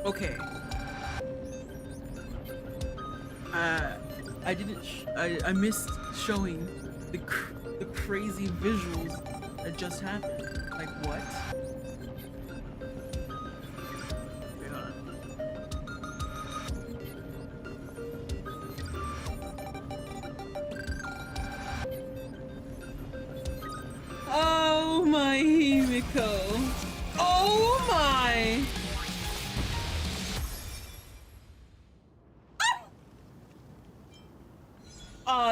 Okay. I didn't. I missed showing the crazy visuals that just happened. Like what? Wait, hold on. Oh my Himeko! Oh my!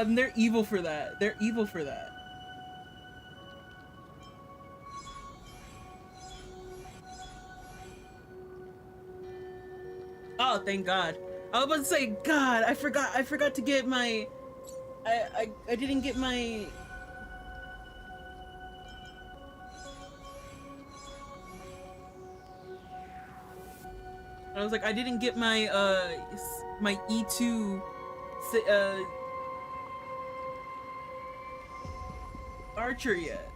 They're evil for that. They're evil for that. Oh, thank God. I was about to say, God, I forgot to get my, I didn't get my, I was like, I didn't get my, my E2, archer yet.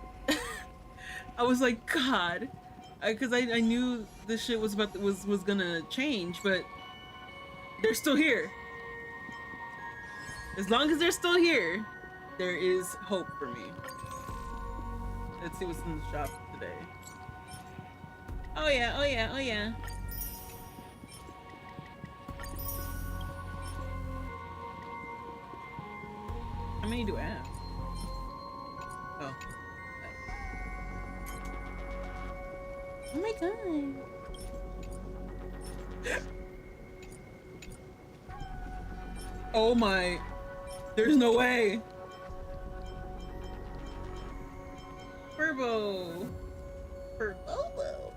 I was like, God, because I knew this shit was was gonna change, but they're still here. As long as they're still here, there is hope for me. Let's see what's in the shop today. Oh yeah, oh yeah, oh yeah. How many do I have? Oh. Oh my God. Oh my. There's no way. Furbo. Furbo.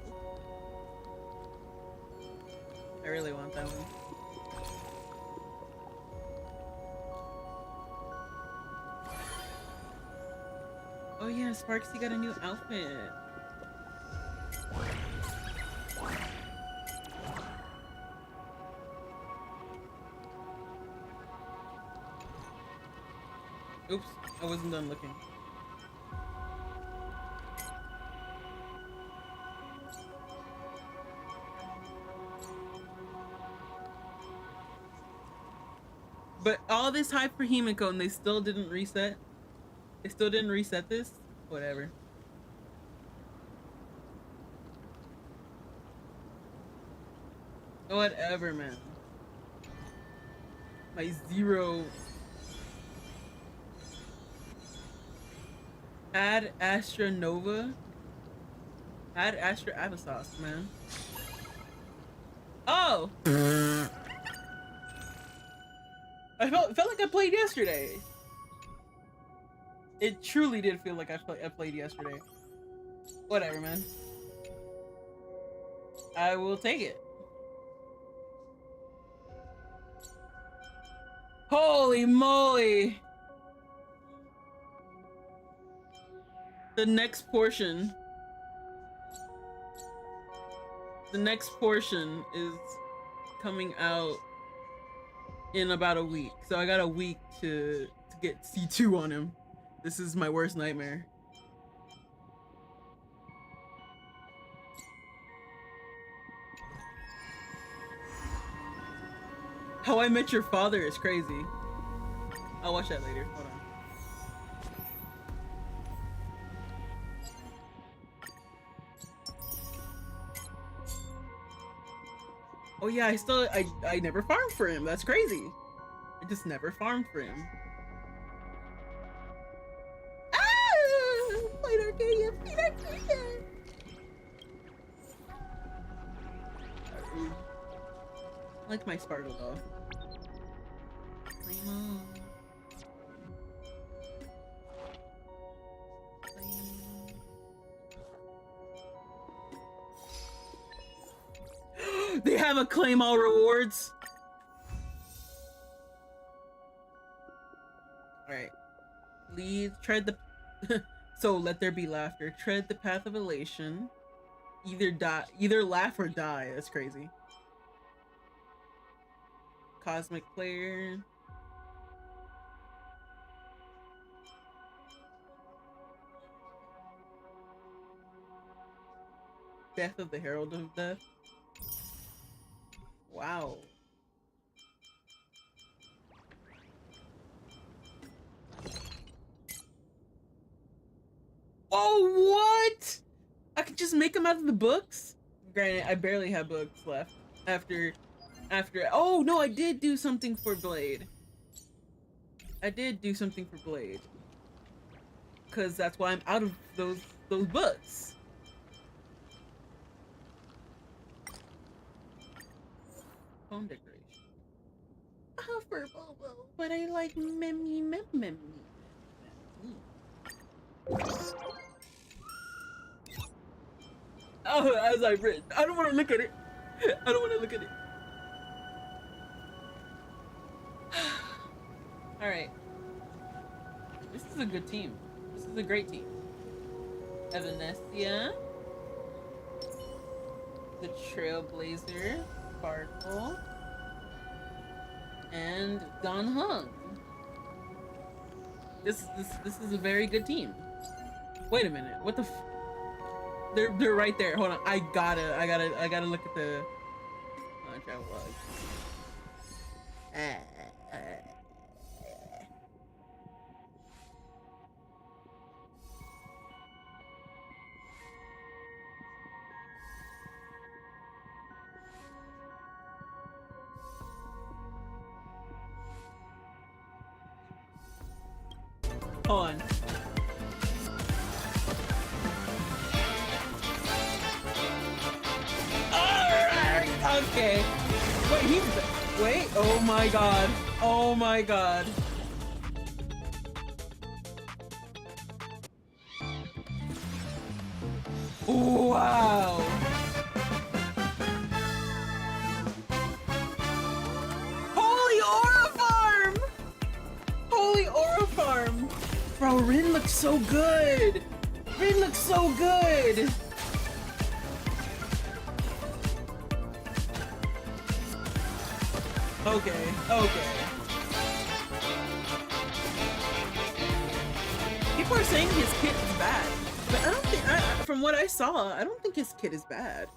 I really want that one. Oh yeah, Sparksy got a new outfit. Oops, I wasn't done looking. But all this hype for Himeko and they still didn't reset. They still didn't reset this? Whatever. Whatever, man. My zero. Add Astra Nova. Add Astra Avasas, man. Oh! I felt like I played yesterday. It truly did feel like I played yesterday. Whatever, man. I will take it. Holy moly! The next portion. The next portion is coming out in about a week. So I got a week to get C2 on him. This is my worst nightmare. How I Met Your Father is crazy. I'll watch that later. Hold on. Oh yeah, I never farmed for him. That's crazy. I just never farmed for him. Ah! Played Arcadia, played Arcadia. I like my Sparkle though. Claim on. They have a claim all rewards. All right, tread the. So let there be laughter. Tread the path of elation. Either laugh or die. That's crazy. Cosmic player. Death of the Herald of Death. Wow. Oh, what? I could just make them out of the books? Granted, I barely have books left after, oh no, I did do something for Blade. I did do something for Blade. Cause that's why I'm out of those books. Phone decoration. For Bobo, but I like memmy. Oh, as I've written. I don't want to look at it. I don't want to look at it. Alright. This is a good team. This is a great team. Evanescia. The Trailblazer. Sparkle. And Don Hung. This is a very good team. Wait a minute. What the they're right there. Hold on. I gotta look at the travel log. Hold on. Alright! Okay. Wait, wait, oh my god. Oh my god. Wow. Holy Aura Farm! Holy Aura Farm! Bro, Rin looks so good! Rin looks so good! Okay, okay. People are saying his kit is bad, but I don't think, from what I saw, I don't think his kit is bad.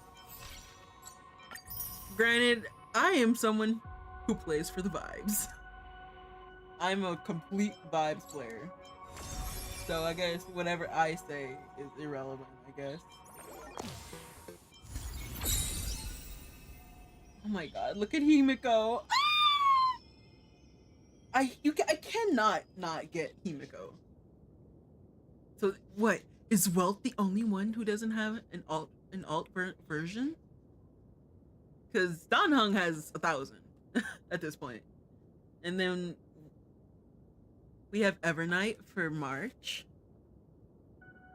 Granted, I am someone who plays for the vibes. I'm a complete vibes player. So I guess whatever I say is irrelevant, I guess. Oh my god, look at Himeko. I cannot not get Himeko. So what, is Welt the only one who doesn't have an alt version? Because Dan Heng has 1,000 at this point. And then we have Evernight for March.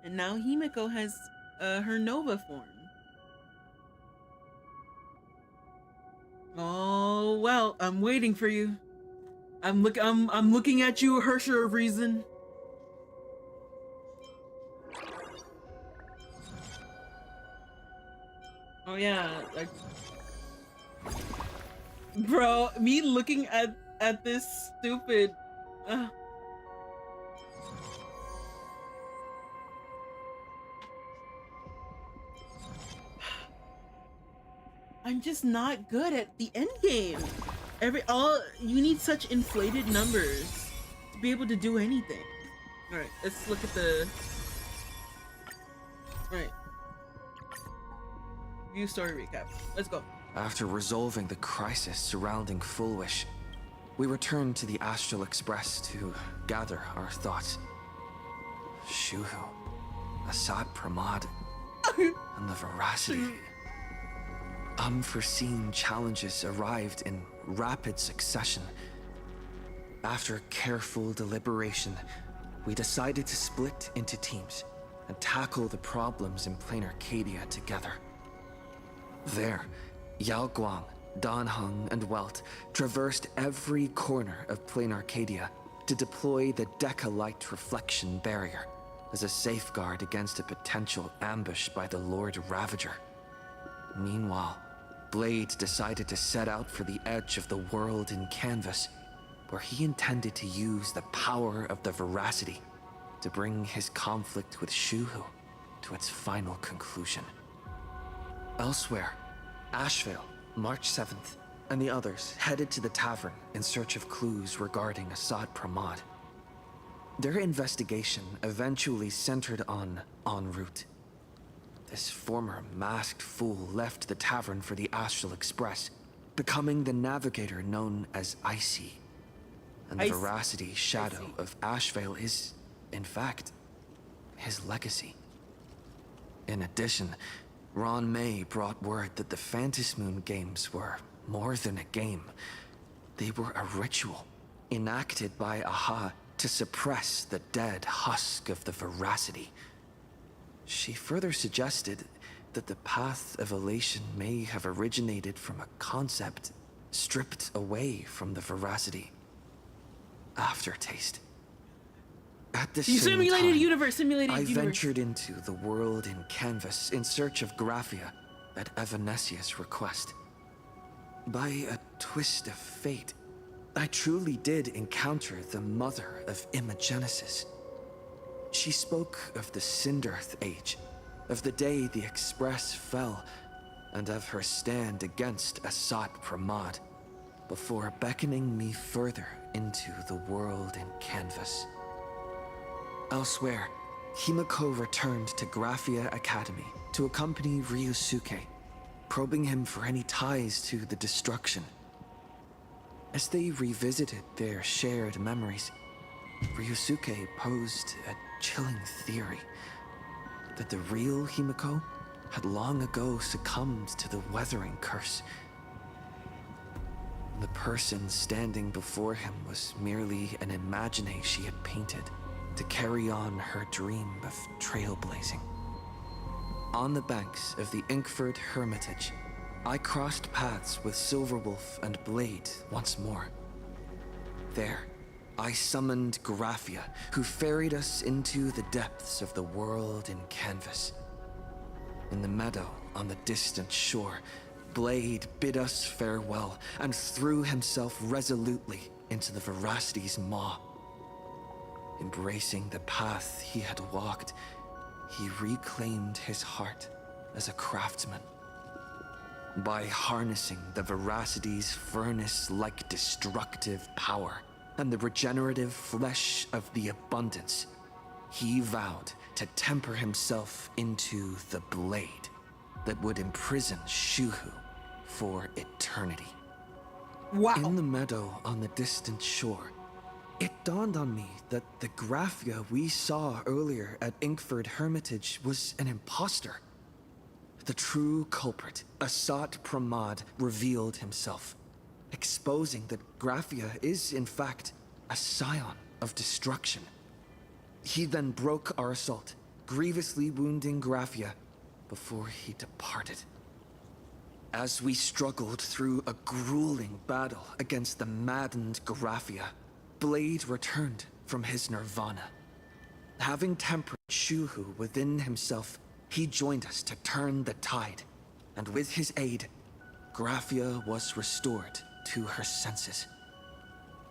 And now Himeko has her Nova form. Oh, well, I'm waiting for you. I'm looking at you, Hersher of Reason. Oh yeah, like, bro, me looking at this stupid I'm just not good at the end game. You need such inflated numbers to be able to do anything. All right, let's look at the. All right. View story recap. Let's go. After resolving the crisis surrounding Fullwish, we returned to the Astral Express to gather our thoughts. Shuhu, Assad Pramad, and the Veracity. Unforeseen challenges arrived in rapid succession. After careful deliberation, we decided to split into teams and tackle the problems in Plain Arcadia together. There, Yao Guang, Dan Heng, and Welt traversed every corner of Plain Arcadia to deploy the Deca-Light Reflection Barrier as a safeguard against a potential ambush by the Lord Ravager. Meanwhile, Blade decided to set out for the edge of the world in Canvas, where he intended to use the power of the Veracity to bring his conflict with Shuhu to its final conclusion. Elsewhere, Asheville, March 7th, and the others headed to the tavern in search of clues regarding Assad Pramad. Their investigation eventually centered on en route. This former masked fool left the tavern for the Astral Express, becoming the navigator known as Icy. And the Icy. veracity shadow Icy. of Ashvale is, in fact, his legacy. In addition, Ron May brought word that the Phantasmoon games were more than a game. They were a ritual, enacted by Aha to suppress the dead husk of the veracity. She further suggested that the path of elation may have originated from a concept stripped away from the veracity. Aftertaste. At the same Simulated time, universe, I universe. ventured into the world in canvas in search of Graphia at Evanesia's request. By a twist of fate, I truly did encounter the mother of Imogenesis. She spoke of the Cinderth Age, of the day the Express fell, and of her stand against Assad Pramad, before beckoning me further into the world in canvas. Elsewhere, Himeko returned to Graphia Academy to accompany Ryusuke, probing him for any ties to the destruction. As they revisited their shared memories, Ryusuke posed a chilling theory that the real Himeko had long ago succumbed to the weathering curse. The person standing before him was merely an imagination she had painted to carry on her dream of trailblazing. On the banks of the Inkford Hermitage, I crossed paths with Silverwolf and Blade once more. There, I summoned Graphia, who ferried us into the depths of the world in canvas. In the meadow on the distant shore, Blade bid us farewell and threw himself resolutely into the veracity's maw. Embracing the path he had walked, he reclaimed his heart as a craftsman. By harnessing the veracity's furnace-like destructive power and the regenerative flesh of the abundance, he vowed to temper himself into the blade that would imprison Shuhu for eternity. Wow. In the meadow on the distant shore, it dawned on me that the Graphia we saw earlier at Inkford Hermitage was an imposter. The true culprit, Assad Pramad, revealed himself, exposing that Graphia is, in fact, a scion of destruction. He then broke our assault, grievously wounding Graphia before he departed. As we struggled through a grueling battle against the maddened Graphia, Blade returned from his nirvana. Having tempered Shuhu within himself, he joined us to turn the tide, and with his aid, Graphia was restored to her senses.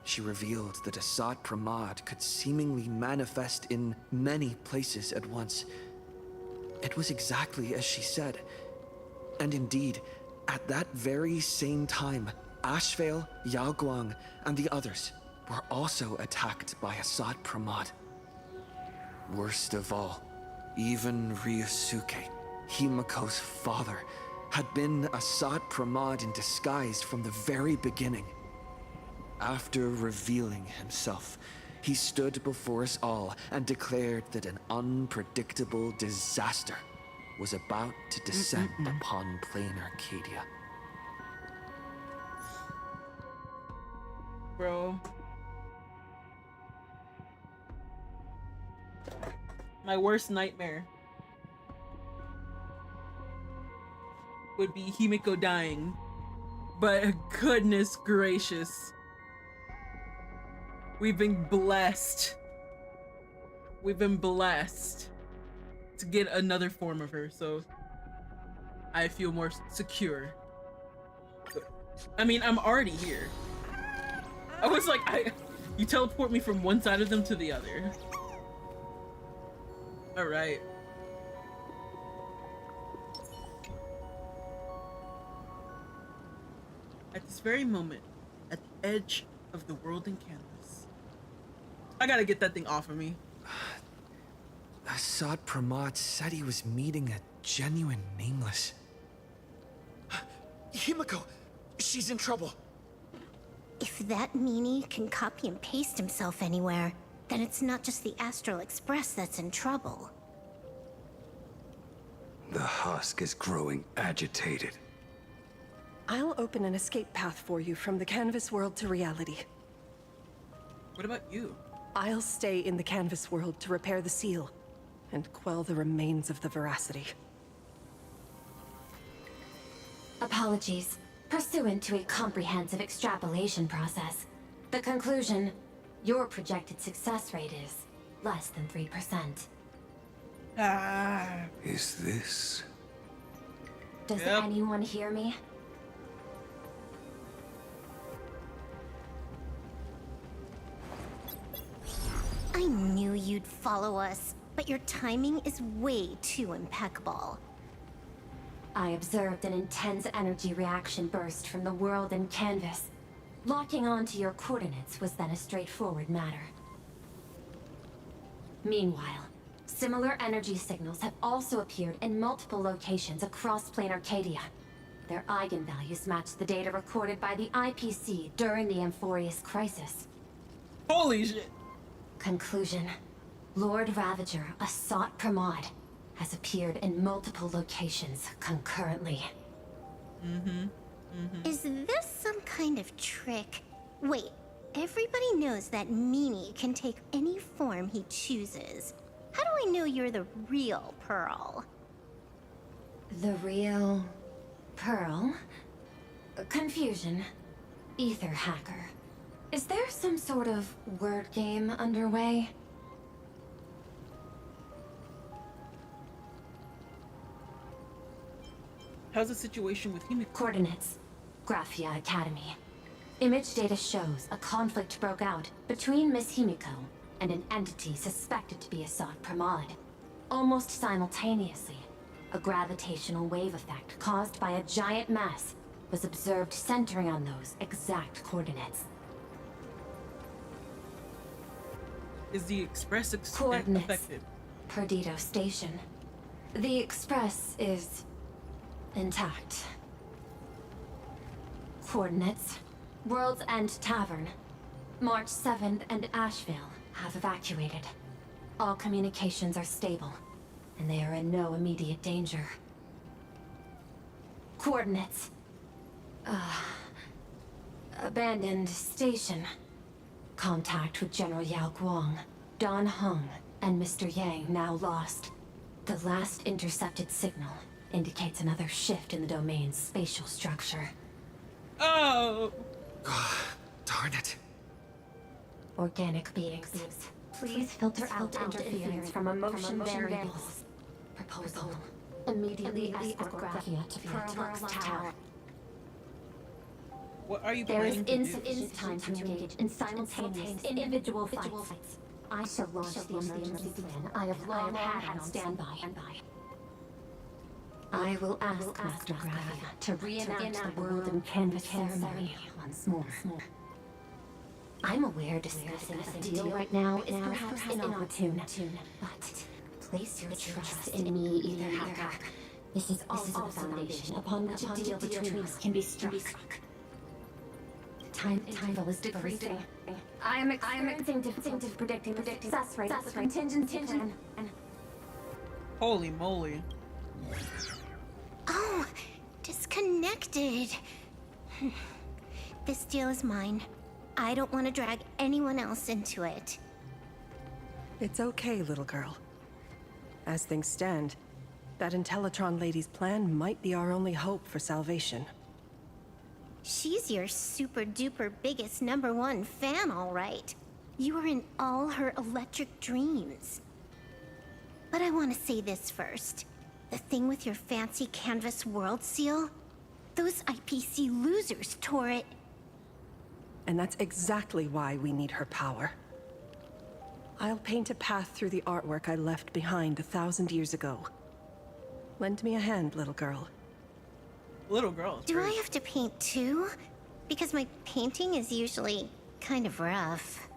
She revealed that Assad Pramad could seemingly manifest in many places at once. It was exactly as she said. And indeed, at that very same time, Ashvale, Yaoguang, and the others were also attacked by Assad Pramad. Worst of all, even Ryusuke, Himeko's father, had been Assad Pramad in disguise from the very beginning. After revealing himself, he stood before us all and declared that an unpredictable disaster was about to descend upon plain Arcadia. Bro. My worst nightmare would be Himeko dying. But goodness gracious. We've been blessed. We've been blessed to get another form of her, so I feel more secure. I mean, I'm already here. I was like, you teleport me from one side of them to the other. All right. At this very moment, at the edge of the world in canvas. I gotta get that thing off of me. Assad Pramod said he was meeting a genuine nameless. Himeko! She's in trouble! If that meanie can copy and paste himself anywhere, then it's not just the Astral Express that's in trouble. The husk is growing agitated. I'll open an escape path for you from the canvas world to reality. What about you? I'll stay in the canvas world to repair the seal and quell the remains of the veracity. Apologies. Pursuant to a comprehensive extrapolation process, the conclusion, your projected success rate is less than 3%. Is this... Does Yep. anyone hear me? I knew you'd follow us, but your timing is way too impeccable. I observed an intense energy reaction burst from the world in canvas. Locking onto your coordinates was then a straightforward matter. Meanwhile, similar energy signals have also appeared in multiple locations across Plane Arcadia. Their eigenvalues match the data recorded by the IPC during the Amphorius crisis. Holy shit! Conclusion. Lord Ravager, Assad Pramod, has appeared in multiple locations concurrently. Is this some kind of trick? Wait, everybody knows that meanie can take any form he chooses. How do I know you're the real Pearl? The real... Pearl? Confusion. Ether hacker. Is there some sort of word game underway? How's the situation with Himeko? Coordinates. Graphia Academy. Image data shows a conflict broke out between Miss Himeko and an entity suspected to be Assad Pramod. Almost simultaneously, a gravitational wave effect caused by a giant mass was observed centering on those exact coordinates. Is the Express Coordinates. affected? Perdido Station. The Express is... intact. Coordinates. World's End Tavern. March 7th and Asheville have evacuated. All communications are stable, and they are in no immediate danger. Coordinates. Abandoned station. Contact with General Yao Guang, Don Hung, and Mr. Yang now lost. The last intercepted signal indicates another shift in the domain's spatial structure. Oh! Darn it. Organic beings. Please filter out interference from emotion variables. Proposal. Immediately escort Graphia to the Pearl Tower. What are you There is planning to do? insufficient time to engage in simultaneous individual fights. I shall launch the emergency plan I have long had on standby. I will ask Master Graphia to reenact the world in canvas ceremony once more. I'm aware discussing a deal right now is perhaps inopportune, but place your trust in me, Ether Hacker. This is also the foundation upon which a deal between us can be struck. Time is decreasing. I am experiencing difficulty predicting the success rate of the contingency plan. Holy moly. Oh, disconnected. This deal is mine. I don't want to drag anyone else into it. It's okay, little girl. As things stand, that Intellitron lady's plan might be our only hope for salvation. She's your super duper biggest #1 fan, all right. You are in all her electric dreams. But I want to say this first. The thing with your fancy canvas world seal? Those IPC losers tore it. And that's exactly why we need her power. I'll paint a path through the artwork I left behind 1,000 years ago. Lend me a hand, little girl. Little girl. Do I have to paint too? Because my painting is usually kind of rough.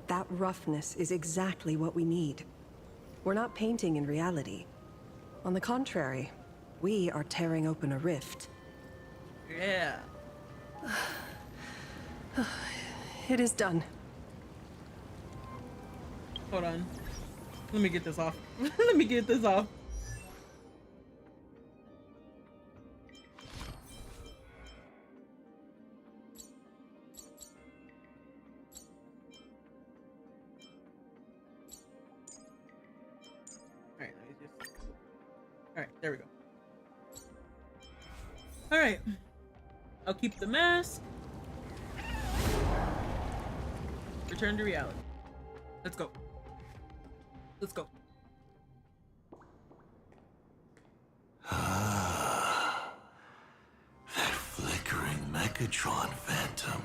That roughness is exactly what we need. We're not painting in reality. On the contrary, we are tearing open a rift. Yeah. It is done. Hold on. Let me get this off. Let me get this off. Alright, let me just... Alright, there we go. Alright. I'll keep the mask. Return to reality. Let's go. Let's go. Ah, that flickering Megatron phantom.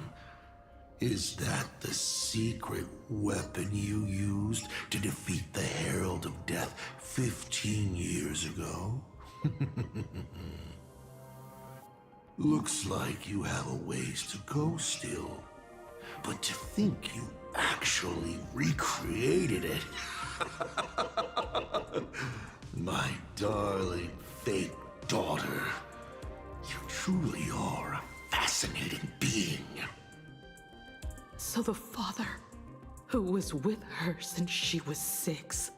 Is that the secret weapon you used to defeat the Herald of Death 15 years ago? Looks like you have a ways to go still. But to think you actually recreated it. My darling fake daughter. You truly are a fascinating being. So the father, who was with her since she was 6,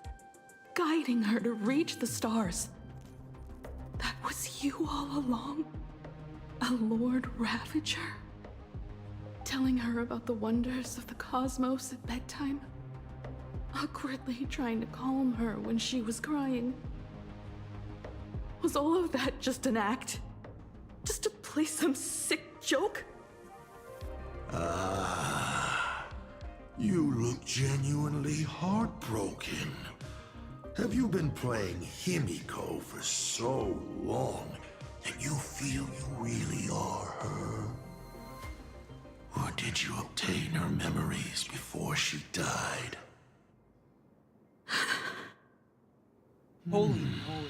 guiding her to reach the stars, that was you all along? A Lord Ravager? Telling her about the wonders of the cosmos at bedtime? Awkwardly trying to calm her when she was crying? Was all of that just an act? Just to play some sick joke? Ah, you look genuinely heartbroken. Have you been playing Himeko for so long that you feel you really are her? Or did you obtain her memories before she died? Holy moly.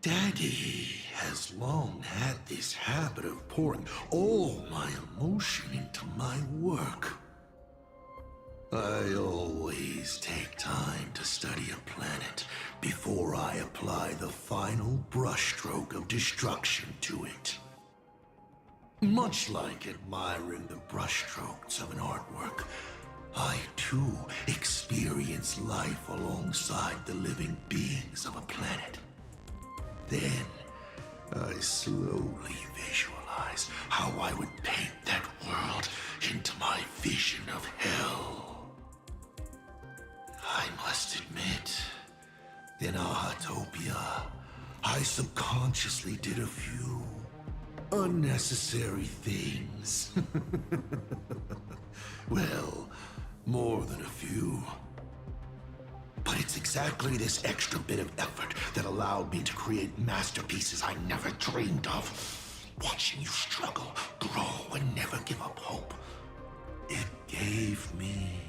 Daddy has long had this habit of pouring all my emotion into my work. I always take time to study a planet before I apply the final brushstroke of destruction to it. Much like admiring the brushstrokes of an artwork, I too experience life alongside the living beings of a planet. Then, I slowly visualize how I would paint that world into my vision of hell. I must admit, in Ahatopia, I subconsciously did a few unnecessary things. Well, more than a few. But it's exactly this extra bit of effort that allowed me to create masterpieces I never dreamed of. Watching you struggle, grow, and never give up hope. It gave me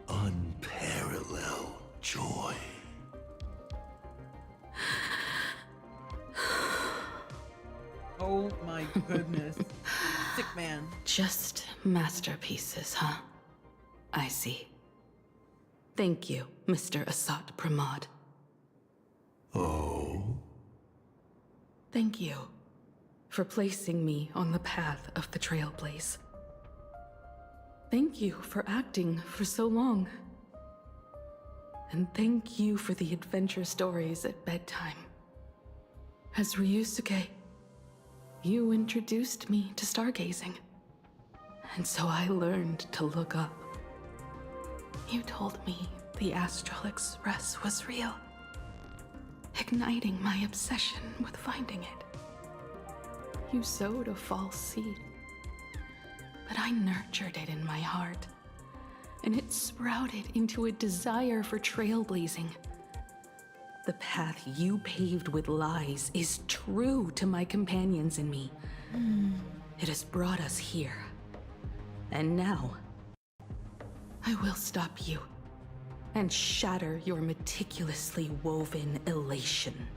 unparalleled joy. Oh my goodness. Sick man. Just masterpieces, huh? I see. Thank you, Mr. Asat Pramod. Oh? Thank you for placing me on the path of the Trailblaze. Thank you for acting for so long. And thank you for the adventure stories at bedtime. As Ryusuke, you introduced me to stargazing. And so I learned to look up. You told me the Astral Express was real, igniting my obsession with finding it. You sowed a false seed, but I nurtured it in my heart, and it sprouted into a desire for trailblazing. The path you paved with lies is true to my companions and me. It has brought us here. And now, I will stop you and shatter your meticulously woven elation.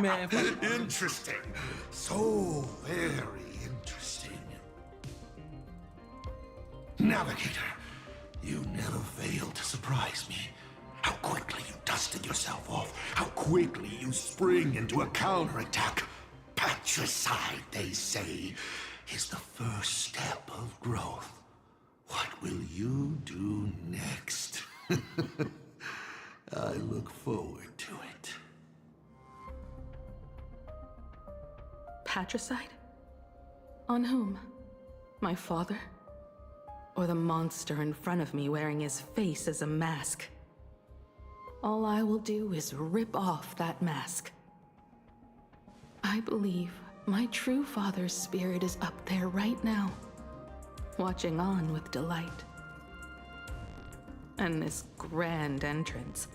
Man, Interesting. So very interesting. Navigator, you never fail to surprise me. How quickly you dusted yourself off. How quickly you spring into a counterattack. Patricide, they say, is the first step of growth. What will you do next? I look forward to it. Patricide? On whom? My father? Or the monster in front of me wearing his face as a mask? All I will do is rip off that mask. I believe my true father's spirit is up there right now, watching on with delight. And this grand entrance.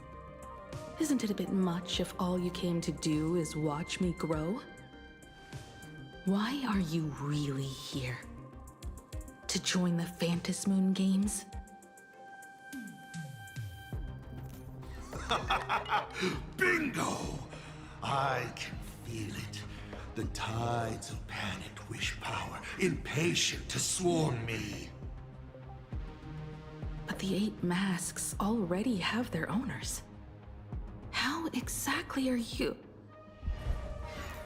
Isn't it a bit much if all you came to do is watch me grow? Why are you really here? To join the Phantasmoon Games? Bingo! I can feel it. The tides of panicked wish power, impatient to swarm me. But the 8 masks already have their owners. How exactly are you?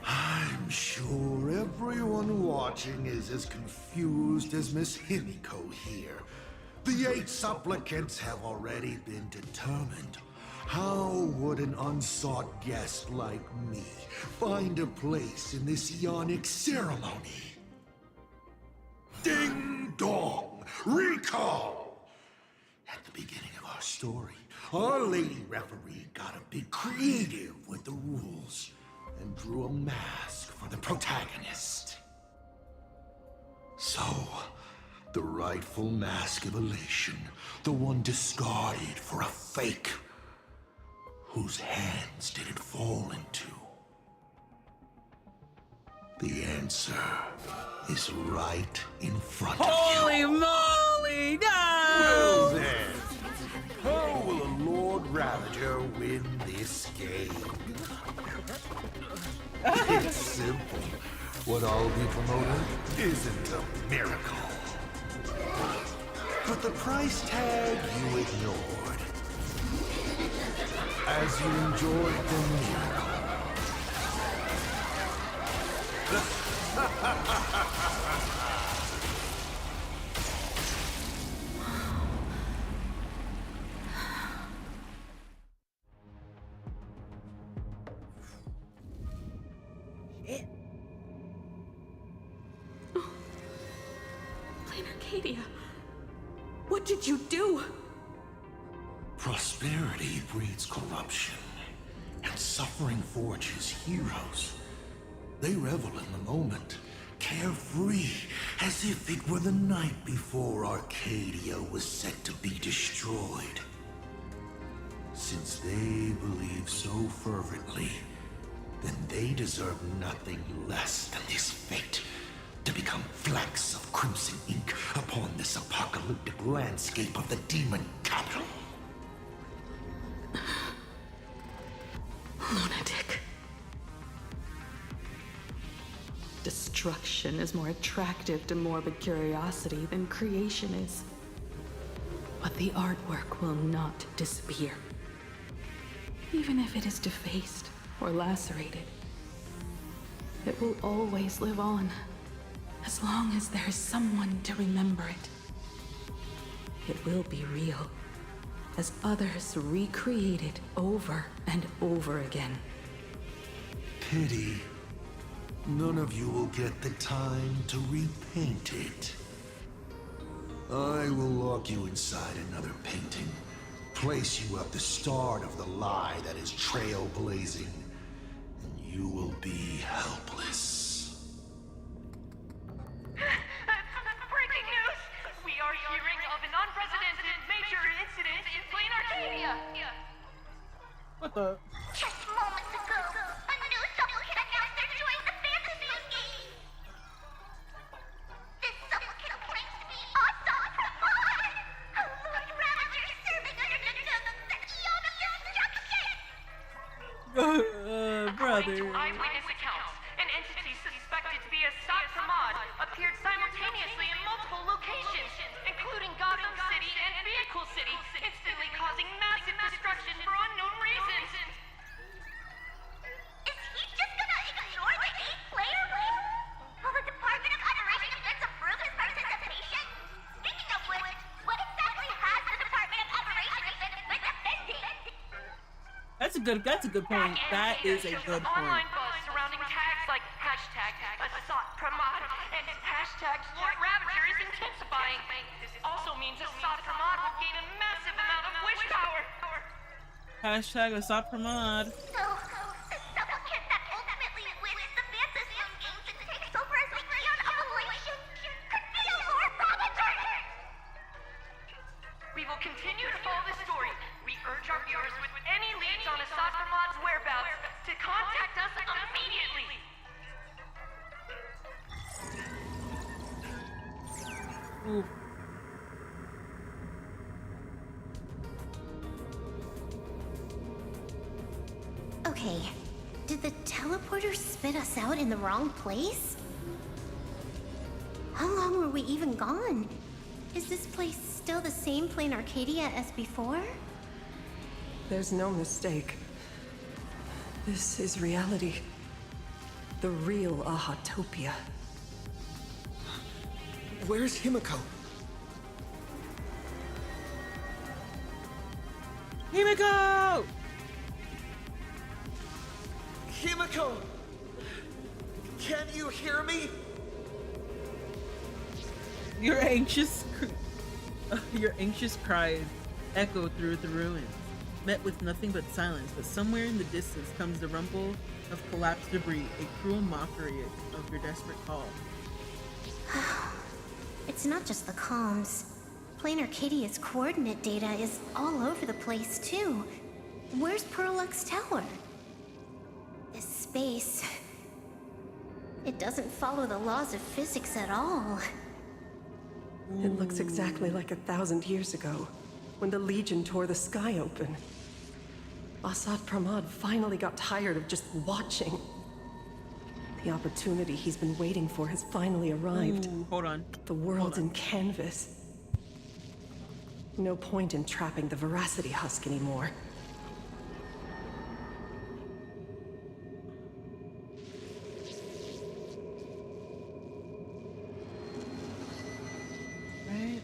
I'm sure everyone watching is as confused as Miss Himeko here. The 8 supplicants have already been determined. How would an unsought guest like me find a place in this yonic ceremony? Ding dong! Recall! At the beginning of our story, our lady referee got a bit creative with the rules and drew a mask for the protagonist. So, the rightful mask of elation, the one discarded for a fake. Whose hands did it fall into? The answer is right in front of you. holy moly! Well No! then, how will a Lord Ravager win this game? It's simple. What I'll be promoting isn't a miracle. But the price tag you ignored. As you enjoyed the miracle. Plain Arcadia, what did you do? Prosperity breeds corruption, and suffering forges heroes. They revel in the moment, carefree, as if it were the night before Arcadia was set to be destroyed. Since they believe so fervently, then they deserve nothing less than this fate, to become flecks of crimson ink upon this apocalyptic landscape of the demon capital. Lunatic. Destruction is more attractive to morbid curiosity than creation is. But the artwork will not disappear. Even if it is defaced or lacerated, it will always live on, as long as there is someone to remember it. It will be real, as others recreate it over and over again. Pity. None of you will get the time to repaint it. I will lock you inside another painting. Place you at the start of the lie that is trailblazing. And you will be helpless. Breaking news! We are hearing of an unprecedented major incident in Plain Arcadia! What the? Just moments ago, a new supplicant announced they're joining the Phantasmoon Games. This supplicant claims to be Astral Express, a Lord Ravager serving under the Eon of Destruction. Bruh. According to brother. eyewitness accounts, an entity suspected to be a Satramad appeared simultaneously in multiple locations, including Gotham City and Vehicle City, instantly causing massive destruction for unknown reasons. Is he just gonna ignore the 8-player list? Will the Department of Operation Defense approve his participation? Speaking of which, what exactly has the Department of Operation Defense been defending? That's a good point. That is a good point. Online buzz surrounding tags like hashtag Assault Pramod and hashtag Lord Ravager is intensifying. This also means Assault Pramod will gain a massive amount of wish power. Hashtag Asap Pramod. So, the supplicant that ultimately wins the Phantasm Games and takes over as the Leon Operation could be a Lord Ravager! We will continue to follow this story. We urge our viewers with any leads on Assault Pramod's whereabouts to contact us immediately. Ooh. Okay, did the teleporter spit us out in the wrong place? How long were we even gone? Is this place still the same plain Arcadia as before? There's no mistake. This is reality. The real Ahatopia. Where's Himeko? Himeko! Himeko! Can you hear me? Your anxious cries echo through the ruins, met with nothing but silence. But somewhere in the distance comes the rumble of collapsed debris, a cruel mockery of your desperate call. It's not just the comms. Plain Arcadia's coordinate data is all over the place, too. Where's Perlux Tower? This space... it doesn't follow the laws of physics at all. It looks exactly like 1,000 years ago, when the Legion tore the sky open. Asad Pramod finally got tired of just watching. The opportunity he's been waiting for has finally arrived. Ooh, hold on. The world's in canvas. No point in trapping the Veracity Husk anymore. Right?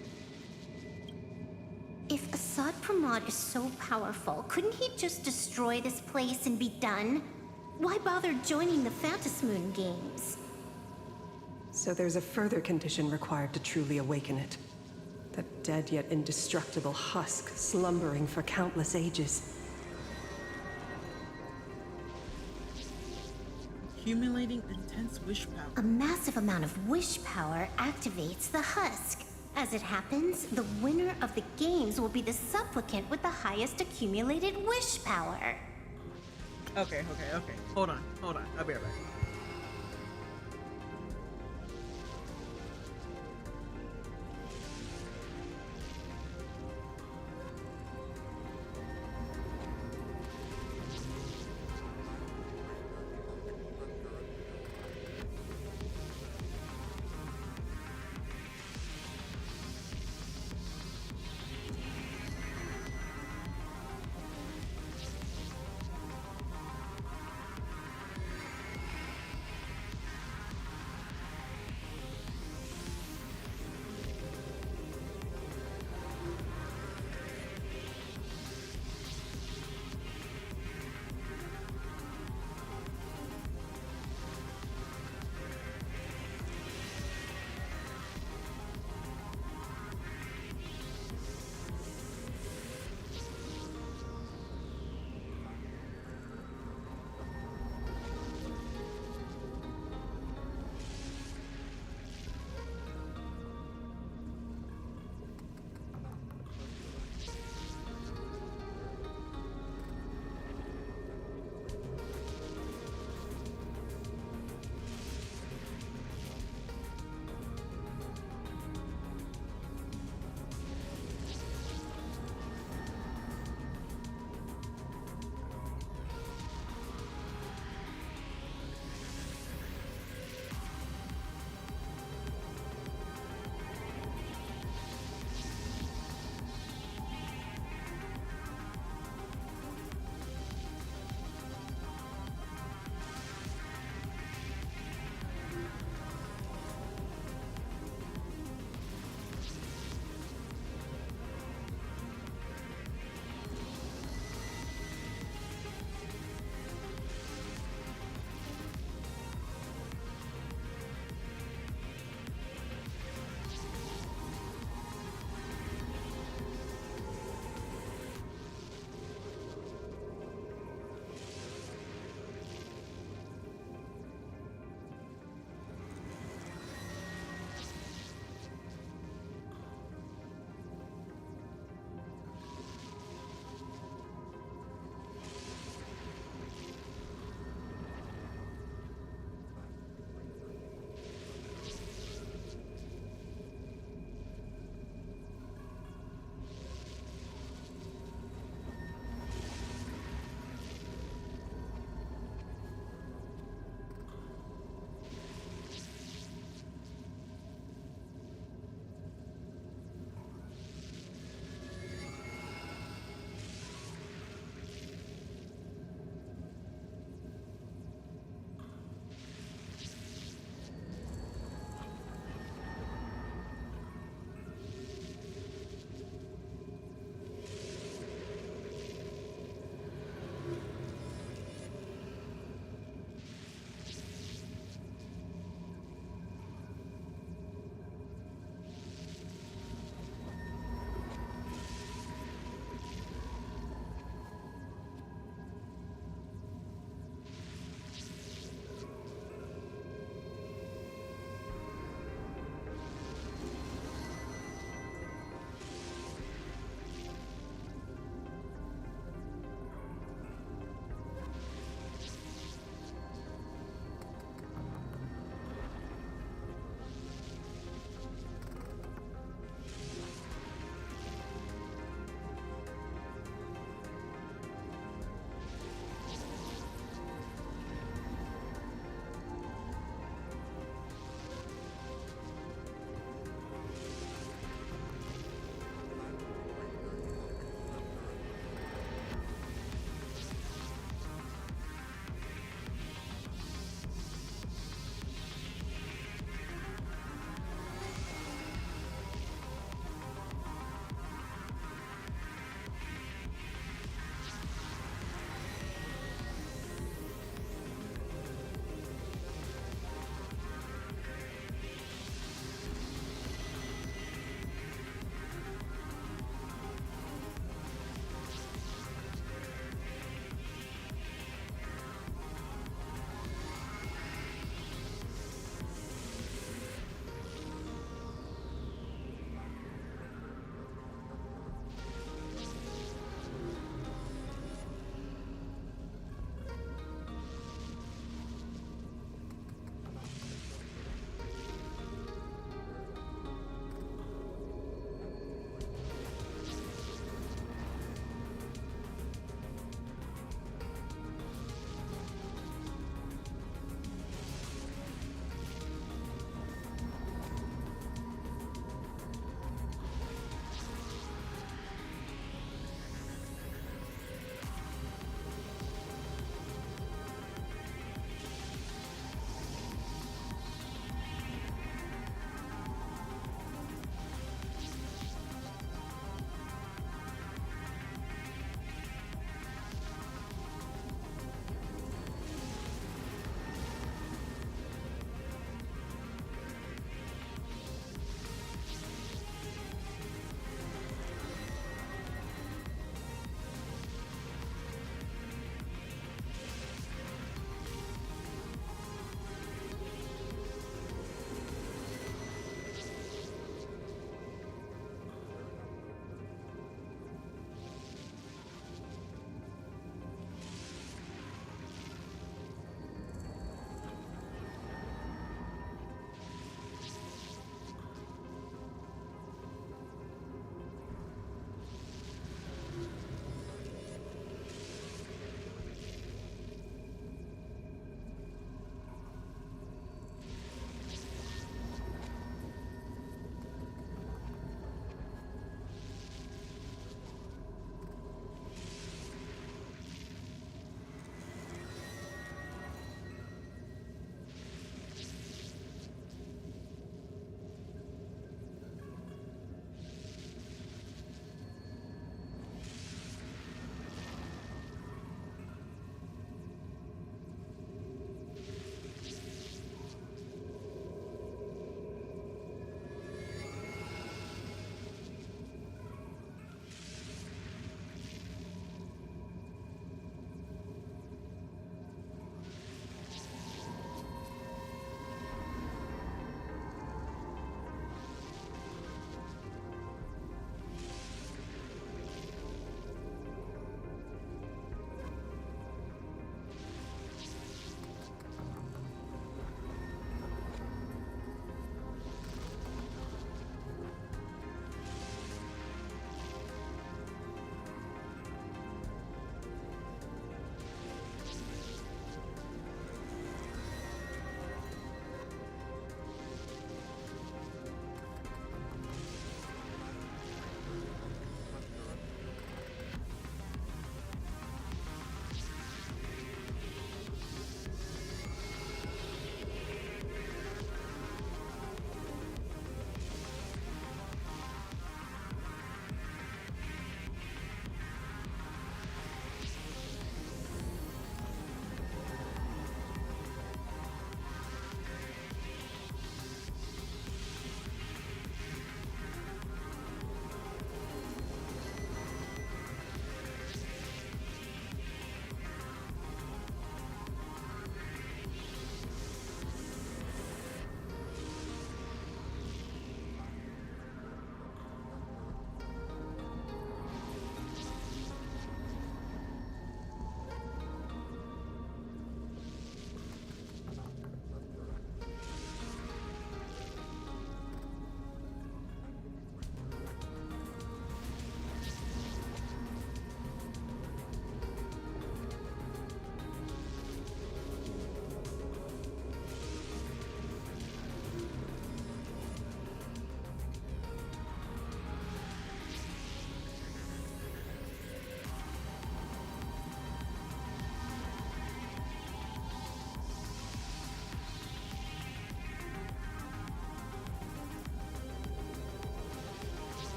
If Asad Pramod is so powerful, couldn't he just destroy this place and be done? Why bother joining the Phantasmoon Games? So there's a further condition required to truly awaken it. That dead yet indestructible husk slumbering for countless ages. Accumulating intense wish power. A massive amount of wish power activates the husk. As it happens, the winner of the games will be the supplicant with the highest accumulated wish power. Okay. Hold on. I'll be right back.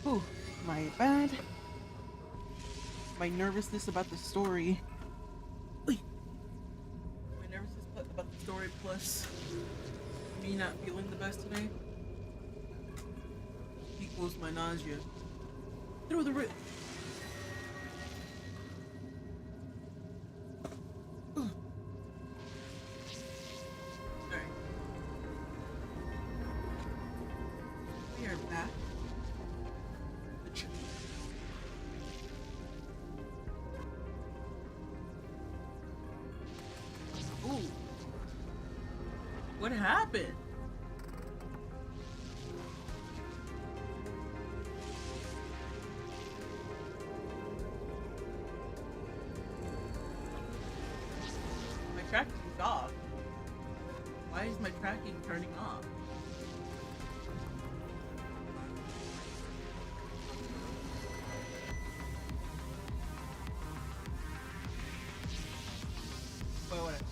Whew, my bad. My nervousness about the story. Oy. My nervousness about the story plus me not feeling the best today equals my nausea. Through the roof. Alright. We are back. Ooh. What happened? My tracking's off. Why is my tracking turning off? Well, whatever.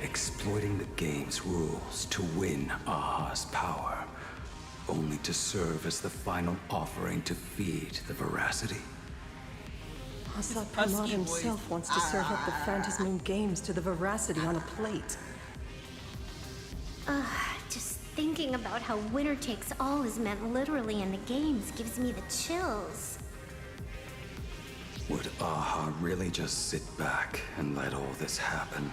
Exploiting the game's rules to win Aha's power, only to serve as the final offering to feed the veracity. Assad husky Pramod himself voice. wants to serve up the Phantasmoon Games to the veracity on a plate. Just thinking about how winner takes all is meant literally in the games gives me the chills. Would Aha really just sit back and let all this happen?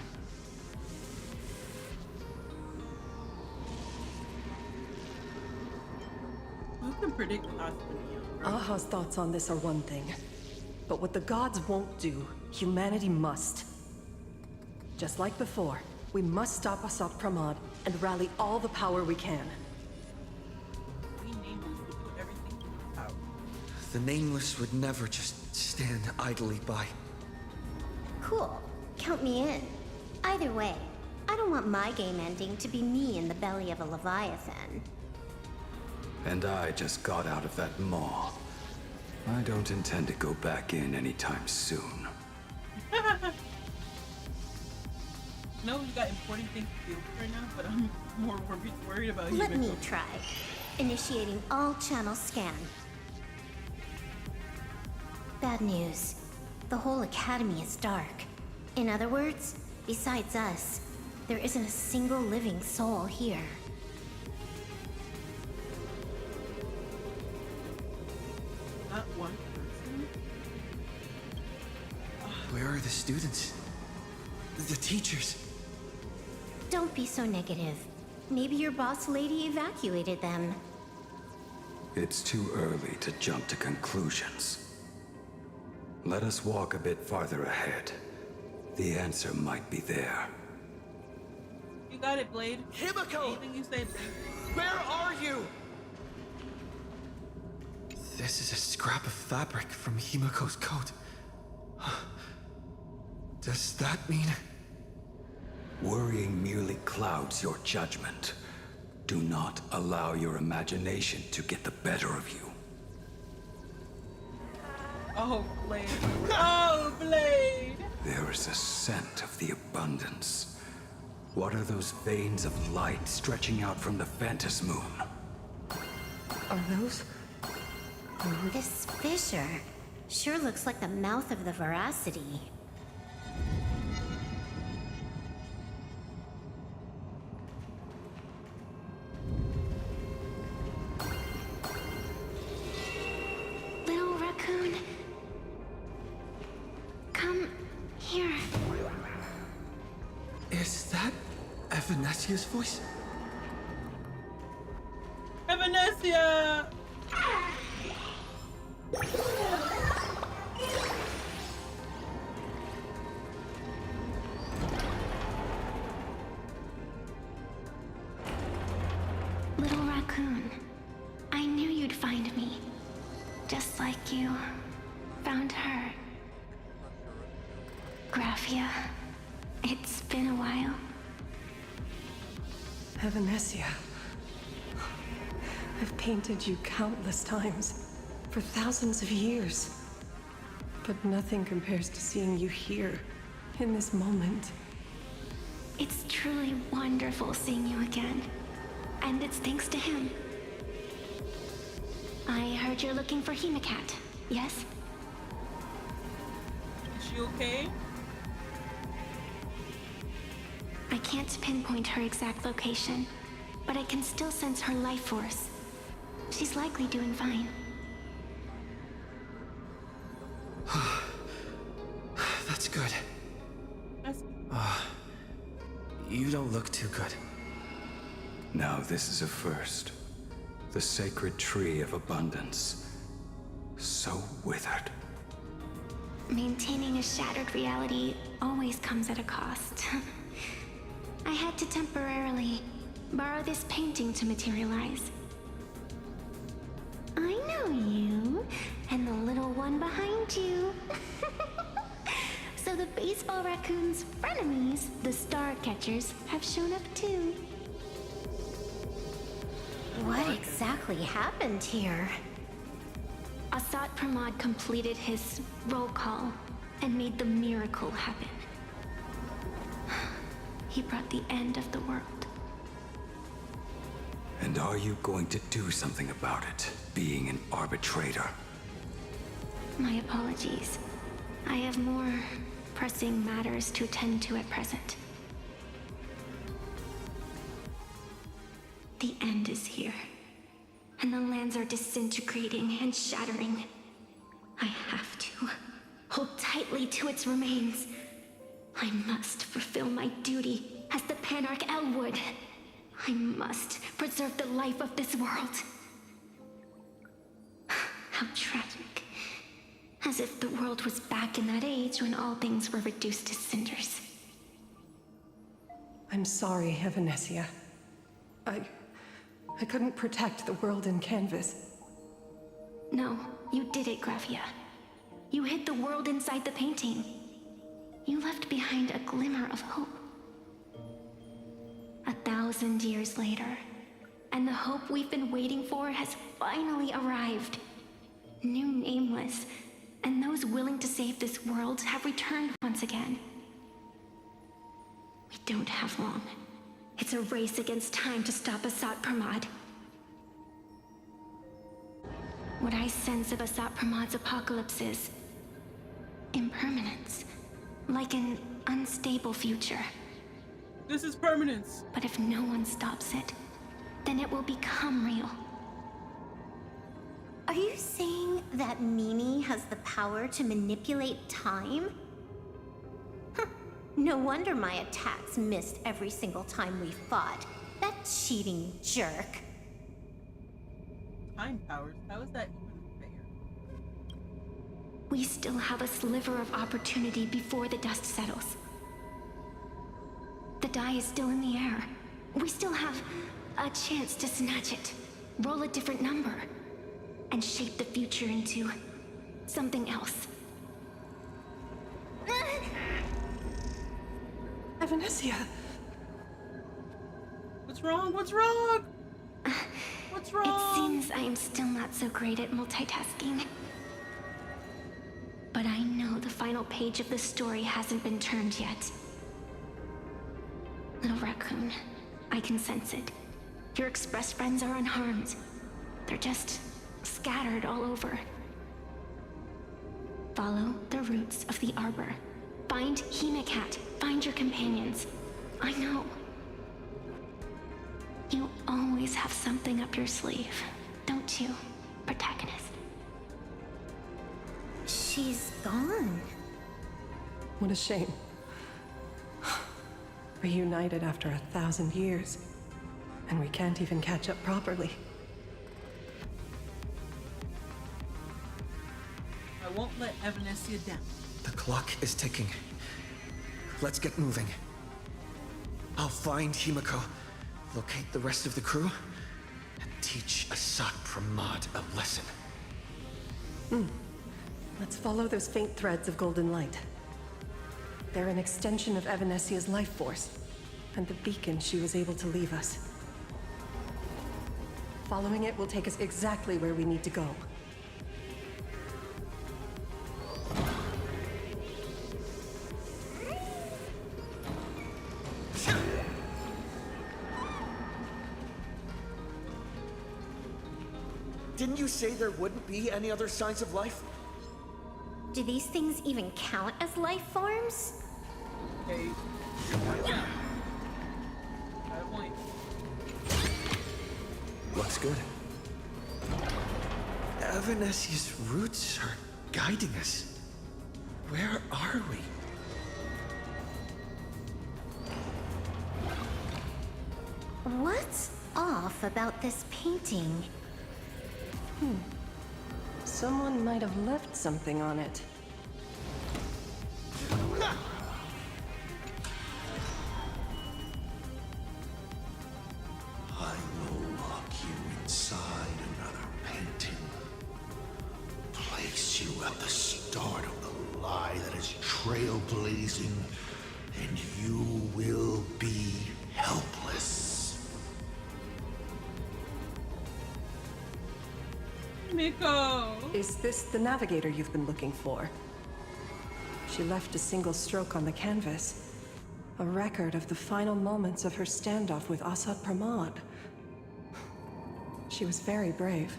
Who can predict Astral? Aha's thoughts on this are one thing. But what the gods won't do, humanity must. Just like before, we must stop Assad Pramod and rally all the power we can. We nameless would put everything to the power. The Nameless would never just stand idly by. Cool. Count me in. Either way, I don't want my game ending to be me in the belly of a Leviathan. And I just got out of that maw. I don't intend to go back in anytime soon. I know you got important things to deal with right now, but I'm more worried about you. Let me try. Initiating all channel scan. Bad news. The whole academy is dark. In other words, besides us, there isn't a single living soul here. Not one person. Where are the students? The teachers? Don't be so negative. Maybe your boss lady evacuated them. It's too early to jump to conclusions. Let us walk a bit farther ahead. The answer might be there. You got it, Blade. Himeko! Anything you say, Blade. Where are you? This is a scrap of fabric from Himeko's coat. Does that mean... Worrying merely clouds your judgment. Do not allow your imagination to get the better of you. Oh, Blade. Oh, Blade! There is a scent of the abundance. What are those veins of light stretching out from the Phantasmoon? Are those? This fissure sure looks like the mouth of the veracity. Little raccoon, come here. Is that Evanesia's voice? Evanesia! Little raccoon, I knew you'd find me. Just like you found her. Graphia, it's been a while. Evanesia. I've painted you countless times, for thousands of years. But nothing compares to seeing you here, in this moment. It's truly wonderful seeing you again. And it's thanks to him. I heard you're looking for Himekat, yes? Is she okay? I can't pinpoint her exact location, but I can still sense her life force. She's likely doing fine. That's good. That's You don't look too good. Now this is a first. The sacred tree of abundance. So withered. Maintaining a shattered reality always comes at a cost. I had to temporarily borrow this painting to materialize. I know you, and the little one behind you. So the baseball raccoon's frenemies, the star catchers, have shown up too. What exactly happened here? Asat Pramod completed his roll call and made the miracle happen. He brought the end of the world. And are you going to do something about it, being an arbitrator? My apologies. I have more pressing matters to attend to at present. The end is here, and the lands are disintegrating and shattering. I have to hold tightly to its remains. I must fulfill my duty as the Panarch Elwood. I must preserve the life of this world. How tragic. As if the world was back in that age when all things were reduced to cinders. I'm sorry, Evanesia. I couldn't protect the world in canvas. No, you did it, Gravia. You hid the world inside the painting. You left behind a glimmer of hope. 1,000 years later, and the hope we've been waiting for has finally arrived. New Nameless, and those willing to save this world have returned once again. We don't have long. It's a race against time to stop Asat Pramod. What I sense of Asat Pramod's apocalypse is impermanence, like an unstable future. This is permanence. But if no one stops it, then it will become real. Are you saying that Mimi has the power to manipulate time? No wonder my attacks missed every single time we fought. That cheating jerk. Time powers? How is that even fair? We still have a sliver of opportunity before the dust settles. The die is still in the air. We still have a chance to snatch it, roll a different number, and shape the future into something else. Evanesia! What's wrong? What's wrong? What's wrong? It seems I am still not so great at multitasking. But I know the final page of the story hasn't been turned yet. Little raccoon, I can sense it. Your express friends are unharmed. They're just scattered all over. Follow the roots of the arbor. Find Himekat. Find your companions. I know. You always have something up your sleeve, don't you, protagonist? She's gone. What a shame. Reunited after 1,000 years, and we can't even catch up properly. I won't let Evanesia down. The clock is ticking. Let's get moving. I'll find Himeko, locate the rest of the crew, and teach Asat Pramod a lesson. Let's follow those faint threads of golden light. They're an extension of Evanesia's life force, and the beacon she was able to leave us. Following it will take us exactly where we need to go. Didn't you say there wouldn't be any other signs of life? Do these things even count as life forms? Okay. Yeah. Got a point. Looks good. Evanesia's roots are guiding us. Where are we? What's off about this painting? Someone might have left something on it. I will lock you inside another painting. Place you at the start of the lie that is trailblazing, and you will be helpless. Himeko! Is this the navigator you've been looking for? She left a single stroke on the canvas. A record of the final moments of her standoff with Asad Pramod. She was very brave.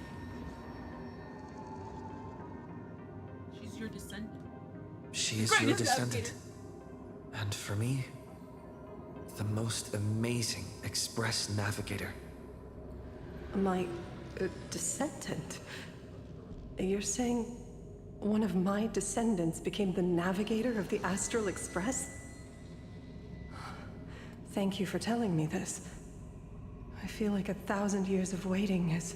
She's your descendant. She is Great, your it's descendant. And for me, the most amazing Express navigator. My descendant? You're saying one of my descendants became the navigator of the Astral Express? Thank you for telling me this. I feel like 1,000 years of waiting has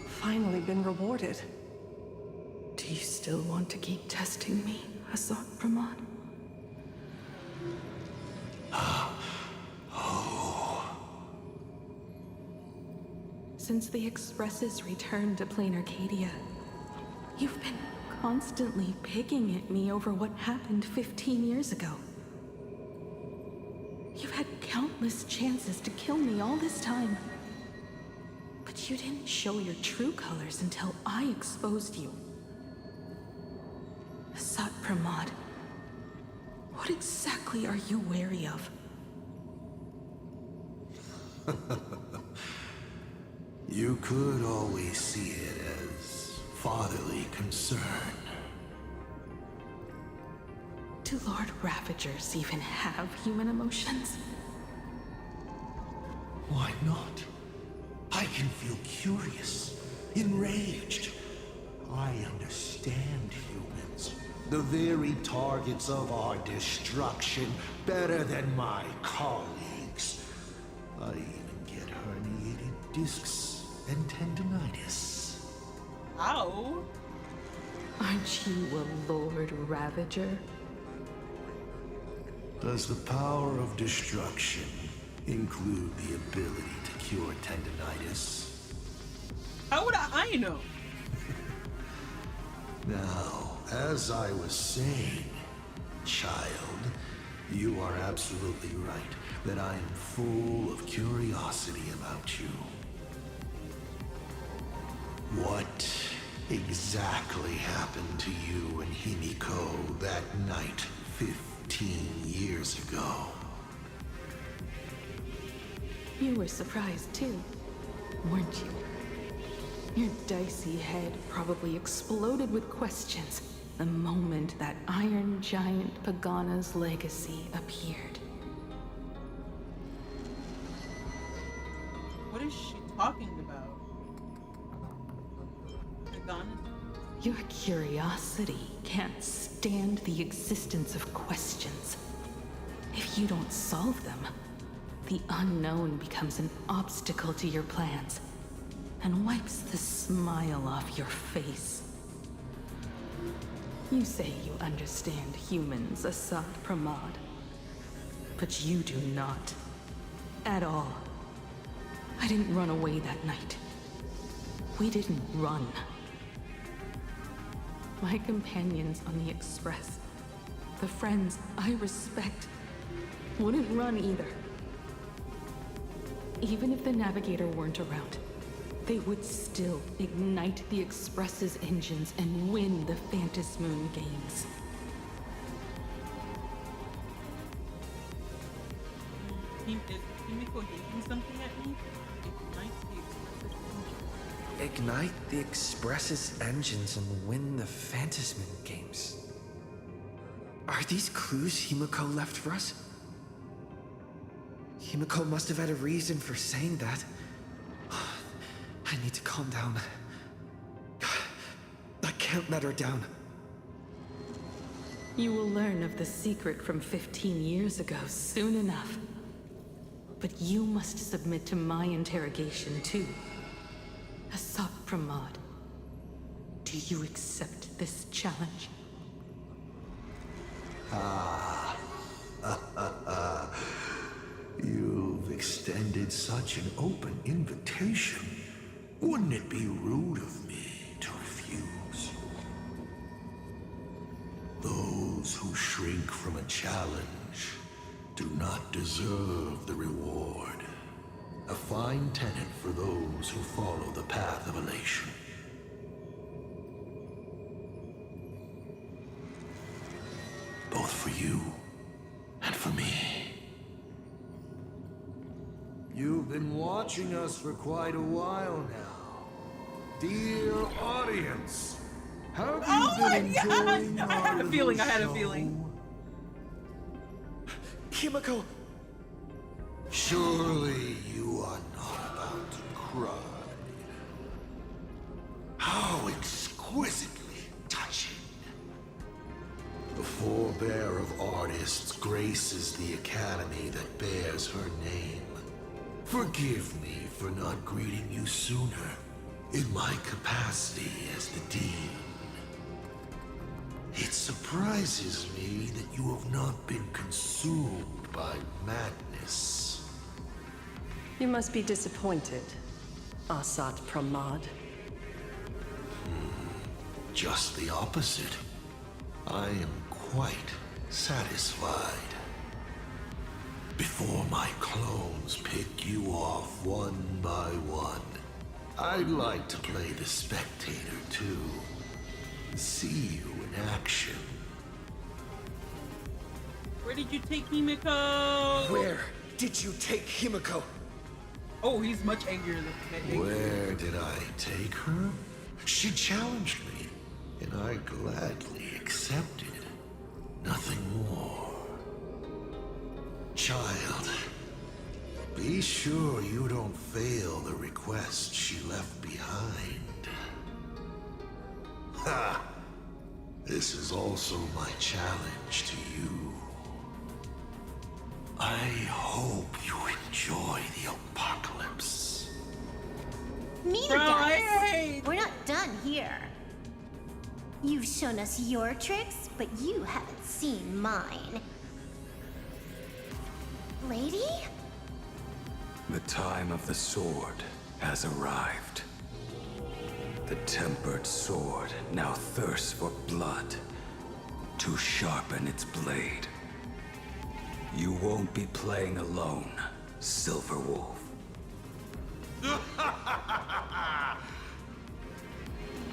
finally been rewarded. Do you still want to keep testing me, Asad Pramod? Since the Express's return to Plain Arcadia, you've been constantly picking at me over what happened 15 years ago. You've had countless chances to kill me all this time. But you didn't show your true colors until I exposed you. Asad Pramod, what exactly are you wary of? You could always see it as fatherly concern. Do Lord Ravagers even have human emotions? Why not? I can feel curious, enraged. I understand humans, the very targets of our destruction, better than my colleagues. I even get herniated discs and tendinitis. Ow! Aren't you a Lord Ravager? Does the power of destruction include the ability to cure tendinitis? How would I know? Now, as I was saying, child, you are absolutely right that I am full of curiosity about you. What exactly happened to you and Himeko that night 15 years ago? You were surprised too, weren't you? Your dicey head probably exploded with questions the moment that Iron Giant Pagana's legacy appeared. What is she talking about? Pagana? Your curiosity can't stand the existence of questions. If you don't solve them, the unknown becomes an obstacle to your plans and wipes the smile off your face. You say you understand humans, Asad Pramod, but you do not. At all. I didn't run away that night. We didn't run. My companions on the Express, the friends I respect, wouldn't run either. Even if the Navigator weren't around, they would still ignite the Express's engines and win the Phantasmoon games. Is Himeko hinting something at me? Ignite the Express's engine. ignite the Express's engines and win the Phantasmin games. Are these clues Himeko left for us? Himeko must have had a reason for saying that. I need to calm down. I can't let her down. You will learn of the secret from 15 years ago soon enough. But you must submit to my interrogation too. Asat Pramod, do you accept this challenge? You've extended such an open invitation. Wouldn't it be rude of me to refuse? Those who shrink from a challenge do not deserve the reward. A fine tenet for those who follow the path of elation. Both for you and for me. You've been watching us for quite a while now. Dear audience, have you been enjoying I had a feeling, I had a show? feeling. Himeko! Surely you are not about to cry. How exquisitely touching. The forebear of artists graces the academy that bears her name. Forgive me for not greeting you sooner in my capacity as the Dean. It surprises me that you have not been consumed by madness. You must be disappointed, Asat Pramod. Just the opposite. I am quite satisfied. Before my clones pick you off one by one, I'd like to play the spectator too. See you in action. Where did you take Himeko? Where did you take Himeko? Oh, he's much angrier than me. Where did I take her? She challenged me, and I gladly accepted. Nothing more. Child, be sure you don't fail the request she left behind. Ha! This is also my challenge to you. I hope you enjoy the apocalypse. Mean Bro, guys, hey! we're not done here. You've shown us your tricks, but you haven't seen mine. Lady? The time of the sword has arrived. The tempered sword now thirsts for blood to sharpen its blade. You won't be playing alone, Silver Wolf.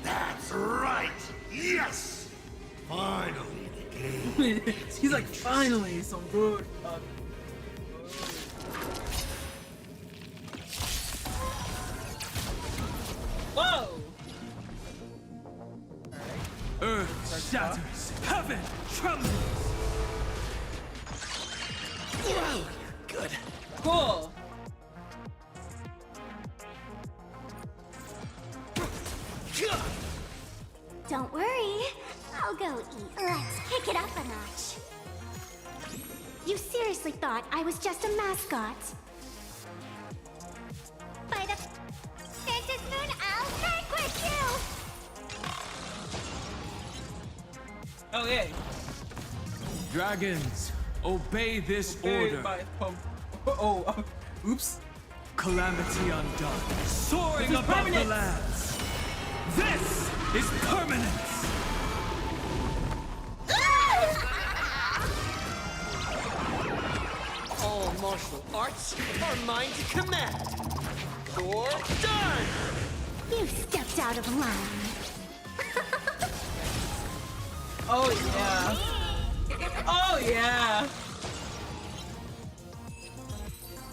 That's right! Yes! Finally, the game. He's like, finally, some good. Whoa! Earth shatters, heaven trembles. Wow, good. Cool. Don't worry. I'll go eat. Let's kick it up a notch. You seriously thought I was just a mascot? By the Phantasm Moon, I'll vanquish you! Okay. Dragons, obey this order. Oops. Calamity undone, soaring This is above the permanence. lands. This is permanence. All martial arts are mine to command. You're done! You stepped out of line. Oh yeah. Oh yeah.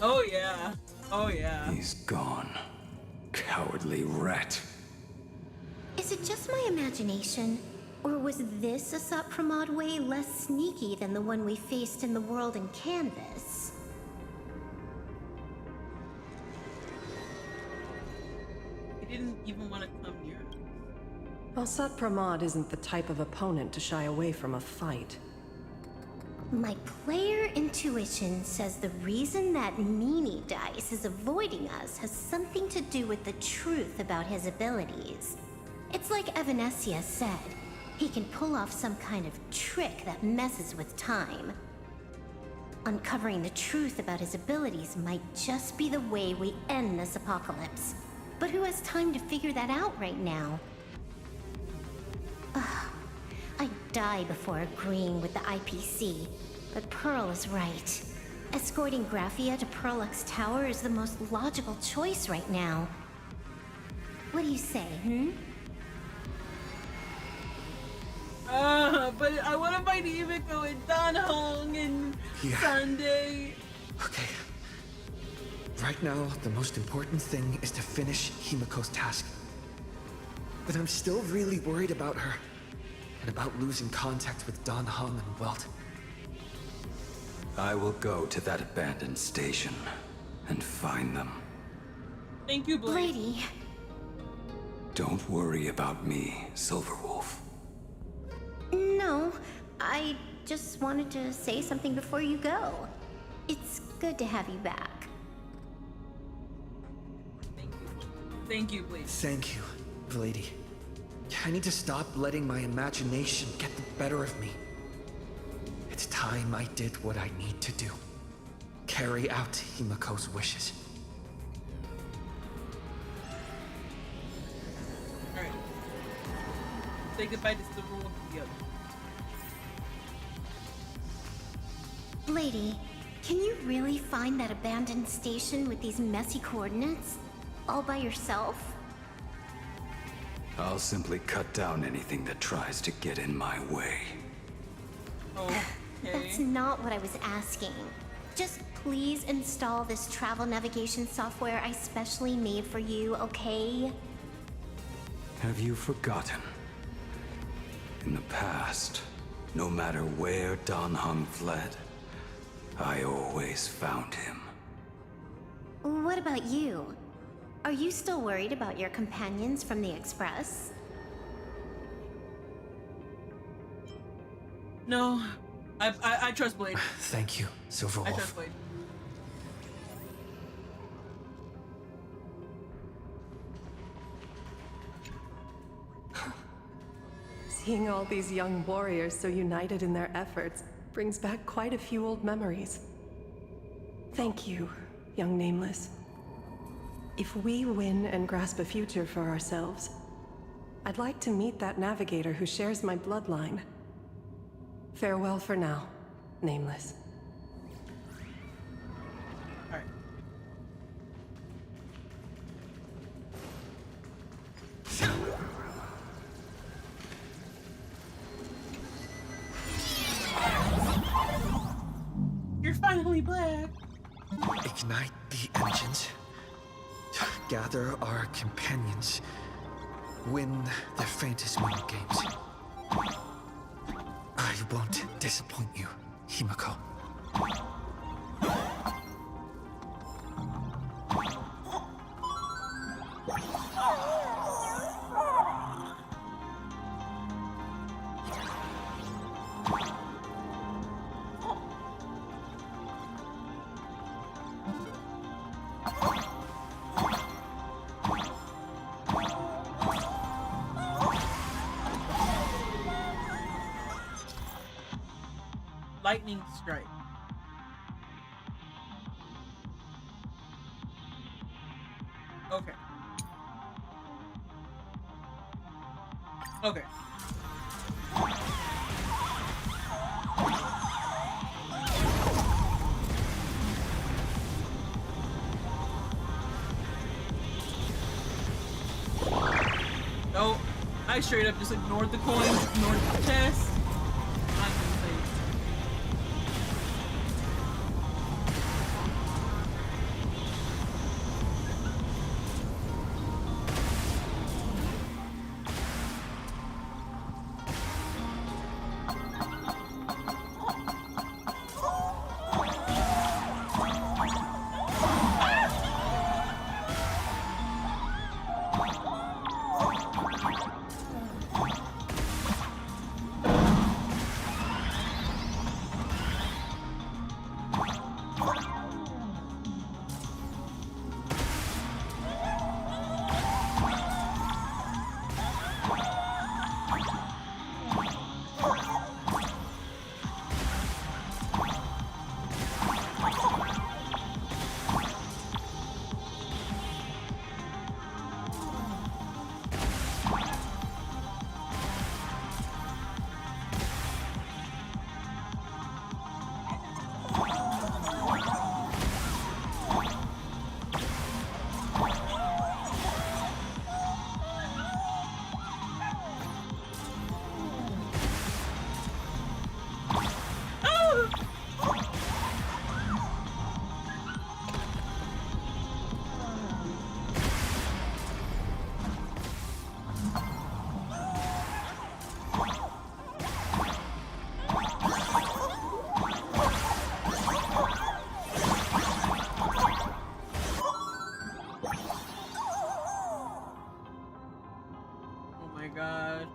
Oh yeah. Oh yeah. He's gone. Cowardly rat. Is it just my imagination? Or was this Asat Pramod way less sneaky than the one we faced in the world in Canvas? He didn't even want to come near us. Asat Pramod isn't the type of opponent to shy away from a fight. My player intuition says the reason that meanie dice is avoiding us has something to do with the truth about his abilities. It's like Evanesia said, he can pull off some kind of trick that messes with time. Uncovering the truth about his abilities might just be the way we end this apocalypse. But who has time to figure that out right now? I'd die before agreeing with the IPC, but Pearl is right. Escorting Graphia to Pearl X Tower is the most logical choice right now. What do you say, But I want to fight Himeko and Dan Hong and Sunday. Okay. Right now, the most important thing is to finish Himeko's task. But I'm still really worried about her. And about losing contact with Dan Hong and Welt. I will go to that abandoned station and find them. Thank you, Blade. Lady. Don't worry about me, Silverwolf. No, I just wanted to say something before you go. It's good to have you back. Thank you, Blade. Thank you, Lady. I need to stop letting my imagination get the better of me. It's time I did what I need to do. Carry out Himeko's wishes. Alright. Say goodbye to Silverwolf together. Lady, can you really find that abandoned station with these messy coordinates? All by yourself? I'll simply cut down anything that tries to get in my way. That's not what I was asking. Just please install this travel navigation software I specially made for you, okay? Have you forgotten? In the past, no matter where Dan Heng fled, I always found him. What about you? Are you still worried about your companions from the Express? No, I trust Blade. Thank you, Silverwolf. I trust Blade. Seeing all these young warriors so united in their efforts brings back quite a few old memories. Thank you, young Nameless. If we win and grasp a future for ourselves, I'd like to meet that navigator who shares my bloodline. Farewell for now, Nameless. Alright. You're finally black. Ignite the engines. Gather our companions. Win the Fantasy games. I won't disappoint you, Himeko. Lightning strike. Okay. Okay. No, I straight up just ignored the coin, ignored the chest. I'm gonna say my god.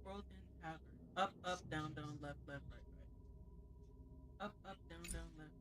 World in tavern. Up, up, down, down, left, left, right, right. Up, up, down, down, left.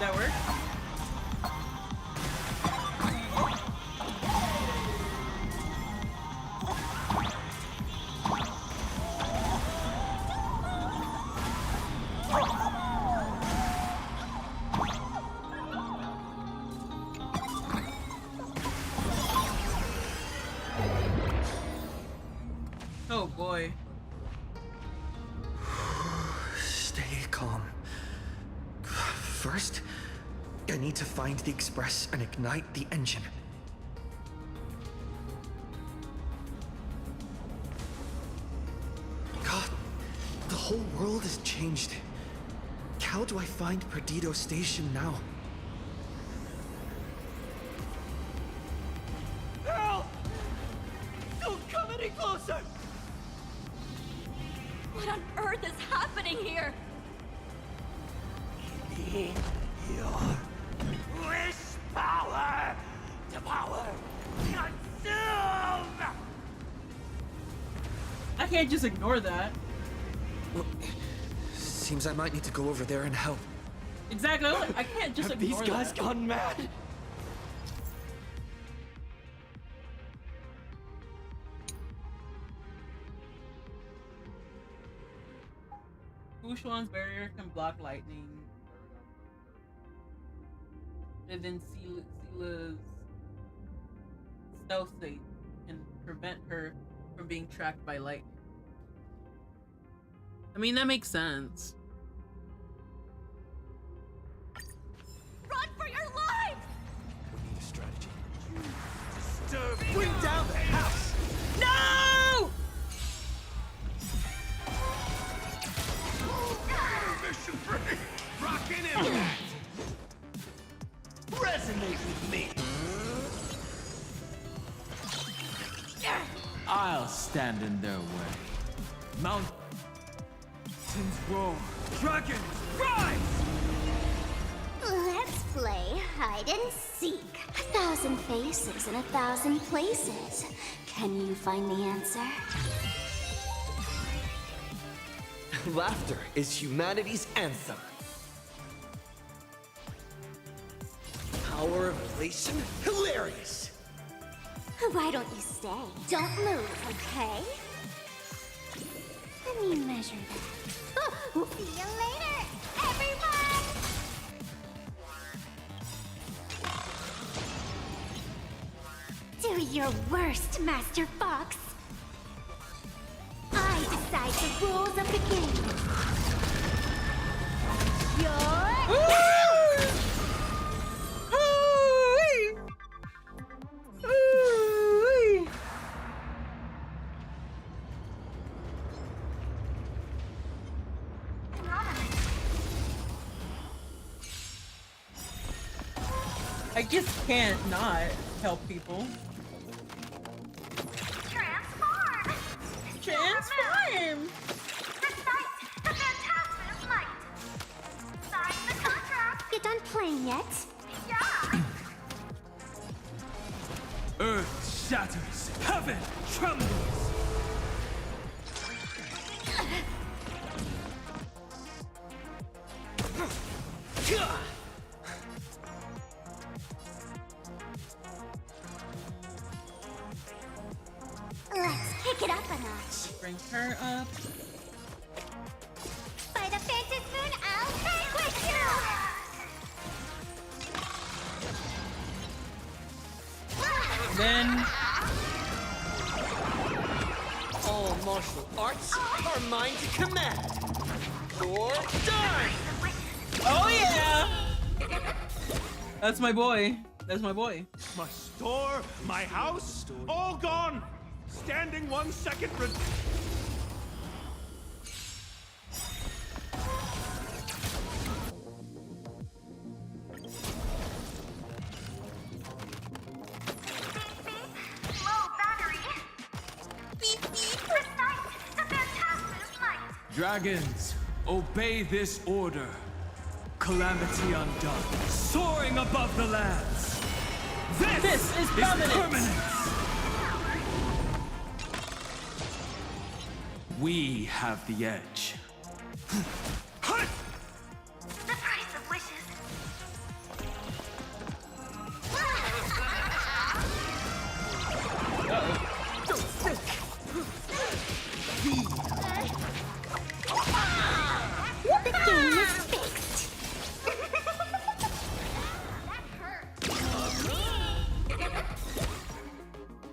That work? Oh boy. Stay calm. First, I need to find the Express and ignite the engine. God, the whole world has changed. How do I find Perdido Station now? Help! Don't come any closer! What on earth is happening here? Need your wish power to power consume! I can't just ignore that. Well, seems I might need to go over there and help. Exactly. I can't just Have ignore these guys that. gone mad? Fushuan's barrier can block lightning. And then Seela's stealth state can prevent her from being tracked by lightning. I mean, that makes sense. Run for your lives! We need a strategy. Bring down the house! No! Mission free! Rockin' impact! Resonate with me! I'll stand in their way. Mountains roar. Dragons rise! Let's play hide and seek. 1,000 faces in 1,000 places. Can you find the answer? Laughter is humanity's anthem. Power of elation? Hilarious! Why don't you stay? Don't move, okay? Let me measure that. See you later, everyone! Do your worst, Master Fox. I decide the rules of the game. I just can't not help people. Transform! Transform! Recite the phantasmal light. Sign the contract. You done playing yet? Yeah! Earth shatters, heaven trembles. Let's kick it up a notch. Bring her up. By the Phantom Moon, I'll vanquish you! Then All martial arts are mine to command. Or die! oh yeah! That's my boy. That's my boy. My store, my house, all gone. Standing 1 second. Low battery. Recite the phantasmal light. Dragons, obey this order. Calamity undone, soaring above the lands. This is permanence. permanence. We have the edge. The price of wishes. Don't think! The game is fixed. That hurt.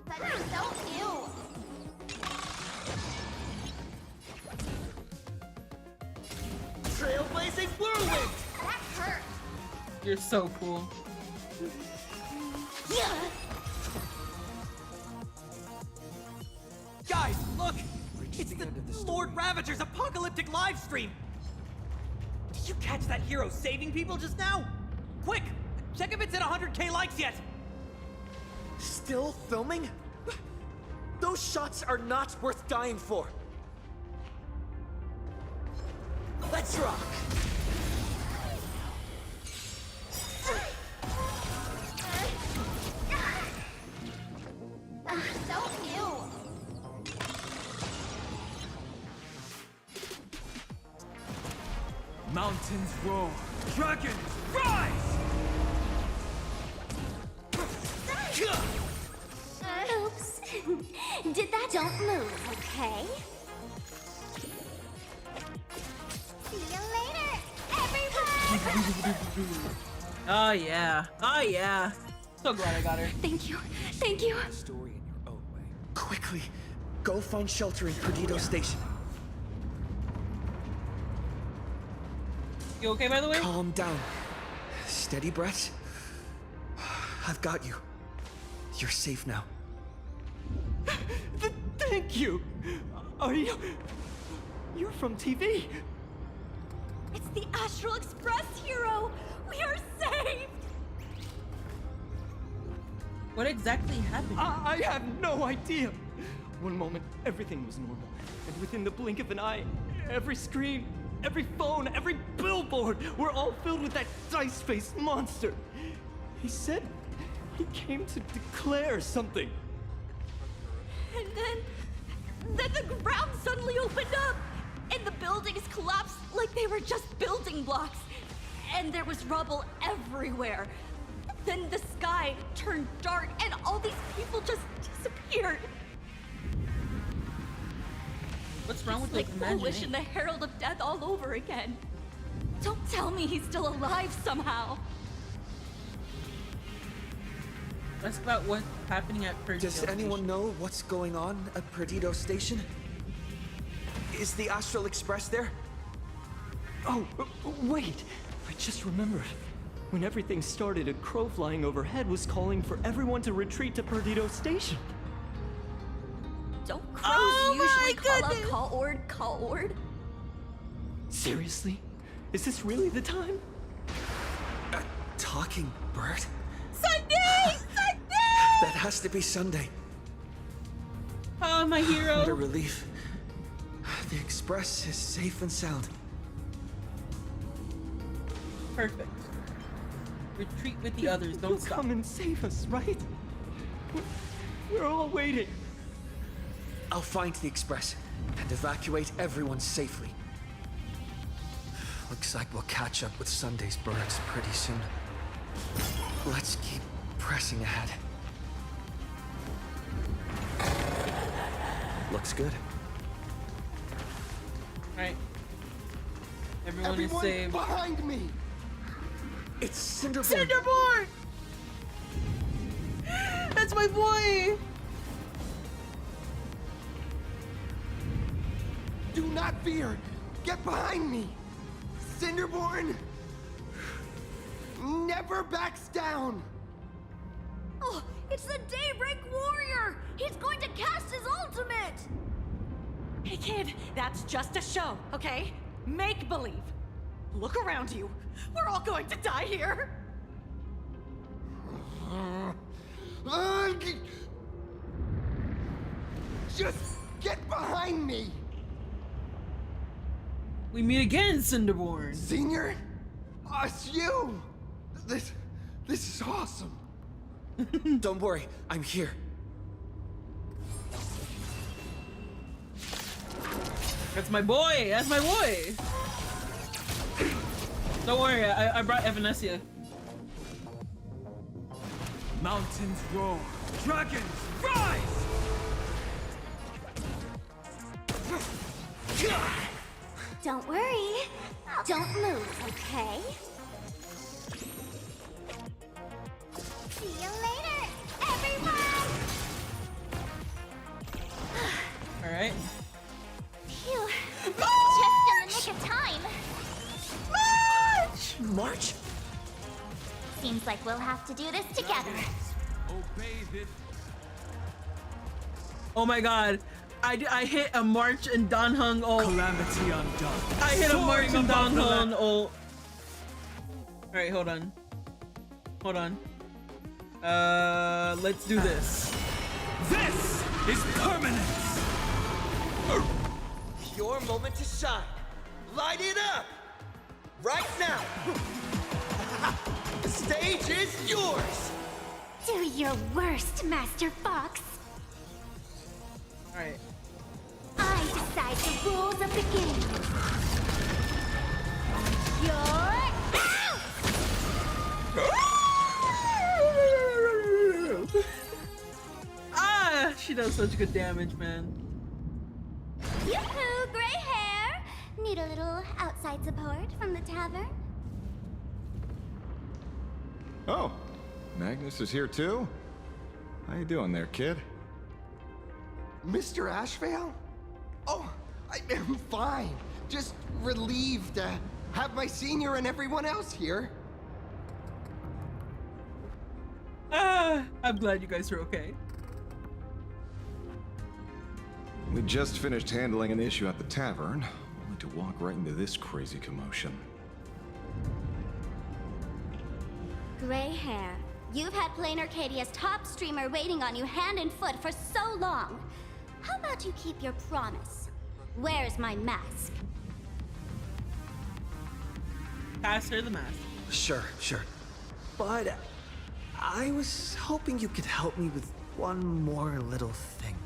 That's so new. Trailblazing whirlwind! That hurt. You're so cool. Guys, look! It's the Lord Ravager's apocalyptic livestream! Did you catch that hero saving people just now? Quick! Check if it's at 100K likes yet! Still filming? Those shots are not worth dying for. Let's rock! So new. Mountains roar, dragons rise! Oops. Did that? Don't move, okay? See you later, everyone! Oh yeah. Oh yeah. So glad I got her. Thank you. Thank you. Story in your own way. Quickly, go find shelter in Perdido Station. You okay, by the way? Calm down. Steady breath. I've got you. You're safe now. Thank you! Are you... You're from TV? It's the Astral Express, hero. We are saved. What exactly happened? I have no idea. One moment, everything was normal. And within the blink of an eye, every screen, every phone, every billboard were all filled with that dice-faced monster. He said he came to declare something. And then the ground suddenly opened up, and the buildings collapsed like they were just building blocks. And there was rubble everywhere. Then the sky turned dark, and all these people just disappeared. What's wrong with Like those Foolish and imaginings? the Herald of Death all over again. Don't tell me he's still alive somehow. Ask about what's happening at Perdido Does anyone Station. know what's going on at Perdido Station? Is the Astral Express there? Oh, wait! I just remembered. When everything started, a crow flying overhead was calling for everyone to retreat to Perdido Station. Don't crows usually call out call-ord? Seriously? Is this really the time? A talking bird? Sunday! That has to be Sunday. Oh, my What a hero. relief. The Express is safe and sound. Perfect. Retreat with the others. Don't You'll stop. come and save us, right? We're all waiting. I'll find the Express and evacuate everyone safely. Looks like we'll catch up with Sunday's birds pretty soon. Let's keep pressing ahead. Looks good. Alright. Everyone is saved. Behind me! It's Cinderborn! Cinderborn! That's my boy! Do not fear! Get behind me! Cinderborn never backs down! Oh, it's the Daybreak Warrior! He's going to cast his ultimate! Hey kid, that's just a show, okay? Make believe. Look around you. We're all going to die here. Just get behind me! We meet again, Cinderborn. Senior? It's you! This is awesome. Don't worry, I'm here. That's my boy. That's my boy. Don't worry, I brought Evanescia. Mountains roar, dragons rise! Don't worry. Don't move, okay? See you later, everyone! Alright. Phew. Just in the nick of time. March? Seems like we'll have to do this together. Obey this. Oh my god. I hit a March and Danhung ult. Calamity undone. I hit a March Soaring and above the Danhung land. ult. Alright, hold on. Hold on. Let's do this. This is permanence! Your moment to shine. Light it up! Right now! The stage is yours! Do your worst, Master Fox. Alright. I decide the rules of the game. You're Ah! She does such good damage, man. Yoo-hoo, gray hair! Need a little outside support from the tavern? Oh, Magnus is here too? How you doing there, kid? Mr. Ashvale? Oh, I'm fine. Just relieved to have my senior and everyone else here. Ah! I'm glad you guys are okay. We just finished handling an issue at the tavern, only to walk right into this crazy commotion. Gray hair. You've had Plain Arcadia's top streamer waiting on you hand and foot for so long. How about you keep your promise? Where's my mask? Pass her the mask. Sure. But I was hoping you could help me with one more little thing.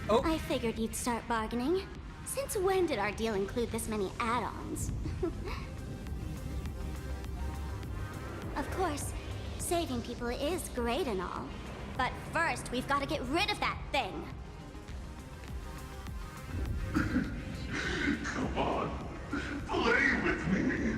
Oh. I figured you'd start bargaining. Since when did our deal include this many add-ons? Of course, saving people is great and all. But first, we've got to get rid of that thing. Come on, play with me.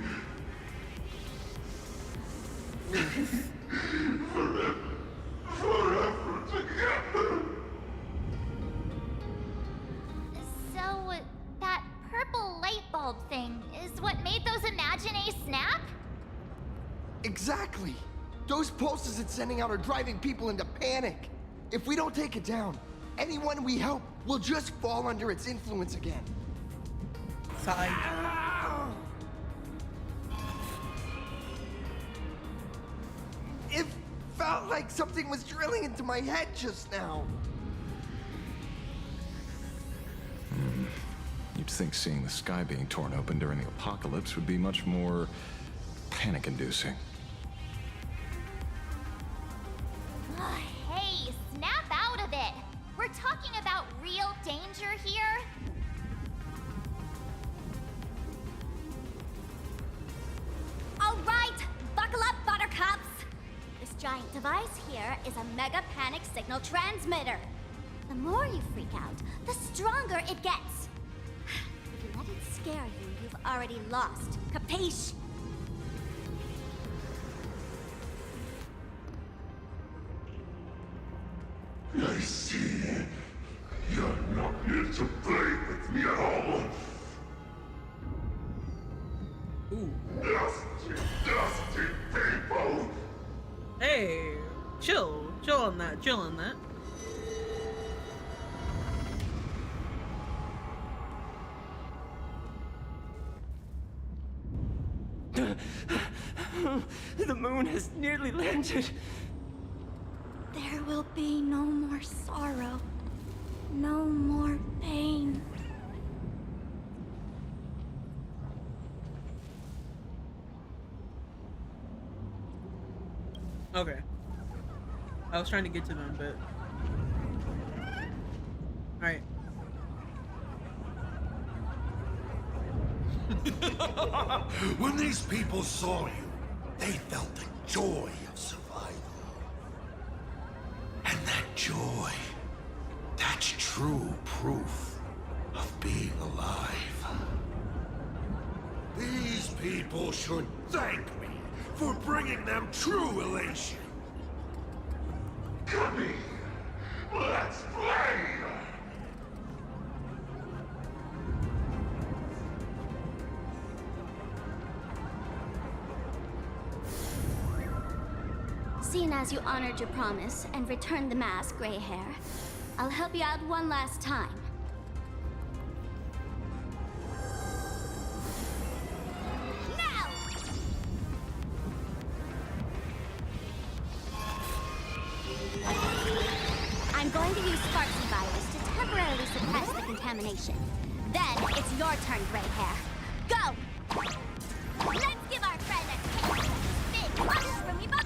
Exactly! Those pulses it's sending out are driving people into panic. If we don't take it down, anyone we help will just fall under its influence again. Sigh. It felt like something was drilling into my head just now. You'd think seeing the sky being torn open during the apocalypse would be much more panic-inducing. Hey, snap out of it! We're talking about real danger here. Alright, buckle up, buttercups! This giant device here is a mega panic signal transmitter. The more you freak out, the stronger it gets. If you let it scare you, you've already lost. Capiche? I see. You're not here to play with me at all. Ooh. Dusty people! Hey, chill on that, chill on that. The moon has nearly landed. There will be no more sorrow, no more pain. Okay. I was trying to get to them, but... Alright. When these people saw you, they felt the joy of survival. And that joy, that's true proof of being alive. These people should thank me for bringing them true elation. Come here, let's play! Seeing as you honored your promise and returned the mask, Gray Hair, I'll help you out one last time. Now! I'm going to use Sparksy virus to temporarily suppress the contamination. Then it's your turn, Gray Hair. Go! Let's give our friend a taste of this big mushroomy bombardment!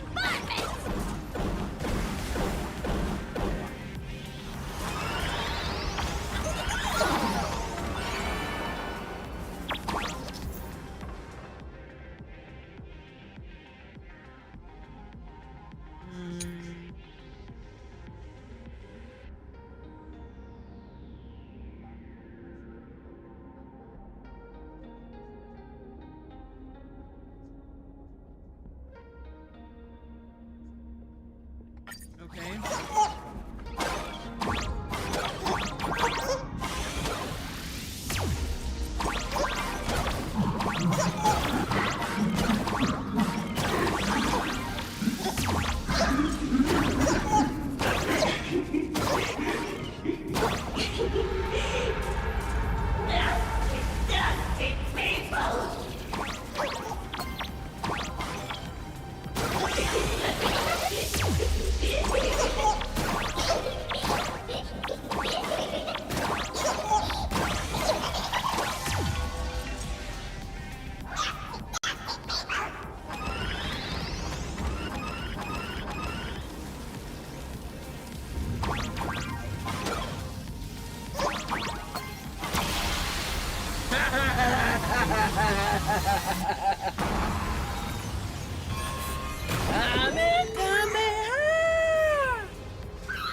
Okay. Dusty people!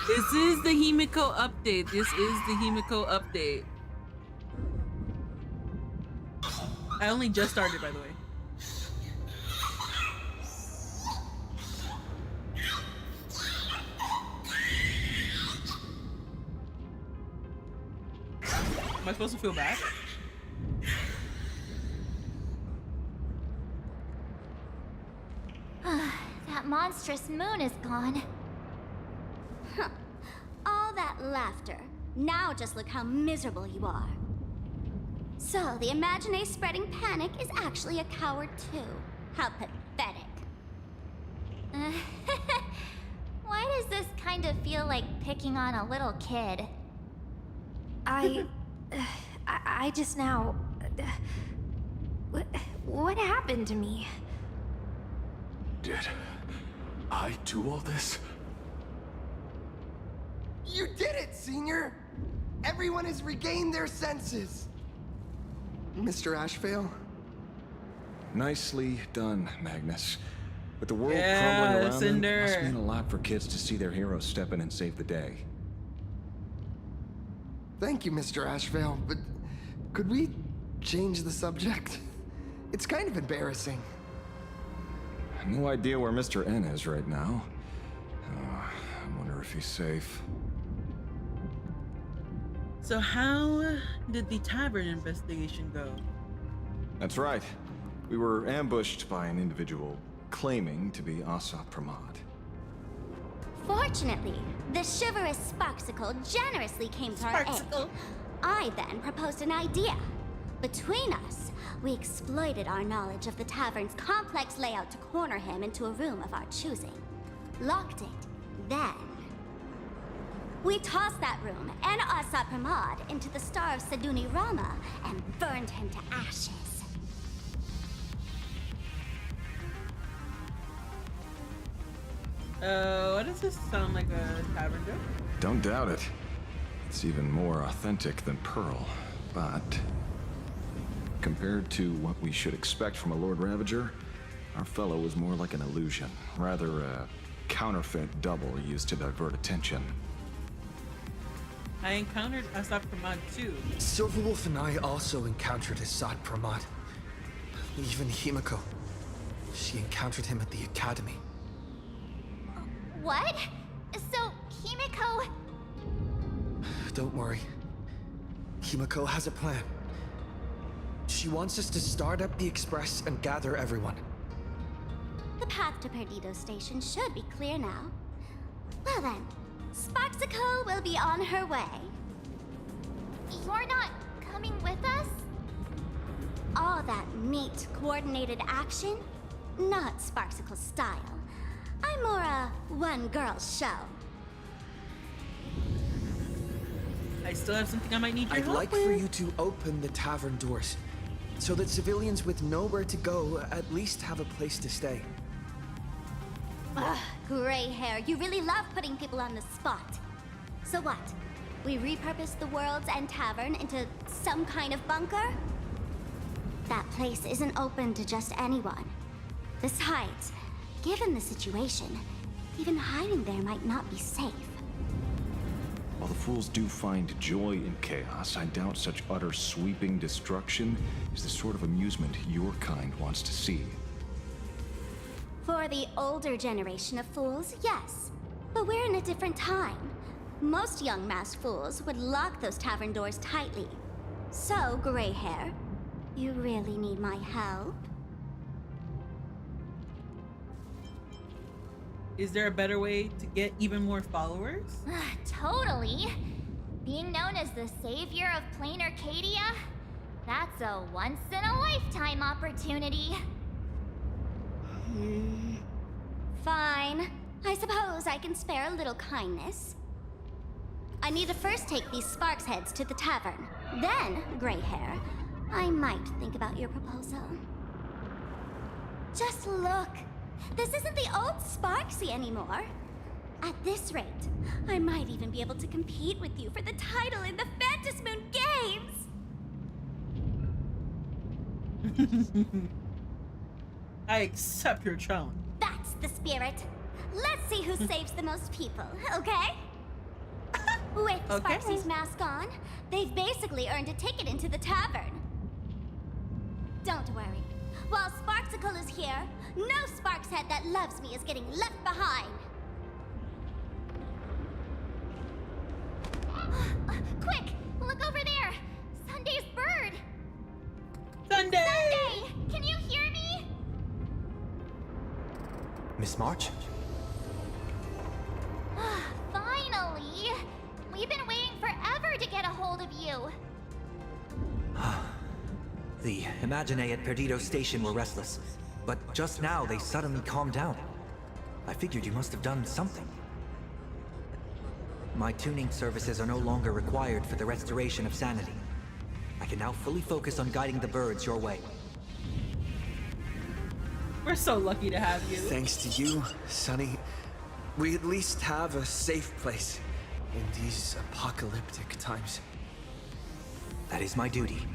This is the Himeko update. This is the Himeko update. I only just started, by the way. Am I supposed to feel bad? monstrous moon is gone. Huh. All that laughter. Now just look how miserable you are. So, the Imagine spreading panic is actually a coward too. How pathetic. Why does this kind of feel like picking on a little kid? I just now... What happened to me? Did I do all this? You did it, Senior! Everyone has regained their senses. Mr. Ashvale? Nicely done, Magnus. With the world Yeah, crumbling around them, Cinder. it must mean a lot for kids to see their heroes step in and save the day. Thank you, Mr. Ashvale, but could we change the subject? It's kind of embarrassing. No idea where Mr. N is right now. I wonder if he's safe. So how did the tavern investigation go? That's right. We were ambushed by an individual claiming to be Asat Pramod. Fortunately, the chivalrous Sparksicle generously came to our aid. I then proposed an idea. Between us, we exploited our knowledge of the tavern's complex layout to corner him into a room of our choosing. Locked it. Then, we tossed that room and Asat Pramod into the star of Seduni Rama and burned him to ashes. What does this sound like a tavern joke? Don't doubt it. It's even more authentic than Pearl, but compared to what we should expect from a Lord Ravager, our fellow was more like an illusion, rather a counterfeit double used to divert attention. I encountered Asat Pramod too. Silverwolf and I also encountered Asat Pramod. Even Himeko. She encountered him at the academy. What? So, Himeko... Don't worry. Himeko has a plan. She wants us to start up the Express and gather everyone. The path to Perdido Station should be clear now. Well then, Sparksicle will be on her way. You're not coming with us? All that neat, coordinated action? Not Sparksicle style. I'm more a one-girl show. I still have something I might need your I'd help like with. for you to open the tavern doors, so that civilians with nowhere to go at least have a place to stay. Ugh, gray hair, you really love putting people on the spot. So what? We repurpose the World's End Tavern into some kind of bunker? That place isn't open to just anyone. Besides, given the situation, even hiding there might not be safe. While the fools do find joy in chaos, I doubt such utter sweeping destruction is the sort of amusement your kind wants to see. For the older generation of fools, yes. But we're in a different time. Most young masked fools would lock those tavern doors tightly. So, gray hair, you really need my help? Is there a better way to get even more followers? Totally. Being known as the savior of plain Arcadia? That's a once-in-a-lifetime opportunity. Fine. I suppose I can spare a little kindness. I need to first take these Sparks heads to the tavern. Then, gray hair, I might think about your proposal. Just look. This isn't the old Sparksy anymore. At this rate, I might even be able to compete with you for the title in the Phantasmoon Games! I accept your challenge. That's the spirit. Let's see who saves the most people, okay? With Sparksy's mask on, they've basically earned a ticket into the tavern. Don't worry. While Sparksicle is here, no Sparkshead that loves me is getting left behind. Quick! Look over there! Sunday's bird! Sunday! Sunday! Can you hear me? Miss March? Imagine at Perdido Station were restless, but just now they suddenly calmed down. I figured you must have done something. My tuning services are no longer required for the restoration of sanity. I can now fully focus on guiding the birds your way. We're so lucky to have you. Thanks to you, Sonny, we at least have a safe place in these apocalyptic times. That is my duty.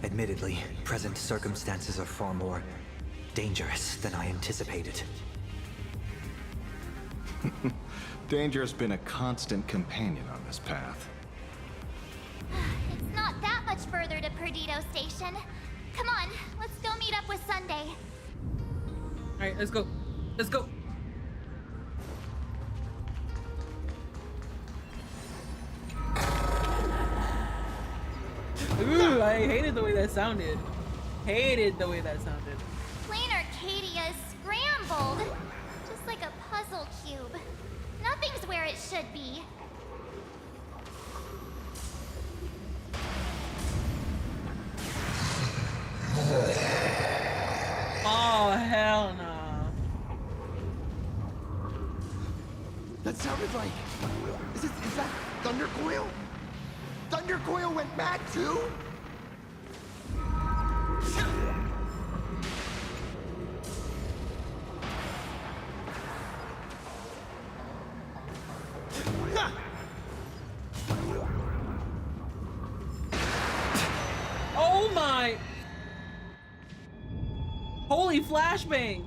Admittedly, present circumstances are far more dangerous than I anticipated. Danger has been a constant companion on this path. It's not that much further to Perdido Station. Come on, let's go meet up with Sunday. Alright, let's go. Let's go. Ooh, I hated the way that sounded. Hated the way that sounded. Plain Arcadia is scrambled. Just like a puzzle cube. Nothing's where it should be. Oh, hell no. That sounded like... Is that Thundercoil? Thundercoil went mad too? Oh my! Holy flashbang!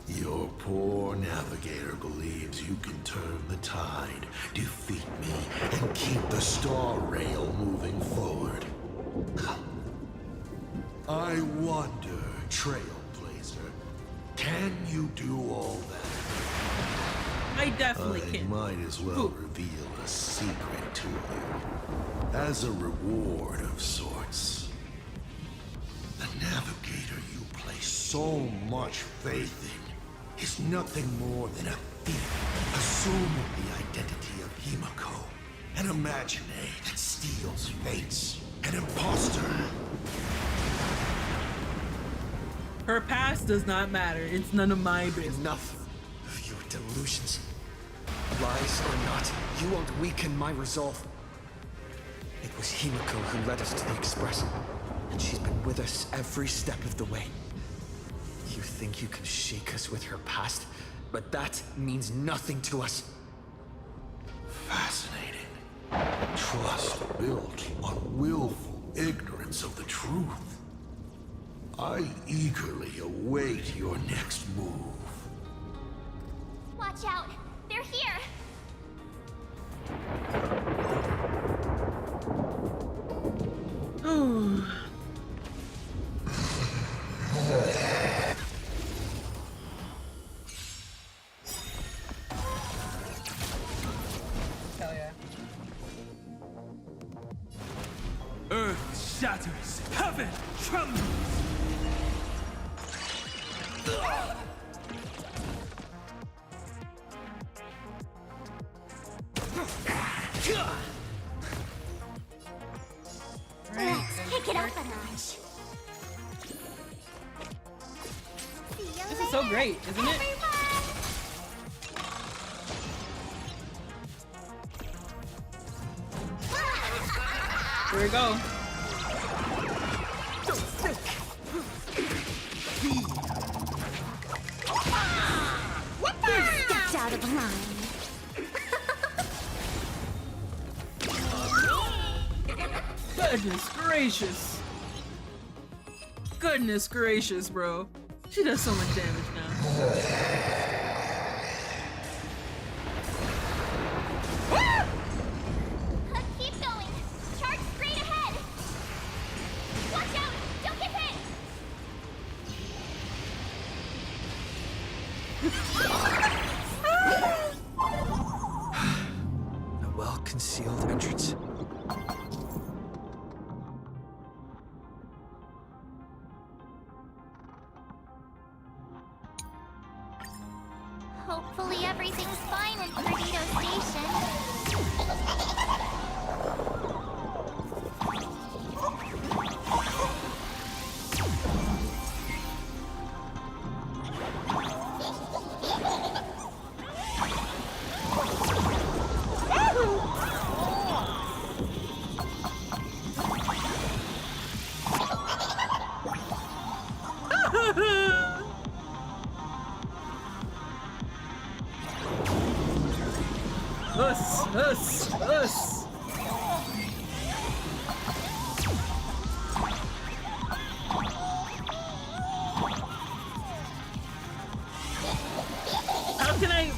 Your poor navigator believes you can turn the tide, defeat me, and keep the star rail moving forward. I wonder, Trailblazer, can you do all that? I definitely can. I might as well reveal a secret to you. As a reward of sorts. The navigator you place so much faith in is nothing more than a thief assuming the identity of Himeko, an imaginary that steals fates, an imposter. Her past does not matter. It's none of my business. Enough of your delusions. Lies or not, you won't weaken my resolve. It was Himeko who led us to the Express, and she's been with us every step of the way. You think you can shake us with her past, but that means nothing to us. Fascinating. Trust built on willful ignorance of the truth. I eagerly await your next move. Watch out! They're here! Ooh. Hell yeah. Earth shatters, heaven trembles. Kick it up a notch. This is so great, isn't it? Here we go. Stepped out of line. Goodness gracious. Goodness gracious, bro. She does so much damage now. Keep going. Charge straight ahead. Watch out! Don't get hit. A well-concealed entrance. Hopefully everything's fine in Perdido Station. Us. How can I?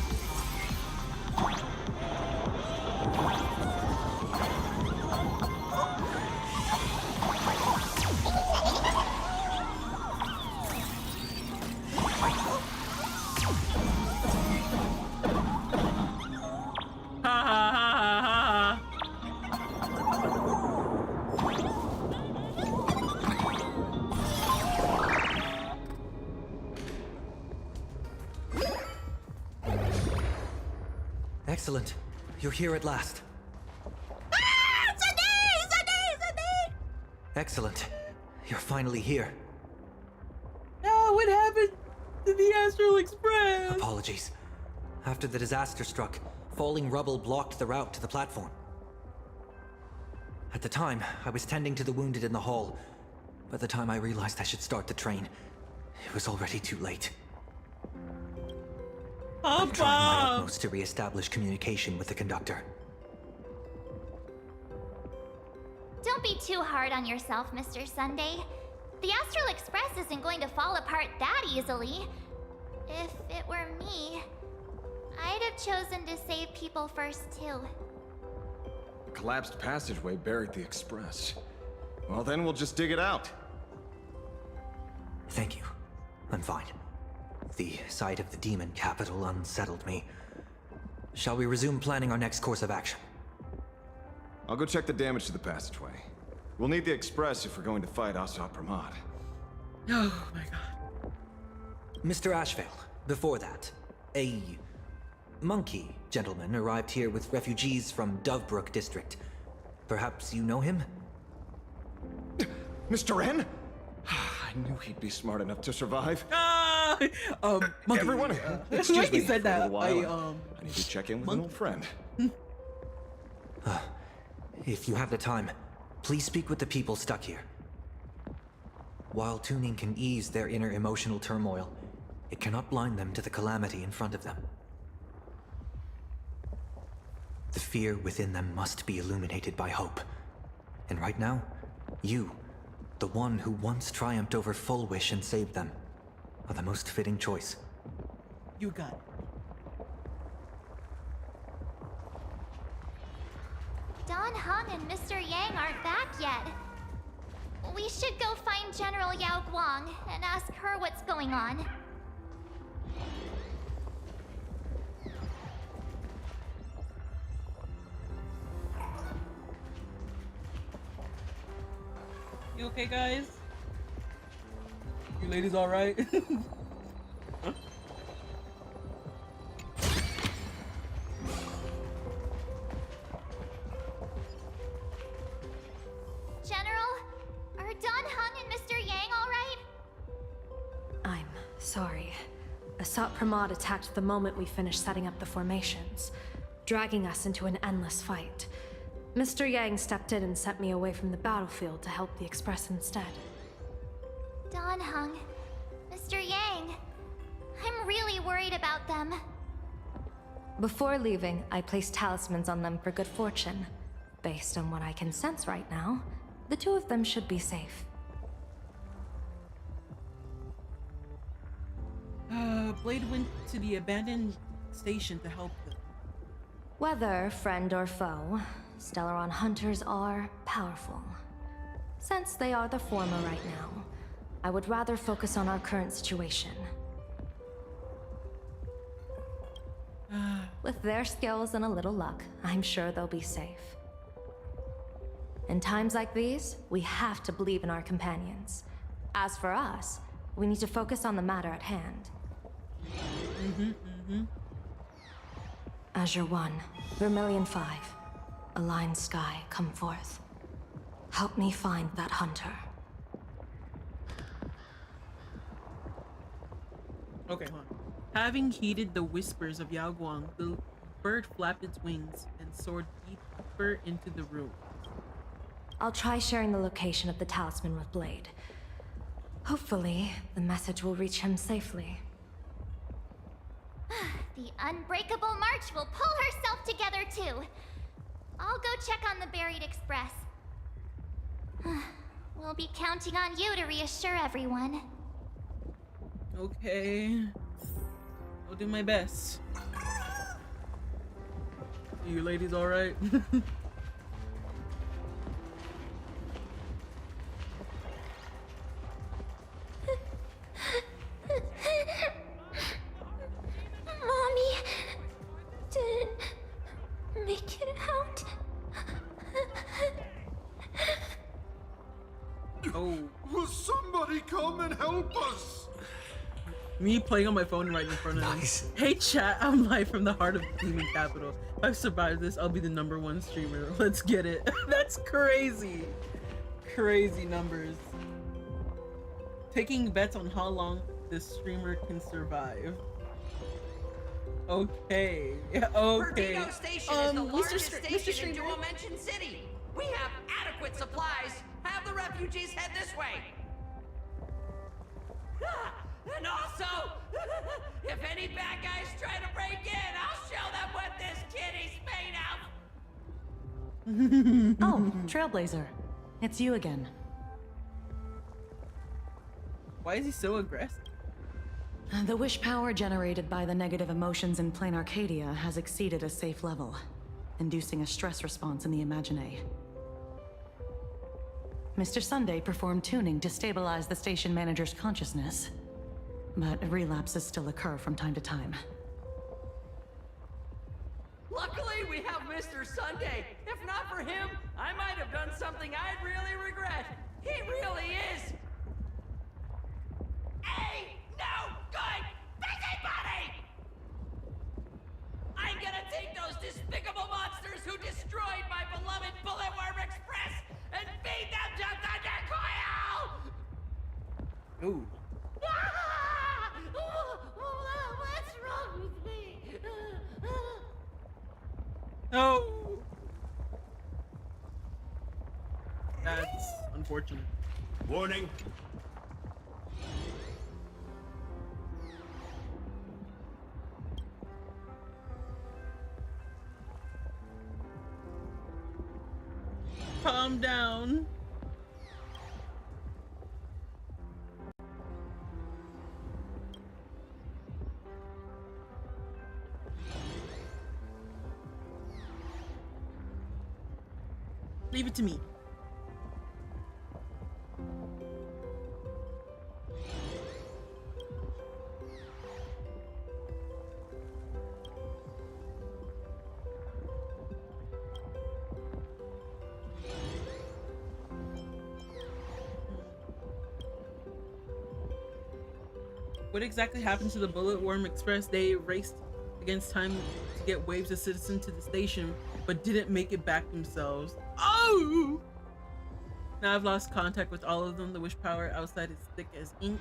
Excellent. You're here at last. Sunday! Excellent. You're finally here. Oh, what happened to the Astral Express? Apologies. After the disaster struck, falling rubble blocked the route to the platform. At the time, I was tending to the wounded in the hall. By the time I realized I should start the train, it was already too late. I'm trying my utmost to re-establish communication with the conductor. Don't be too hard on yourself, Mr. Sunday. The Astral Express isn't going to fall apart that easily. If it were me, I'd have chosen to save people first, too. The collapsed passageway buried the express. Well, then we'll just dig it out. Thank you. I'm fine. The sight of the demon capital unsettled me. Shall we resume planning our next course of action? I'll go check the damage to the passageway. We'll need the express if we're going to fight Astral Express. Oh my god. Mr. Ashvale, before that, a monkey gentleman arrived here with refugees from Dovebrook district. Perhaps you know him? Mr. N? I knew he'd be smart enough to survive. Monkey. Everyone, That's excuse why me he said for a that. little while. I need to check in with an old friend. If you have the time, please speak with the people stuck here. While tuning can ease their inner emotional turmoil, it cannot blind them to the calamity in front of them. The fear within them must be illuminated by hope. And right now, you, the one who once triumphed over Full Wish and saved them, are the most fitting choice. You got it. Don Hung and Mr. Yang aren't back yet. We should go find General Yao Guang and ask her what's going on. You okay, guys? You ladies all right? Huh? General, are Don Hung and Mr. Yang all right? I'm sorry. Asat Pramod attacked the moment we finished setting up the formations, dragging us into an endless fight. Mr. Yang stepped in and sent me away from the battlefield to help the Express instead. Don Hung, Mr. Yang, I'm really worried about them. Before leaving, I placed talismans on them for good fortune. Based on what I can sense right now, the two of them should be safe. Blade went to the abandoned station to help them. Whether friend or foe, Stellaron hunters are powerful. Since they are the former right now, I would rather focus on our current situation. With their skills and a little luck, I'm sure they'll be safe. In times like these, we have to believe in our companions. As for us, we need to focus on the matter at hand. Azure 1, Vermilion 5, Aligned Sky, come forth. Help me find that hunter. Okay, hold on. Having heeded the whispers of Yao Guang, the bird flapped its wings and soared deeper into the room. I'll try sharing the location of the talisman with Blade. Hopefully, the message will reach him safely. The Unbreakable March will pull herself together too. I'll go check on the Buried Express. We'll be counting on you to reassure everyone. Okay. I'll do my best. You ladies alright? Mommy didn't make it out. Oh. Will somebody come and help us? Me playing on my phone right in front of him. Hey chat, I'm live from the heart of Demon Capital. If I survive this, I'll be the #1 streamer. Let's get it. That's crazy. Crazy numbers. Taking bets on how long this streamer can survive. Okay. Okay. Perdido Station is the largest station in Dual Mention City. We have adequate supplies. Have the refugees head this way. And also, if any bad guys try to break in, I'll show them what this kitty's made of. Oh, Trailblazer. It's you again. Why is he so aggressive? The wish power generated by the negative emotions in Plain Arcadia has exceeded a safe level, inducing a stress response in the Imagine. Mr. Sunday performed tuning to stabilize the station manager's consciousness, but relapses still occur from time to time. Luckily, we have Mr. Sunday. If not for him, I might have done something I'd really regret. He really is a no good busybody! I'm gonna take those despicable monsters who destroyed my beloved Bulletworm Express and feed them to Thunder Coil! Ooh. What's wrong with me? No. That's unfortunate. Warning. Calm down. Leave it to me. What exactly happened to the Bulletworm Express? They raced against time to get waves of citizens to the station, but didn't make it back themselves. Oh! Now I've lost contact with all of them. The wish power outside is thick as ink.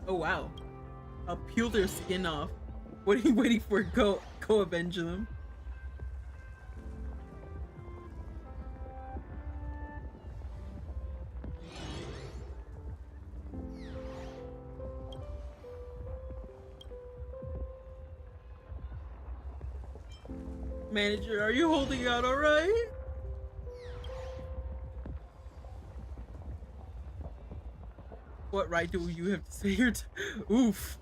Oh wow. I'll peel their skin off. What are you waiting for? Go avenge them. Manager, are you holding out all right? What right do you have to say here? Oof.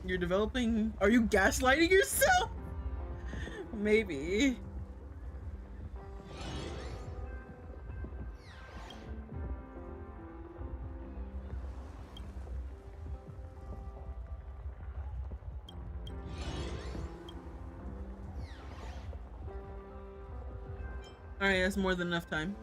You're developing... Are you gaslighting yourself? Maybe. Alright, that's more than enough time.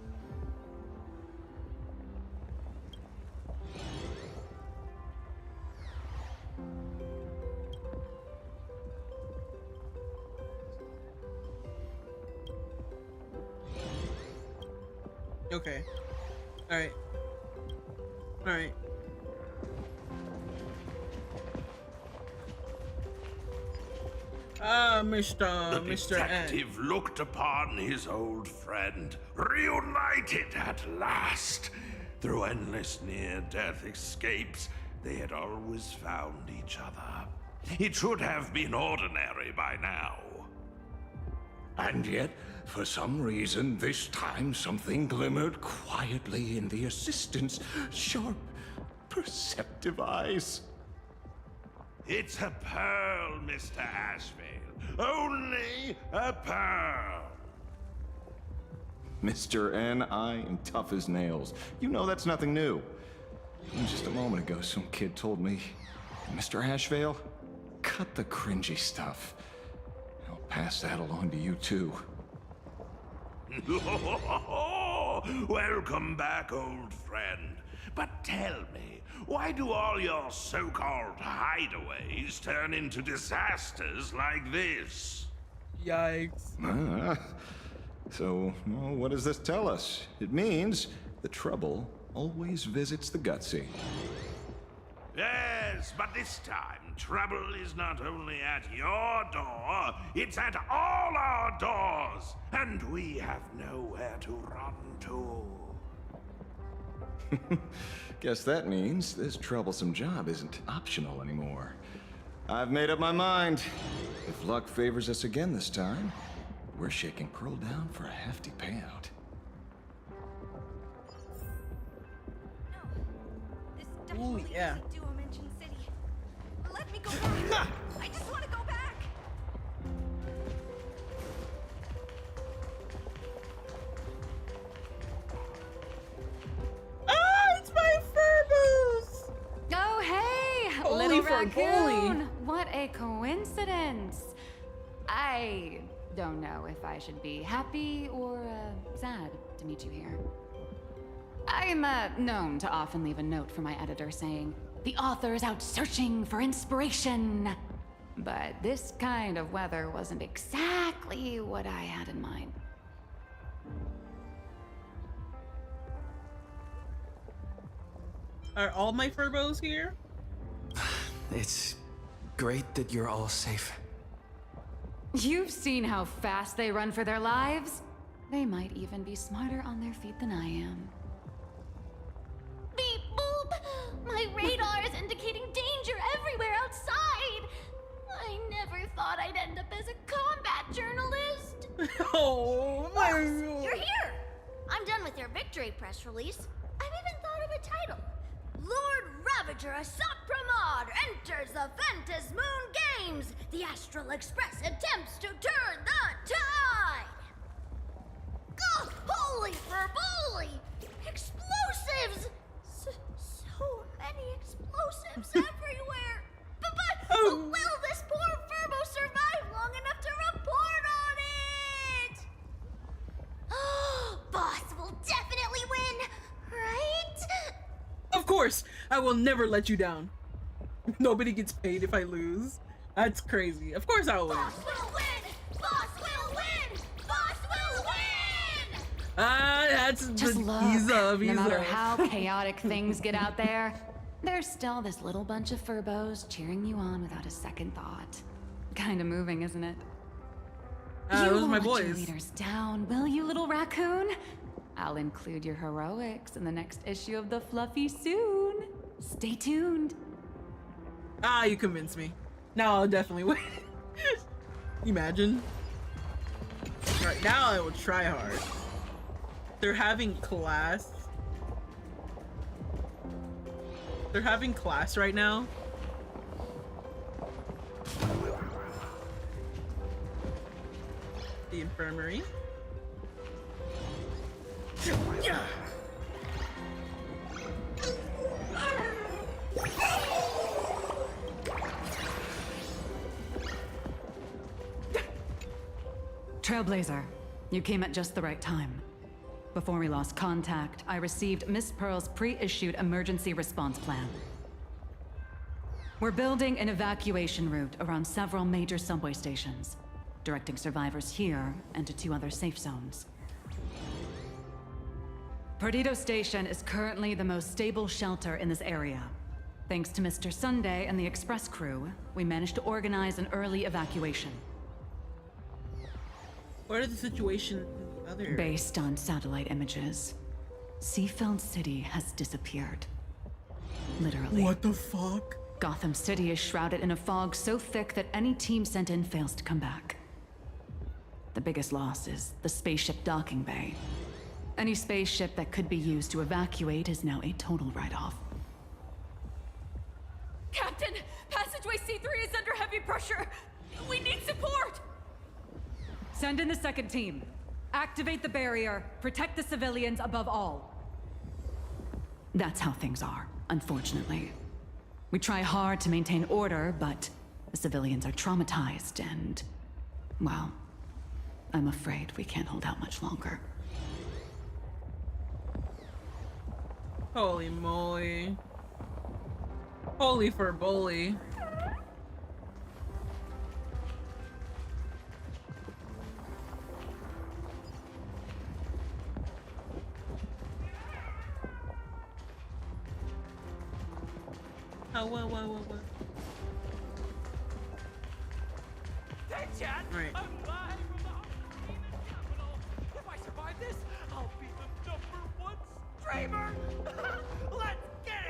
Okay. Alright. Alright. Mr. The detective looked upon his old friend, reunited at last. Through endless near-death escapes, they had always found each other. It should have been ordinary by now. And yet, for some reason, this time something glimmered quietly in the assistant's sharp, perceptive eyes. It's a pearl, Mr. Ashvale. Only a pearl. Mr. N, I am tough as nails. You know that's nothing new. Just a moment ago, some kid told me, Mr. Ashvale, cut the cringy stuff. I'll pass that along to you, too. Welcome back, old friend. But tell me, why do all your so-called hideaways turn into disasters like this? Yikes. So, well, what does this tell us? It means the trouble always visits the gutsy. Yes, but this time, trouble is not only at your door, it's at all our doors, and we have nowhere to run to. Guess that means this troublesome job isn't optional anymore. I've made up my mind. If luck favors us again this time, we're shaking Pearl down for a hefty payout. Ooh, yeah. Let me go back. I just want to go back. It's my Furboos! Oh, hey! Holy Little for raccoon! What a coincidence! I don't know if I should be happy or sad to meet you here. I'm known to often leave a note for my editor saying, "The author is out searching for inspiration." But this kind of weather wasn't exactly what I had in mind. Are all my Furboos here? It's great that you're all safe. You've seen how fast they run for their lives? They might even be smarter on their feet than I am. Beep boop! My radar is indicating danger everywhere outside! I never thought I'd end up as a combat journalist! Oh, my Boss, you're here! I'm done with your victory press release. I've even thought of a title. Lord Ravager Asat Pramod enters the Ventus Moon Games! The Astral Express attempts to turn the tide! Oh, holy verboli! Explosives! So many explosives everywhere! But will this poor Furbo survive long enough to report on it? Boss will definitely win, right? Of course! I will never let you down. Nobody gets paid if I lose. That's crazy. Of course I'll win. Boss will win! Boss will win! Boss will win! That's Just the look. visa. No matter how chaotic things get out there, there's still this little bunch of Furbos cheering you on without a second thought. Kinda moving, isn't it? Those are my won't let your boys. leaders down, will you, little raccoon? I'll include your heroics in the next issue of The Fluffy soon. Stay tuned. You convinced me. Now I'll definitely win. Imagine. Right now I will try hard. They're having class. They're having class right now. The infirmary. Yeah. Trailblazer, You came at just the right time. Before we lost contact, I received Miss Pearl's pre-issued emergency response plan. We're building an evacuation route around several major subway stations, directing survivors here and to 2 other safe zones. Perdido Station is currently the most stable shelter in this area. Thanks to Mr. Sunday and the Express crew, we managed to organize an early evacuation. What are the situation in the other area? Based on satellite images, Seafeld City has disappeared. Literally. What the fuck? Gotham City is shrouded in a fog so thick that any team sent in fails to come back. The biggest loss is the spaceship docking bay. Any spaceship that could be used to evacuate is now a total write-off. Captain, passageway C3 is under heavy pressure. We need support. Send in the second team. Activate the barrier. Protect the civilians above all. That's how things are, unfortunately. We try hard to maintain order, but the civilians are traumatized and, well, I'm afraid we can't hold out much longer. Holy moly. Holy for bully. Oh, whoa. Attention! Right. I'm live from the Demon capital. If I survive this, I'll be the #1 streamer. Let's get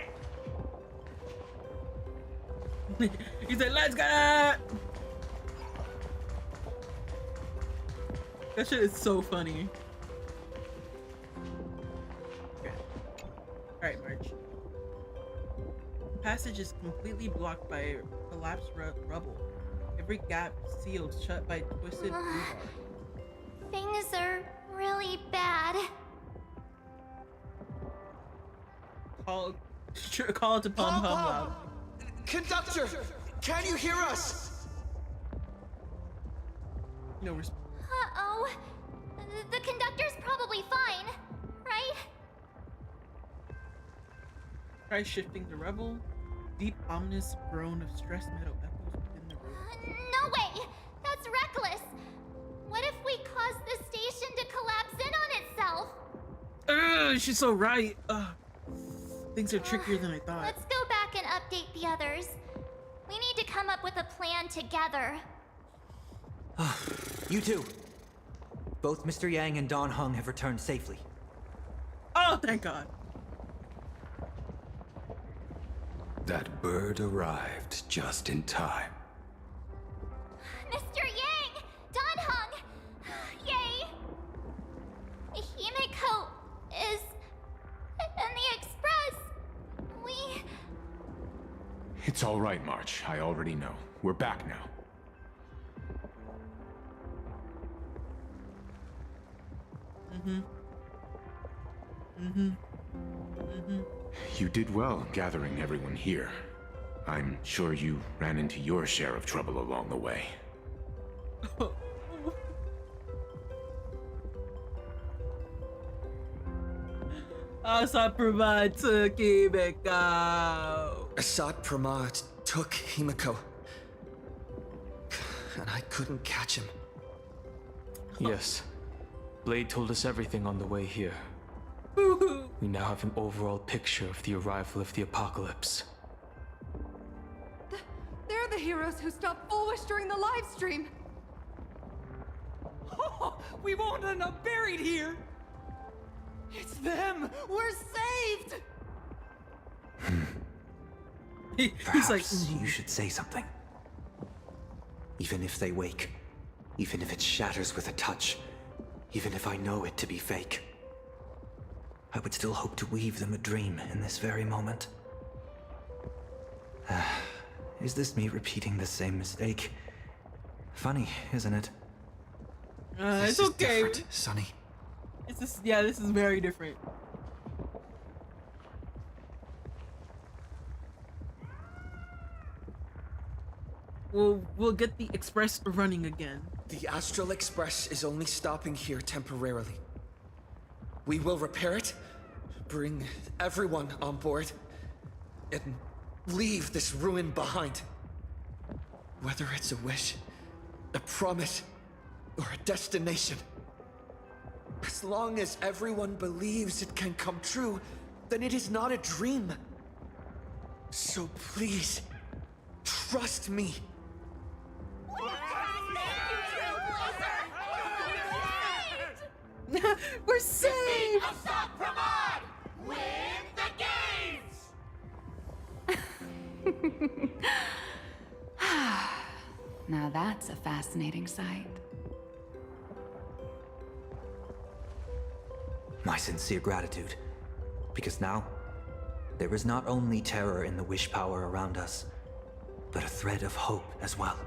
it! He said, let's get it! That shit is so funny. Okay. Alright, March. Passage is completely blocked by collapsed rubble. Every gap sealed shut by twisted rebar. Things are really bad. Call it to Pom Pom loud. Conductor, can you hear us? No Uh-oh. The conductor's probably fine, right? Try shifting the rebel. Deep, ominous groan of stressed metal echoes within the room. No way! That's reckless! What if we cause the station to collapse in on itself? Ugh, she's so right. Things are trickier than I thought. Let's go back and update the others. We need to come up with a plan together. You two. Both Mr. Yang and Don Hung have returned safely. Oh, thank God. That bird arrived just in time. Mr. Yang! Don Hung! Yay! Himeko is... in the Express! We... It's all right, March. I already know. We're back now. You did well gathering everyone here. I'm sure you ran into your share of trouble along the way. Asat Pramad took Himeko. Asat Pramad took Himeko. And I couldn't catch him. Yes. Blade told us everything on the way here. We now have an overall picture of the arrival of the apocalypse. They're the heroes who stopped Fullwish during the live stream. Oh, we won't end up buried here. It's them. We're saved. He's like, you should say something. Even if they wake, even if it shatters with a touch, even if I know it to be fake, I would still hope to weave them a dream in this very moment. Is this me repeating the same mistake? Funny, isn't it? It's okay. Sonny. It's just, yeah, this is very different. We'll get the express running again. The Astral Express is only stopping here temporarily. We will repair it, bring everyone on board, and leave this ruin behind. Whether it's a wish, a promise, or a destination. As long as everyone believes it can come true, then it is not a dream. So please, trust me. We're saved! Assault Pramod! Win the games! Now that's a fascinating sight. My sincere gratitude. Because now, there is not only terror in the wish power around us, but a thread of hope as well.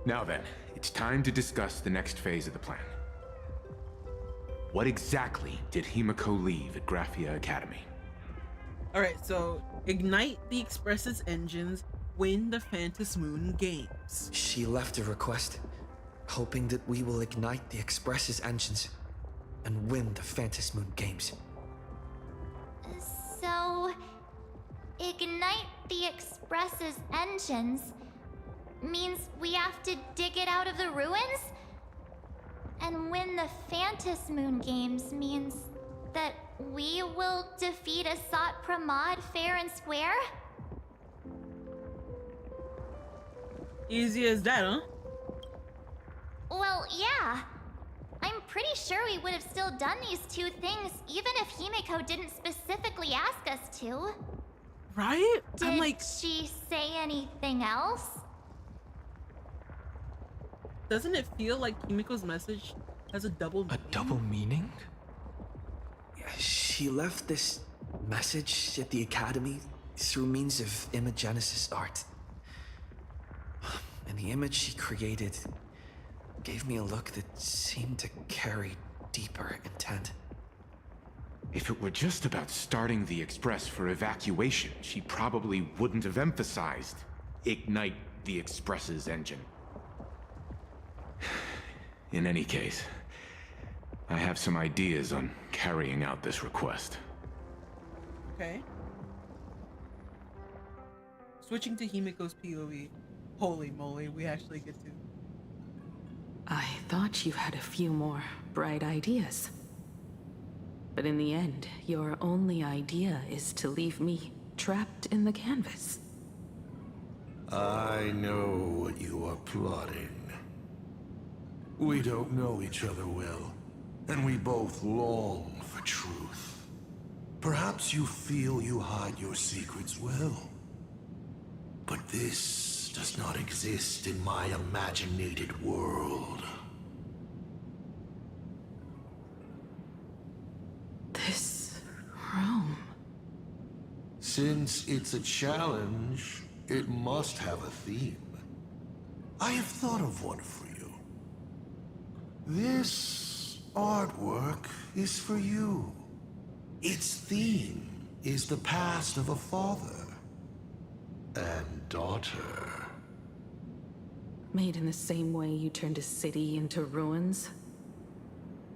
Now then, it's time to discuss the next phase of the plan. What exactly did Himeko leave at Graphia Academy? Alright, so ignite the Express's engines, win the Phantom Moon games. She left a request, hoping that we will ignite the Express's engines and win the Phantom Moon games. So, ignite the Express's engines means we have to dig it out of the ruins? And win the Phantom Moon games means that we will defeat Asat Pramod fair and square? Easy as that, huh? Well, yeah. I'm pretty sure we would have still done these two things even if Himeko didn't specifically ask us to. Right? Did she say anything else? Doesn't it feel like Himiko's message has a double meaning? A double meaning? She left this message at the Academy through means of imagenesis art. And the image she created gave me a look that seemed to carry deeper intent. If it were just about starting the Express for evacuation, she probably wouldn't have emphasized ignite the Express's engine. In any case, I have some ideas on carrying out this request. Okay. Switching to Himiko's POV. Holy moly, we actually get to. I thought you had a few more bright ideas. But in the end, your only idea is to leave me trapped in the canvas. I know what you are plotting. We don't know each other well, and we both long for truth. Perhaps you feel you hide your secrets well. But this does not exist in my imaginated world. This room. Since it's a challenge, it must have a theme. I have thought of one for you. This artwork is for you. Its theme is the past of a father and daughter. Made in the same way you turned a city into ruins?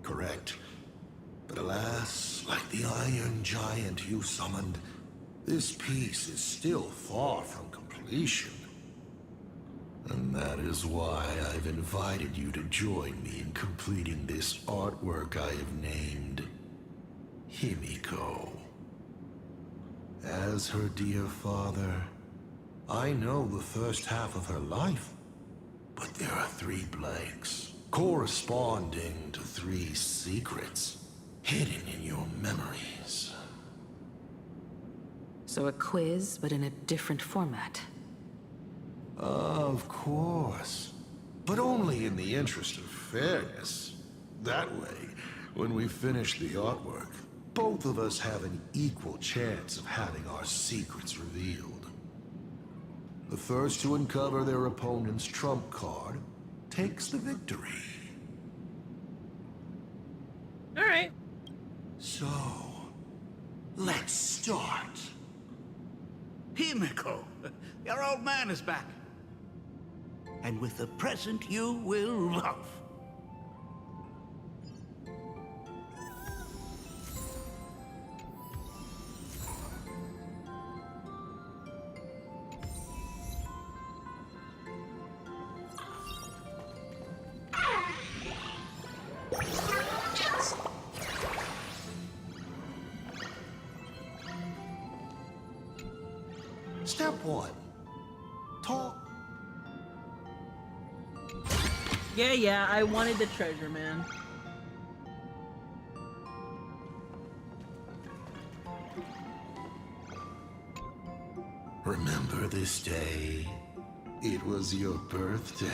Correct. But alas, like the iron giant you summoned, this piece is still far from completion. And that is why I've invited you to join me in completing this artwork I have named Himeko. As her dear father, I know the first half of her life, but there are 3 blanks, corresponding to 3 secrets, hidden in your memories. So a quiz, but in a different format. Of course. But only in the interest of fairness. That way, when we finish the artwork, both of us have an equal chance of having our secrets revealed. The first to uncover their opponent's trump card takes the victory. All right. So, let's start. Himeko, your old man is back. And with the present you will love. Step 1. Talk. Yeah, I wanted the treasure, man. Remember this day? It was your birthday.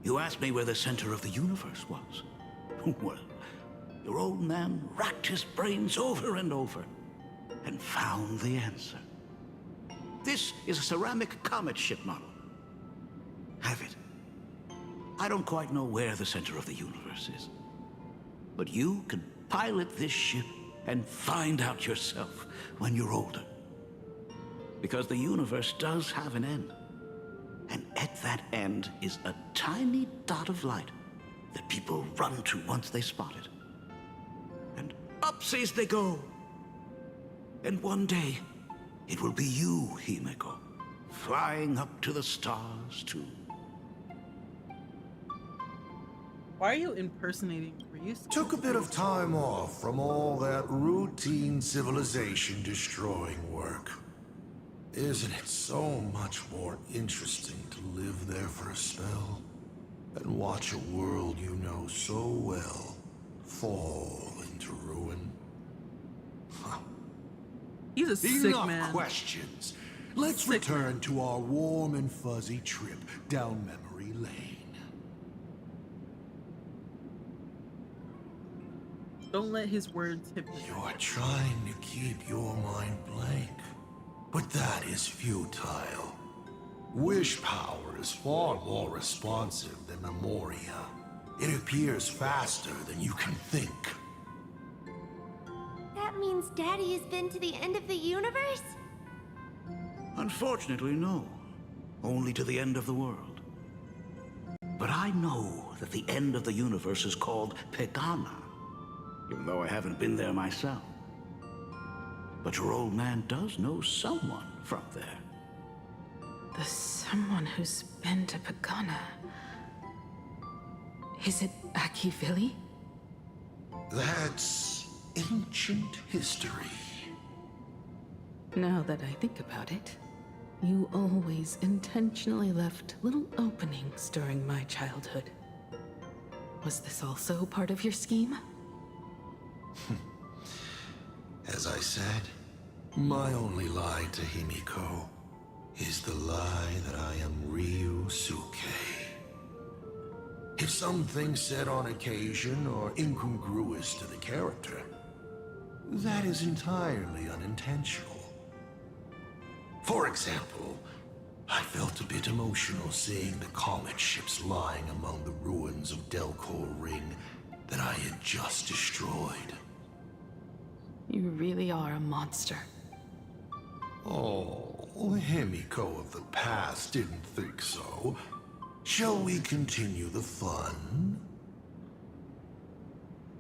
You asked me where the center of the universe was. Well, your old man racked his brains over and over and found the answer. This is a ceramic comet ship model. Have it. I don't quite know where the center of the universe is, but you can pilot this ship and find out yourself when you're older. Because the universe does have an end. And at that end is a tiny dot of light that people run to once they spot it. And upsies they go. And one day, it will be you, Himeko, flying up to the stars too. Why are you impersonating Ryusuke? Took a bit of time off from all that routine civilization-destroying work. Isn't it so much more interesting to live there for a spell and watch a world you know so well fall into ruin? Huh. He's a sick Enough man. questions. Let's return to our warm and fuzzy trip down memory lane. Don't let his words hypnotize. You're trying to keep your mind blank, but that is futile. Wish power is far more responsive than memoria. It appears faster than you can think. That means Daddy has been to the end of the universe? Unfortunately, no. Only to the end of the world. But I know that the end of the universe is called Pegana, even though I haven't been there myself. But your old man does know someone from there. The someone who's been to Pagana. Is it Akivili? That's ancient history. Now that I think about it, you always intentionally left little openings during my childhood. Was this also part of your scheme? As I said, my only lie to Himeko is the lie that I am Ryusuke. If something said on occasion or incongruous to the character, that is entirely unintentional. For example, I felt a bit emotional seeing the comet ships lying among the ruins of Delcor Ring that I had just destroyed. You really are a monster. Oh, Himeko of the past didn't think so. Shall we continue the fun?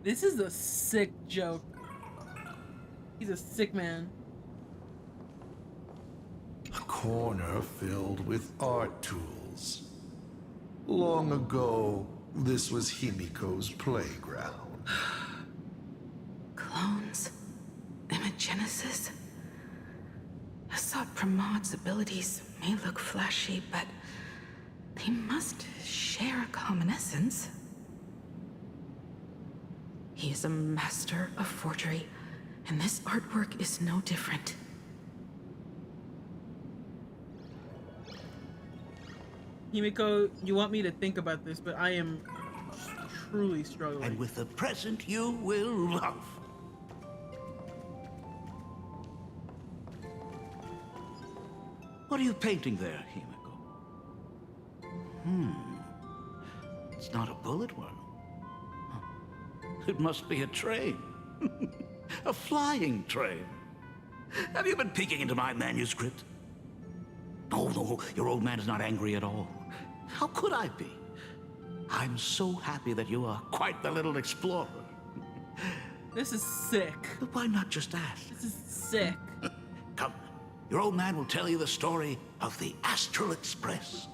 This is a sick joke. He's a sick man. A corner filled with art tools. Long ago, this was Himeko's playground. Clones? Imagenesis? Asad Pramad's abilities may look flashy, but they must share a common essence. He is a master of forgery, and this artwork is no different. Himeko, you want me to think about this, but I am truly struggling. And with the present you will love. What are you painting there, Himeko? It's not a bullet wound. It must be a train. A flying train. Have you been peeking into my manuscript? Oh, no, your old man is not angry at all. How could I be? I'm so happy that you are quite the little explorer. This is sick. But why not just ask? This is sick. Come, your old man will tell you the story of the Astral Express.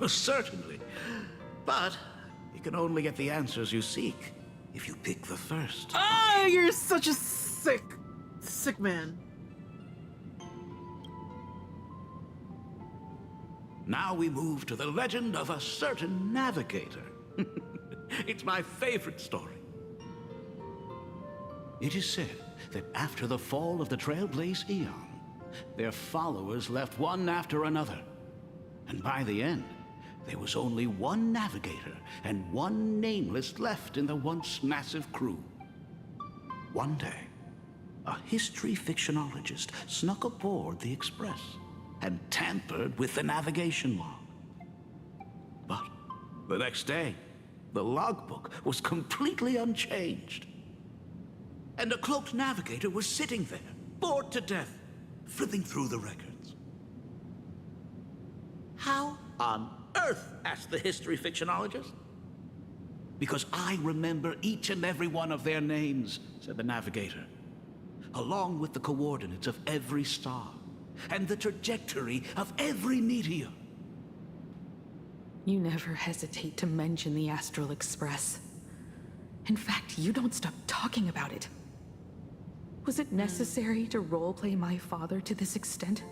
Certainly. But you can only get the answers you seek if you pick the first. Oh, you're such a sick man. Now we move to the legend of a certain navigator. It's my favorite story. It is said that after the fall of the Trailblaze Eon, their followers left one after another. And by the end, there was only one navigator and one nameless left in the once massive crew. One day, a history fictionologist snuck aboard the Express and tampered with the navigation log. But the next day, the logbook was completely unchanged. And a cloaked navigator was sitting there, bored to death, flipping through the records. How on earth? Asked the history fictionologist. Because I remember each and every one of their names, said the navigator, along with the coordinates of every star and the trajectory of every meteor. You never hesitate to mention the Astral Express. In fact, you don't stop talking about it. Was it necessary to roleplay my father to this extent?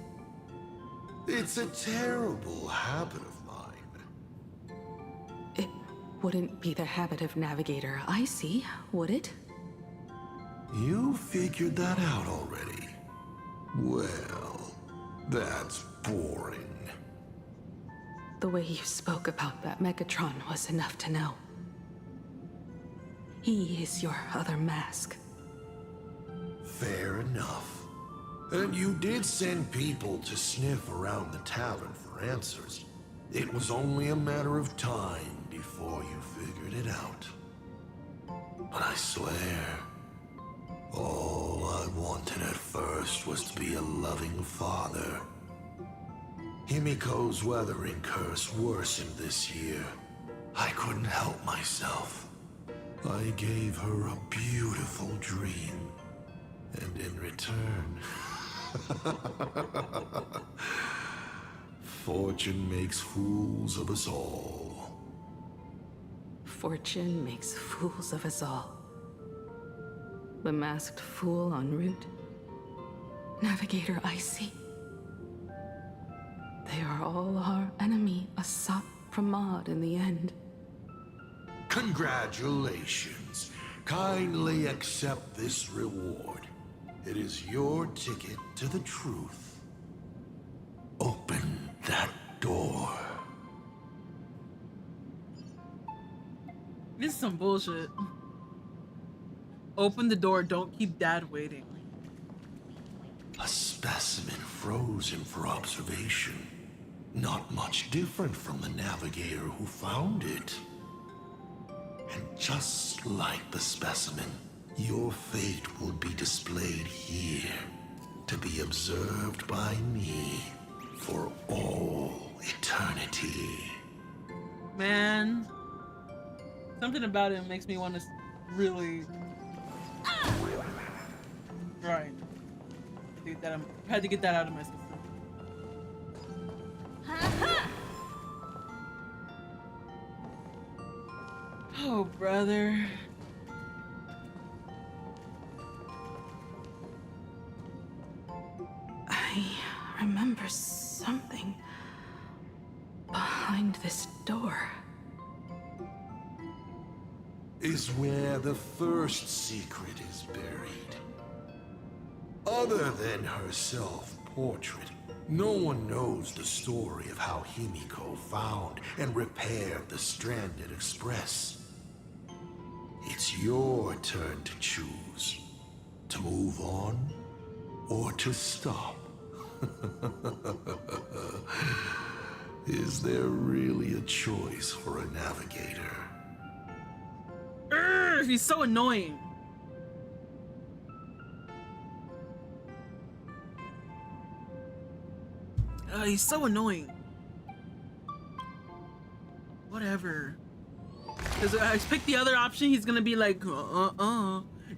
It's a terrible habit of mine. It wouldn't be the habit of Navigator I see, would it? You figured that out already. Well, that's boring. The way you spoke about that Megatron was enough to know. He is your other mask. Fair enough. And you did send people to sniff around the tavern for answers. It was only a matter of time before you figured it out. But I swear, all I wanted at first was to be a loving father. Himeko's weathering curse worsened this year. I couldn't help myself. I gave her a beautiful dream. And in return, fortune makes fools of us all. Fortune makes fools of us all. The masked fool en route. Navigator Icy. They are all our enemy, Asat Pramod in the end. Congratulations. Kindly accept this reward. It is your ticket to the truth. Open that door. This is some bullshit. Open the door, don't keep Dad waiting. A specimen frozen for observation. Not much different from the navigator who found it. And just like the specimen, your fate will be displayed here, to be observed by me for all eternity. Man, something about it makes me want to really... Right. Had to get that out of my system. Oh, brother. I remember something behind this door. Is where the first secret is buried. Other than her self-portrait, no one knows the story of how Himeko found and repaired the stranded Express. It's your turn to choose. To move on, or to stop. Is there really a choice for a navigator? He's so annoying. He's so annoying. Whatever. Because I pick the other option, he's gonna be like,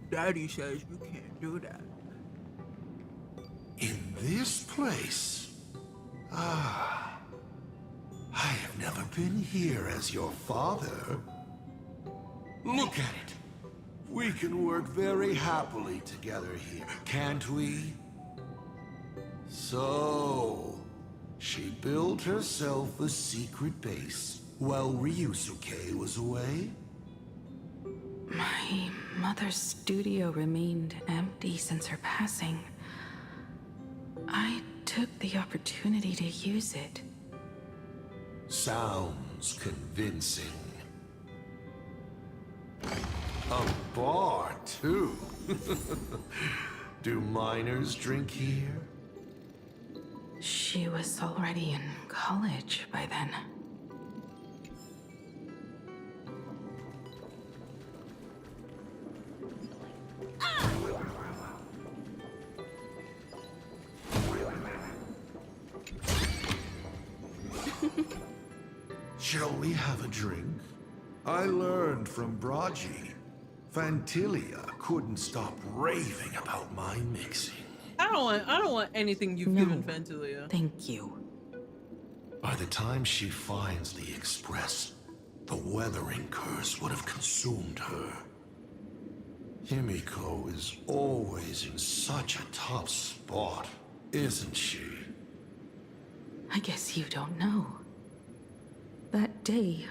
Daddy says you can't do that. In this place? Ah. I have never been here as your father. Look at it. We can work very happily together here, can't we? So, she built herself a secret base while Ryusuke was away? My mother's studio remained empty since her passing. I took the opportunity to use it. Sounds convincing. A bar, too. Do minors drink here? She was already in college by then. Shall we have a drink? I learned from Braji. Fantilia couldn't stop raving about my mixing. I don't want anything you've given Fantilia. Thank you. By the time she finds the Express, the weathering curse would have consumed her. Himeko is always in such a tough spot, isn't she? I guess you don't know. That day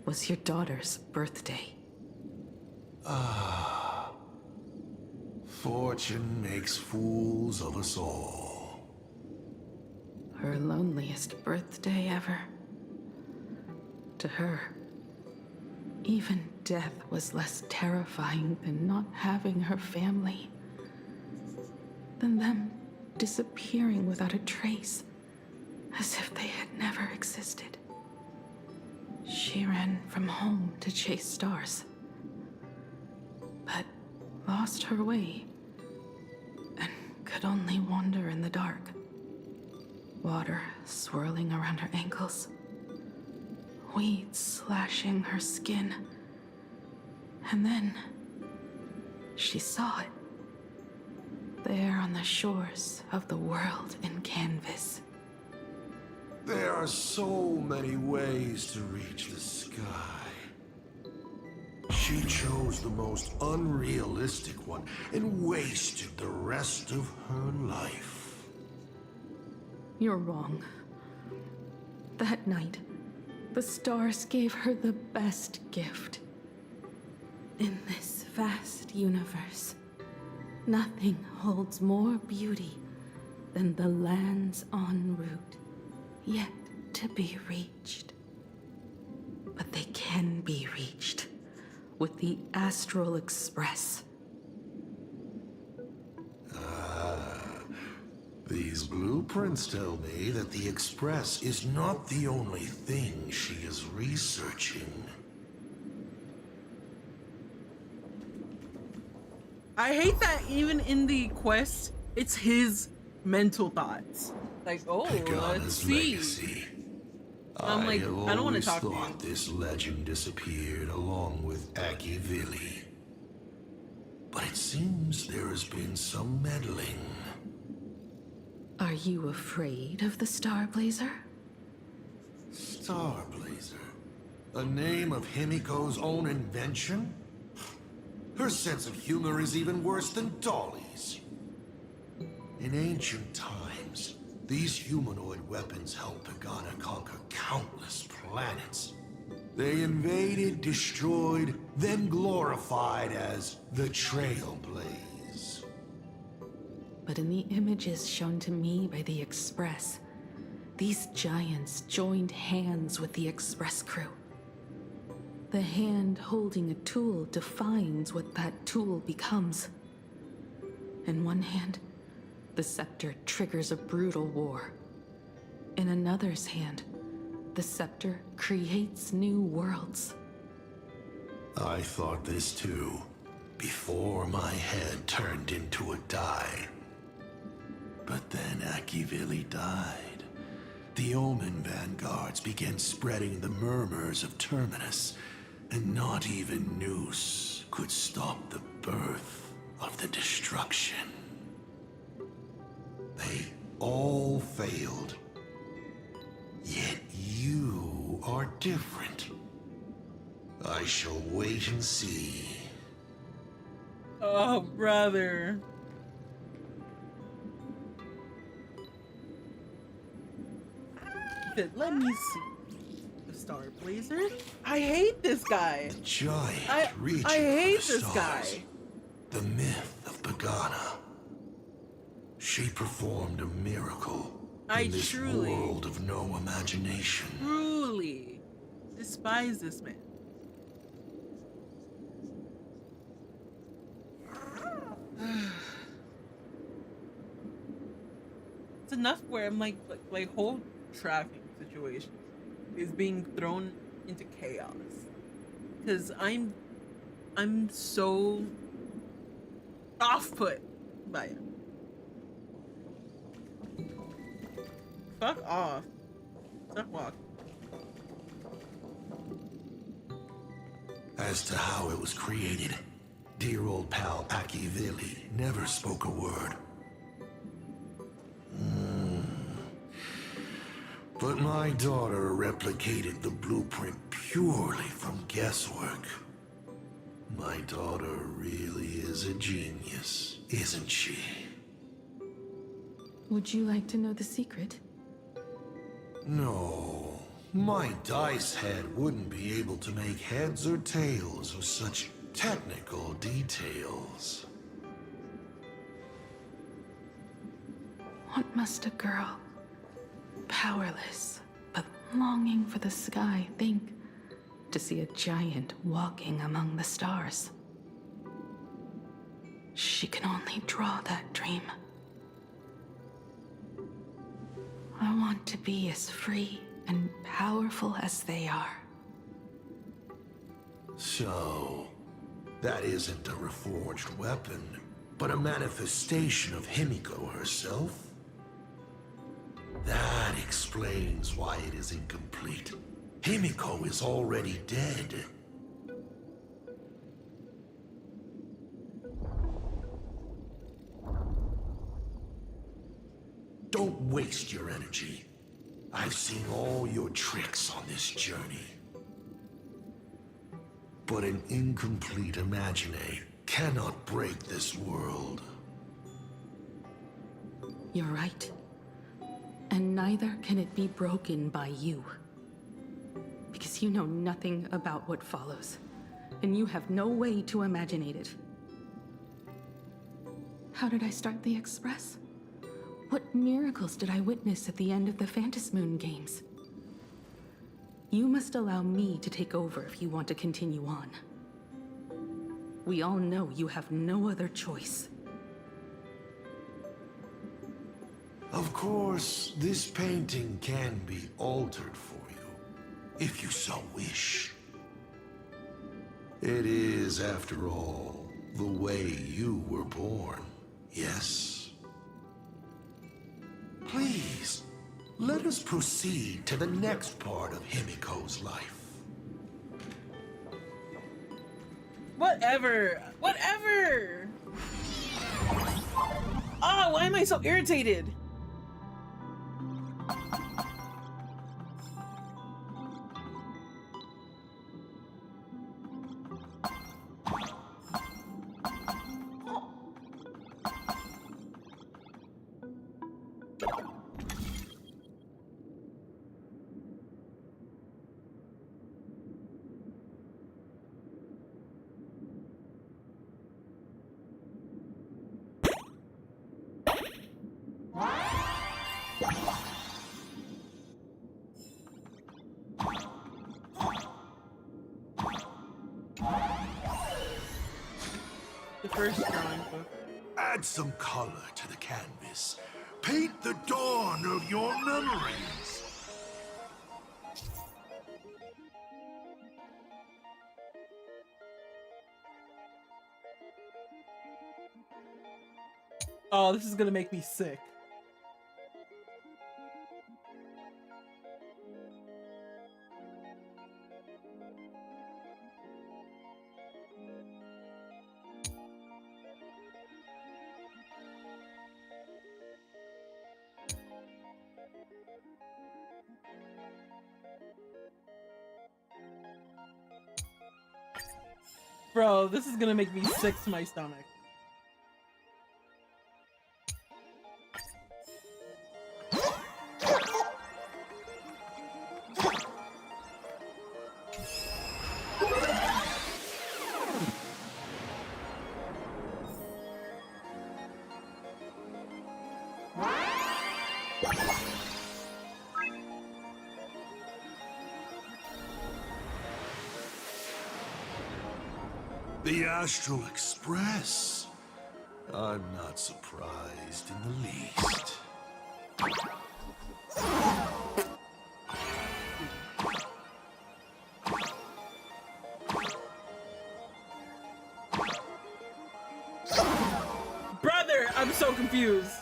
was your daughter's birthday. Ah. Fortune makes fools of us all. Her loneliest birthday ever. To her, even death was less terrifying than not having her family. Than them disappearing without a trace, as if they had never existed. She ran from home to chase stars, but lost her way and could only wander in the dark. Water swirling around her ankles, weeds slashing her skin, and then she saw it, there on the shores of the world in canvas. There are so many ways to reach the sky. She chose the most unrealistic one and wasted the rest of her life. You're wrong. That night, the stars gave her the best gift. In this vast universe, nothing holds more beauty than the lands en route, yet to be reached. But they can be reached with the Astral Express. These blueprints tell me that the Express is not the only thing she is researching. I hate that even in the quest, it's his mental thoughts. Like, oh, let's see. Legacy. I'm like, I don't want to talk to you. I thought this legend disappeared along with Akivili. But it seems there has been some meddling. Are you afraid of the Starblazer? Starblazer? A name of Himeko's own invention? Her sense of humor is even worse than Dolly's. In ancient times, these humanoid weapons helped Pagana conquer countless planets. They invaded, destroyed, then glorified as the Trailblaze. But in the images shown to me by the Express, these giants joined hands with the Express crew. The hand holding a tool defines what that tool becomes. In one hand, the scepter triggers a brutal war. In another's hand, The scepter creates new worlds. I thought this too, before my head turned into a die. But then Akivili died. The Omen vanguards began spreading the murmurs of Terminus, and not even Noose could stop the birth of the destruction. They all failed. Yet you are different. I shall wait and see. Oh, brother. Let me see. The Star Blazer? I hate this guy. The giant I hate this guy. The myth of Pagana. She performed a miracle in this world of no imagination. Truly despise this man. It's enough where I'm like whole tracking situation is being thrown into chaos because I'm so off put by it. Fuck off. Stop walking. As to how it was created, dear old pal Akivili never spoke a word. But my daughter replicated the blueprint purely from guesswork. My daughter really is a genius, isn't she? Would you like to know the secret? No, my dice head wouldn't be able to make heads or tails of such technical details. What must a girl, powerless but longing for the sky, think to see a giant walking among the stars? She can only draw that dream. I want to be as free and powerful as they are. So, that isn't a reforged weapon, but a manifestation of Himeko herself? That explains why it is incomplete. Himeko is already dead. Don't waste your energy. I've seen all your tricks on this journey. But an incomplete Imagine cannot break this world. You're right. And neither can it be broken by you. Because you know nothing about what follows, and you have no way to imagine it. How did I start the Express? What miracles did I witness at the end of the Phantasmoon games? You must allow me to take over if you want to continue on. We all know you have no other choice. Of course, this painting can be altered for you, if you so wish. It is, after all, the way you were born, yes? Please, let us proceed to the next part of Himeko's life. Whatever. Whatever. Oh, why am I so irritated? The first drawing book. Add some color to the canvas. Paint the dawn of your memories. Oh, this is gonna make me sick. Bro, this is gonna make me sick to my stomach. The Astral Express. I'm not surprised in the least. Brother, I'm so confused.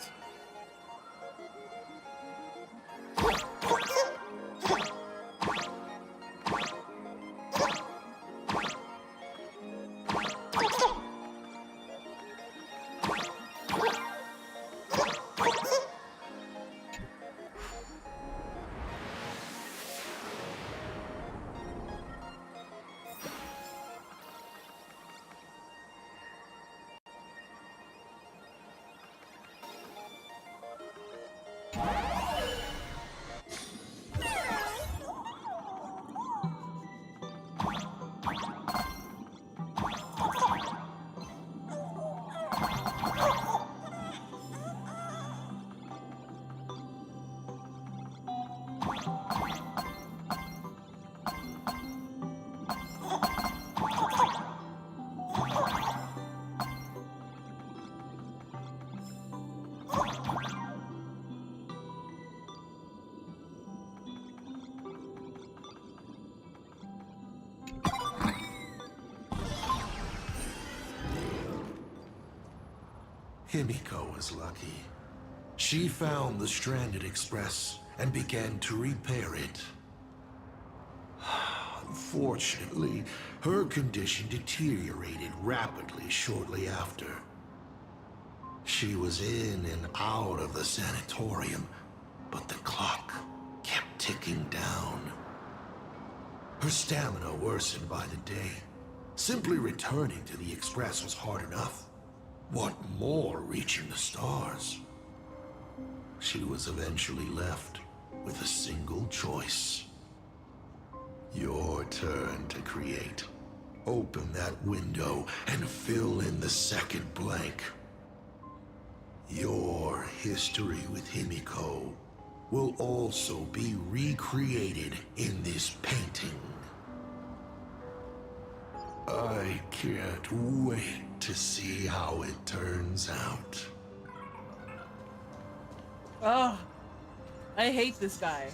Himeko was lucky. She found the stranded express and began to repair it. Unfortunately, her condition deteriorated rapidly shortly after. She was in and out of the sanatorium, but the clock kept ticking down. Her stamina worsened by the day. Simply returning to the express was hard enough. What more reaching the stars? She was eventually left with a single choice. Your turn to create. Open that window and fill in the second blank. Your history with Himeko will also be recreated in this painting. I can't wait to see how it turns out. Oh, I hate this guy.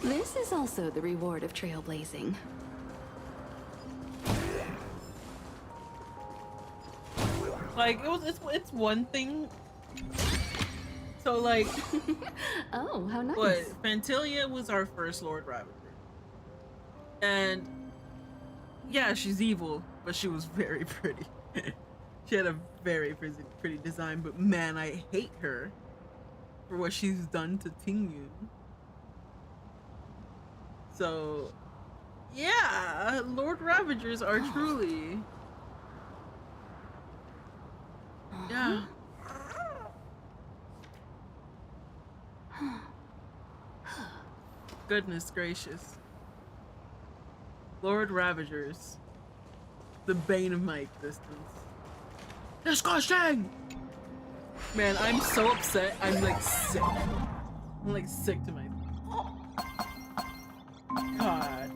This is also the reward of trailblazing. Like it's one thing. So like, oh, how nice. What Fantilia was our first Lord Ravager, and yeah, she's evil, but she was very pretty. She had a very pretty design, but man, I hate her for what she's done to Tingyun. So yeah, Lord Ravagers are truly yeah. Goodness gracious. Lord Ravagers. The bane of my existence. Disgusting! Man, I'm so upset. I'm like sick. I'm like sick to my God.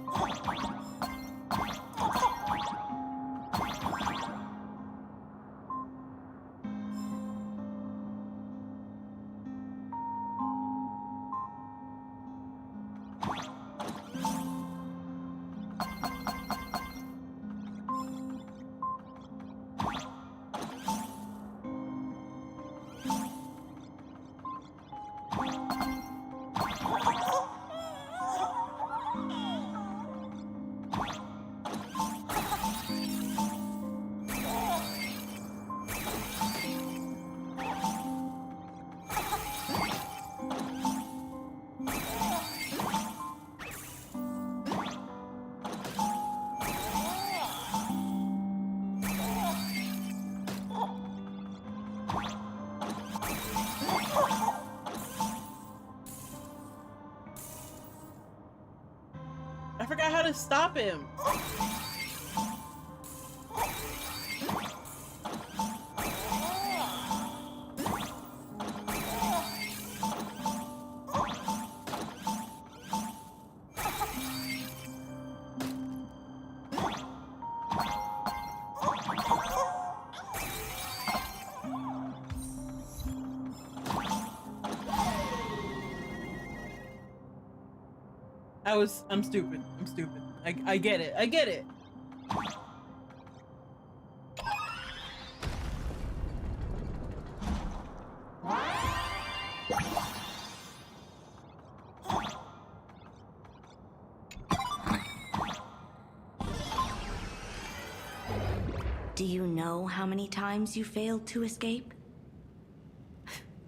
gotta stop him. I'm stupid. I'm stupid. I get it. I get it. Do you know how many times you failed to escape?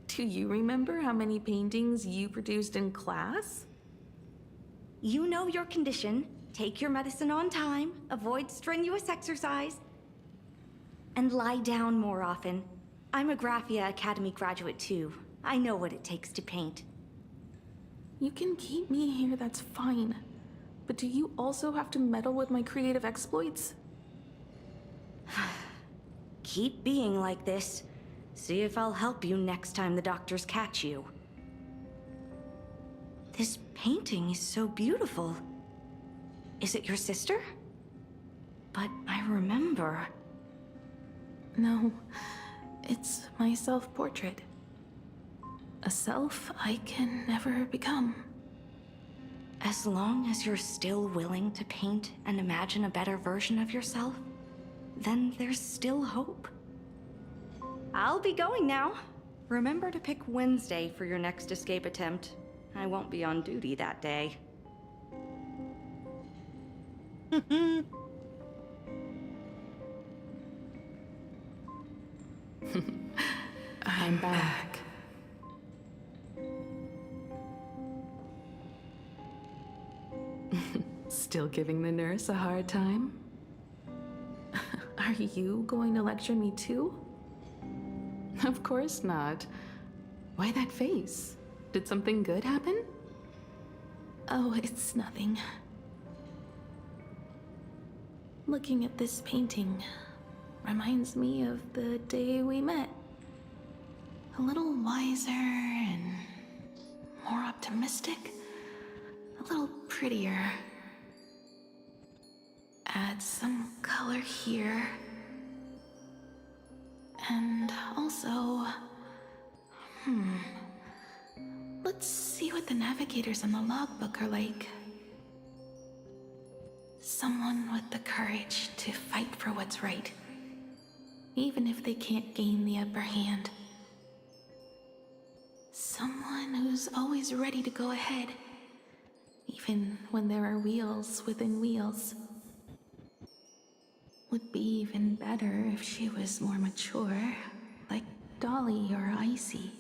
Do you remember how many paintings you produced in class? You know your condition. Take your medicine on time, avoid strenuous exercise, and lie down more often. I'm a Graphia Academy graduate too. I know what it takes to paint. You can keep me here, that's fine. But do you also have to meddle with my creative exploits? Keep being like this. See if I'll help you next time the doctors catch you. This painting is so beautiful. Is it your sister? But I remember. No, it's my self-portrait. A self I can never become. As long as you're still willing to paint and imagine a better version of yourself, then there's still hope. I'll be going now. Remember to pick Wednesday for your next escape attempt. I won't be on duty that day. I'm back. Still giving the nurse a hard time? Are you going to lecture me too? Of course not. Why that face? Did something good happen? Oh, it's nothing. Looking at this painting reminds me of the day we met. A little wiser and more optimistic. A little prettier. Add some color here. And also... Let's see what the navigators on the logbook are like. Someone with the courage to fight for what's right, even if they can't gain the upper hand. Someone who's always ready to go ahead, even when there are wheels within wheels. Would be even better if she was more mature, like Dolly or Icy.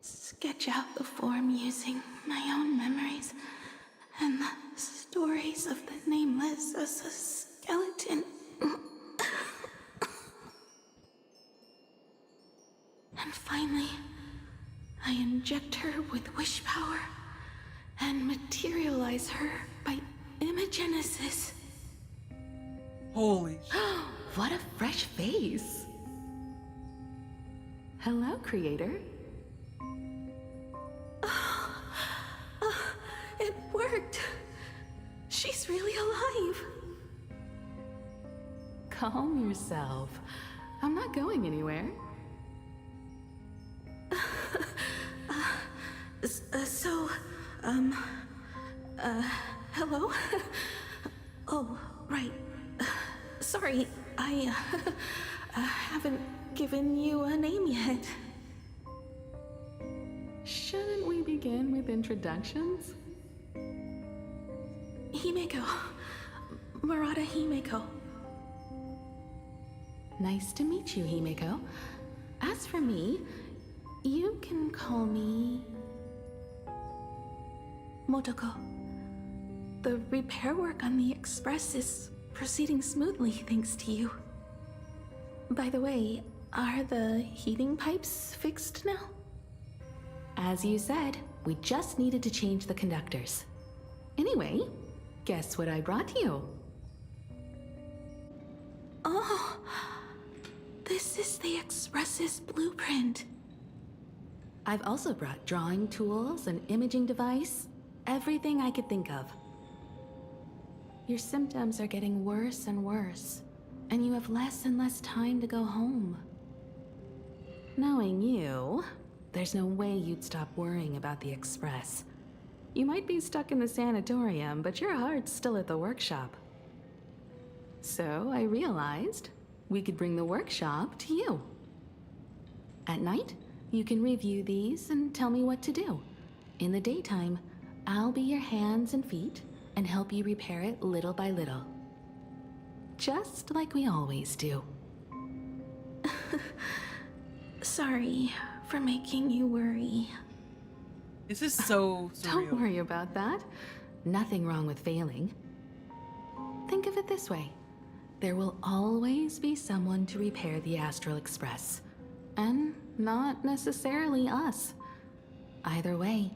Sketch out the form using my own memories and the stories of the nameless as a skeleton. And finally, I inject her with wish power and materialize her by imagenesis. Holy what a fresh face. Hello, creator. It worked. She's really alive. Calm yourself. I'm not going anywhere. Hello? Oh, right. Sorry, I haven't given you a name yet. Shouldn't we begin with introductions? Himeko. Murata Himeko. Nice to meet you, Himeko. As for me, you can call me... Motoko. The repair work on the Express is proceeding smoothly thanks to you. By the way, are the heating pipes fixed now? As you said, we just needed to change the conductors. Anyway, guess what I brought you? Oh, this is the Express's blueprint. I've also brought drawing tools, an imaging device, everything I could think of. Your symptoms are getting worse and worse, and you have less and less time to go home. Knowing you, there's no way you'd stop worrying about the Express. You might be stuck in the sanatorium, but your heart's still at the workshop. So I realized we could bring the workshop to you. At night, you can review these and tell me what to do. In the daytime, I'll be your hands and feet and help you repair it little by little. Just like we always do. Sorry for making you worry. This is so surreal. Don't worry about that. Nothing wrong with failing. Think of it this way. There will always be someone to repair the Astral Express. And not necessarily us. Either way,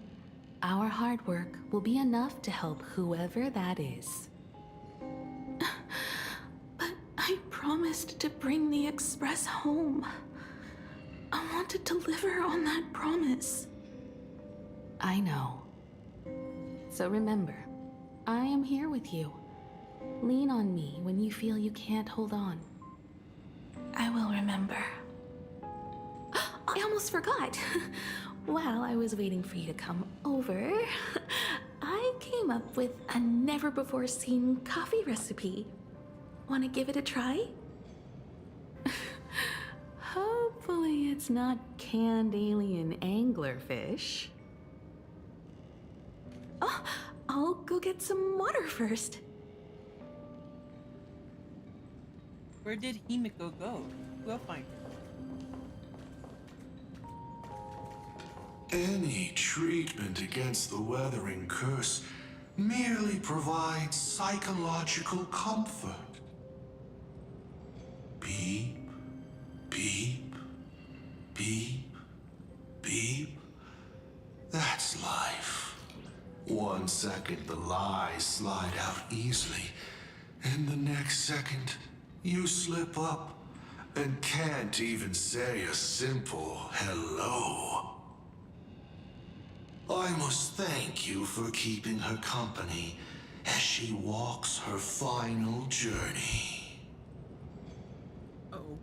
our hard work will be enough to help whoever that is. But I promised to bring the Express home. I want to deliver on that promise. I know. So remember, I am here with you. Lean on me when you feel you can't hold on. I will remember. I almost forgot. While I was waiting for you to come over, I came up with a never-before-seen coffee recipe. Want to give it a try? Hopefully it's not canned alien anglerfish. Oh, I'll go get some water first. Where did Himeko go? We'll find her. Any treatment against the weathering curse merely provides psychological comfort. Beep, beep, beep, beep. That's life. 1 second the lies slide out easily, and the next second you slip up and can't even say a simple hello. I must thank you for keeping her company as she walks her final journey. Uh-oh.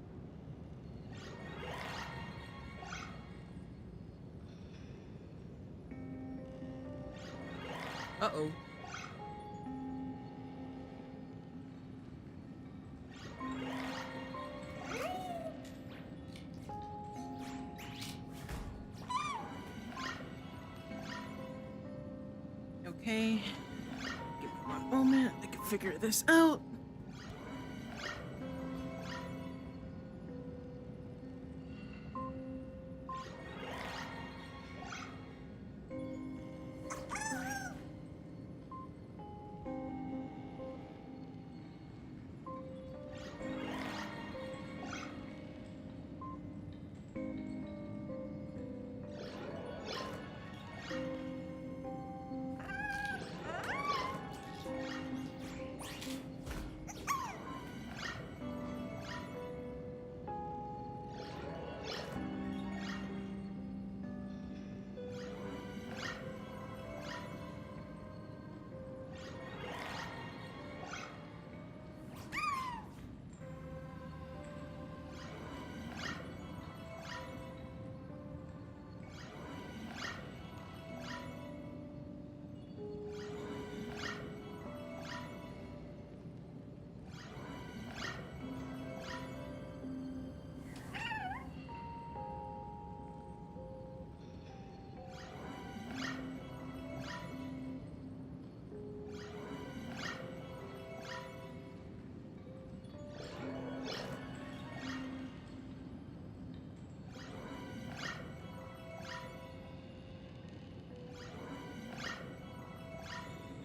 Uh-oh. Okay. Give me 1 moment. I can figure this out.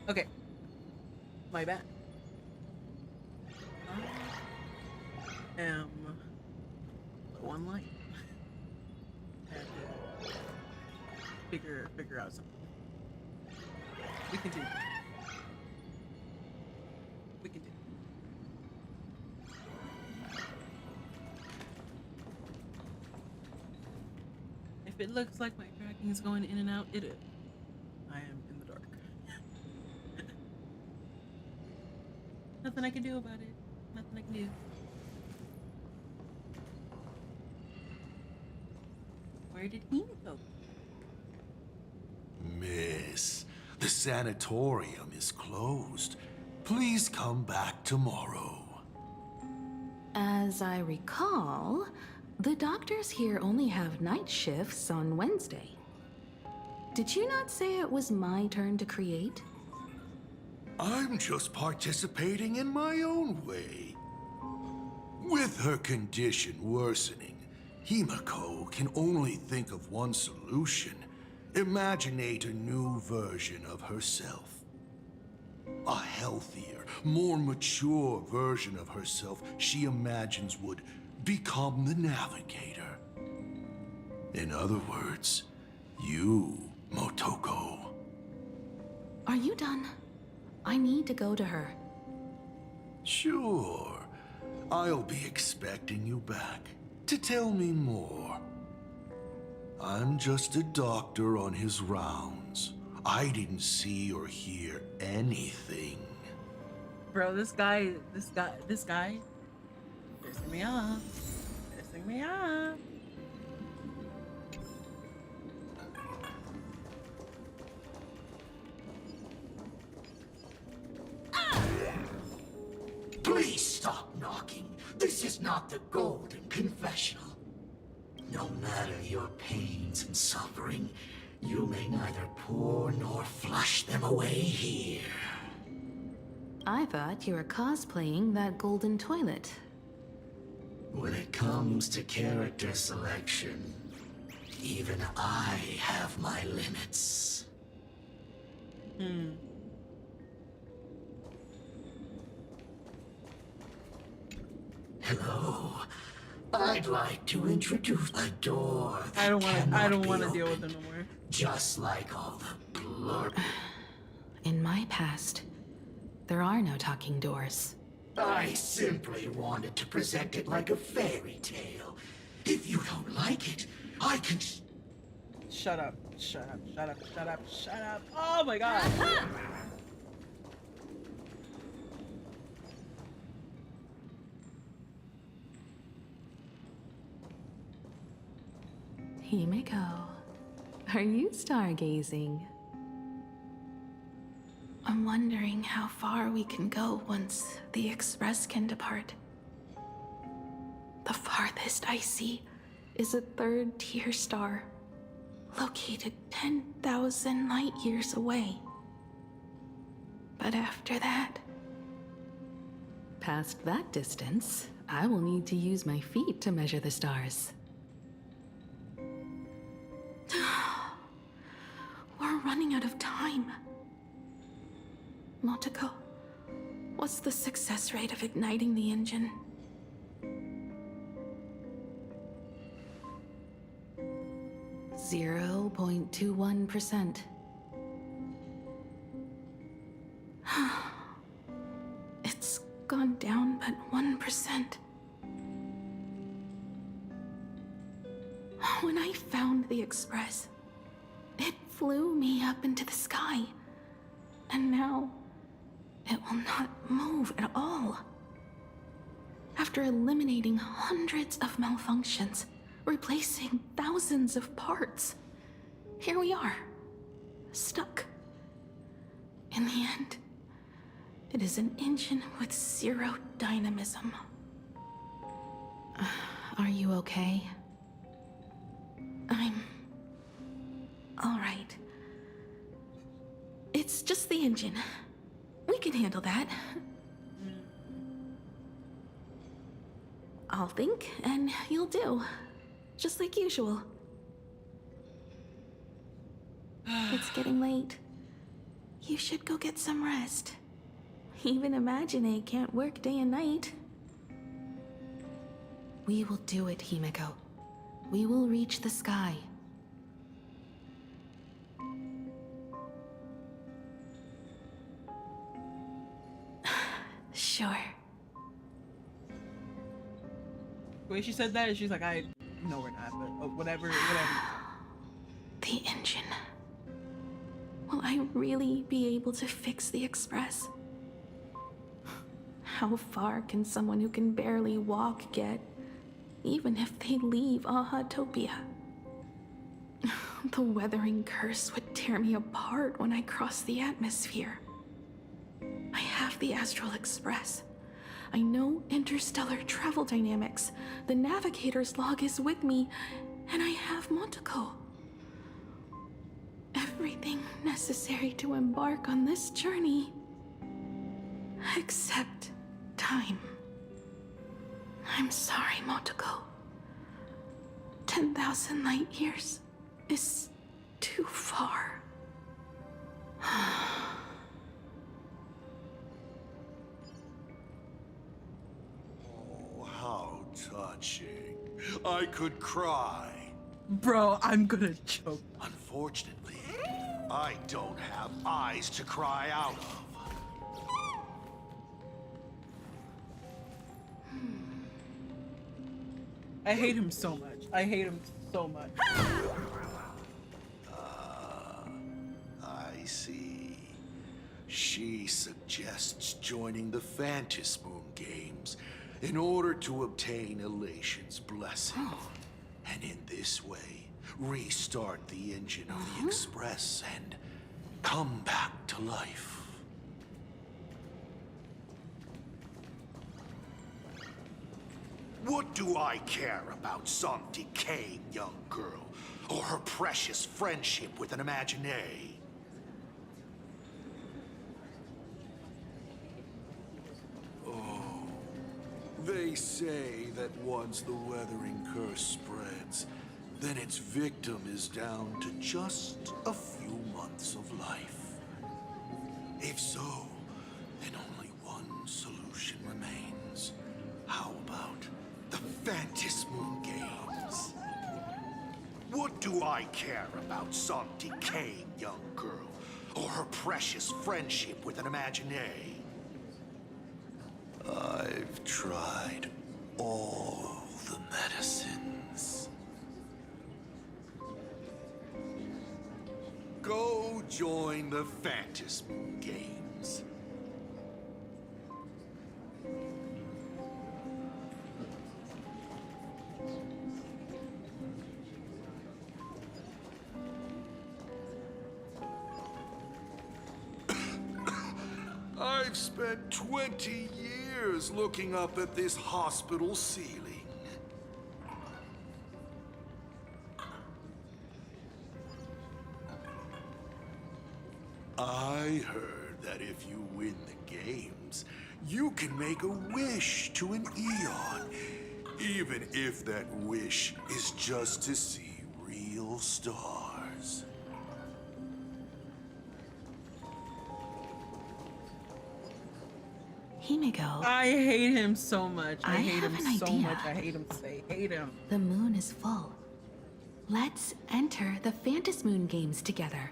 Okay. My bad. I am low on light. Had to figure out something. We continue. If it looks like my tracking is going in and out, it is. I am in the dark. Nothing I can do about it. Nothing I can do. Where did he go? Miss, the sanatorium is closed. Please come back tomorrow. As I recall, the doctors here only have night shifts on Wednesday. Did you not say it was my turn to create? I'm just participating in my own way. With her condition worsening, Himeko can only think of one solution. Imaginate a new version of herself. A healthier, more mature version of herself she imagines would become the navigator. In other words, you, Motoko. Are you done? I need to go to her. Sure. I'll be expecting you back to tell me more. I'm just a doctor on his rounds. I didn't see or hear anything. Bro, this guy, pissing me off. Pissing me off. Please stop knocking. This is not the Golden Confessional. No matter your pains and suffering, you may neither pour nor flush them away here. I thought you were cosplaying that golden toilet. When it comes to character selection, even I have my limits. Hello. I'd like to introduce a door that I don't want to deal with them no more. just like all the blurb. In my past, there are no talking doors. I simply wanted to present it like a fairy tale. If you don't like it, I can... Shut up. Shut up. Shut up. Shut up. Shut up. Oh my god. Himeko, are you stargazing? I'm wondering how far we can go once the Express can depart. The farthest I see is a third-tier star, located 10,000 light years away. But after that, past that distance, I will need to use my feet to measure the stars. We're running out of time. Motoko, what's the success rate of igniting the engine? .21%. It's gone down but 1%. When I found the Express, it flew me up into the sky. And now, it will not move at all. After eliminating hundreds of malfunctions, replacing thousands of parts, here we are, stuck. In the end, it is an engine with zero dynamism. Are you okay? I'm... all right. It's just the engine. We can handle that. I'll think, and you'll do. Just like usual. It's getting late. You should go get some rest. Even Imagine can't work day and night. We will do it, Himeko. We will reach the sky. Sure. The way she said that, she's like, no, we're not, but whatever. The engine. Will I really be able to fix the Express? How far can someone who can barely walk get, even if they leave Ahatopia? The weathering curse would tear me apart when I cross the atmosphere. I have the Astral Express. I know interstellar travel dynamics. The navigator's log is with me, and I have Monteko. Everything necessary to embark on this journey, except time. I'm sorry, Monteko. 10,000 light years is too far. Oh, how touching. I could cry. Bro, I'm gonna choke. Unfortunately, I don't have eyes to cry out of. I hate him so much. I hate him so much. I see. She suggests joining the Phantasmoon Games in order to obtain Elation's blessing. And in this way, restart the engine of the Express and come back to life. What do I care about some decaying young girl or her precious friendship with an Imaginary? Oh, they say that once the weathering curse spreads, then its victim is down to just a few months of life. If so, then only one solution remains. How about the Phantasmoon Games? What do I care about some decaying young girl or her precious friendship with an Imaginary? I've tried all the medicines. Go join the Phantasmoon Games. I've spent 20 years looking up at this hospital ceiling. I heard that if you win the games, you can make a wish to an Eon, even if that wish is just to see real stars. Himeko. I hate him so much. I hate have him an so idea. much. I hate him. Hate him. The moon is full. Let's enter the Phantasmoon Games together.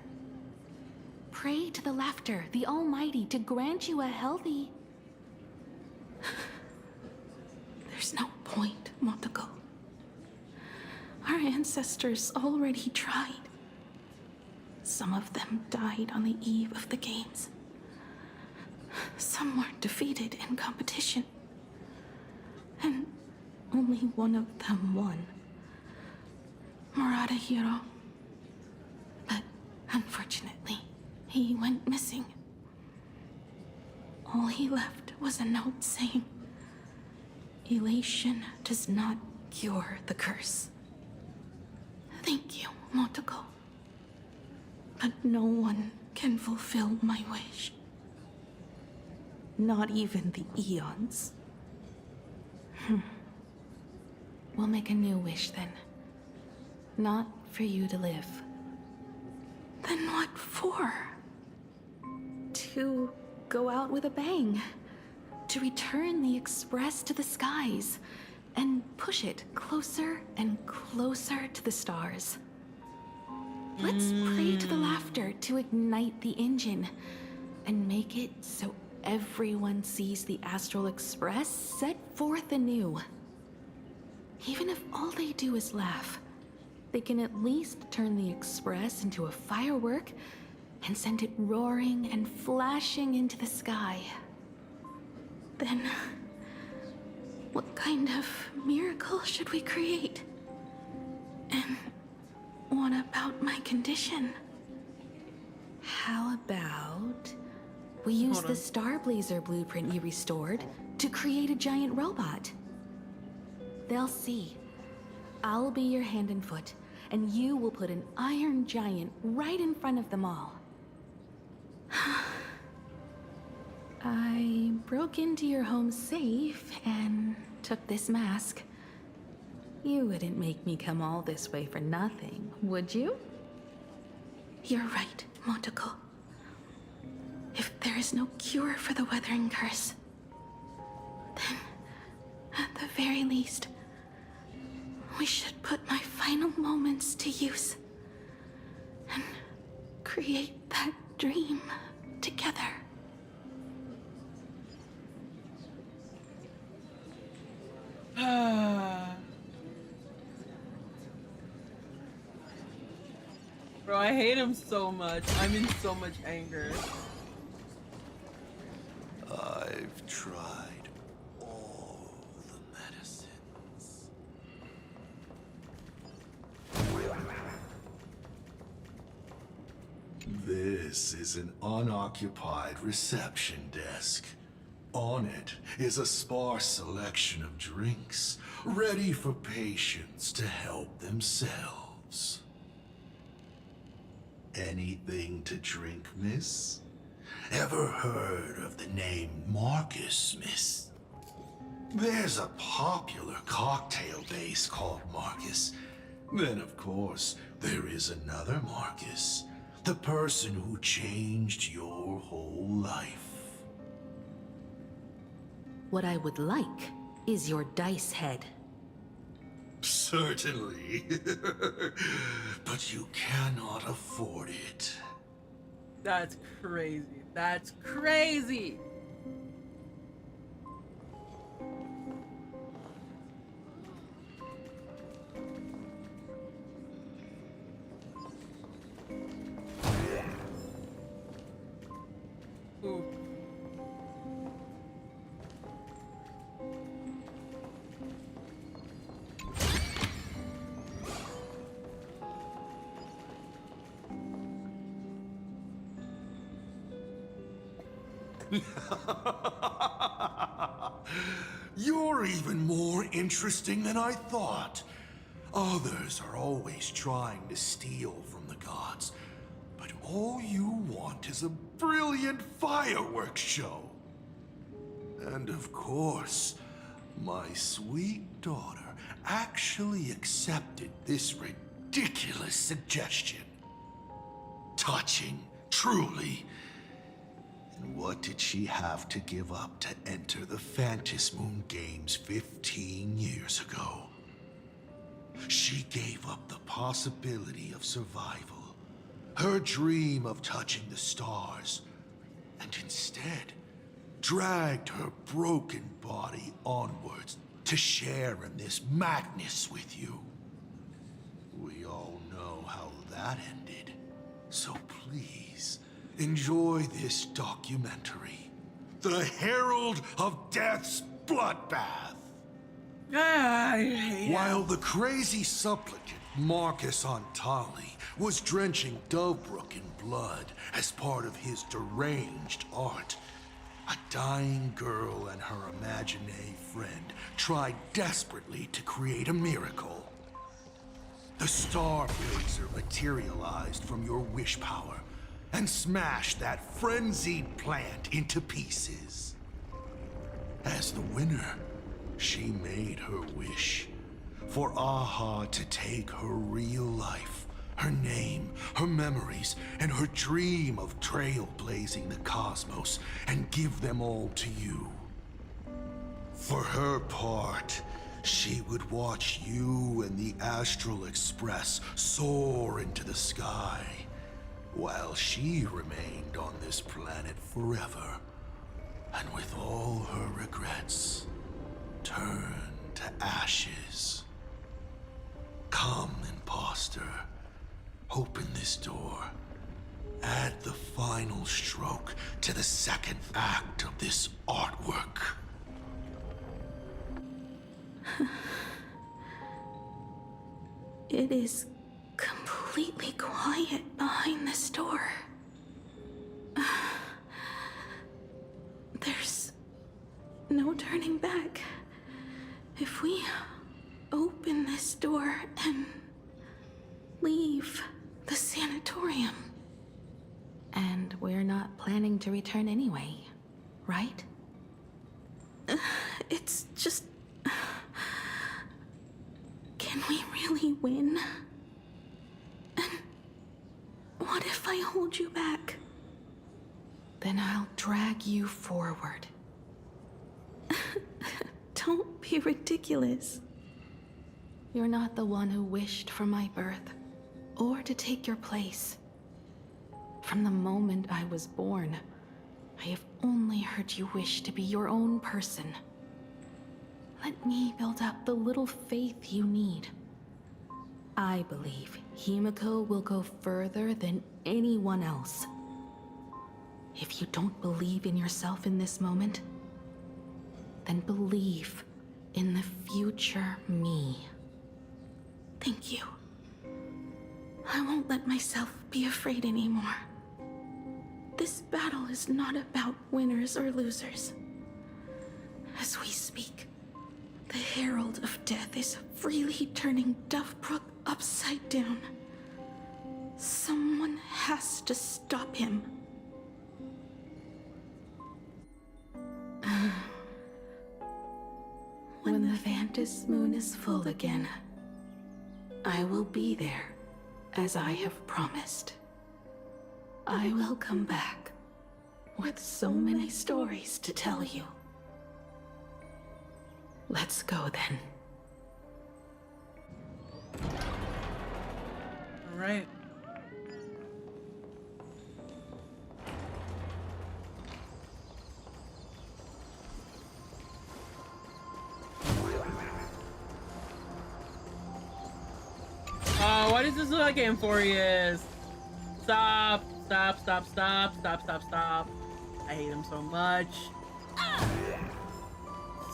Pray to the Laughter, the Almighty, to grant you a healthy... There's no point, Monteko. Our ancestors already tried. Some of them died on the eve of the games. Some were defeated in competition. And only one of them won. Murata-hiro. But unfortunately, he went missing. All he left was a note saying, "Elation does not cure the curse." Thank you, Monteko. But no one can fulfill my wish. Not even the Eons. We'll make a new wish then. Not for you to live. Then what for? To go out with a bang. To return the Express to the skies. And push it closer and closer to the stars. Let's pray to the Laughter to ignite the engine. And make it so everyone sees the Astral Express set forth anew. Even if all they do is laugh, they can at least turn the Express into a firework and send it roaring and flashing into the sky. Then, what kind of miracle should we create? And what about my condition? How about we use the Starblazer blueprint you restored to create a giant robot? They'll see. I'll be your hand and foot, and you will put an iron giant right in front of them all. I broke into your home safe and took this mask. You wouldn't make me come all this way for nothing, would you? You're right, Motoko. If there is no cure for the Weathering Curse, then, at the very least, we should put my final moments to use and create that dream together. Bro, I hate him so much. I'm in so much anger. I've tried all the medicines. This is an unoccupied reception desk. On it is a sparse selection of drinks, ready for patients to help themselves. Anything to drink, miss? Ever heard of the name Marcus, miss? There's a popular cocktail base called Marcus. Then, of course, there is another Marcus, the person who changed your whole life. What I would like is your dice head. Certainly. But you cannot afford it. That's crazy. That's crazy. Ooh. You're even more interesting than I thought. Others are always trying to steal from the gods, but all you want is a brilliant fireworks show. And of course, my sweet daughter actually accepted this ridiculous suggestion. Touching, truly. And what did she have to give up to enter the Phantasmoon Games 15 years ago? She gave up the possibility of survival, her dream of touching the stars, and instead dragged her broken body onwards to share in this madness with you. We all know how that ended, so please, enjoy this documentary. The Herald of Death's Bloodbath. While the crazy supplicant Marcus Antali was drenching Dovebrook in blood as part of his deranged art, a dying girl and her imaginary friend tried desperately to create a miracle. The Starblazer materialized from your wish power and smashed that frenzied plant into pieces. As the winner, she made her wish for Aha to take her real life, her name, her memories, and her dream of trailblazing the cosmos and give them all to you. For her part, she would watch you and the Astral Express soar into the sky, while she remained on this planet forever, and with all her regrets, turned to ashes. Come, imposter. this door. Add the final stroke to the second act of this artwork. It is completely quiet behind this door. There's no turning back. If we open this door and leave the sanatorium. And we're not planning to return anyway, right? It's just... Can we really win? And what if I hold you back? Then I'll drag you forward. Don't be ridiculous. You're not the one who wished for my birth, or to take your place. From the moment I was born, I have only heard you wish to be your own person. Let me build up the little faith you need. I believe Himeko will go further than anyone else. If you don't believe in yourself in this moment, then believe in the future me. Thank you. I won't let myself be afraid anymore. This battle is not about winners or losers. As we speak, the Herald of Death is freely turning Duffbrook upside down. Someone has to stop him. When the Vantis moon is full again, I will be there, as I have promised. I will come back with so many stories to tell you. Let's go then. All right. Why does this look like Amphorius? Stop, stop, stop, stop, stop, stop, stop. I hate him so much.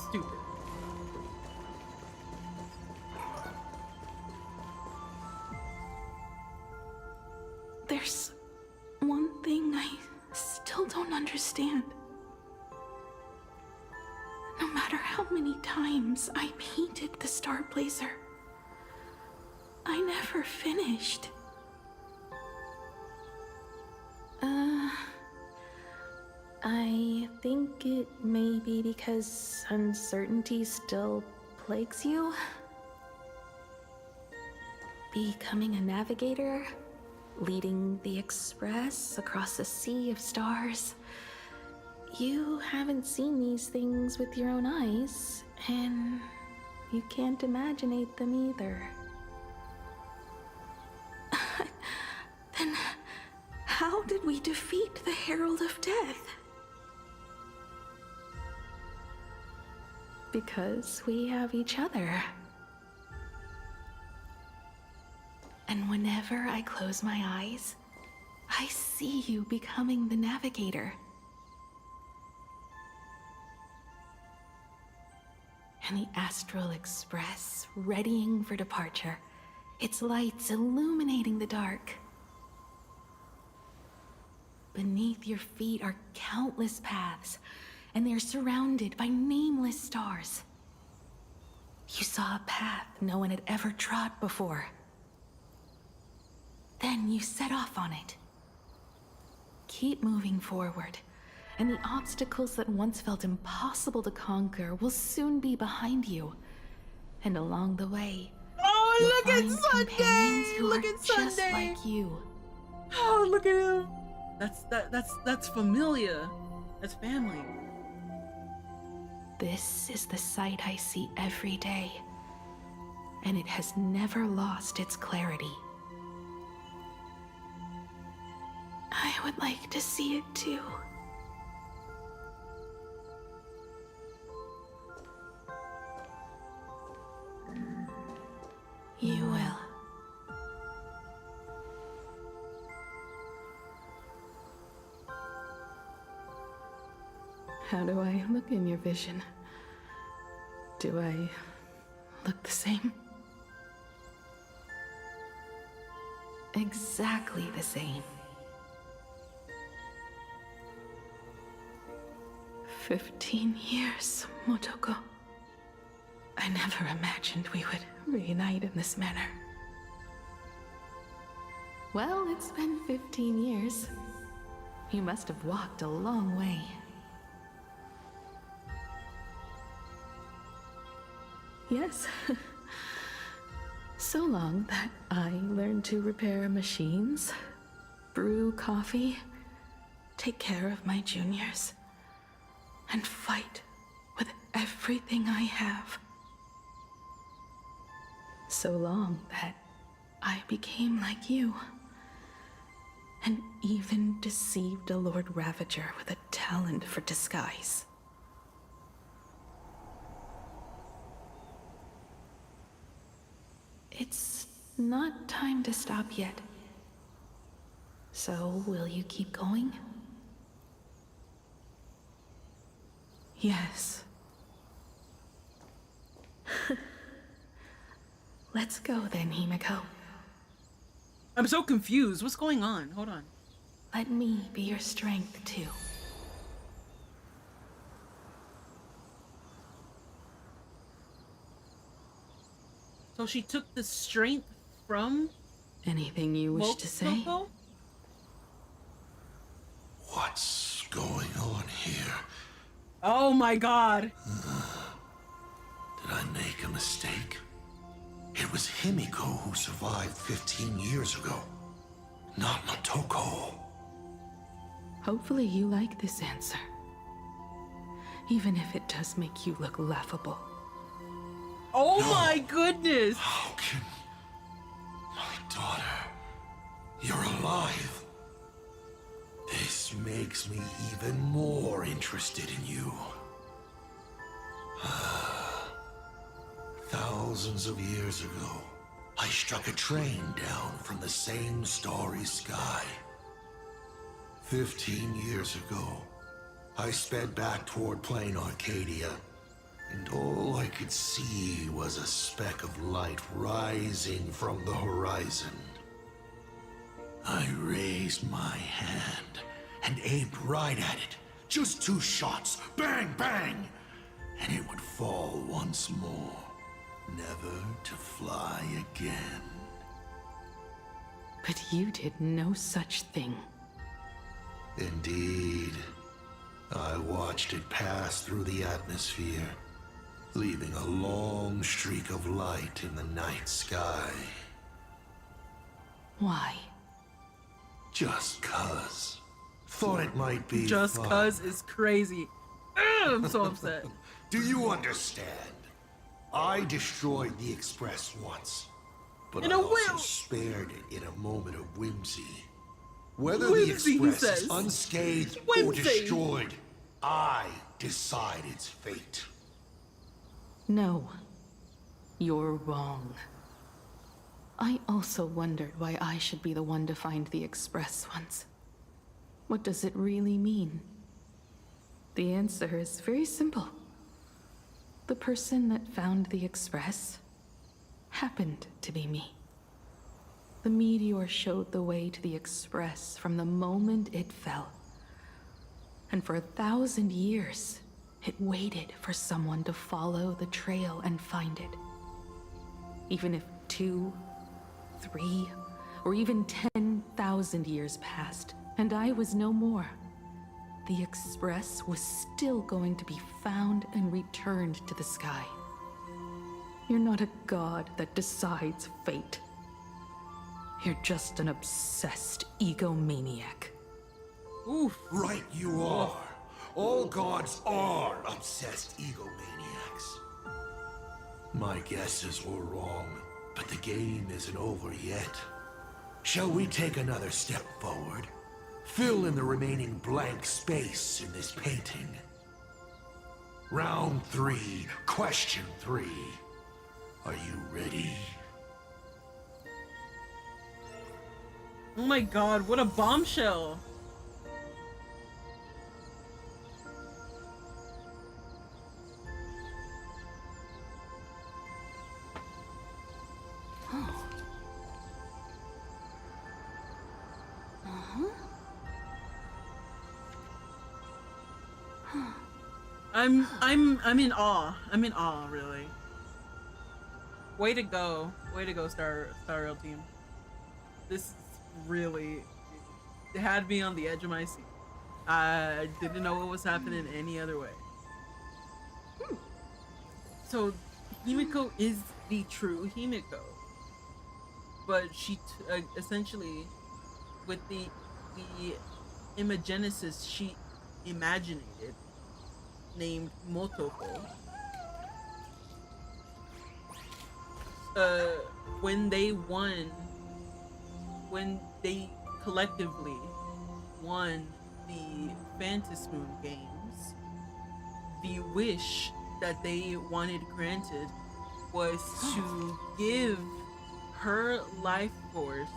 Stupid. There's one thing I still don't understand. No matter how many times I painted the Star Blazer, I never finished. I think it may be because uncertainty still plagues you. Becoming a navigator, leading the Express across a sea of stars. You haven't seen these things with your own eyes, and you can't imaginate them either. Then how did we defeat the Herald of Death? Because we have each other. And whenever I close my eyes, I see you becoming the navigator. And the Astral Express readying for departure, its lights illuminating the dark. Beneath your feet are countless paths, and they're surrounded by nameless stars. You saw a path no one had ever trod before. Then you set off on it. Keep moving forward, and the obstacles that once felt impossible to conquer will soon be behind you. And along the way, oh, look at companions Sunday! who Look are at just Sunday! like you. Oh, look at him! That's familia. That's family. This is the sight I see every day, and it has never lost its clarity. I would like to see it too. You will. How do I look in your vision? Do I look the same? Exactly the same. 15 years, Motoko. I never imagined we would reunite in this manner. Well, it's been 15 years. You must have walked a long way. Yes. So long that I learned to repair machines, brew coffee, take care of my juniors, and fight with everything I have. So long that I became like you, and even deceived a Lord Ravager with a talent for disguise. It's not time to stop yet. So, will you keep going? Yes. Let's go then, Himeko. I'm so confused. What's going on? Hold on. Let me be your strength, too. So she took the strength from... Anything you wish to say? Motoko? What's going on here? Oh my god. Did I make a mistake? It was Himeko who survived 15 years ago, not Motoko. Hopefully you like this answer. Even if it does make you look laughable. Oh no. My goodness! How can... My daughter... You're alive. This makes me even more interested in you. Thousands of years ago, I struck a train down from the same starry sky. 15 years ago, I sped back toward Plain Arcadia, and all I could see was a speck of light rising from the horizon. I raised my hand and aimed right at it. Just 2 shots, bang, bang, and it would fall once more, never to fly again. But you did no such thing. Indeed. I watched it pass through the atmosphere, leaving a long streak of light in the night sky. Why? Just 'cause. Thought it might be Just fun. 'cause is crazy. I'm so upset. Do you understand? I destroyed the Express once, but I also spared it in a moment of whimsy. Whether the Express is unscathed or destroyed, I decide its fate. No. You're wrong. I also wondered why I should be the one to find the Express once. What does it really mean? The answer is very simple. The person that found the Express happened to be me. The meteor showed the way to the Express from the moment it fell. And for 1,000 years, it waited for someone to follow the trail and find it. Even if 2, 3, or even 10,000 years passed, and I was no more, the Express was still going to be found and returned to the sky. You're not a god that decides fate. You're just an obsessed egomaniac. Oof. Right you are. All gods are obsessed egomaniacs. My guesses were wrong, but the game isn't over yet. Shall we take another step forward? Fill in the remaining blank space in this painting. Round 3, question 3. Are you ready? Oh my god, what a bombshell. I'm in awe. I'm in awe, really. Way to go. Way to go, Star Rail team. This is really, it had me on the edge of my seat. I didn't know what was happening any other way. So Himeko is the true Himeko, but she essentially, with the imagenesis she imaginated, named Motoko. When they collectively won the Phantasmoon Moon games, the wish that they wanted granted was to give her life force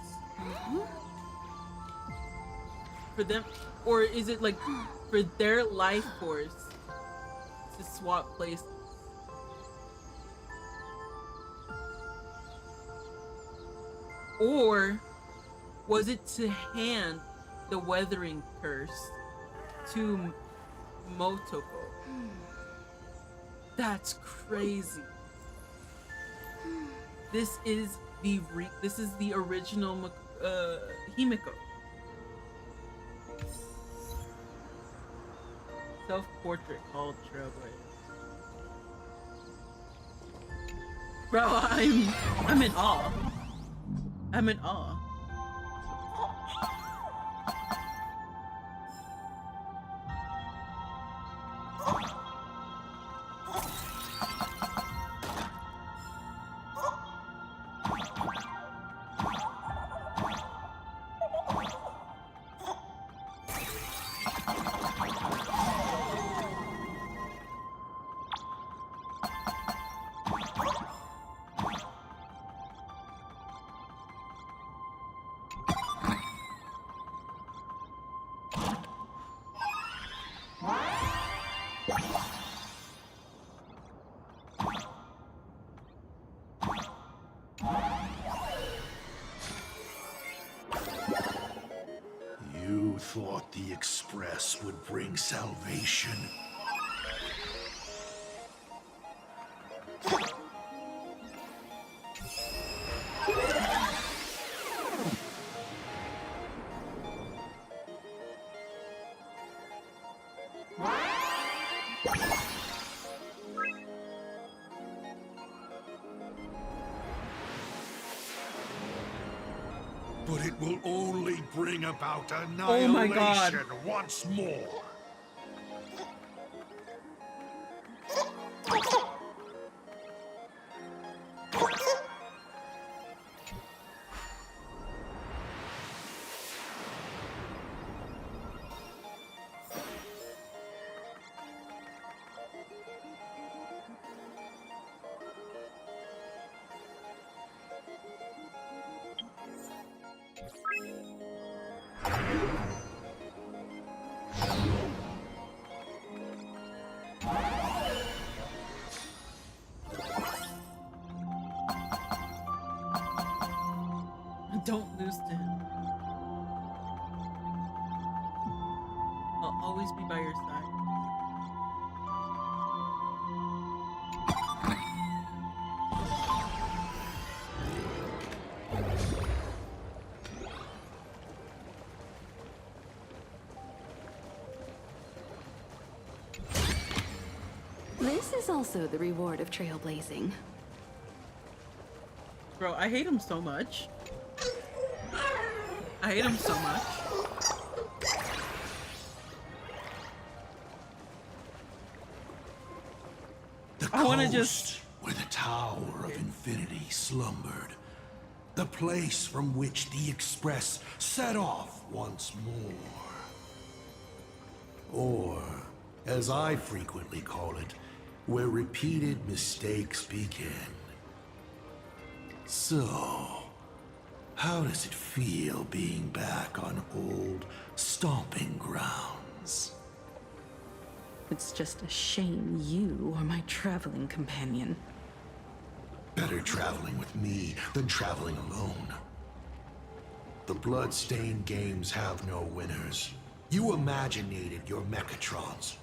for them, or is it like for their life force to swap places? Or was it to hand the weathering curse to Motoko? That's crazy. This is the original Himeko. Self-portrait called Trailblazer. Bro, I'm in awe. I'm in awe. You thought the Express would bring salvation? But it will only bring about annihilation my God. once more. Don't lose to him. I'll always be by your side. This is also the reward of trailblazing. Bro, I hate him so much. I hate him so much. I want to just... where the Tower of Infinity slumbered. The place from which the Express set off once more. Or, as I frequently call it, where repeated mistakes begin. So, how does it feel being back on old stomping grounds? It's just a shame you are my traveling companion. Better traveling with me than traveling alone. The blood-stained games have no winners. You imaginated your Mechatrons.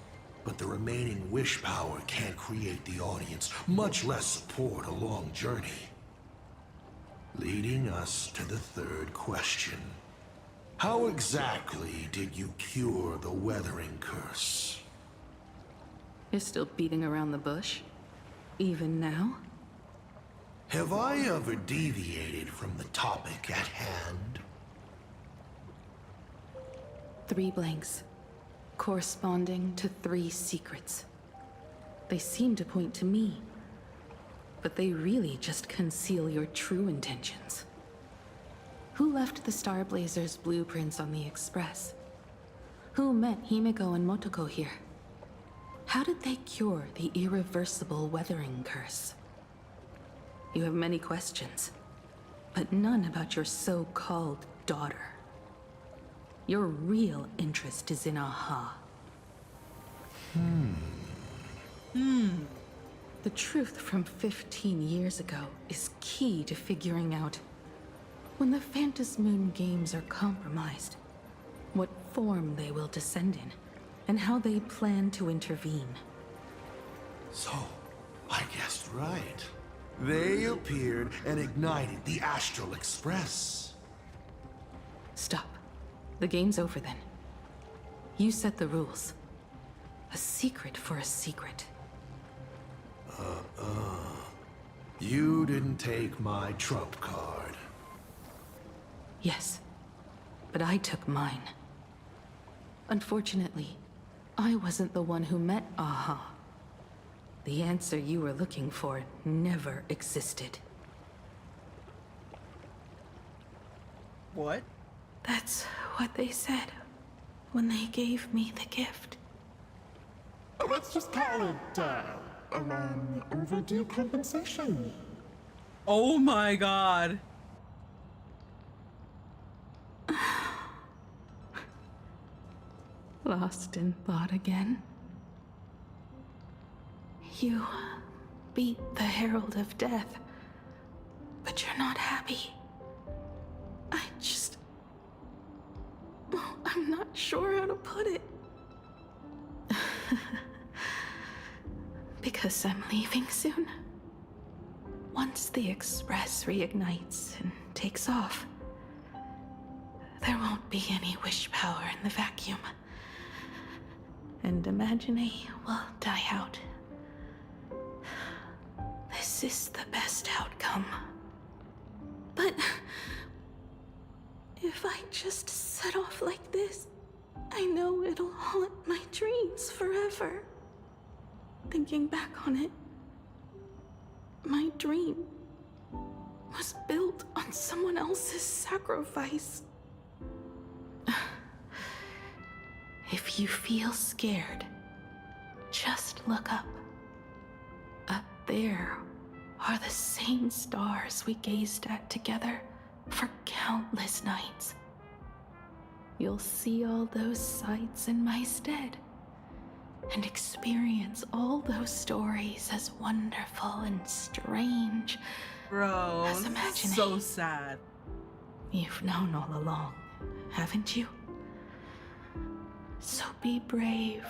But the remaining wish power can't create the audience, much less support a long journey. Leading us to the third question. How exactly did you cure the weathering curse? You're still beating around the bush? Even now? Have I ever deviated from the topic at hand? 3 blanks, corresponding to 3 secrets. They seem to point to me, but they really just conceal your true intentions. Who left the Starblazer's blueprints on the Express? Who met Himeko and Motoko here? How did they cure the irreversible weathering curse? You have many questions, but none about your so-called daughter. Your real interest is in Aha. The truth from 15 years ago is key to figuring out when the Phantom Moon games are compromised, what form they will descend in, and how they plan to intervene. So, I guessed right. They appeared and ignited the Astral Express. Stop. The game's over then. You set the rules. A secret for a secret. You didn't take my trump card. Yes, but I took mine. Unfortunately, I wasn't the one who met Aha. The answer you were looking for never existed. What? That's what they said when they gave me the gift. Let's just call it, a long overdue compensation. Oh my god. Lost in thought again? You beat the Herald of Death, but you're not happy. I'm not sure how to put it. Because I'm leaving soon. Once the Express reignites and takes off, there won't be any wish power in the vacuum. And Imagine will die out. This is the best outcome. But if I just set off like this, I know it'll haunt my dreams forever. Thinking back on it, my dream was built on someone else's sacrifice. If you feel scared, just look up. Up there are the same stars we gazed at together for countless nights. You'll see all those sights in my stead, and experience all those stories as wonderful and strange as Imagine. So sad. You've known all along, haven't you? So be brave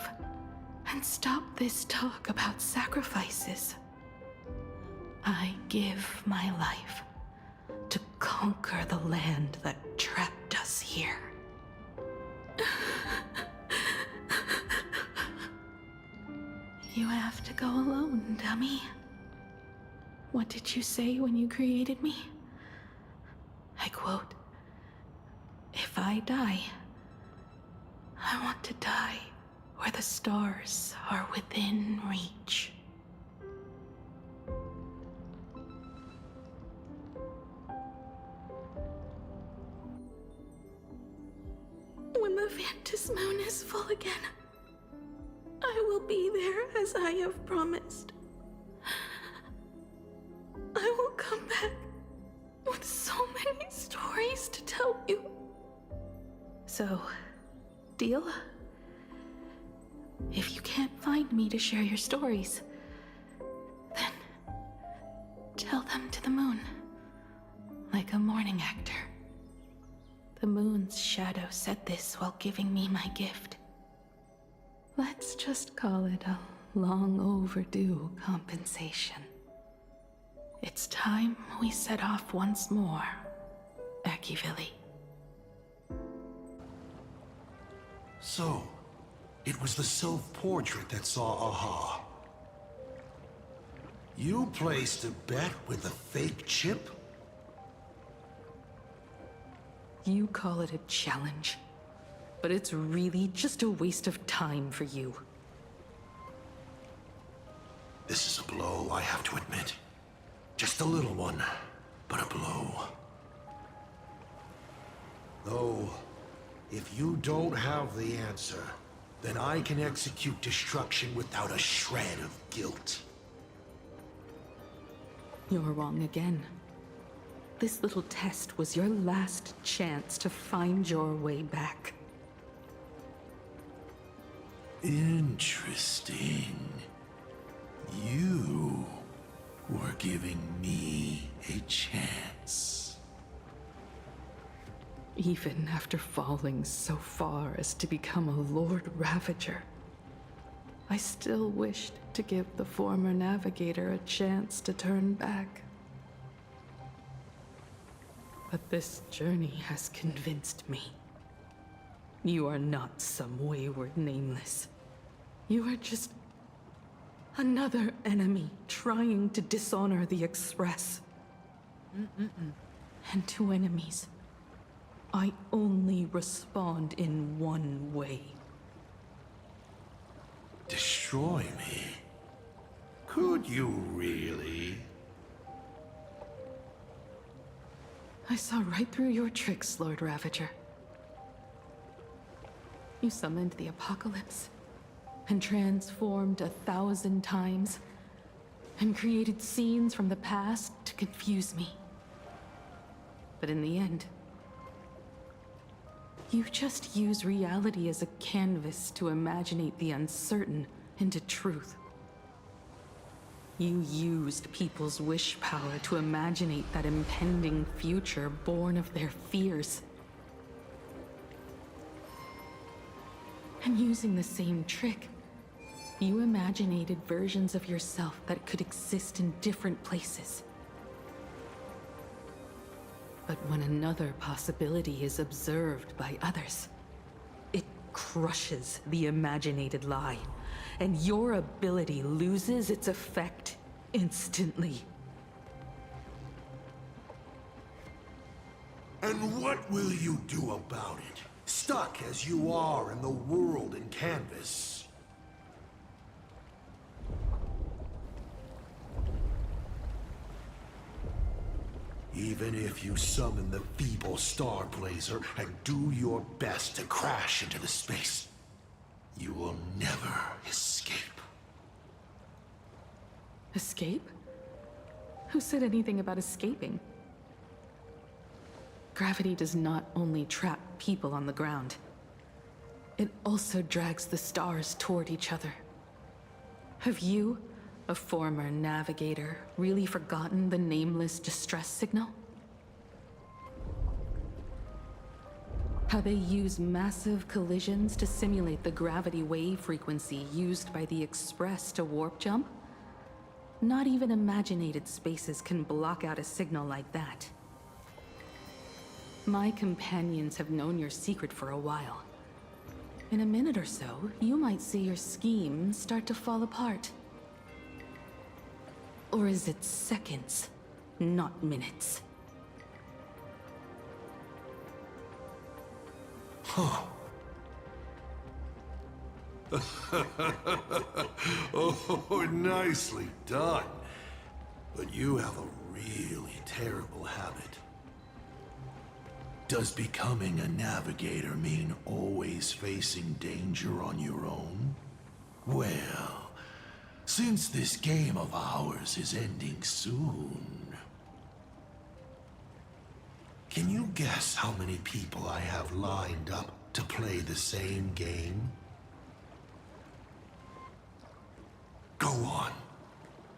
and stop this talk about sacrifices. I give my life to conquer the land that trapped us here. You have to go alone, dummy. What did you say when you created me? I quote, "If I die, I want to die where the stars are within reach." When the Phantom Moon is full again, I will be there as I have promised. I will come back with so many stories to tell you. So, deal? If you can't find me to share your stories, then tell them to the moon, like a mourning actor. The moon's shadow said this while giving me my gift. Let's just call it a long overdue compensation. It's time we set off once more, Ekivili. So, it was the self-portrait that saw Aha. You placed a bet with a fake chip? You call it a challenge, but it's really just a waste of time for you. This is a blow, I have to admit. Just a little one, but a blow. Though, if you don't have the answer, then I can execute destruction without a shred of guilt. You're wrong again. This little test was your last chance to find your way back. Interesting. You were giving me a chance. Even after falling so far as to become a Lord Ravager, I still wished to give the former navigator a chance to turn back. But this journey has convinced me. You are not some wayward nameless. You are just another enemy trying to dishonor the Express. And to enemies, I only respond in one way. Destroy me? Could you really? I saw right through your tricks, Lord Ravager. You summoned the apocalypse, and transformed 1,000 times, and created scenes from the past to confuse me. But in the end, you just use reality as a canvas to imaginate the uncertain into truth. You used people's wish power to imaginate that impending future born of their fears. And using the same trick, you imaginated versions of yourself that could exist in different places. But when another possibility is observed by others, it crushes the imaginated lie, and your ability loses its effect instantly. And what will you do about it? Stuck as you are in the world in canvas. Even if you summon the feeble Star Blazer and do your best to crash into the space, you will never escape. Escape? Who said anything about escaping? Gravity does not only trap people on the ground, it also drags the stars toward each other. Have you, a former navigator, really forgotten the nameless distress signal? How they use massive collisions to simulate the gravity wave frequency used by the Express to warp jump? Not even imaginated spaces can block out a signal like that. My companions have known your secret for a while. In a minute or so, you might see your scheme start to fall apart. Or is it seconds, not minutes? Huh. Oh, nicely done. But you have a really terrible habit. Does becoming a navigator mean always facing danger on your own? Well, since this game of ours is ending soon, can you guess how many people I have lined up to play the same game? Go on.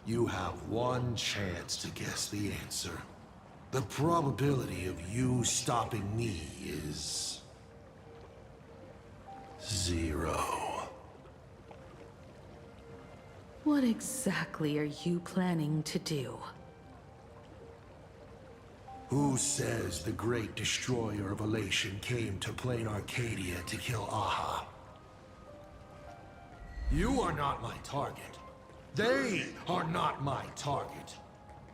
You have one chance to guess the answer. The probability of you stopping me is 0. What exactly are you planning to do? Who says the great destroyer of Elation came to plain Arcadia to kill Aha? You are not my target. They are not my target.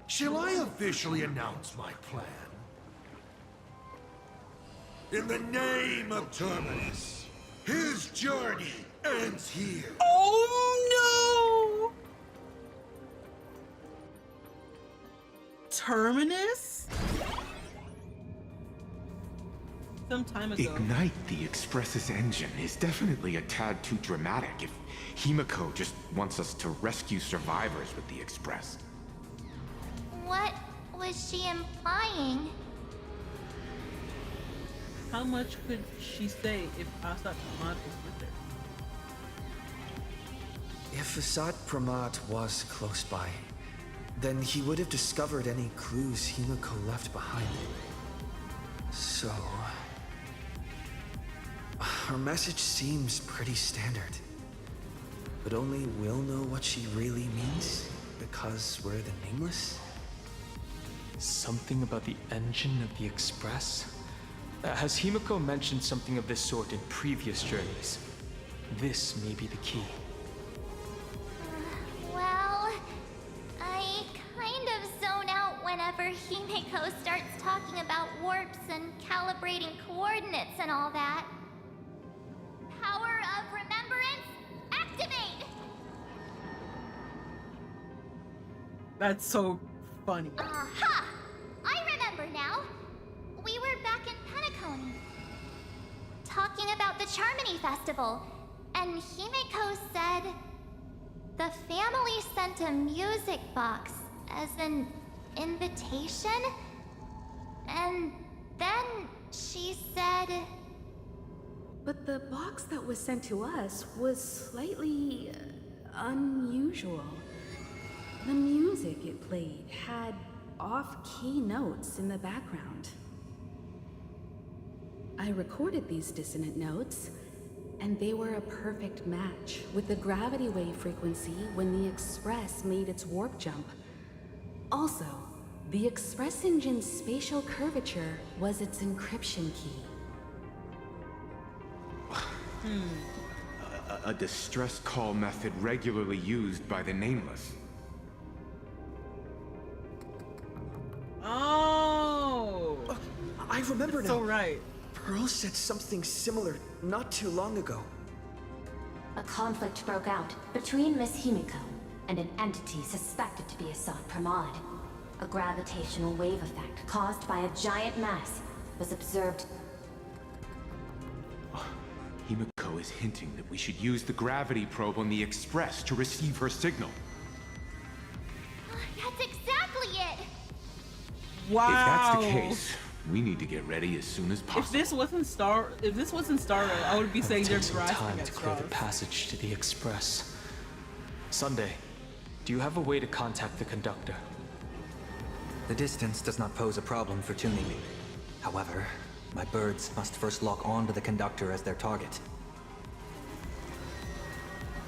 Shall I officially announce my plan? In the name of Terminus, his journey ends here. Oh no! Terminus? Some time ago. Ignite the Express's engine is definitely a tad too dramatic if Himeko just wants us to rescue survivors with the Express. What was she implying? How much could she say if Astral Express was with her? If Asad Pramat was close by, then he would have discovered any clues Himeko left behind. So... her message seems pretty standard. But only we'll know what she really means because we're the Nameless? Something about the engine of the Express? Has Himeko mentioned something of this sort in previous journeys? This may be the key. Well, I kind of zone out whenever Himeko starts talking about warps and calibrating coordinates and all that. Power of remembrance, activate! That's so funny. Aha! I remember now. We were back in Penacony, talking about the Charmony Festival, and Himeko said the family sent a music box as an invitation, and then she said... But the box that was sent to us was slightly unusual. The music it played had off-key notes in the background. I recorded these dissonant notes, and they were a perfect match with the gravity wave frequency when the Express made its warp jump. Also, the Express engine's spatial curvature was its encryption key. A distress call method regularly used by the Nameless. Oh! I remember now. So right. Pearl said something similar not too long ago. A conflict broke out between Miss Himeko and an entity suspected to be Assad Pramad. A gravitational wave effect caused by a giant mass was observed. Himeko is hinting that we should use the gravity probe on the Express to receive her signal. That's exactly it! Wow. If that's the case, we need to get ready as soon as possible. If this wasn't Starro, I would be saying they're grasping time at to clear the straws. passage to the Express. Sunday, do you have a way to contact the conductor? The distance does not pose a problem for tuning me. However, my birds must first lock on to the conductor as their target.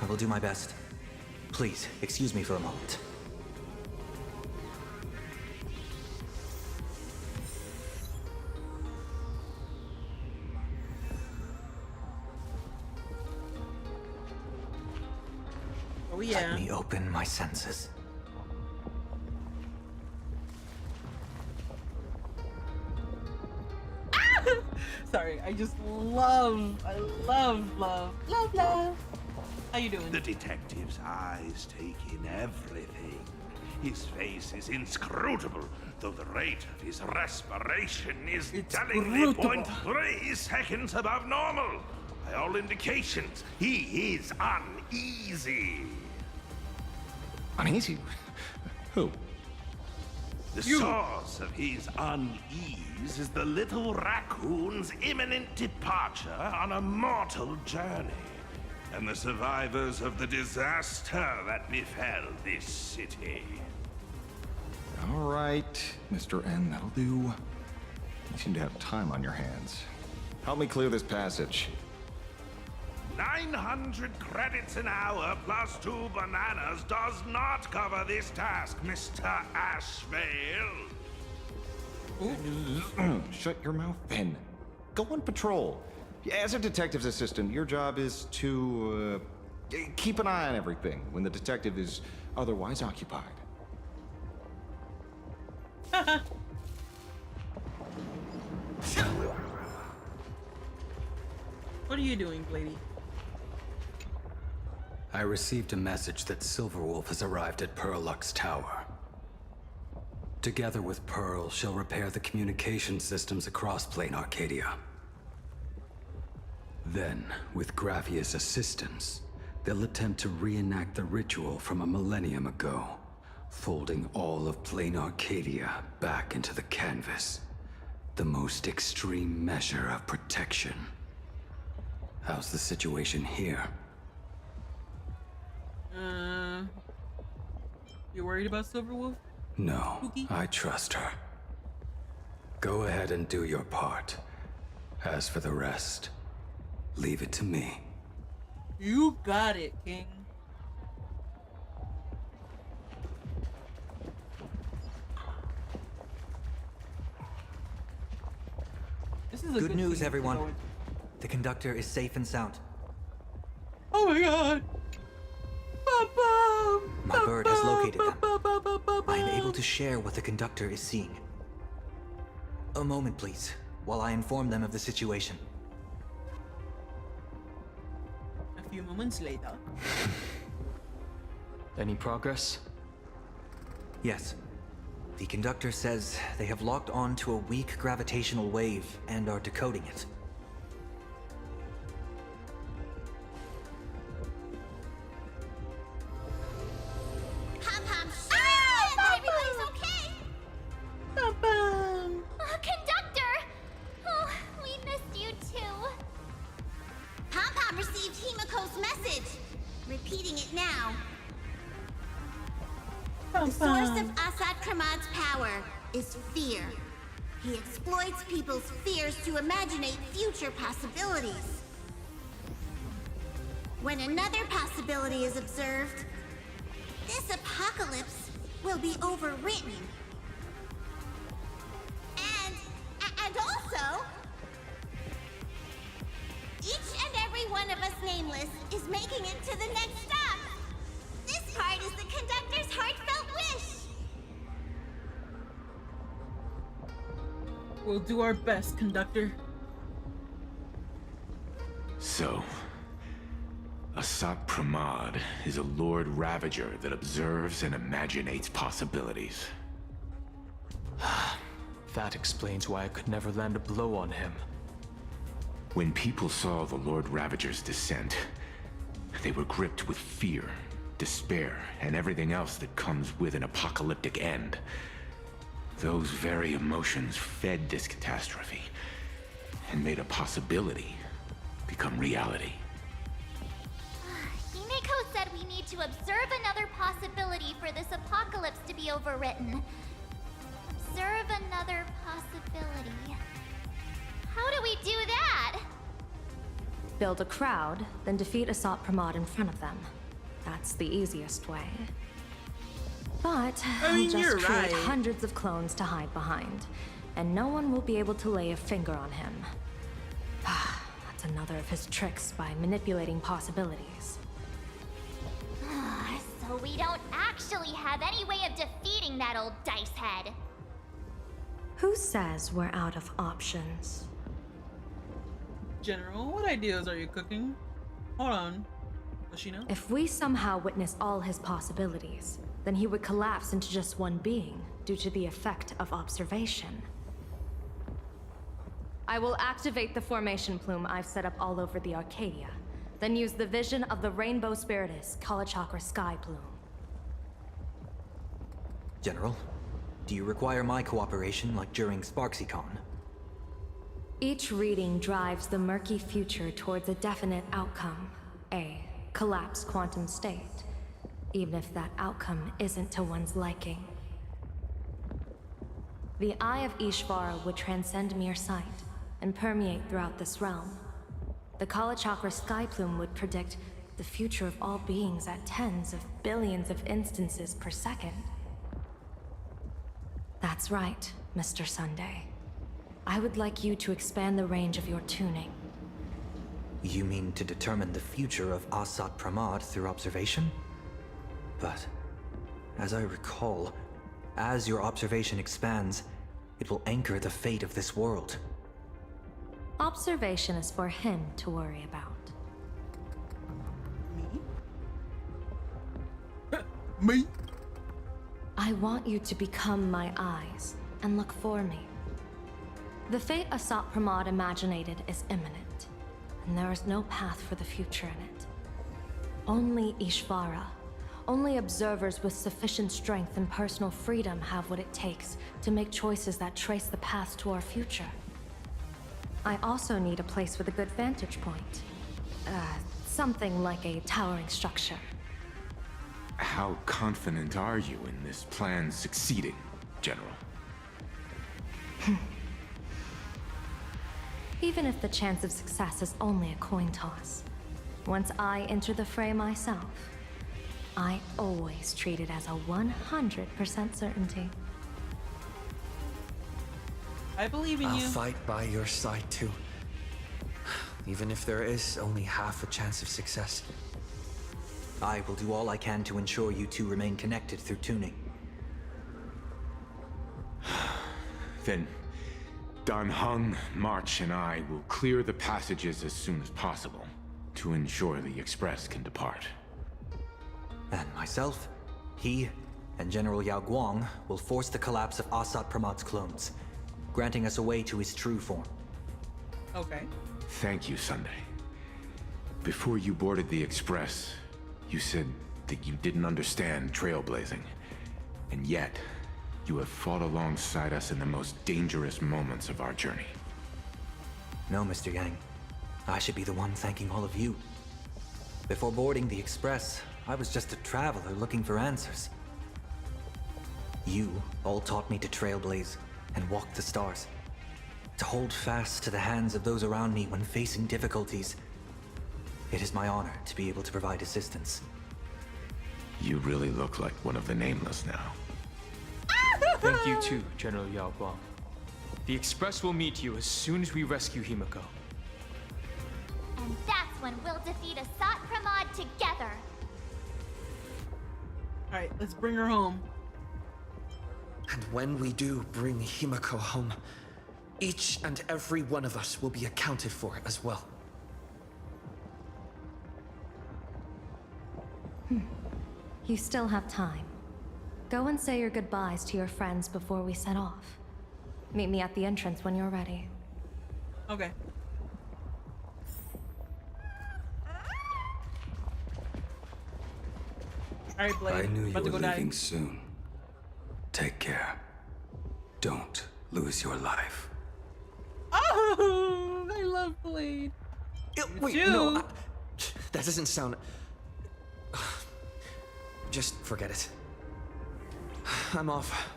I will do my best. Please, excuse me for a moment. Oh yeah. Let me open my senses. Sorry, I just love. How you doing? The detective's eyes take in everything. His face is inscrutable, though the rate of his respiration is tellingly 0.3 seconds above normal. By all indications, he is uneasy. Uneasy? Who? The source of his unease is the little raccoon's imminent departure on a mortal journey, and the survivors of the disaster that befell this city. All right, Mr. N, that'll do. You seem to have time on your hands. Help me clear this passage. 900 credits an hour plus 2 bananas does not cover this task, Mr. Ashvale. Shut your mouth, then. Go on patrol. As a detective's assistant, your job is to keep an eye on everything when the detective is otherwise occupied. What are you doing, lady? I received a message that Silverwolf has arrived at Pearlux Tower. Together with Pearl, she'll repair the communication systems across Plain Arcadia. Then, with Graphia's assistance, they'll attempt to reenact the ritual from a millennium ago, folding all of Plain Arcadia back into the canvas. The most extreme measure of protection. How's the situation here? You worried about Silverwolf? No, Spooky? I trust her. Go ahead and do your part. As for the rest, leave it to me. You got it, King. This is a Good news, scene to everyone. go into. The conductor is safe and sound. Oh my god! My bird has located them. I am able to share what the conductor is seeing. A moment, please, while I inform them of the situation. A few moments later. Any progress? Yes. The conductor says they have locked on to a weak gravitational wave and are decoding it. Everybody's okay! Conductor! Oh, we missed you too. Pom-Pom received Himeko's message. Repeating it now. The source of Asad Kramad's power is fear. He exploits people's fears to imaginate future possibilities. When another possibility is observed, this apocalypse will be overwritten. And also, each and every one of us nameless is making it to the next stop. This part is the conductor's heartfelt wish. We'll do our best, conductor. So, Asat Pramad is a Lord Ravager that observes and imaginates possibilities. That explains why I could never land a blow on him. When people saw the Lord Ravager's descent, they were gripped with fear, despair, and everything else that comes with an apocalyptic end. Those very emotions fed this catastrophe and made a possibility become reality. Himeko said we need to observe another possibility for this apocalypse to be overwritten. Observe another possibility. How do we do that? Build a crowd, then defeat Asat Pramad in front of them. That's the easiest way. But I'll just create hundreds of clones to hide behind, and no one will be able to lay a finger on him. That's another of his tricks by manipulating possibilities. So we don't actually have any way of defeating that old dice head. Who says we're out of options? General, what ideas are you cooking? Hold on. Does she know? If we somehow witness all his possibilities, then he would collapse into just one being due to the effect of observation. I will activate the formation plume I've set up all over the Arcadia, then use the vision of the Rainbow Spiritus Kalachakra Sky Plume. General, do you require my cooperation like during SparksyCon? Each reading drives the murky future towards a definite outcome, a collapsed quantum state, even if that outcome isn't to one's liking. The Eye of Ishvara would transcend mere sight and permeate throughout this realm. the Kala Chakra sky plume would predict the future of all beings at tens of billions of instances per second. That's right, Mr. Sunday. I would like you to expand the range of your tuning. You mean to determine the future of Asat Pramad through observation? But, as I recall, as your observation expands, it will anchor the fate of this world. Observation is for him to worry about. Me? I want you to become my eyes and look for me. The fate Asat Pramad imaginated is imminent, and there is no path for the future in it. Only Ishvara, only observers with sufficient strength and personal freedom have what it takes to make choices that trace the path to our future. I also need a place with a good vantage point. Something like a towering structure. How confident are you in this plan succeeding, General? Even if the chance of success is only a coin toss, once I enter the fray myself, I always treat it as a 100% certainty. I believe in I'll you. fight by your side too. Even if there is only half a chance of success. I will do all I can to ensure you two remain connected through tuning. Then, Dan Heng, March, and I will clear the passages as soon as possible to ensure the Express can depart. And myself, he, and General Yao Guang will force the collapse of Asat Pramad's clones, granting us a way to his true form. Okay. Thank you, Sunday. Before you boarded the Express, you said that you didn't understand trailblazing. And yet, you have fought alongside us in the most dangerous moments of our journey. No, Mr. Yang. I should be the one thanking all of you. Before boarding the Express, I was just a traveler looking for answers. You all taught me to trailblaze and walk the stars. To hold fast to the hands of those around me when facing difficulties. It is my honor to be able to provide assistance. You really look like one of the Nameless now. Thank you too, General Yao Guang. The Express will meet you as soon as we rescue Himeko. And that's when we'll defeat Asat Pramad together. Alright, let's bring her home. And when we do bring Himeko home, each and every one of us will be accounted for as well. You still have time. Go and say your goodbyes to your friends before we set off. Meet me at the entrance when you're ready. Okay. Alright, Blade. I knew you About to were go leaving die. soon. Take care. Don't lose your life. Oh, I love Blade. Wait, too. no. That doesn't sound... Just forget it. I'm off.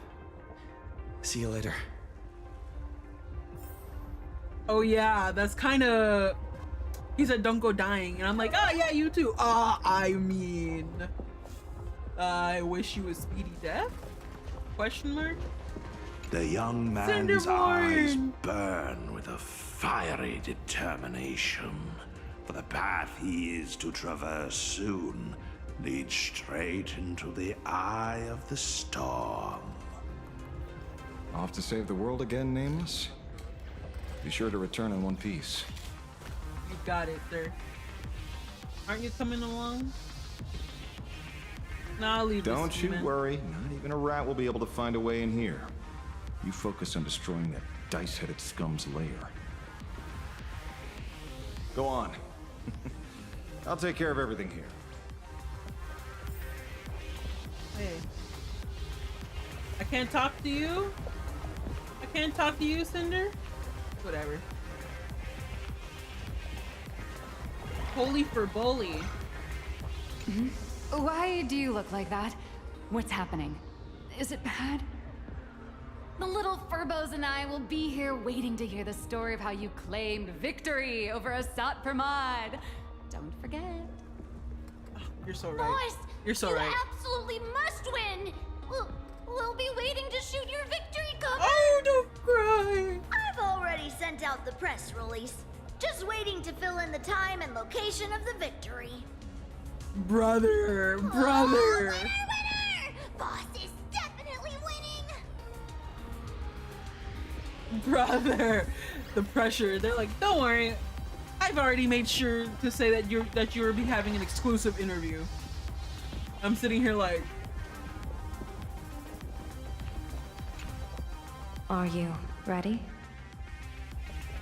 See you later. Oh yeah, that's kind of... He said don't go dying, and I'm like, oh yeah, you too. I mean... I wish you a speedy death? Question mark? The young man's Cinderborn! eyes burn with a fiery determination. For the path he is to traverse soon leads straight into the eye of the storm. Off to save the world again, Nameless? Be sure to return in one piece. You got it, sir. Aren't you coming along? Nah, I'll leave this Don't to you man. worry, not even a rat will be able to find a way in here. You focus on destroying that dice-headed scum's lair. Go on. I'll take care of everything here. Hey. I can't talk to you? I can't talk to you, Cinder? Whatever. Holy for bully. Why do you look like that? What's happening? Is it bad? The little Furbos and I will be here waiting to hear the story of how you claimed victory over Asat Pramod. Don't forget. You're so right. Boss, You're so you right. absolutely must win. We'll be waiting to shoot your victory cover. Oh, don't cry. I've already sent out the press release. Just waiting to fill in the time and location of the victory. Brother. Oh, winner! Boss is definitely winning. Brother. The pressure. They're like, don't worry. I've already made sure to say that you'll be having an exclusive interview. I'm sitting here like, Are you ready?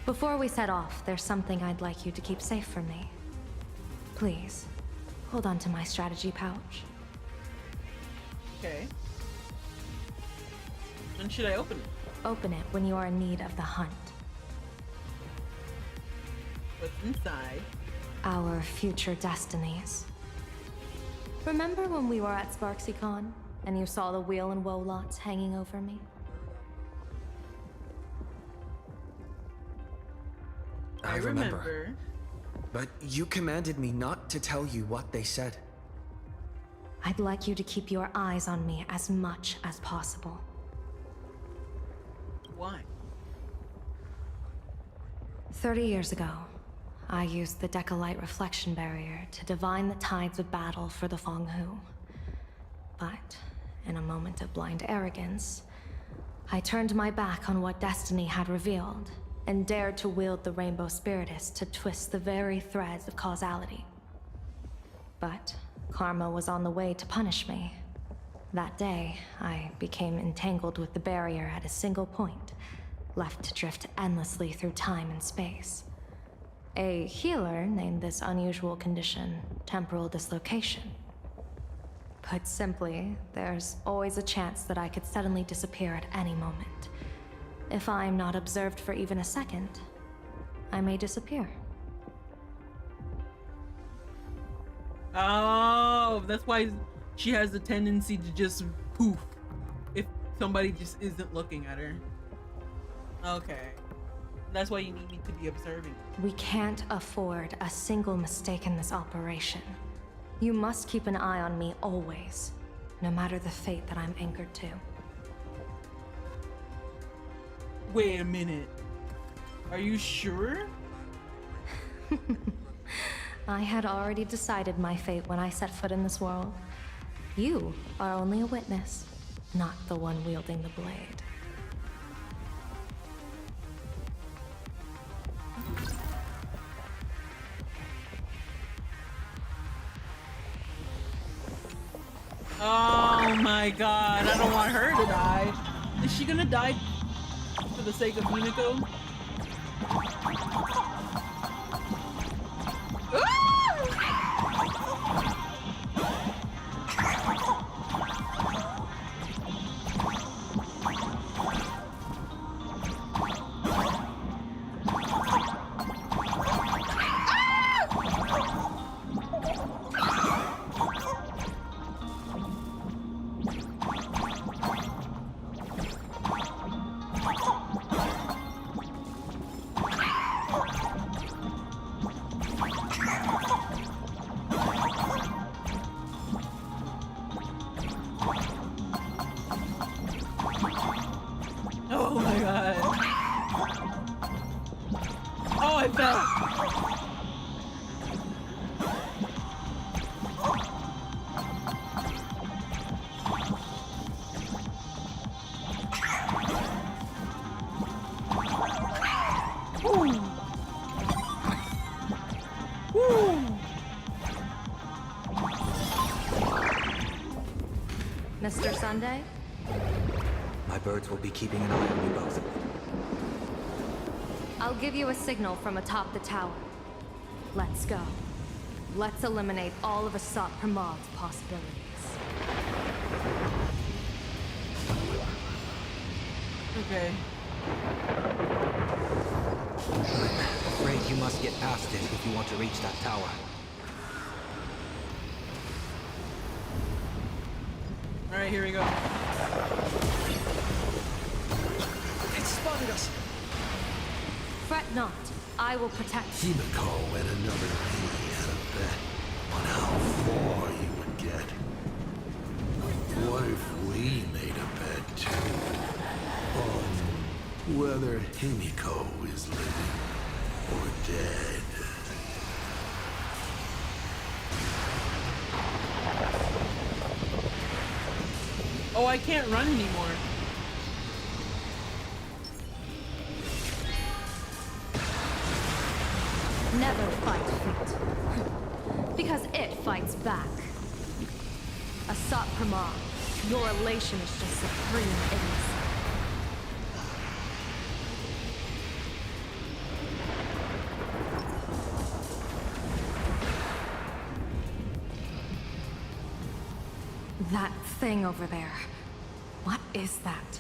Before we set off, there's something I'd like you to keep safe from me. Please, hold on to my strategy pouch. okay. When should I open it? Open it when you are in need of the hunt. What's inside? Our future destinies. Remember when we were at SparksyCon and you saw the wheel and woe lots hanging over me? I remember. But you commanded me not to tell you what they said. I'd like you to keep your eyes on me as much as possible. Why? 30 years ago, I used the Decalite reflection barrier to divine the tides of battle for the Fonghu. But, in a moment of blind arrogance, I turned my back on what destiny had revealed and dared to wield the Rainbow Spiritus to twist the very threads of causality. But karma was on the way to punish me. That day, I became entangled with the barrier at a single point, left to drift endlessly through time and space. A healer named this unusual condition temporal dislocation. Put simply, there's always a chance that I could suddenly disappear at any moment. If I'm not observed for even a second, I may disappear. Oh, that's why she has the tendency to just poof if somebody just isn't looking at her. Okay. That's why you need me to be observing. We can't afford a single mistake in this operation. You must keep an eye on me always, no matter the fate that I'm anchored to. Wait a minute. Are you sure? I had already decided my fate when I set foot in this world. You are only a witness, not the one wielding the blade. Oh my god, I don't want her to die. Is she gonna die for the sake of Himeko? Oh my god. Oh, I fell. Ooh. Woo. Mr. Sunday? My birds will be keeping an eye on you both. I'll give you a signal from atop the tower. Let's go. Let's eliminate all of Asat Pramod's possibilities. Okay. I'm afraid you must get past it if you want to reach that tower. Alright, here we go. spotted us! Fret not. I will protect. Himeko and another lady had a bet on how far you would get. What if we made a bet too? On whether Himeko is living or dead? Oh, I can't run anymore. Never fight fate. Because it fights back. Asat Pramar, your elation is just supreme idiocy. That thing over there. What is that?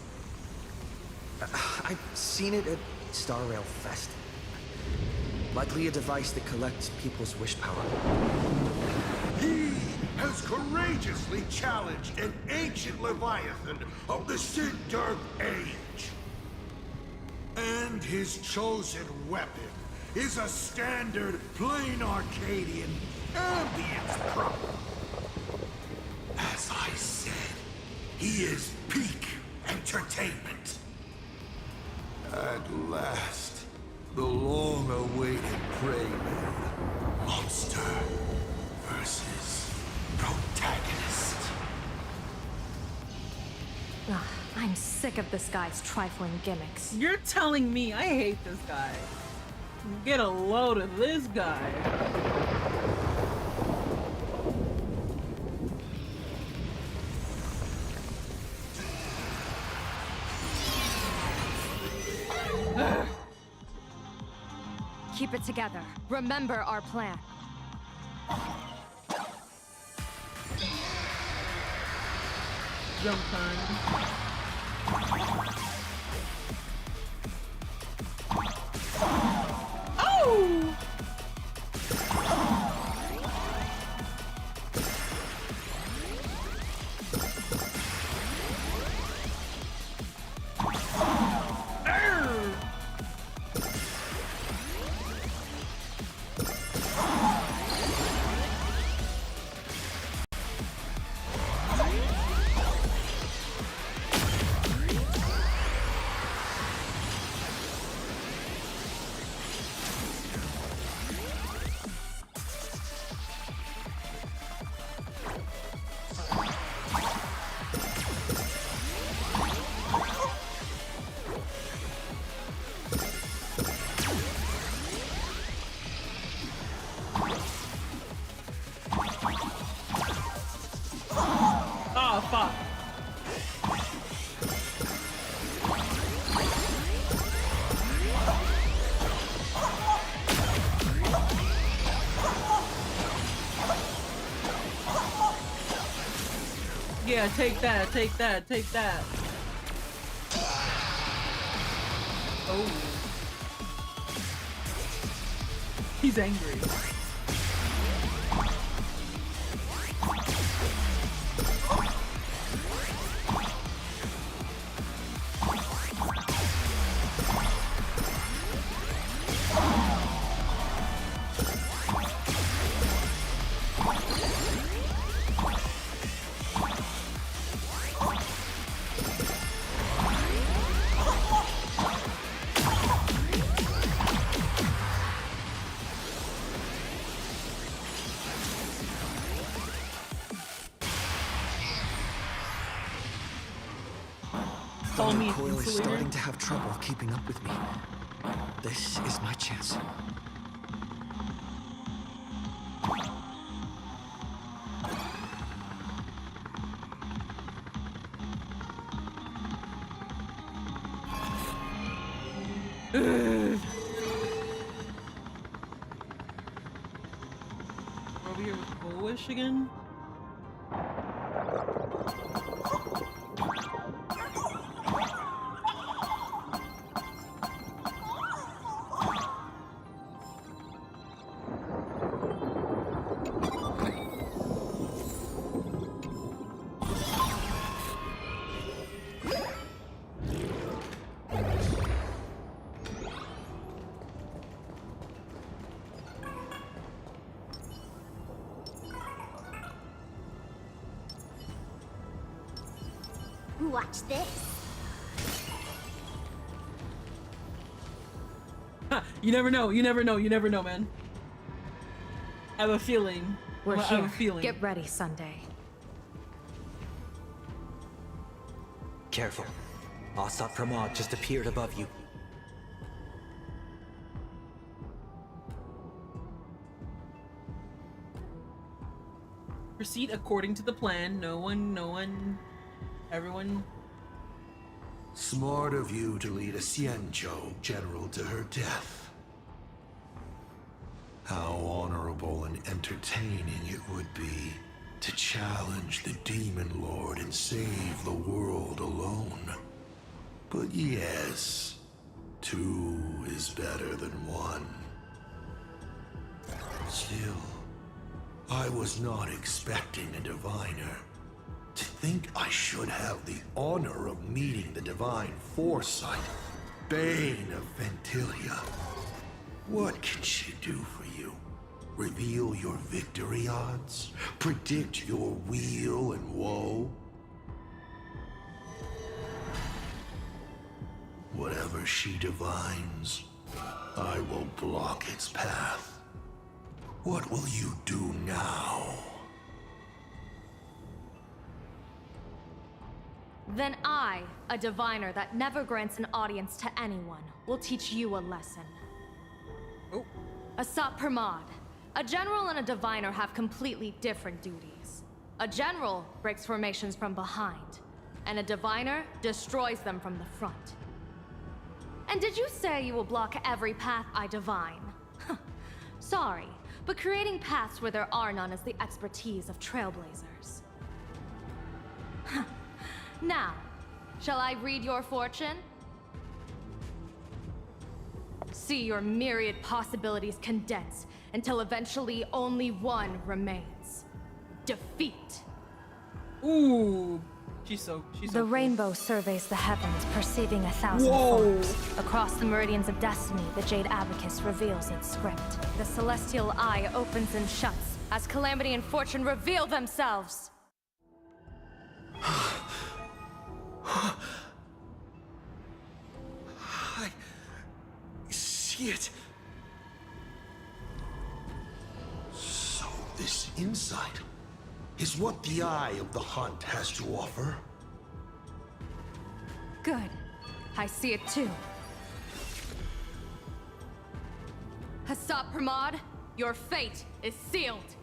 I've seen it at Star Rail Fest. Likely a device that collects people's wish power. He has courageously challenged an ancient Leviathan of the Sindark Age. And his chosen weapon is a standard plain Arcadian ambience prop. As I said, he is peak entertainment. At last, the long-awaited prelude. Monster versus protagonist. Ugh, I'm sick of this guy's trifling gimmicks. You're telling me I hate this guy. Get a load of this guy. Keep it together. Remember our plan. Jump time. Oh! Oh, fuck. Yeah, take that, take that, take that. Oh. He's angry. The recoil is starting to have trouble keeping up with me. This is my chance. Over here with Bullish again? Watch this. You never know. You never know. You never know, man. I have a feeling. We're I here. have a feeling. Get ready, Sunday. Careful. Asat Pramod just appeared above you. Proceed according to the plan. No one, everyone. Smart of you to lead a Xianzhou general to her death. How honorable and entertaining it would be to challenge the Demon Lord and save the world alone. But yes, two is better than one. Still, I was not expecting a diviner. To think I should have the honor of meeting the divine foresight, Bane of Ventilia. What can she do for you? Reveal your victory odds? Predict your weal and woe? Whatever she divines, I will block its path. What will you do now? Then I, a diviner that never grants an audience to anyone, will teach you a lesson. Oh. Asat Pramod. A general and a diviner have completely different duties. A general breaks formations from behind, and a diviner destroys them from the front. And did you say you will block every path I divine? Sorry, but creating paths where there are none is the expertise of trailblazers. Now, shall I read your fortune? See your myriad possibilities condense until eventually only one remains. Defeat. Ooh. She's The so rainbow surveys the heavens, perceiving 1,000 Whoa. forms. Across the meridians of destiny, the Jade Abacus reveals its script. The celestial eye opens and shuts as calamity and fortune reveal themselves. I see it. So this insight is what the Eye of the Hunt has to offer. Good. I see it too. Asat Pramod, your fate is sealed.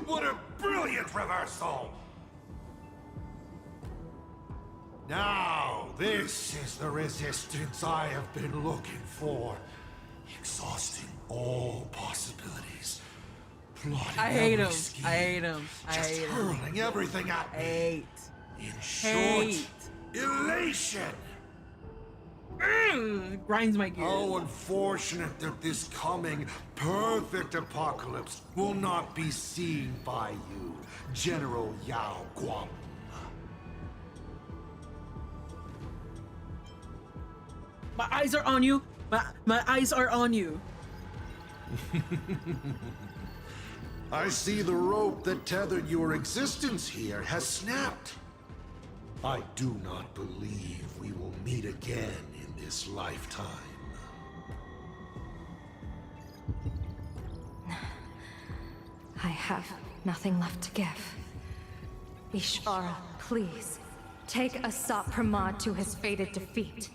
What a brilliant reversal! Now, this is the resistance I have been looking for. Exhausting all possibilities. Plotting I hate every him. scheme, I hate him. I just hate him. hurling everything at me. Hate. In short, Hate. elation! Grinds my gears. How unfortunate that this coming perfect apocalypse will not be seen by you, General Yao Guang. My eyes are on you. My eyes are on you. I see the rope that tethered your existence here has snapped. I do not believe we will meet again in this lifetime. I have nothing left to give. Ishvara, please, take Asat Pramod to his fated defeat.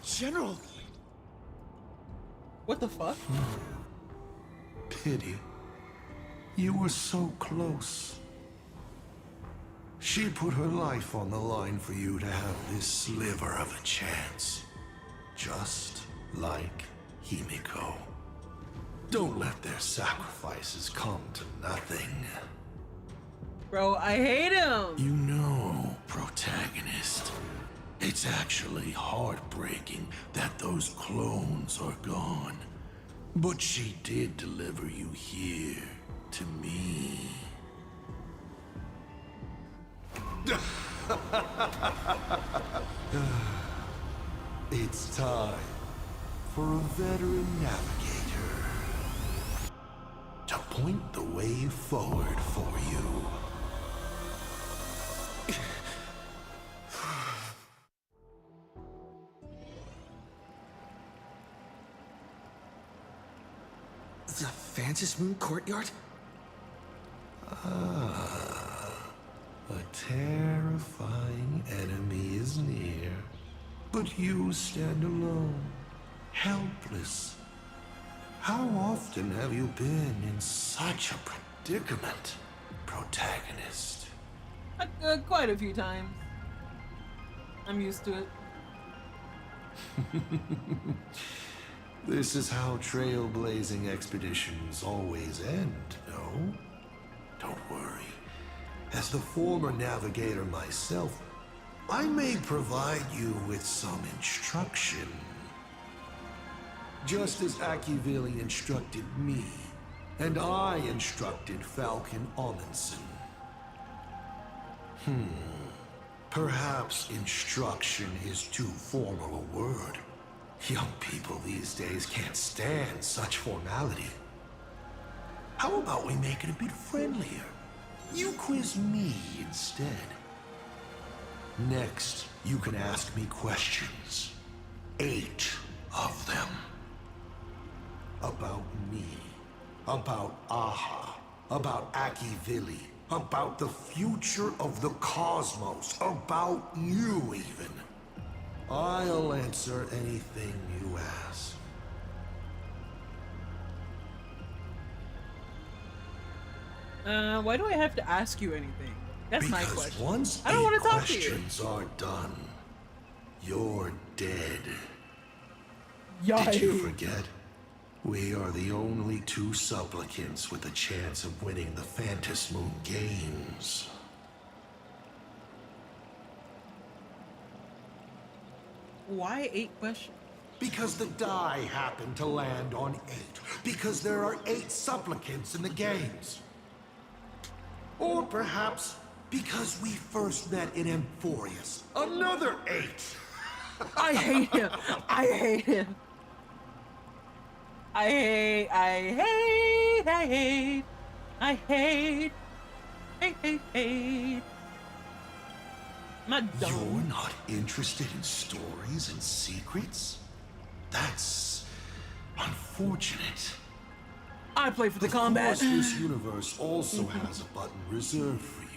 General! What the fuck? Pity. You were so close. She put her life on the line for you to have this sliver of a chance. Just like Himeko. Don't let their sacrifices come to nothing. Bro, I hate him. You know, protagonist, it's actually heartbreaking that those clones are gone. But she did deliver you here to me. It's time for a veteran navigator point the way forward for you. The Phantom Moon Courtyard? Ah, a terrifying enemy is near. But you stand alone, helpless. How often have you been in such a predicament, protagonist? Quite a few times. I'm used to it. This is how trailblazing expeditions always end, no? Don't worry. As the former navigator myself, I may provide you with some instruction. Just as Akivili instructed me, and I instructed Falcon Amundsen. Perhaps instruction is too formal a word. Young people these days can't stand such formality. How about we make it a bit friendlier? You quiz me instead. Next, you can ask me questions. 8 of them. About me. About Aha. About Akivili. About the future of the cosmos. About you, even. I'll answer anything you ask. Why do I have to ask you anything? That's my Because question. once I don't want to talk to you. questions are done, you're dead. Yikes. Did you forget? We are the only 2 supplicants with a chance of winning the Phantom Moon Games. Why 8 questions? Because the die happened to land on 8. Because there are 8 supplicants in the games. Or perhaps because we first met in Amphorius. Another 8! I hate him. I hate him. I hate. Not dumb. You're not interested in stories and secrets? That's unfortunate. I play for the combat. Of course, this universe also has a button reserved for you.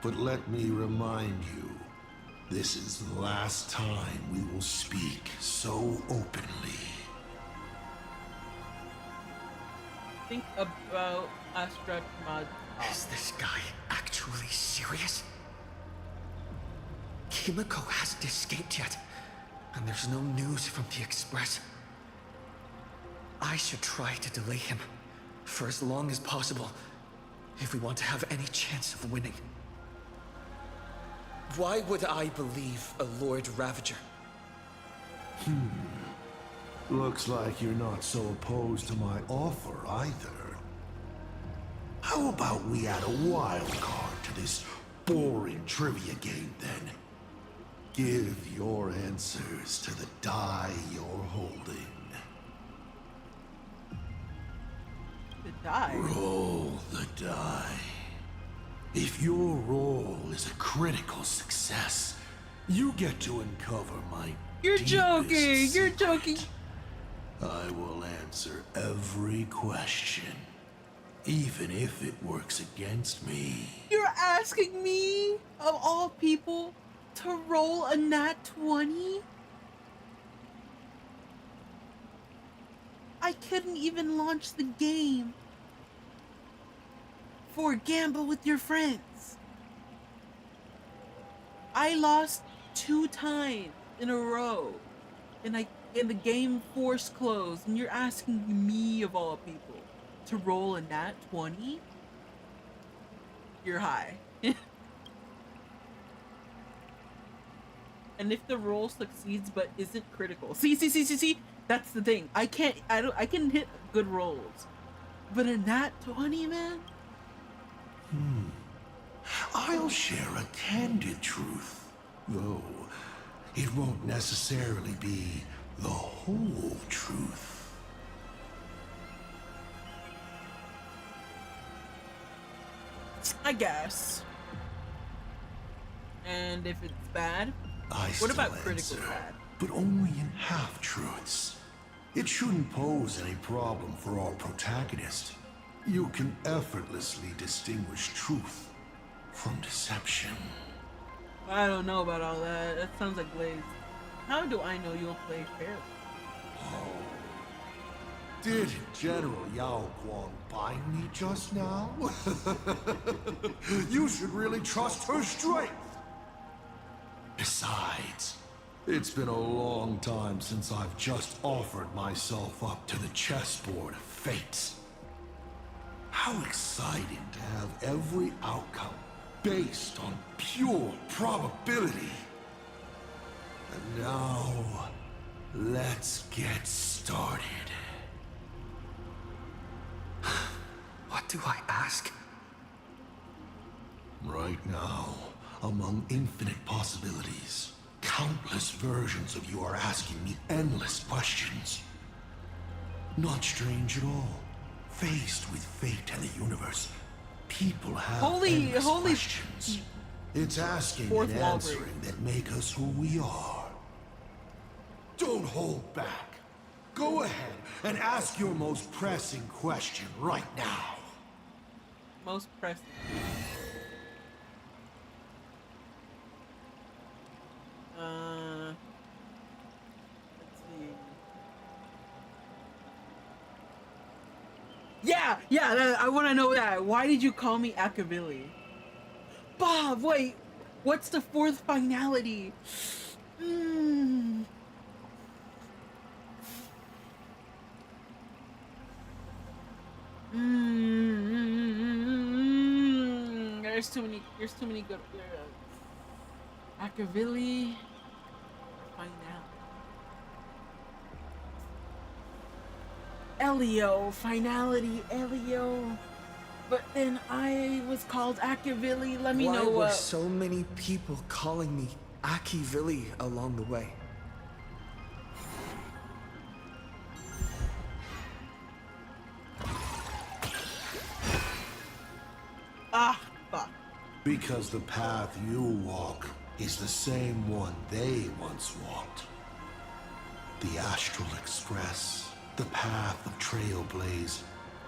But let me remind you, this is the last time we will speak so openly. Think about Astral Express. Is this guy actually serious? Himeko hasn't escaped yet, and there's no news from the Express. I should try to delay him for as long as possible if we want to have any chance of winning. Why would I believe a Lord Ravager? Looks like you're not so opposed to my offer either. How about we add a wild card to this boring trivia game then? Give your answers to the die you're holding. The die? Roll the die. If your roll is a critical success, you get to uncover my You're deepest joking. You're joking. I will answer every question, even if it works against me. You're asking me, of all people, to roll a nat 20? I couldn't even launch the game for Gamble with Your Friends. I lost 2 times in a row, and the game force closed, and you're asking me, of all people, to roll a nat 20? You're high. And if the roll succeeds but isn't critical, see, that's the thing. I can hit good rolls, but a nat 20, man. I'll share a candid truth, though it won't necessarily be the whole truth. I guess. And if it's bad, I what still about critical answer, bad? but only in half-truths. It shouldn't pose any problem for our protagonist. You can effortlessly distinguish truth from deception. I don't know about all that. That sounds like Blaze. How do I know you'll play fairly? Did General Yao Guang bind me just now? You should really trust her strength. Besides, it's been a long time since I've just offered myself up to the chessboard of fate. How exciting to have every outcome based on pure probability. And now, let's get started. What do I ask? Right now, among infinite possibilities, countless versions of you are asking me endless questions. Not strange at all. Faced with fate and the universe, people have endless questions. It's asking and answering that make us who we are. Don't hold back. Go ahead and ask your most pressing question right now. Most pressing. Let's see. Yeah, I want to know that. Why did you call me Akavili? Bob, wait. What's the fourth finality? There's too many good Akavili finality. Elio, finality, Elio. But then I was called Akavili. Let me know Why were so many people calling me Akivili along the way? Ah, fuck. Because the path you walk is the same one they once walked. The Astral Express, the path of Trailblaze,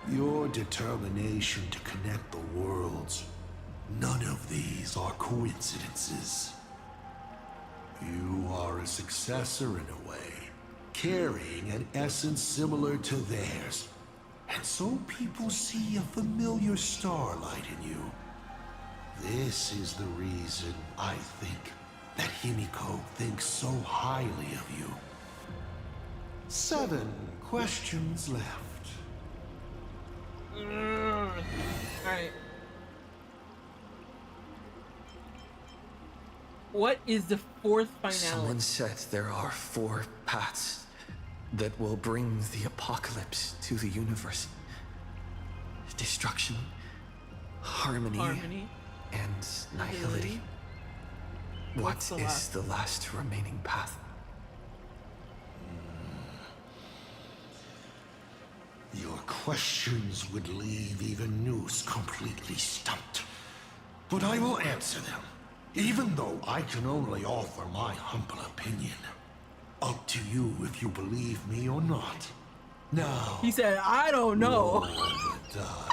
your determination to connect the worlds. None of these are coincidences. You are a successor in a way, carrying an essence similar to theirs. And so people see a familiar starlight in you. This is the reason I think that Himeko thinks so highly of you. 7 questions left. Alright. What is the fourth finality? Someone said there are 4 paths that will bring the apocalypse to the universe. Destruction, harmony. And nihility. What is the last remaining path? Your questions would leave even Noose completely stumped. But I will answer them, even though I can only offer my humble opinion. Up to you if you believe me or not. Now, he said, I don't know. roll the die.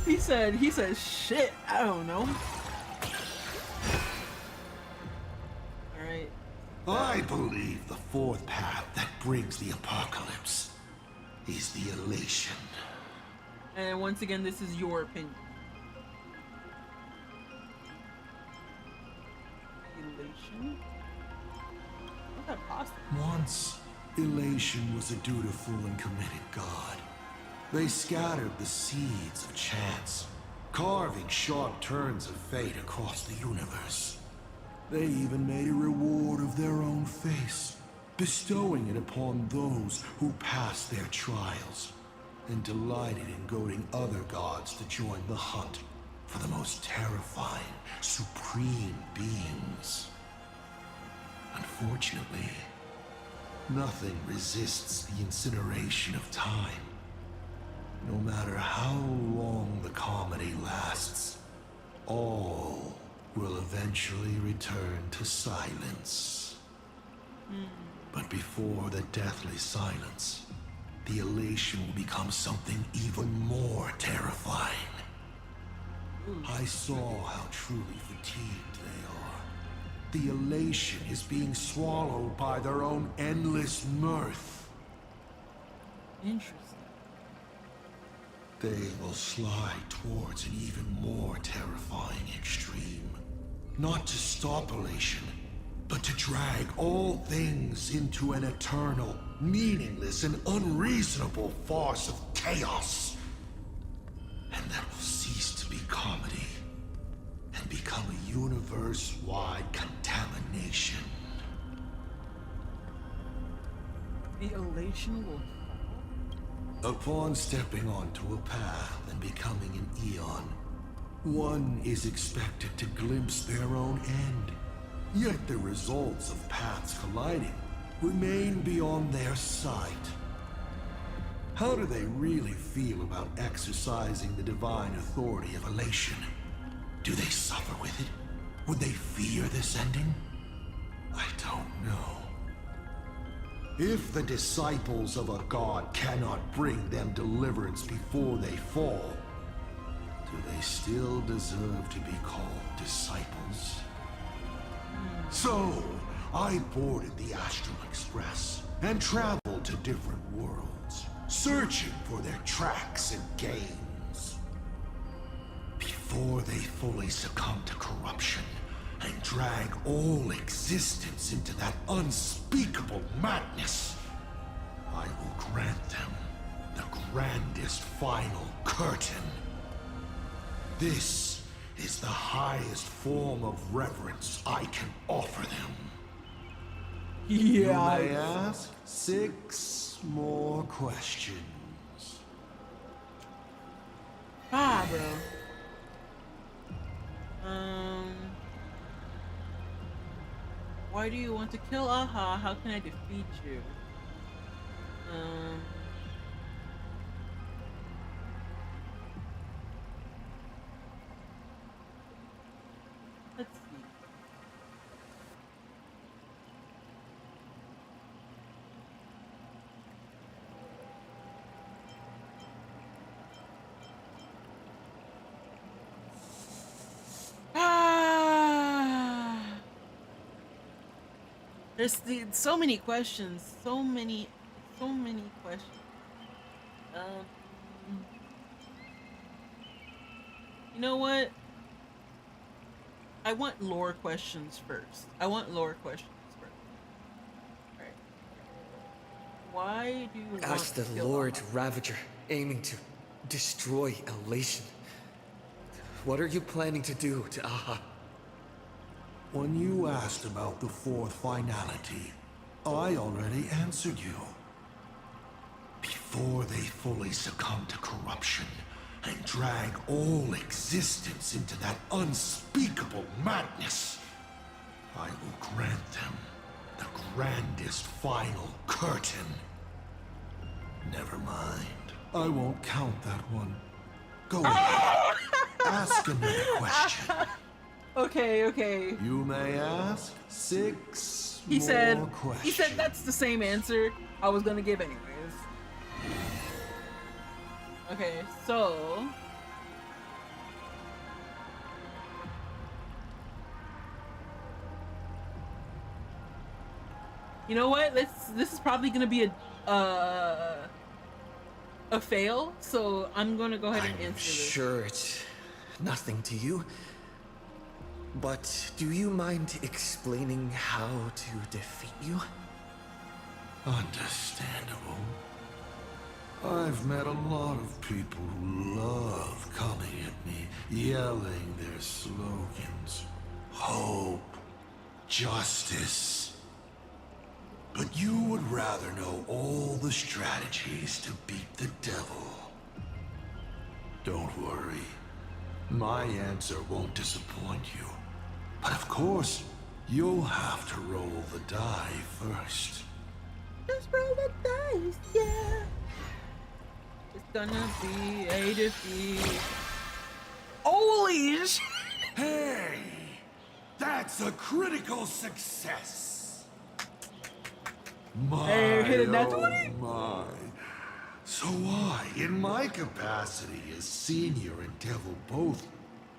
He said, shit, I don't know. Alright. I believe the 4th path that brings the apocalypse is the elation. And once again, this is your opinion. Elation? How's that possible? Once, elation was a dutiful and committed god. They scattered the seeds of chance, carving sharp turns of fate across the universe. They even made a reward of their own face, bestowing it upon those who passed their trials, and delighted in goading other gods to join the hunt for the most terrifying, supreme beings. Unfortunately, nothing resists the incineration of time. No matter how long the comedy lasts, all will eventually return to silence. But before the deathly silence, the elation will become something even more terrifying. I saw how truly fatigued they are. The elation is being swallowed by their own endless mirth. Interesting. They will slide towards an even more terrifying extreme. Not to stop elation, but to drag all things into an eternal, meaningless, and unreasonable farce of chaos. And that will cease to be comedy, and become a universe-wide contamination. The elation will... Upon stepping onto a path and becoming an Eon, one is expected to glimpse their own end. Yet the results of paths colliding remain beyond their sight. How do they really feel about exercising the divine authority of elation? Do they suffer with it? Would they fear this ending? I don't know. If the disciples of a god cannot bring them deliverance before they fall, do they still deserve to be called disciples? So, I boarded the Astral Express and traveled to different worlds, searching for their tracks and gains. Before they fully succumb to corruption and drag all existence into that unspeakable madness, I will grant them the grandest final curtain. This is the highest form of reverence I can offer them. You may ask 6 more questions. Ah, bro. Why do you want to kill Aha? How can I defeat you? Let's see. There's so many questions. So many questions. You know what? I want lore questions first. Alright. Why do you want As to the kill Lord Aha? Ravager, aiming to destroy elation, what are you planning to do to Aha? When you asked about the 4th finality, I already answered you. Before they fully succumb to corruption and drag all existence into that unspeakable madness, I will grant them the grandest final curtain. Never mind. I won't count that one. Go ahead. Ask another question. Okay. You may ask 6 He more said questions. that's the same answer I was gonna give anyways. Okay, so you know what? This is probably gonna be a fail, so I'm gonna go ahead and answer this. Sure, it's nothing to you. But do you mind explaining how to defeat you? Understandable. I've met a lot of people who love coming at me, yelling their slogans. Hope. Justice. But you would rather know all the strategies to beat the devil. Don't worry. My answer won't disappoint you. But of course, you'll have to roll the die first. Just roll the dice, yeah. It's gonna be a defeat. rage. Hey, that's a critical success. My, Hey, hit it, that oh 20? my. So I, in my capacity as senior and devil both,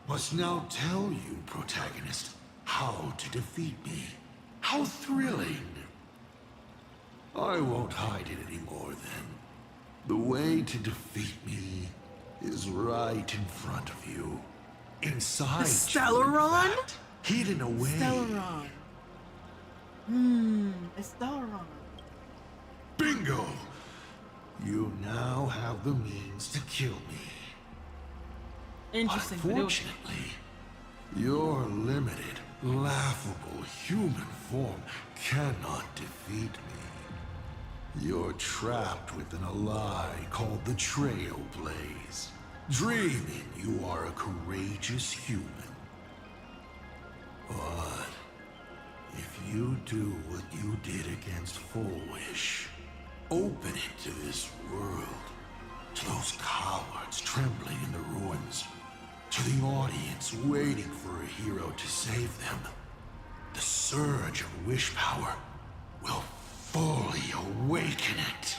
must now tell you, protagonist, how to defeat me. How thrilling. I won't hide it anymore then. The way to defeat me is right in front of you. Inside Stellaron? you, in fact, hidden away. Stellaron. It's Stellaron. Bingo! You now have the means to kill me. Interesting. Unfortunately, your limited, laughable human form cannot defeat me. You're trapped within a lie called the Trailblaze, dreaming you are a courageous human. But if you do what you did against Full Wish, open it to this world, to those cowards trembling in the ruins, to the audience waiting for a hero to save them, the surge of wish power will fully awaken it.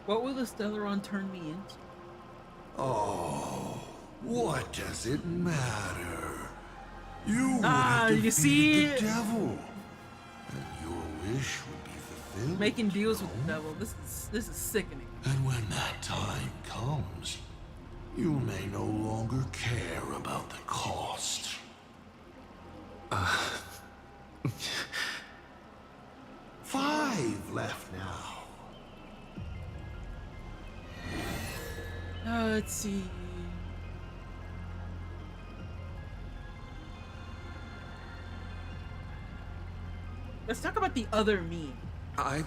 What will the Stellaron turn me into? Oh, what does it matter? You would you have see defeated the devil, and your wish would be fulfilled. Making deals with the devil. This is sickening. And when that time comes, you may no longer care about the cost. 5 left now. Let's see. Let's talk about the other me. I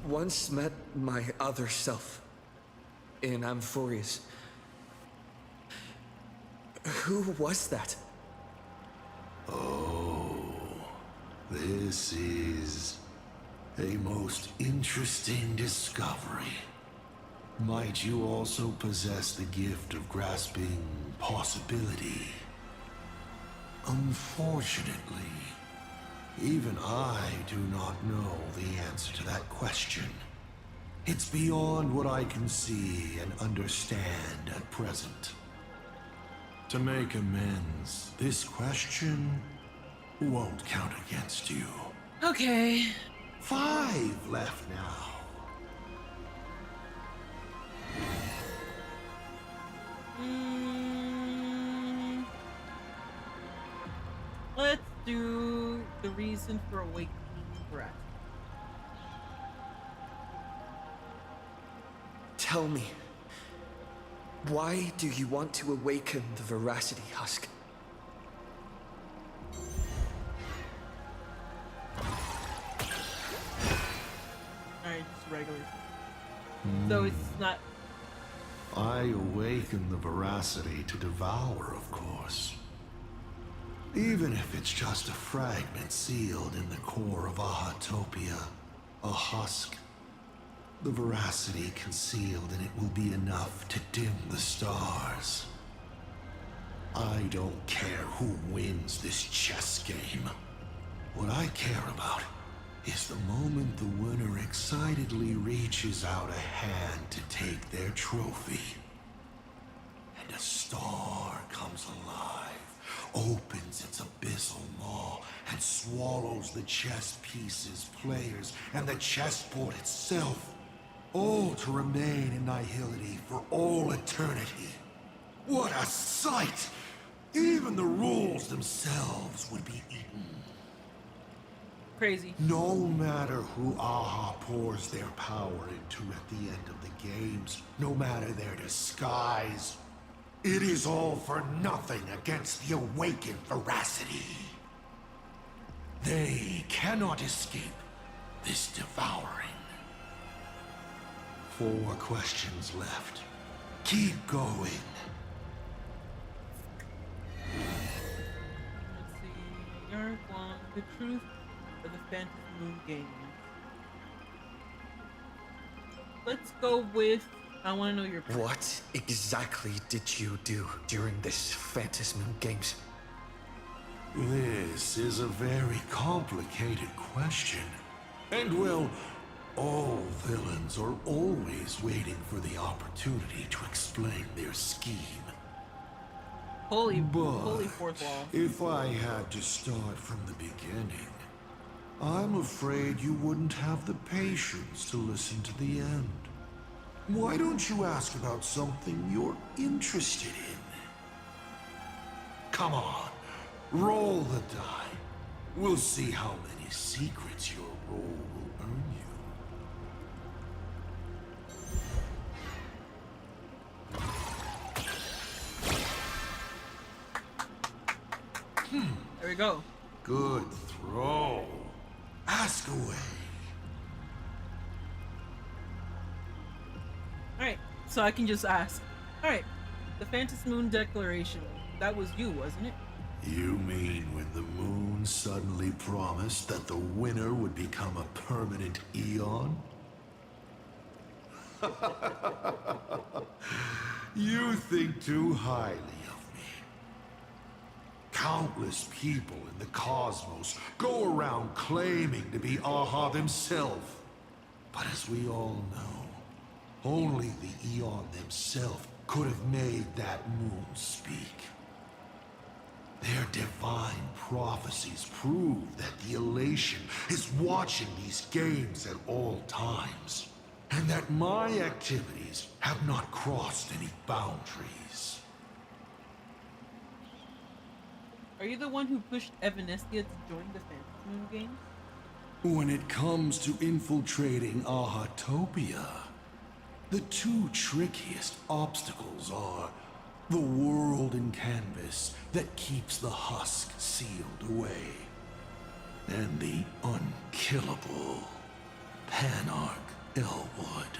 once met my other self in Amphorius. Who was that? Oh, this is a most interesting discovery. Might you also possess the gift of grasping possibility? Unfortunately, even I do not know the answer to that question. It's beyond what I can see and understand at present. To make amends, this question won't count against you. Okay. 5 left now. Let's do the reason for awakening breath. Tell me, why do you want to awaken the Veracity Husk? Alright, just regular. So it's not... I awaken the veracity to devour, of course. Even if it's just a fragment sealed in the core of Ahatopia, a husk. The veracity concealed in it will be enough to dim the stars. I don't care who wins this chess game. What I care about is the moment the winner excitedly reaches out a hand to take their trophy. And a star comes alive, opens its abyssal maw, and swallows the chess pieces, players, and the chessboard itself, all to remain in nihility for all eternity. What a sight! Even the rules themselves would be eaten. Crazy. No matter who Aha pours their power into at the end of the games, no matter their disguise, it is all for nothing against the awakened veracity. They cannot escape this devouring. 4 questions left. Keep going. Let's see. Yark Wong, the truth of the Phantom Moon game. Let's go with I want to know your plan. What exactly did you do during this Phantasmoon Games? This is a very complicated question. And well, all villains are always waiting for the opportunity to explain their scheme. Holy But fourth wall. if I had to start from the beginning, I'm afraid you wouldn't have the patience to listen to the end. Why don't you ask about something you're interested in? Come on, roll the die. We'll see how many secrets your roll will earn you. There we go. Good throw. Ask away. Alright, so I can just ask. Alright, the Phantasmoon Declaration. That was you, wasn't it? You mean when the moon suddenly promised that the winner would become a permanent eon? You think too highly of me. Countless people in the cosmos go around claiming to be Aha themselves. But as we all know, only the Eon themselves could have made that moon speak. Their divine prophecies prove that the Elation is watching these games at all times, and that my activities have not crossed any boundaries. Are you the one who pushed Evanestia to join the Phantasmoon Games? When it comes to infiltrating Ahatopia, the two trickiest obstacles are the world in canvas that keeps the husk sealed away, and the unkillable Panarch Elwood.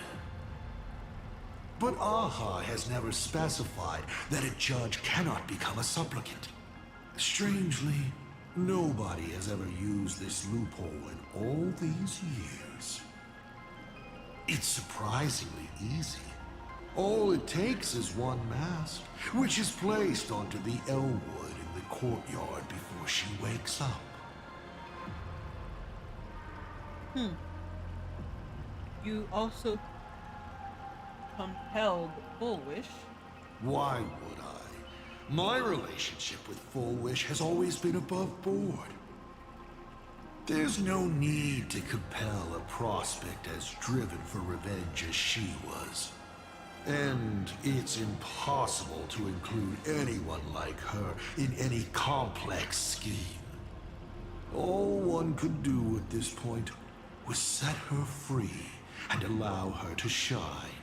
But Aha has never specified that a judge cannot become a supplicant. Strangely, nobody has ever used this loophole in all these years. It's surprisingly easy. All it takes is one mask, which is placed onto the Elwood in the courtyard before she wakes up. You also compelled Full Wish. Why would I? My relationship with Full Wish has always been above board. There's no need to compel a prospect as driven for revenge as she was. And it's impossible to include anyone like her in any complex scheme. All one could do at this point was set her free and allow her to shine.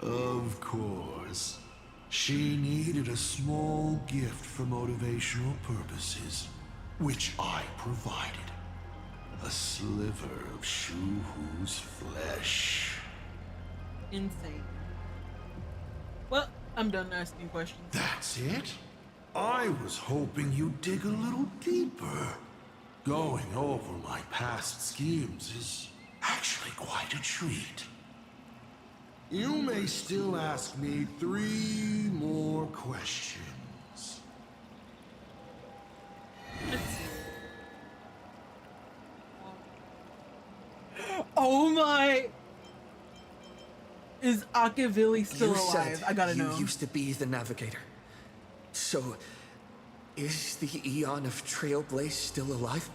Of course, she needed a small gift for motivational purposes, which I provided. A sliver of Shu-Hu's flesh. Insane. Well, I'm done asking questions. That's it? I was hoping you'd dig a little deeper. Going over my past schemes is actually quite a treat. You may still ask me 3 more questions. Let's see. Oh my! Is Akavili still You alive? said I gotta you know. used to be the navigator. So, is the Eon of Trailblaze still alive?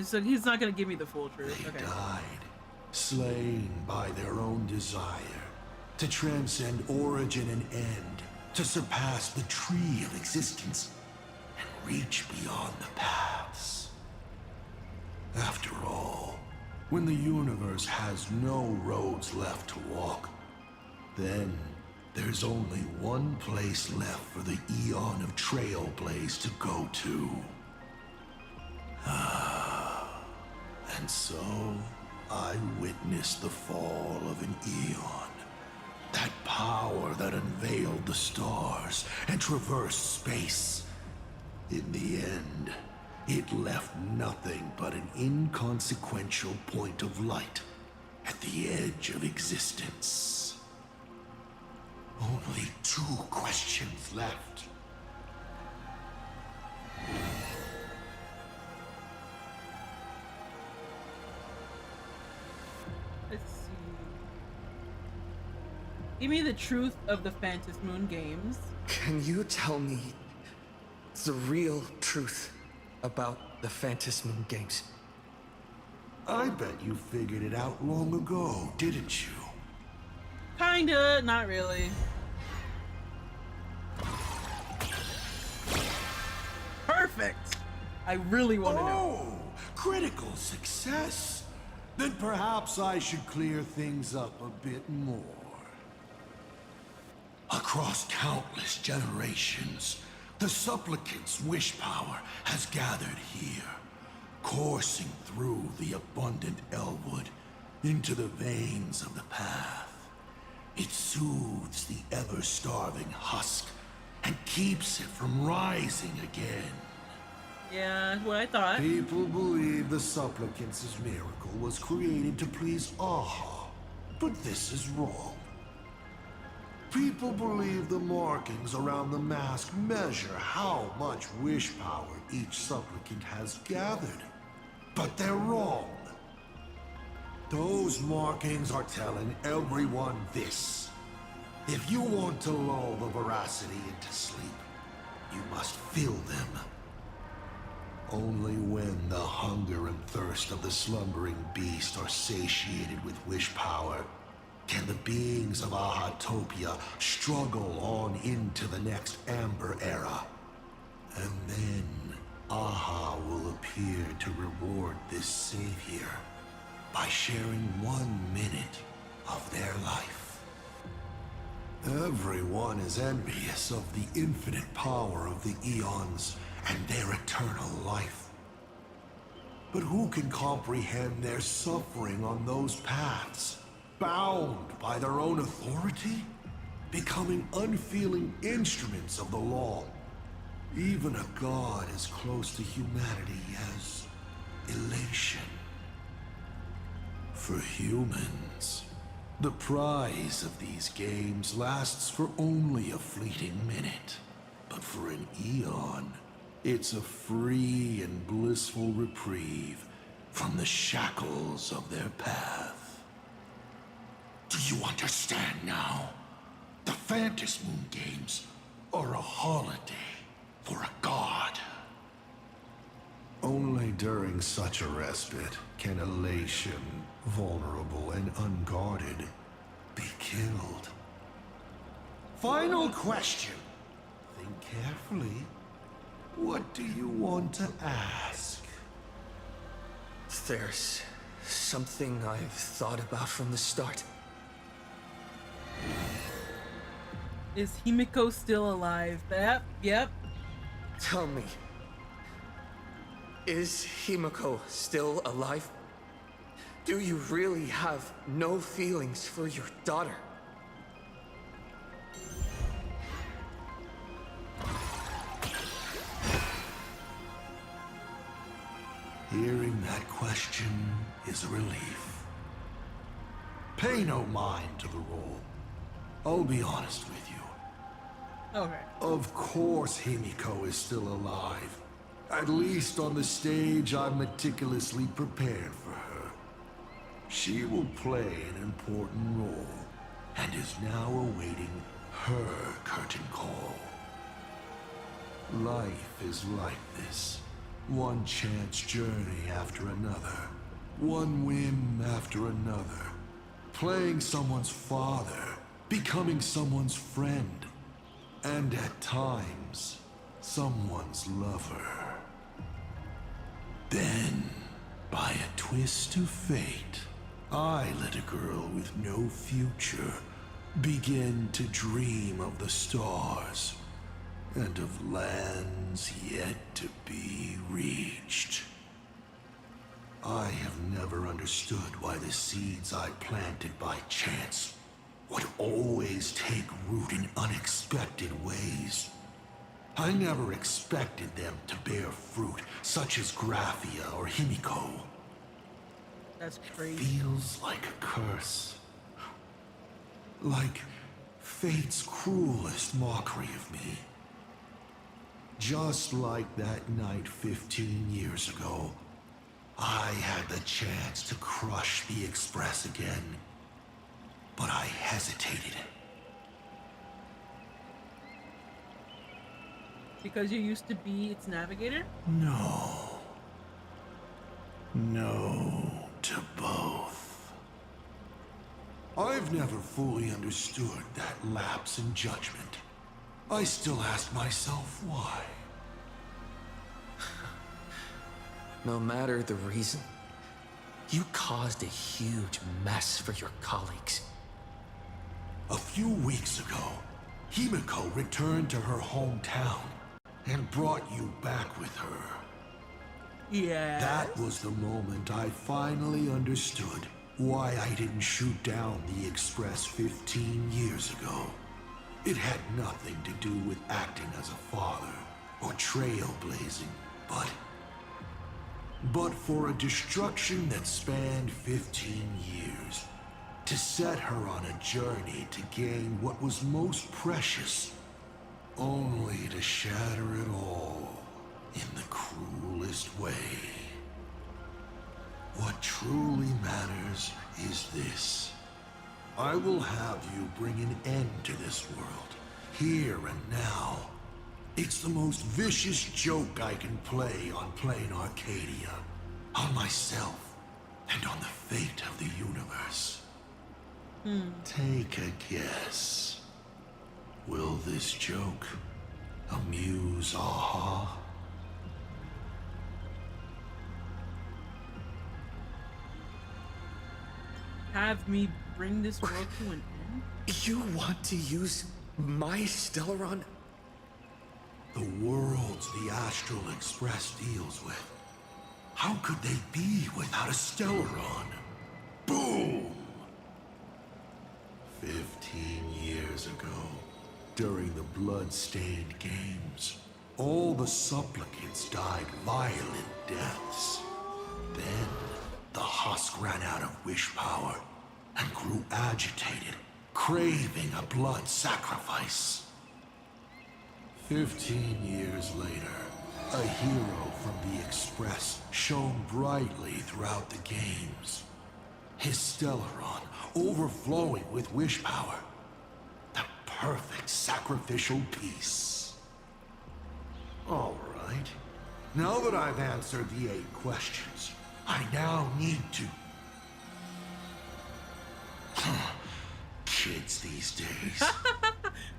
So he's not gonna give me the full truth. They Okay. died, slain by their own desire, to transcend origin and end, to surpass the tree of existence, and reach beyond the paths. After all, when the universe has no roads left to walk, then there's only one place left for the Eon of Trailblaze to go to. And so, I witnessed the fall of an Eon. That power that unveiled the stars and traversed space. In the end, It left nothing but an inconsequential point of light at the edge of existence. Only 2 questions left. Let's see. Give me the truth of the Phantom Moon games. Can you tell me the real truth about the Phantom Moon games? I bet you figured it out long ago, didn't you? Kinda, not really. Perfect! I really want to know. Oh, critical success. Then perhaps I should clear things up a bit more. Across countless generations, the supplicant's wish power has gathered here, coursing through the abundant Elwood into the veins of the path. It soothes the ever-starving husk and keeps it from rising again. Yeah, what I thought. People believe the supplicant's miracle was created to please Aha, but this is wrong. People believe the markings around the mask measure how much wish power each supplicant has gathered, but they're wrong. Those markings are telling everyone this. If you want to lull the veracity into sleep, you must fill them. Only when the hunger and thirst of the slumbering beast are satiated with wish power can the beings of Ahatopia struggle on into the next Amber Era. And then Aha will appear to reward this savior by sharing 1 minute of their life. Everyone is envious of the infinite power of the eons and their eternal life. But who can comprehend their suffering on those paths, bound by their own authority, becoming unfeeling instruments of the law? Even a god as close to humanity as elation. For humans, the prize of these games lasts for only a fleeting minute. But for an eon, it's a free and blissful reprieve from the shackles of their path. Do you understand now? The Phantom Moon games are a holiday for a god. Only during such a respite can elation, vulnerable and unguarded, be killed. Final question. Think carefully. What do you want to ask? There's something I've thought about from the start. Is Himeko still alive? Yep. Tell me, is Himeko still alive? Do you really have no feelings for your daughter? Hearing that question is a relief. Pay no mind to the role. I'll be honest with you. Okay. Of course Himeko is still alive. At least on the stage I'm meticulously prepared for her. She will play an important role, and is now awaiting her curtain call. Life is like this. One chance journey after another. One whim after another. Playing someone's father, becoming someone's friend, and at times, someone's lover. Then, by a twist of fate, I let a girl with no future begin to dream of the stars and of lands yet to be reached. I have never understood why the seeds I planted by chance would always take root in unexpected ways. I never expected them to bear fruit such as Graphia or Himeko. That's crazy. Feels like a curse. Like fate's cruelest mockery of me. Just like that night 15 years ago, I had the chance to crush the Express again, but I hesitated. Because you used to be its navigator? No. No to both. I've never fully understood that lapse in judgment. I still ask myself why. No matter the reason, you caused a huge mess for your colleagues. A few weeks ago, Himeko returned to her hometown and brought you back with her. Yeah. That was the moment I finally understood why I didn't shoot down the Express 15 years ago. It had nothing to do with acting as a father or trailblazing, but for a destruction that spanned 15 years, to set her on a journey to gain what was most precious, only to shatter it all in the cruelest way. What truly matters is this. I will have you bring an end to this world, here and now. It's the most vicious joke I can play on plain Arcadia, on myself, and on the fate of the universe. Take a guess. Will this joke amuse Aha? Have me bring this world to an end? You want to use my Stellaron? The worlds the Astral Express deals with. How could they be without a Stellaron? Boom! 15 years ago, during the blood-stained games, all the supplicants died violent deaths. Then, the husk ran out of wish power and grew agitated, craving a blood sacrifice. 15 years later, a hero from the Express shone brightly throughout the games. His Stellaron overflowing with wish power. The perfect sacrificial piece. All right. Now that I've answered the 8 questions, I now need to... Kids these days.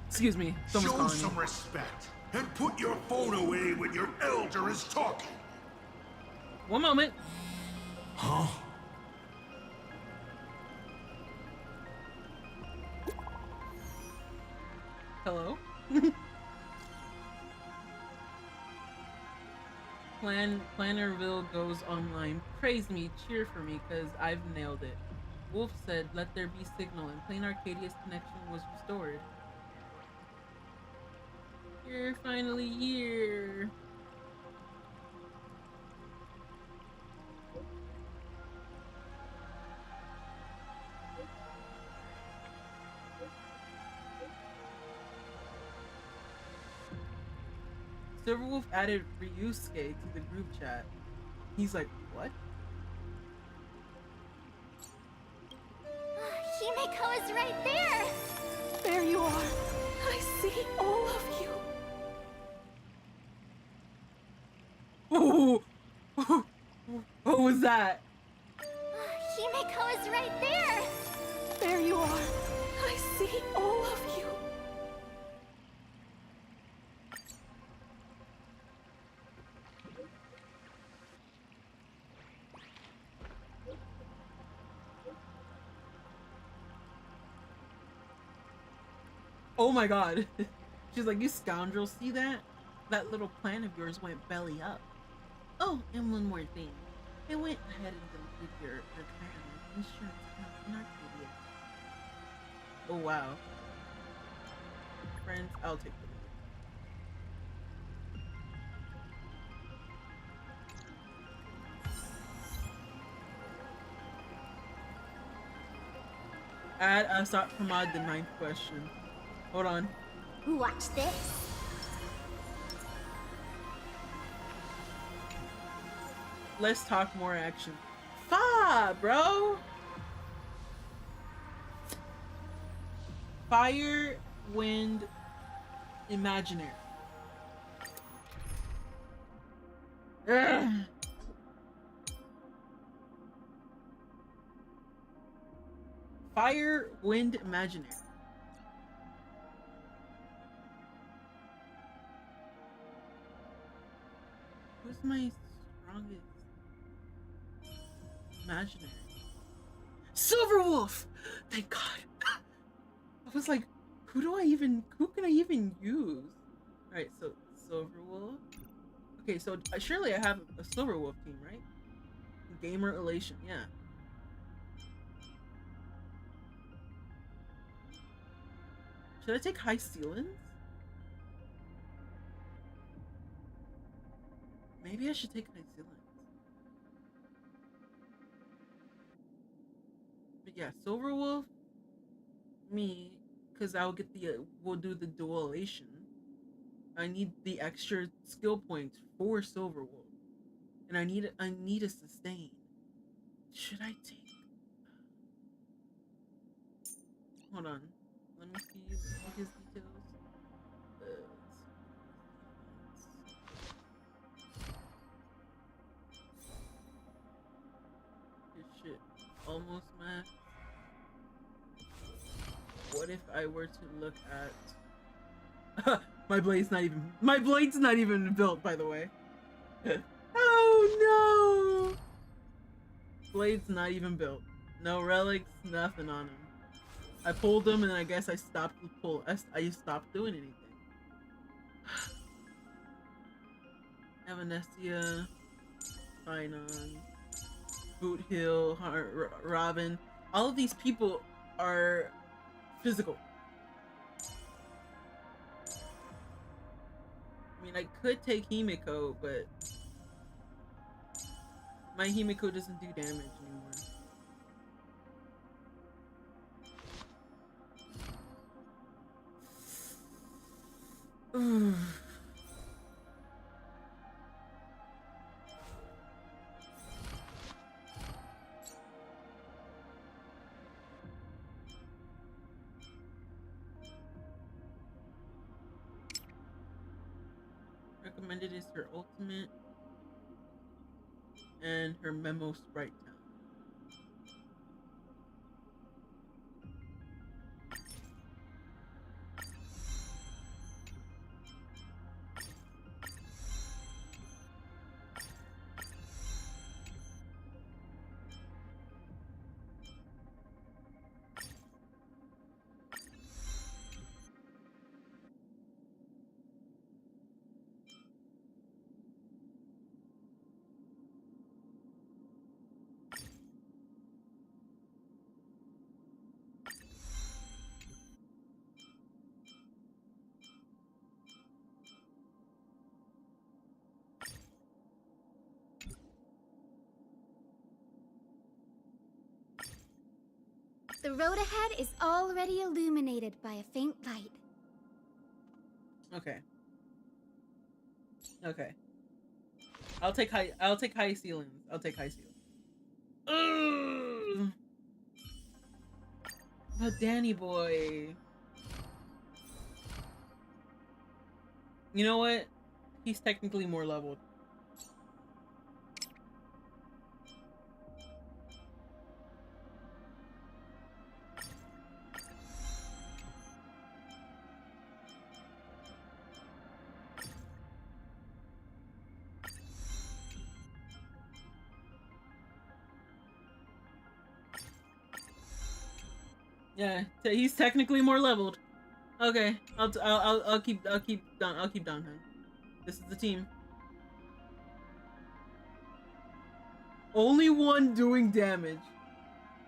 Excuse me. Someone's Show calling some me. respect and put your phone away when your elder is talking. One moment. Huh? Hello? Plannerville goes online. Praise me, cheer for me, cause I've nailed it. Wolf said, let there be signal, and Plain Arcadia's connection was restored. You're finally here. Silverwolf added Ryusuke to the group chat. He's like, what? Himeko is right there! There you are. I see all of you. Ooh. What was that? Himeko is right there! There you are. I see all of you. Oh my god. She's like, you scoundrel, see that? That little plan of yours went belly up. Oh, and one more thing. It went ahead and deleted your retirement insurance account in Arcadia. Oh wow. Friends, I'll take the lead. Add Asat Hamad the 9th question. Hold on. Watch this. Let's talk more action. Bro. Fire, wind, imaginary. Ugh. Fire, wind, imaginary. Who's my strongest? Imaginary. Silverwolf! Thank God. I was like, who can I even use? Alright, so Silverwolf. Okay, so surely I have a Silverwolf team, right? Gamer Elation, yeah. Should I take High Ceilings? Maybe I should take High Ceilings. But yeah, Silverwolf, me, because I'll get we'll do the duelation. I need the extra skill points for Silverwolf. And I need a sustain. Should I take... Hold on. Let me see his details. His shit almost max. What if I were to look at... my blade's not even built, by the way. Oh no! Blade's not even built. No relics, nothing on him. I pulled him and I guess I stopped the pull. I stopped doing anything. Evanescia, Finon, Boot Hill, Robin. All of these people are physical. I mean, I could take Himeko, but my Himeko doesn't do damage anymore. Recommended is her ultimate and her memo sprite town. The road ahead is already illuminated by a faint light. Okay. Okay. I'll take high ceilings. I'll take high ceilings. Ugh. But Danny boy. You know what? He's technically more leveled. Yeah, he's technically more leveled. Okay, I'll keep Donghan. This is the team. Only one doing damage.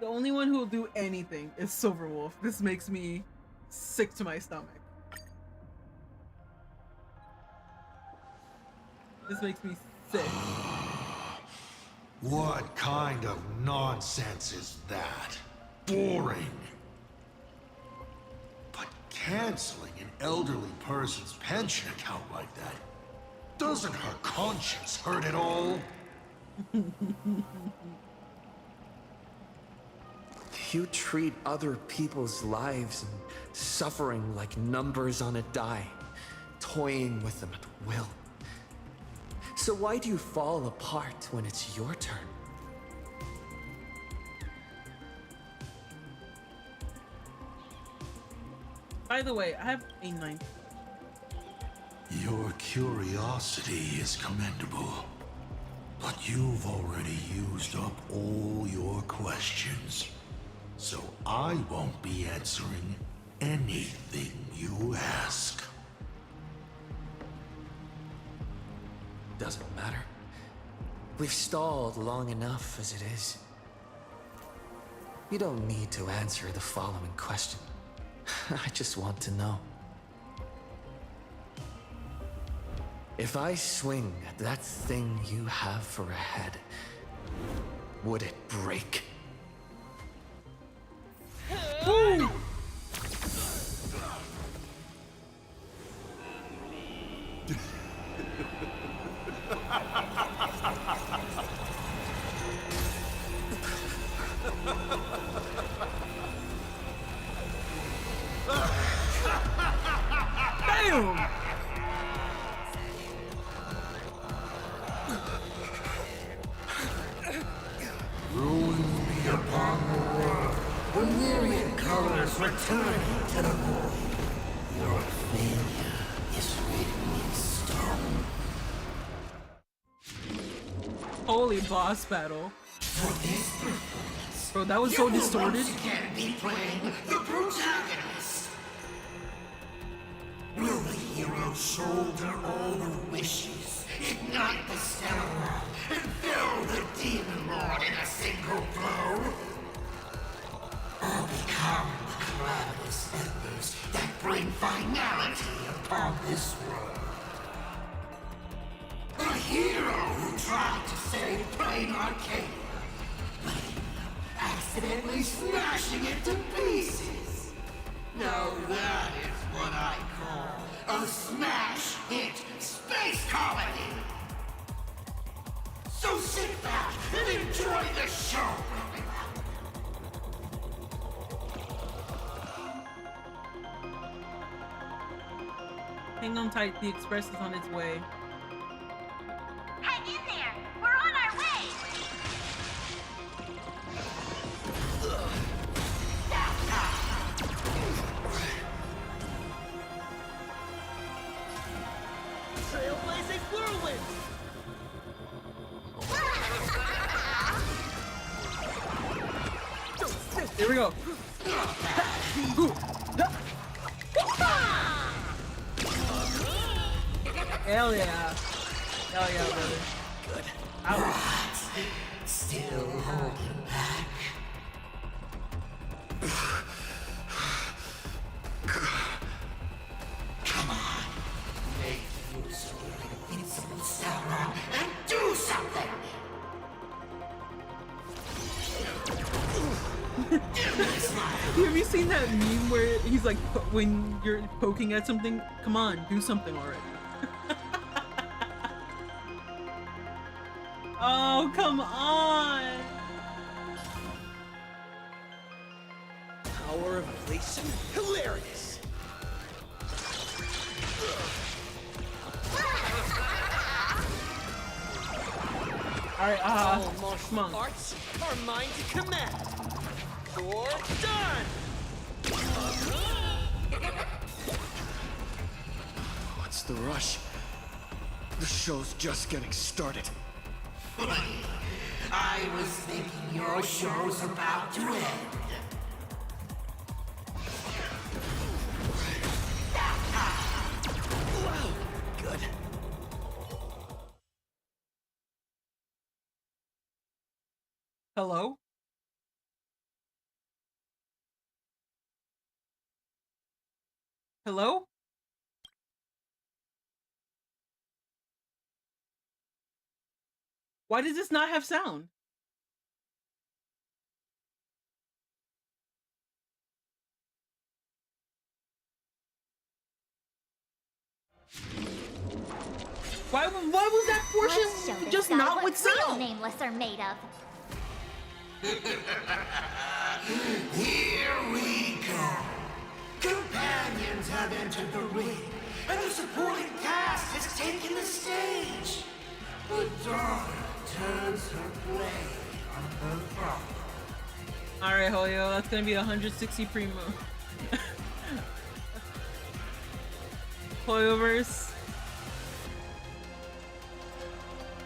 The only one who will do anything is Silverwolf. This makes me sick to my stomach. This makes me sick. What kind of nonsense is that? Boring. canceling an elderly person's pension account like that? Doesn't her conscience hurt at all? You treat other people's lives and suffering like numbers on a die, toying with them at will. So why do you fall apart when it's your turn? By the way, I have a 9th. Your curiosity is commendable, but you've already used up all your questions. So I won't be answering anything you ask. Doesn't matter. We've stalled long enough as it is. You don't need to answer the following question. I just want to know. If I swing at that thing you have for a head, would it break? Woo! Damn! Ruin be upon the world, the myriad colors returning to the void. Your failure is written in stone. Holy boss battle. For this performance, Bro, that was so distorted. You will once again be playing the protagonist. Will the hero shoulder all the wishes, ignite the stellar world, and fill the demon lord in a single blow? Or become the calamitous embers that bring finality upon this world? A hero who tried to save Plain Arcadia, but ended up accidentally smashing it to pieces. Now that is what I call a smash hit space comedy. So sit back and enjoy the show. Hang on tight, the express is on its way. Hang in there! We're on our way! Trailblazing whirlwind! Here we go. Hell yeah. Hell yeah, brother. Good. Ouch. Still holding back. Come on. Make use of your invincible Sauron and do something! Have you seen that meme where he's like, when you're poking at something, come on, do something already. Oh, come on. Power of elation? Hilarious! Alright, all come martial on. arts are mine to command. You're done! What's the rush? The show's just getting started. I was thinking your show's about to end. Good. Hello? Hello? Why does this not have sound? Why was that Let's show portion this just guy not what with real sound? nameless are made of. Here we go. Companions have entered the ring, and the supporting cast has taken the stage. The daughter turns her blade on her father. All right, Hoyo, that's gonna be 160 primo. Hoyoverse.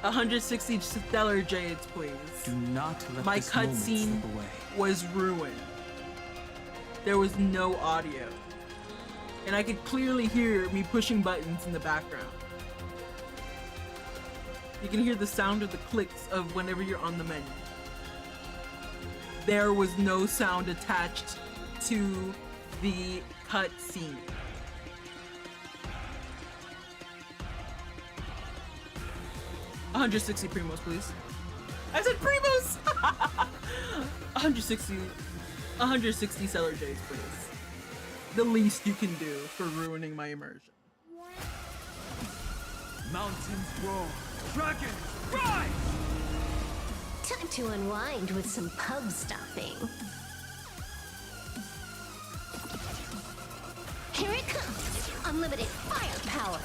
160 stellar jades, please. Do not let My this moment cutscene slip away. was ruined. There was no audio. And I could clearly hear me pushing buttons in the background. You can hear the sound of the clicks of whenever you're on the menu. There was no sound attached to the cutscene. $160 primos, please. I said primos! 160 seller jades, please. The least you can do for ruining my immersion. Mountains roar, dragons rise! Time to unwind with some pub stomping. Here it comes! Unlimited firepower!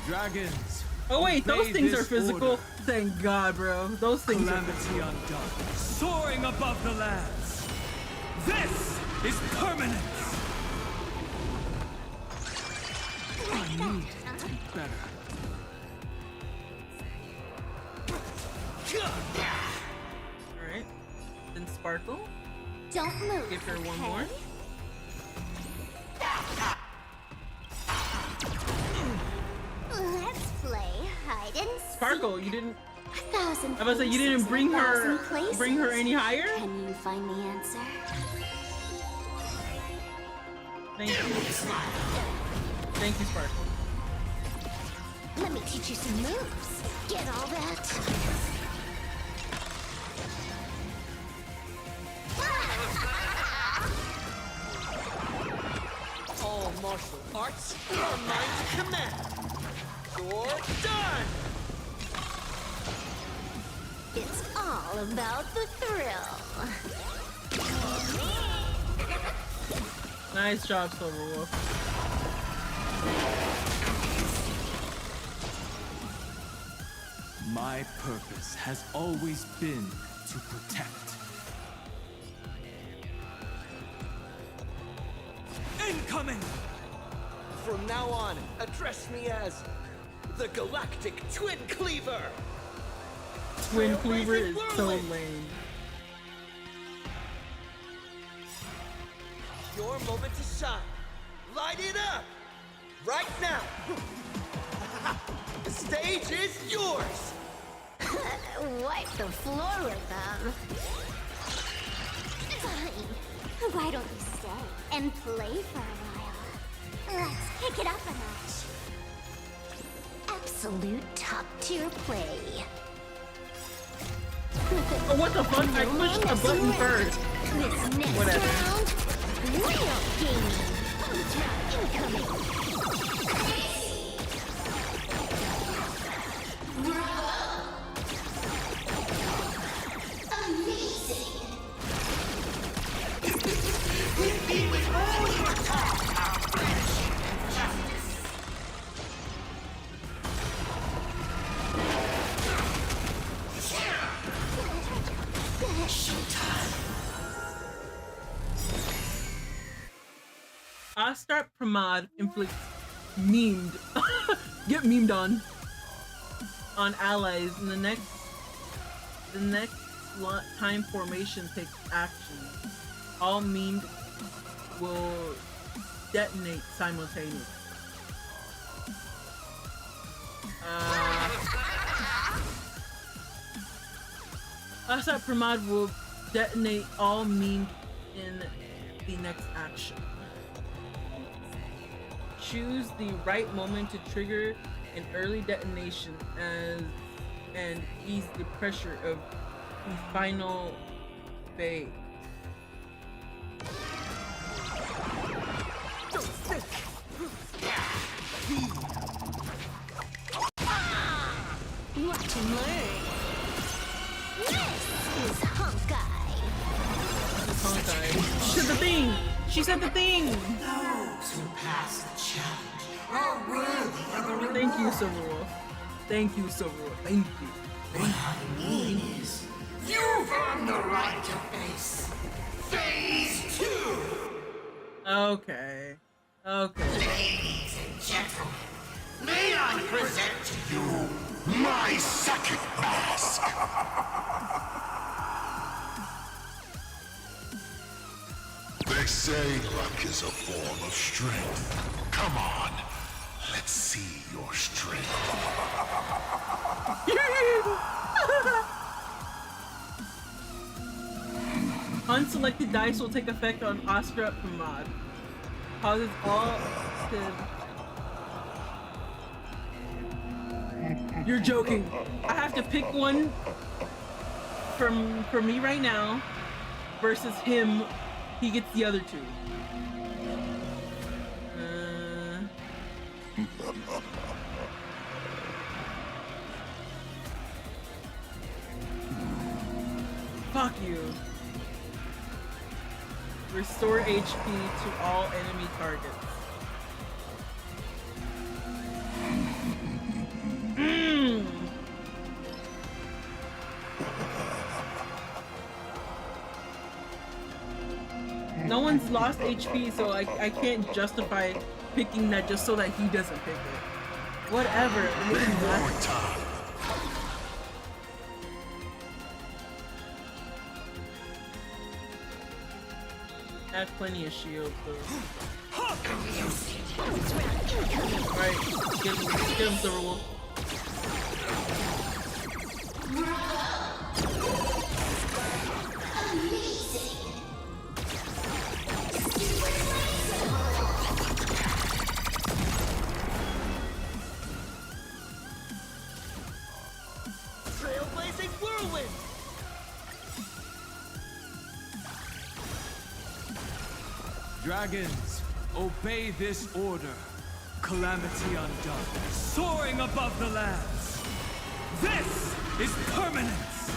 Dragons. Oh wait, those obey things are this physical. order. Thank God, bro. Those things are Calamity physical. undone, soaring above the lands. This is permanence. I need to be better. Alright. Then Sparkle. Don't move. Give her one okay? more. Let's play hide and seek. Sparkle, you didn't. 1,000 I was like, you didn't places in 1,000 bring her places. any higher? Can you find the answer? Thank you. Thank you, Sparkle. Let me teach you some moves. Get all that? All martial arts are mine to command. You're done! It's all about the thrill. Nice job, Silverwolf. My purpose has always been to protect. Incoming! From now on, address me as the Galactic Twin Cleaver! Twin Cleaver is so Trailblazing lame. Your moment to shine. Light it up! Right now! The stage is yours! Wipe the floor with them. Fine. Why don't you stay and play for a while? Let's kick it up a notch. Absolute top tier play. Oh, what the fuck? I pushed a button first. This next Whatever. round, real gaming. Ultra incoming. Amazing! Hit me with all your talk about friendship and justice! Showtime! Astral Pramad inflicts memed. Get memed on allies in the next time formation takes action. All memed will detonate simultaneously. Astral Pramad will detonate all memed in the next action. Choose the right moment to trigger an early detonation and ease the pressure of the final phase. Don't think! These Watch and learn. This is Honkai. Honkai. She said the thing! She said the thing! Those who pass the challenge are worthy of a reward. Thank you, Silverwolf. Thank you, Silverwolf. Thank you. What I mean is, you've earned the right to face Phase 2! Okay. Okay. Ladies and gentlemen, may I present to you my second mask? They say luck is a form of strength. Come on, let's see your strength. Unselected dice will take effect on Astral Express. Causes all to... You're joking. I have to pick one from me right now versus him. He gets the other two. Fuck you. Restore HP to all enemy targets. No one's lost HP, so I can't justify picking that just so that he doesn't pick it. Whatever. One more time. I have plenty of shields, though. Alright, get him, Silverwolf. Trailblazing whirlwind! Dragons, obey this order. Calamity undone, soaring above the lands. This is permanence!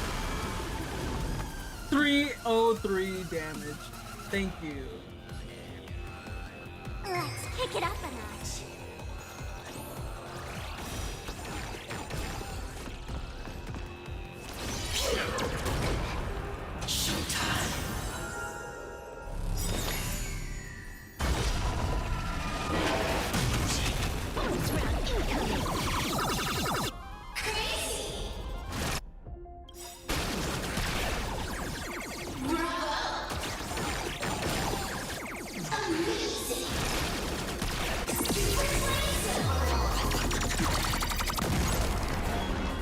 303 damage. Thank you. Let's kick it up a notch. Showtime!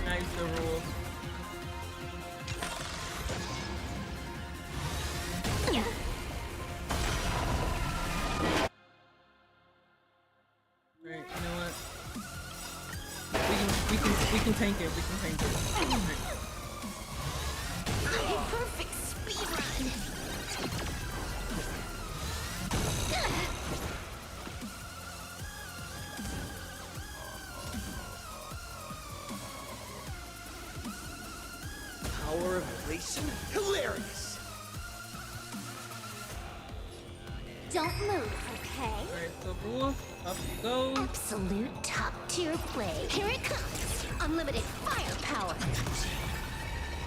Nice, the rule. Right, you know what? We can tank it. We can tank it. Perfect speed run. Power of elation? Hilarious! Don't move, okay? Alright, so Wolf, up you go. Absolute top tier play. Here it comes. Unlimited firepower.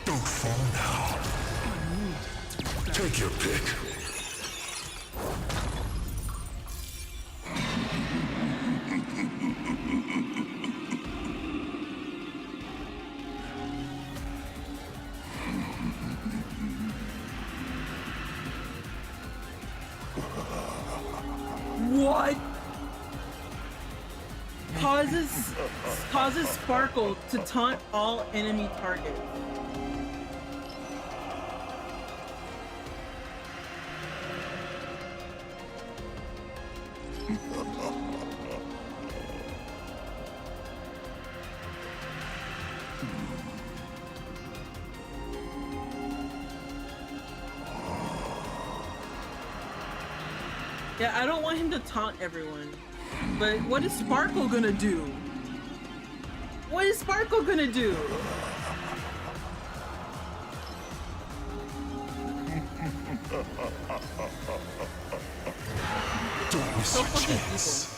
Don't fall now. Take your pick. What? Causes Sparkle to taunt all enemy targets. Yeah, I don't want him to taunt everyone. But what is Sparkle gonna do? What is Sparkle gonna do? Don't miss So your fucking chance.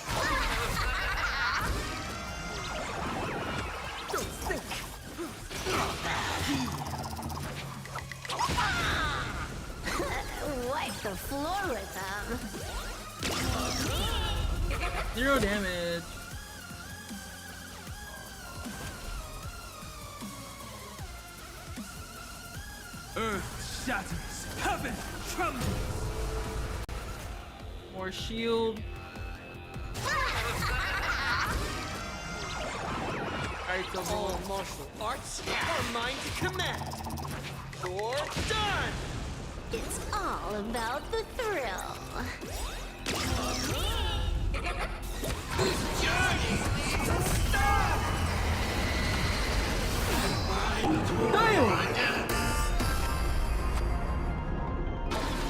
Wipe the floor with them. 0 damage. Earth shatters, heaven trembles. More shield. Alright, so All martial arts are mine to command. You're done! It's all about the thrill. This journey needs a stop!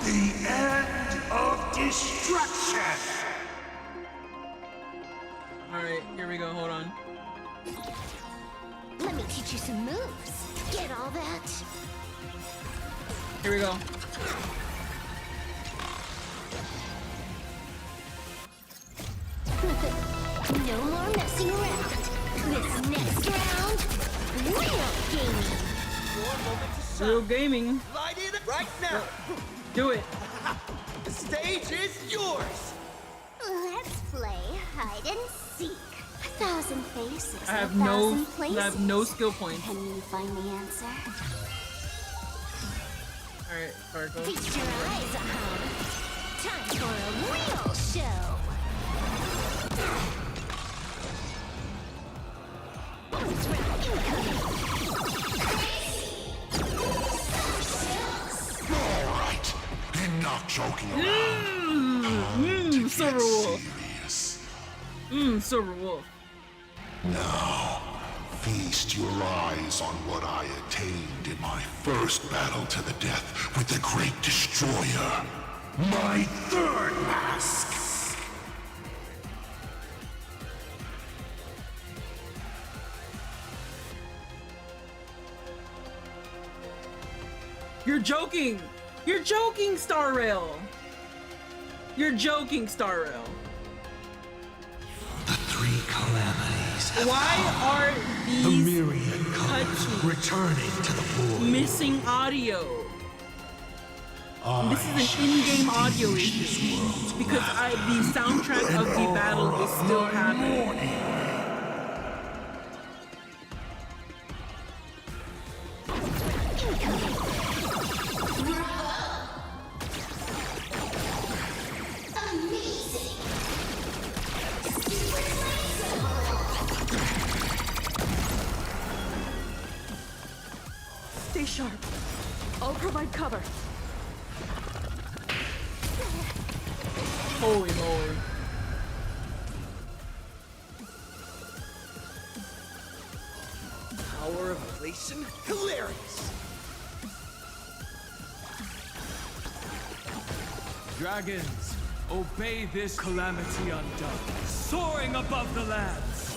The end of destruction! Alright, here we go, hold on. Let me teach you some moves. Get all that? Here we go. No more messing around. This next round, real gaming. Your moment to shine. Real gaming. Light it right now! Do it. The stage is yours! Let's play hide and seek. 1,000 faces, I have 1,000 places. I have no skill points. Can you find the answer? Alright, Sparkle. Feast your eyes, Time for a real show. Bonus round incoming. Alright, enough joking around. Silver Wolf. Silver Wolf. Now, feast your eyes on what I attained in my first battle to the death with the Great Destroyer. My third mask! You're joking! You're joking, Star Rail! You're joking, Star Rail. The three calamities. Why are The these myriad colors returning to the void. missing audio? This is an in-game audio issue. It's because the soundtrack of the battle is still happening. Stay sharp. I'll provide cover. Holy moly. Power of elation? Hilarious! Dragons, obey this calamity undone, soaring above the lands.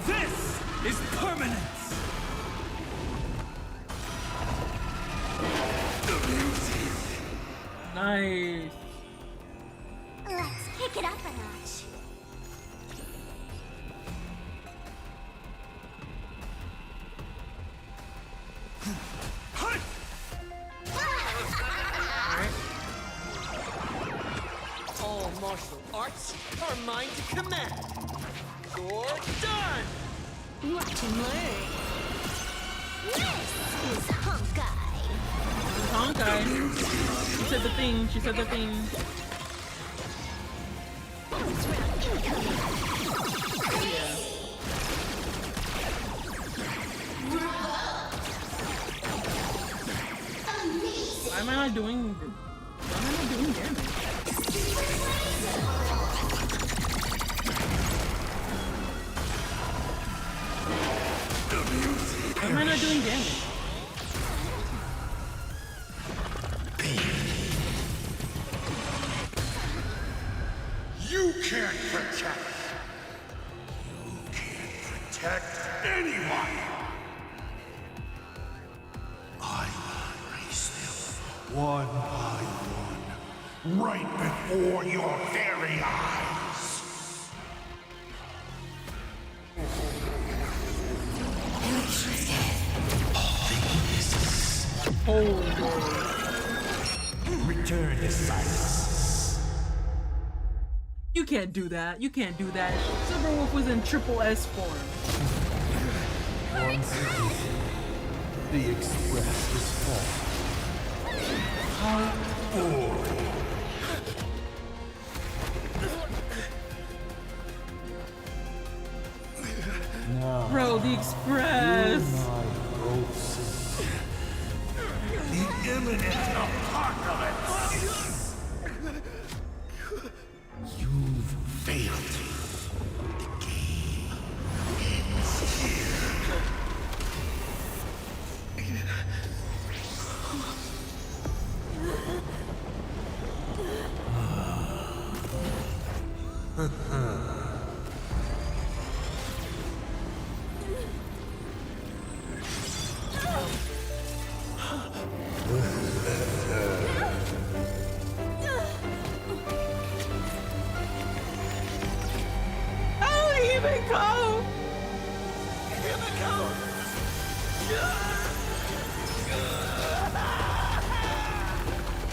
This is permanence! Nice. Let's kick it up a notch. All martial arts are mine to command. You're done! Watch and learn. This is Honkai. Honkai. She said the thing. She said the thing. Bonus round incoming. Yeah. Why am I not doing? Why am I not doing damage? Why am I not doing damage? You can't protect. You can't protect anyone! I erase them one by one, right before your very eyes. Return to silence. You can't do that. You can't do that. Silverwolf was in triple S form. Once again, the Express is falling. How boring. Now, Bro, the Express. The imminent apocalypse! You've failed. The game ends here. Oh, Himeko!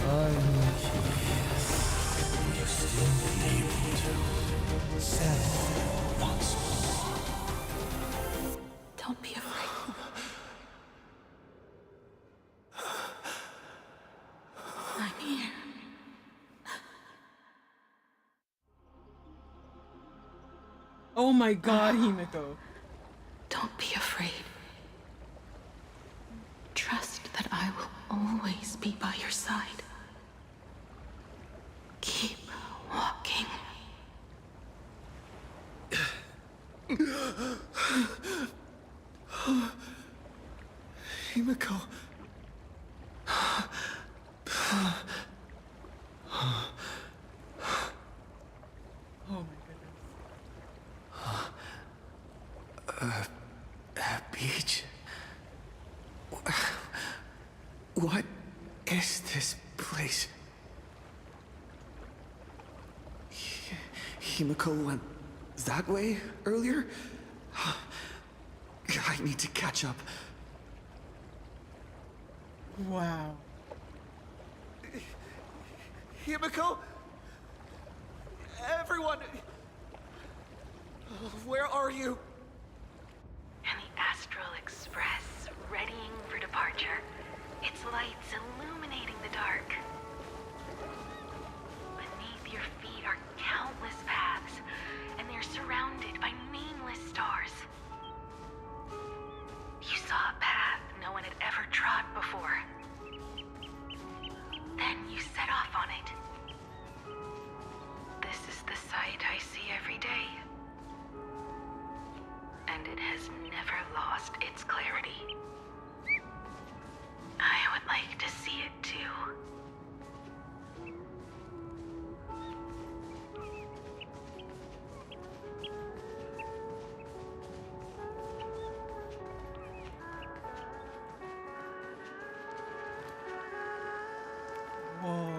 I need you. Will you still be able to settle once more? Don't be afraid. I'm here. Oh my god, Himeko. Don't be afraid. Trust that I will always be by your side. Keep walking. Himeko. Oh my goodness. Beach? What is this place? Himeko went that way earlier? I need to catch up. Wow. Himeko? Everyone! Where are you? And the Astral Express, readying for departure. Its lights illuminating the dark. Beneath your feet are countless paths, and they're surrounded by nameless stars. You saw a path no one had ever trod before. Then you set off on it. This is the sight I see every day. And it has never lost its clarity. I would like to see it too. Whoa.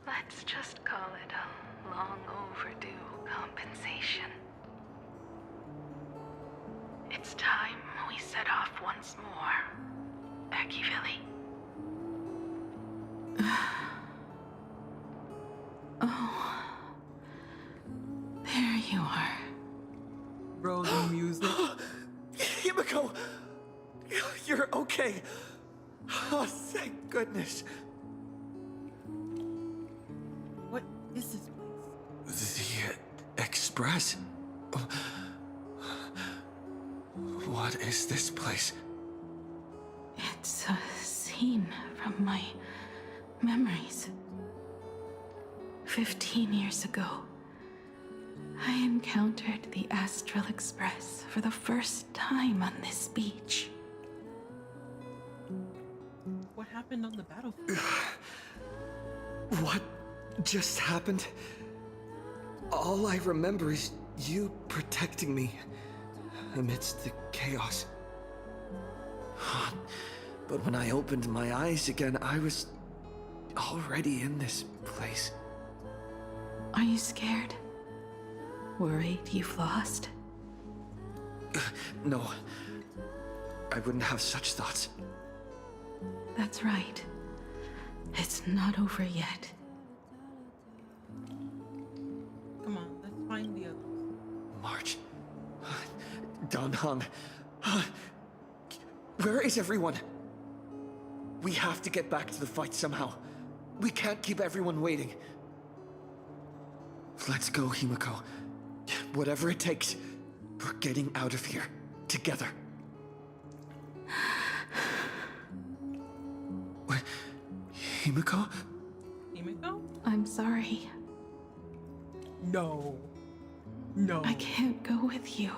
Let's just call it a long overdue compensation. It's time we set off once more, Akivilli. Oh, there you are. Bro, the music. Himeko! You're okay. Oh, thank goodness. What is this place? The Express? What is this place? It's a scene from my memories. 15 years ago, I encountered the Astral Express for the first time on this beach. What happened on the battlefield? What just happened? All I remember is you protecting me amidst the chaos. But when I opened my eyes again, I was already in this place. Are you scared? Worried you've lost? No. I wouldn't have such thoughts. That's right. It's not over yet. Come on, let's find the others. March. Dan Heng. Where is everyone? We have to get back to the fight somehow. We can't keep everyone waiting. Let's go, Himeko. Whatever it takes, we're getting out of here. Together. What? Himeko? Himeko? I'm sorry. No. No. I can't go with you.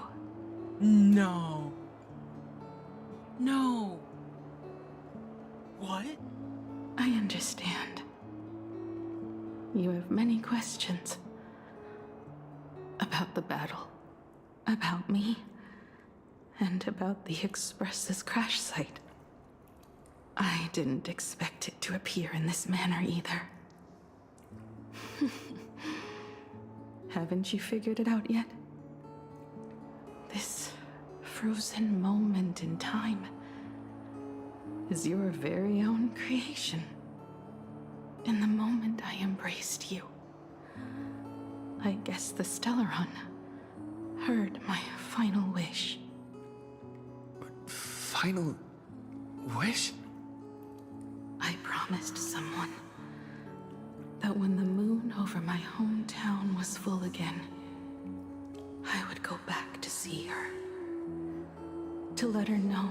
No. No. What? I understand. You have many questions. About the battle. About me. And about the Express's crash site. I didn't expect it to appear in this manner either. Haven't you figured it out yet? This frozen moment in time is your very own creation. In the moment I embraced you, I guess the Stellaron heard my final wish. Final wish? I promised someone that when the moon over my hometown was full again, I would go back to see her. To let her know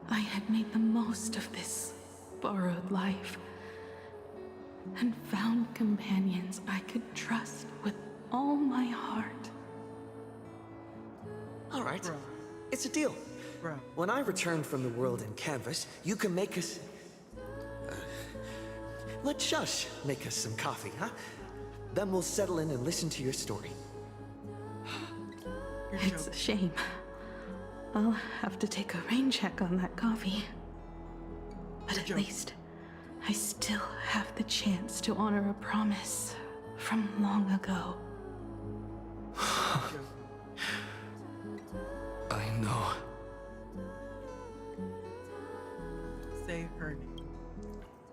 I had made the most of this borrowed life and found companions I could trust with all my heart. All right. It's a deal. When I return from the world in canvas, you can make us... let Shush make us some coffee, huh? Then we'll settle in and listen to your story. It's a shame. I'll have to take a rain check on that coffee. But at least, I still have the chance to honor a promise from long ago. I know. Say her name.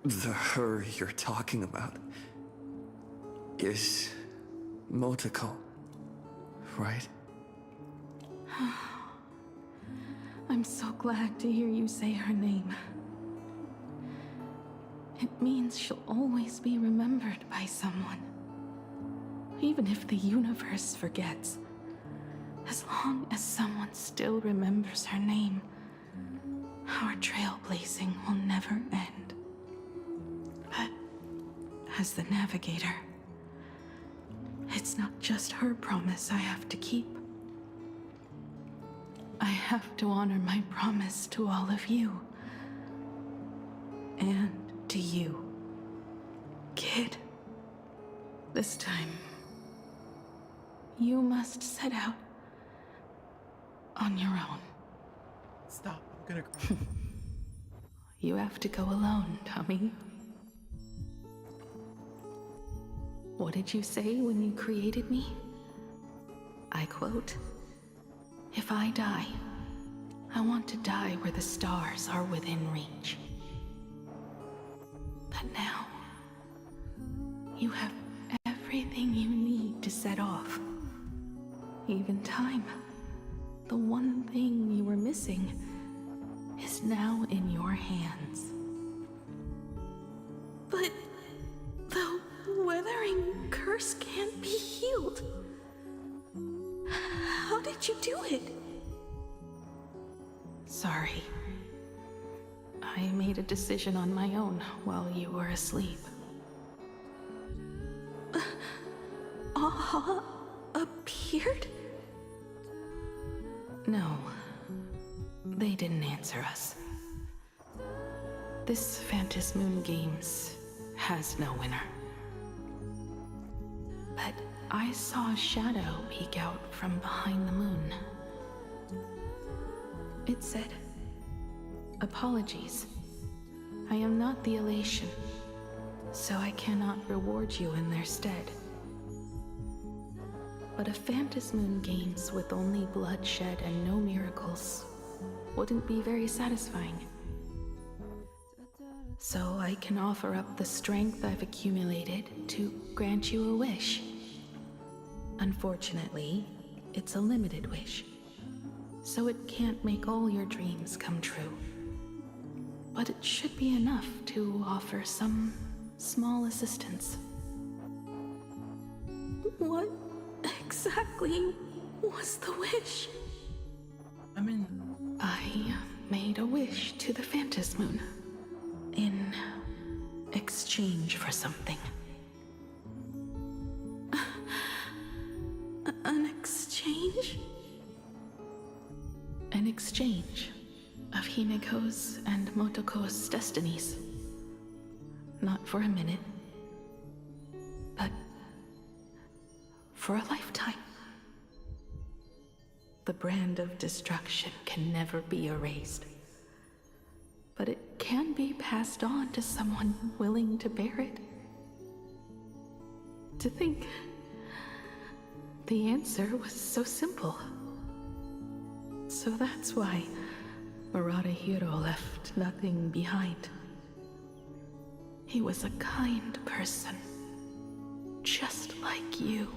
The her you're talking about is Motoko, right? I'm so glad to hear you say her name. It means she'll always be remembered by someone. Even if the universe forgets. As long as someone still remembers her name, our trailblazing will never end. But as the navigator, it's not just her promise I have to keep. I have to honor my promise to all of you. And to you, kid. This time, you must set out on your own. Stop, I'm gonna cry. You have to go alone, Tommy. What did you say when you created me? I quote, "If I die, I want to die where the stars are within reach." But now, you have everything you need to set off. Even time. The one thing you were missing is now in your hands. But the weathering curse can't be healed. How did you do it? Sorry. I made a decision on my own while you were asleep. Aha appeared? No. They didn't answer us. This Phantasmoon Games has no winner. But I saw a shadow peek out from behind the moon. It said, "Apologies. I am not the elation, so I cannot reward you in their stead. But a phantasmoon games with only bloodshed and no miracles wouldn't be very satisfying. So I can offer up the strength I've accumulated to grant you a wish. Unfortunately, it's a limited wish, so it can't make all your dreams come true. But it should be enough to offer some small assistance." What exactly was the wish? I made a wish to the phantasmoon in exchange for something. An exchange? An exchange of Himeko's and Motoko's destinies. Not for a minute, but for a lifetime. The brand of destruction can never be erased, but it can be passed on to someone willing to bear it. To think the answer was so simple. So that's why Murata-hiro left nothing behind. He was a kind person, just like you.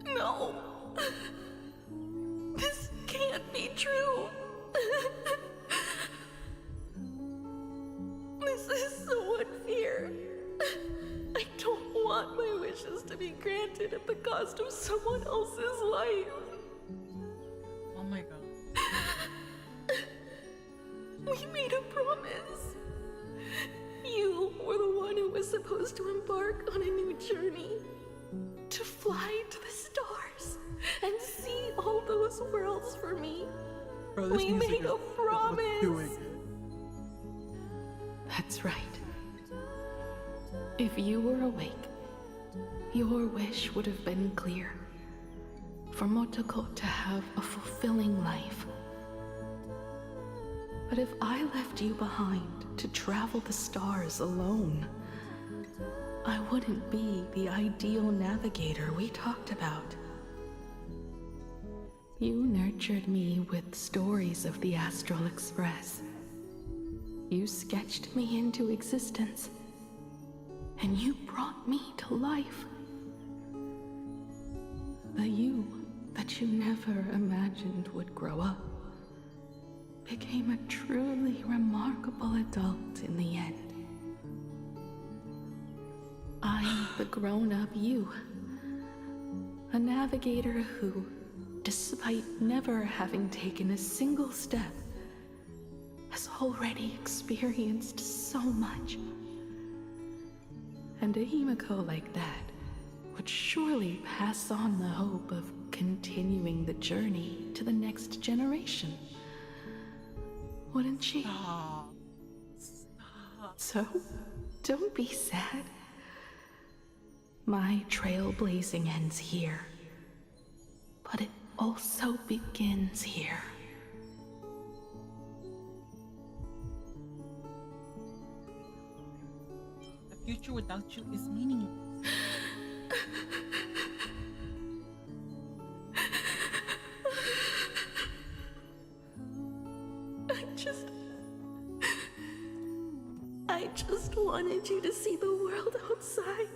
No. This can't be true. This is so unfair. I don't want my wishes to be granted at the cost of someone else's life. Oh my god. We made a promise. You were the one who was supposed to embark on a new journey. To fly to the stars and see all those worlds for me. Bro, this we music made a promise. doing it. That's right. If you were awake, your wish would have been clear. For Motoko to have a fulfilling life. But if I left you behind to travel the stars alone, I wouldn't be the ideal navigator we talked about. You nurtured me with stories of the Astral Express. You sketched me into existence, and you brought me to life. The you that you never imagined would grow up became a truly remarkable adult in the end. I'm the grown-up you. A navigator who, despite never having taken a single step, has already experienced so much. And a Himeko like that would surely pass on the hope of continuing the journey to the next generation. Wouldn't she? Stop. So, don't be sad. My trailblazing ends here, but it also begins here. The future without you is meaningless. I just wanted you to see the world outside.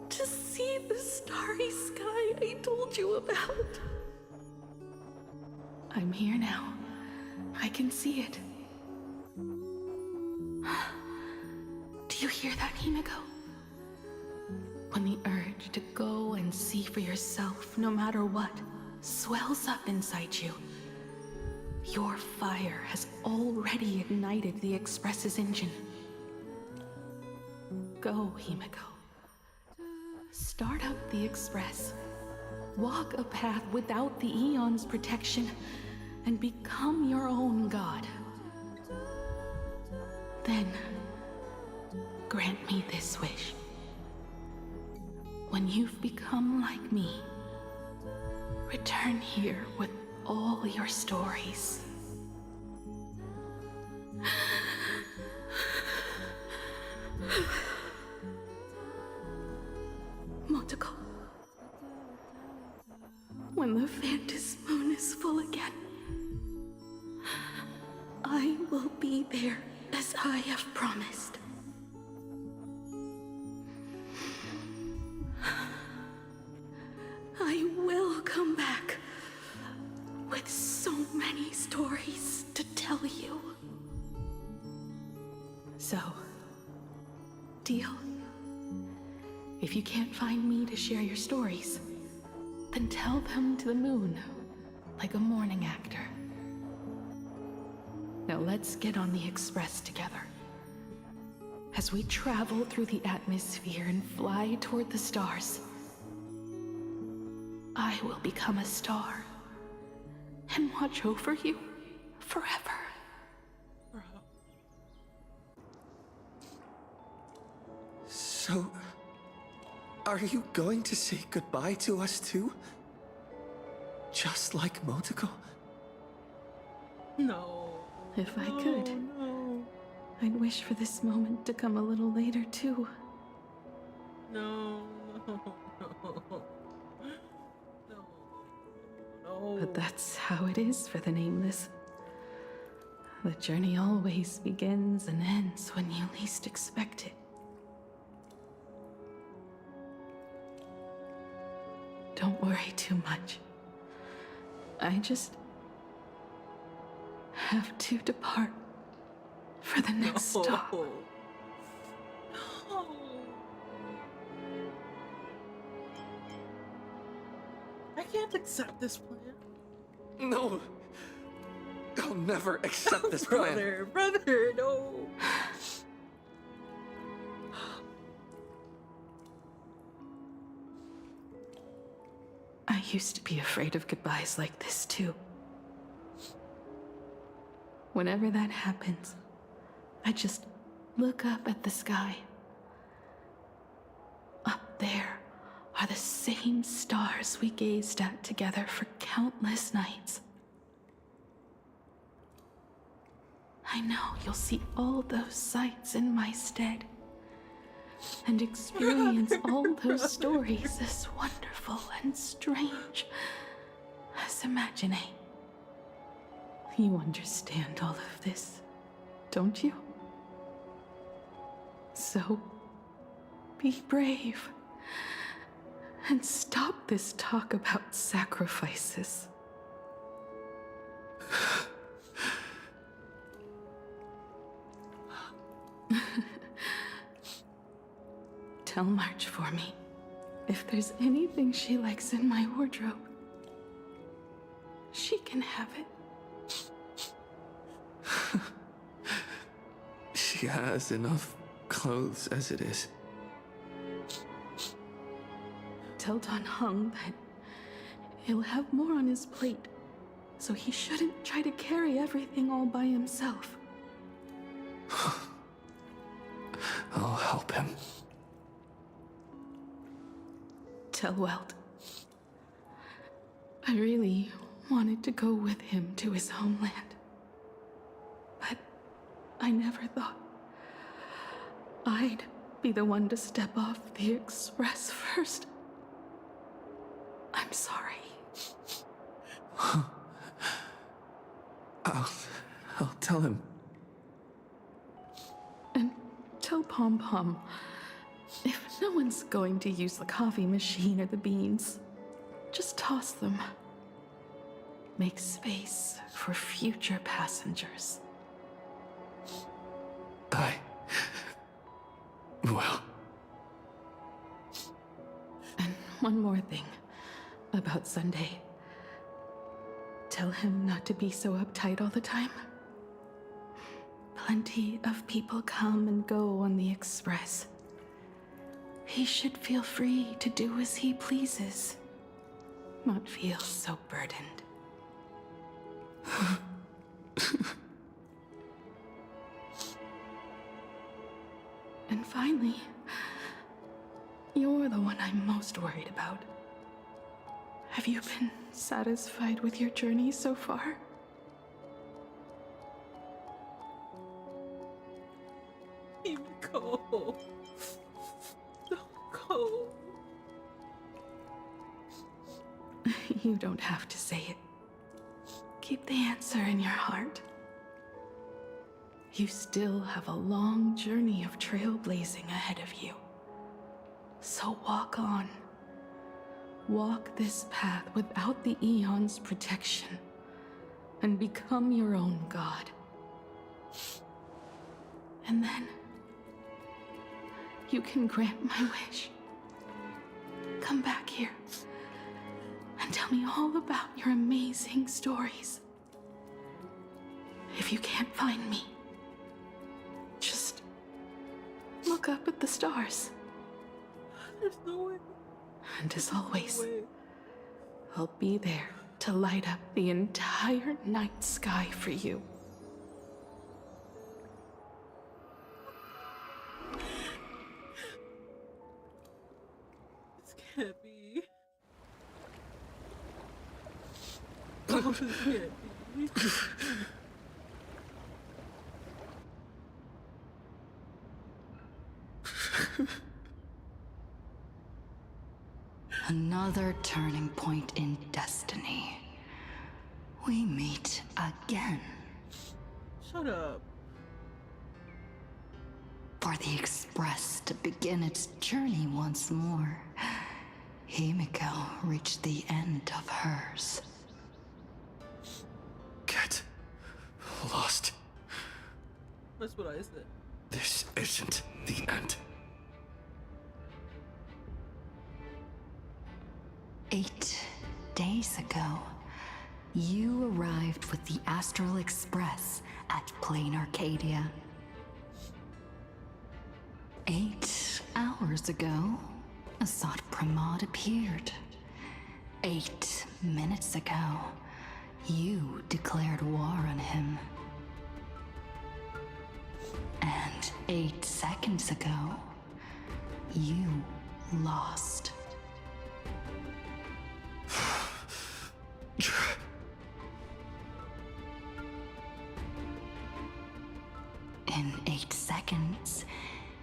To see the starry sky I told you about. I'm here now. I can see it. Do you hear that, Himeko? When the urge to go and see for yourself, no matter what, swells up inside you, your fire has already ignited the Express's engine. Go, Himeko. Start up the Express. Walk a path without the Eon's protection, and become your own god. Then, grant me this wish. When you've become like me, return here with all your stories. Motoko, when the Phantom Moon is full again, I will be there as I have promised. I will come back with so many stories to tell you. So, deal? If you can't find me to share your stories, then tell them to the moon, like a morning actor. Now let's get on the Express together. As we travel through the atmosphere and fly toward the stars, I will become a star and watch over you forever. So, are you going to say goodbye to us too? Just like Motoko? No. If I could, I'd wish for this moment to come a little later too. No. But that's how it is for the Nameless. The journey always begins and ends when you least expect it. Don't worry too much. I just have to depart for the next stop. No. I can't accept this plan. No! I'll never accept this plan. Brother, no! I used to be afraid of goodbyes like this too. Whenever that happens, I just look up at the sky. Up there are the same stars we gazed at together for countless nights. I know you'll see all those sights in my stead and experience all those stories as wonderful and strange as imagining. You understand all of this, don't you? So, be brave and stop this talk about sacrifices. Tell March for me if there's anything she likes in my wardrobe. She can have it. She has enough clothes as it is. Tell Don Hung that he'll have more on his plate, so he shouldn't try to carry everything all by himself. I'll help him. Tell Welt I really wanted to go with him to his homeland, but I never thought I'd be the one to step off the Express first. I'm sorry. I'll tell him. And tell Pom Pom, if no one's going to use the coffee machine or the beans, just toss them. Make space for future passengers. Well. And one more thing about Sunday. Tell him not to be so uptight all the time. Plenty of people come and go on the Express. He should feel free to do as he pleases, not feel so burdened. And finally, you're the one I'm most worried about. Have you been satisfied with your journey so far? Himeko. Don't go. You don't have to say it. Keep the answer in your heart. You still have a long journey of trailblazing ahead of you. So walk on. Walk this path without the Eon's protection, and become your own god. And then, you can grant my wish. Come back here, and tell me all about your amazing stories. If you can't find me, just look up at the stars. There's no way. And as always, I'll be there to light up the entire night sky for you. This can't be. Oh, this can't be. Another turning point in destiny. We meet again. Shut up. For the Express to begin its journey once more, Himeko reached the end of hers. Get lost. That's what I said. This isn't the end. 8 days ago, you arrived with the Astral Express at Plain Arcadia. 8 hours ago, Assad Pramod appeared. 8 minutes ago, you declared war on him. And 8 seconds ago, you lost. In 8 seconds,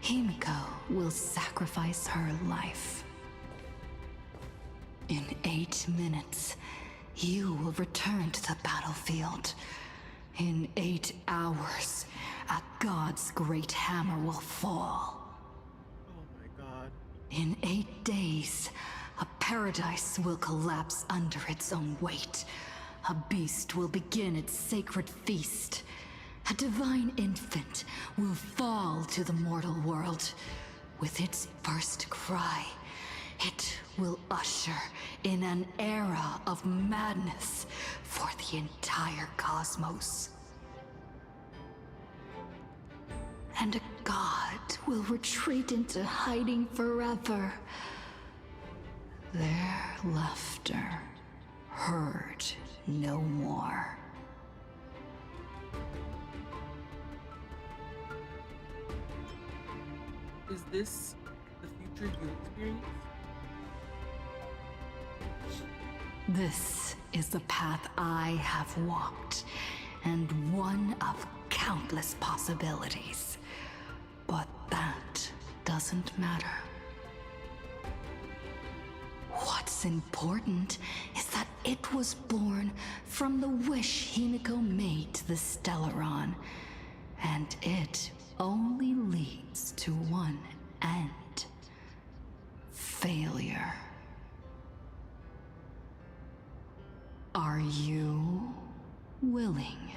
Himeko will sacrifice her life. In 8 minutes, you will return to the battlefield. In 8 hours, a god's great hammer will fall. Oh my god. In 8 days, a paradise will collapse under its own weight. A beast will begin its sacred feast. A divine infant will fall to the mortal world. With its first cry, it will usher in an era of madness for the entire cosmos. And a god will retreat into hiding forever. Their laughter heard no more. Is this the future you experience? This is the path I have walked, and one of countless possibilities. But that doesn't matter. What's important is that it was born from the wish Himeko made to the Stellaron, and it only leads to one end: failure. Are you willing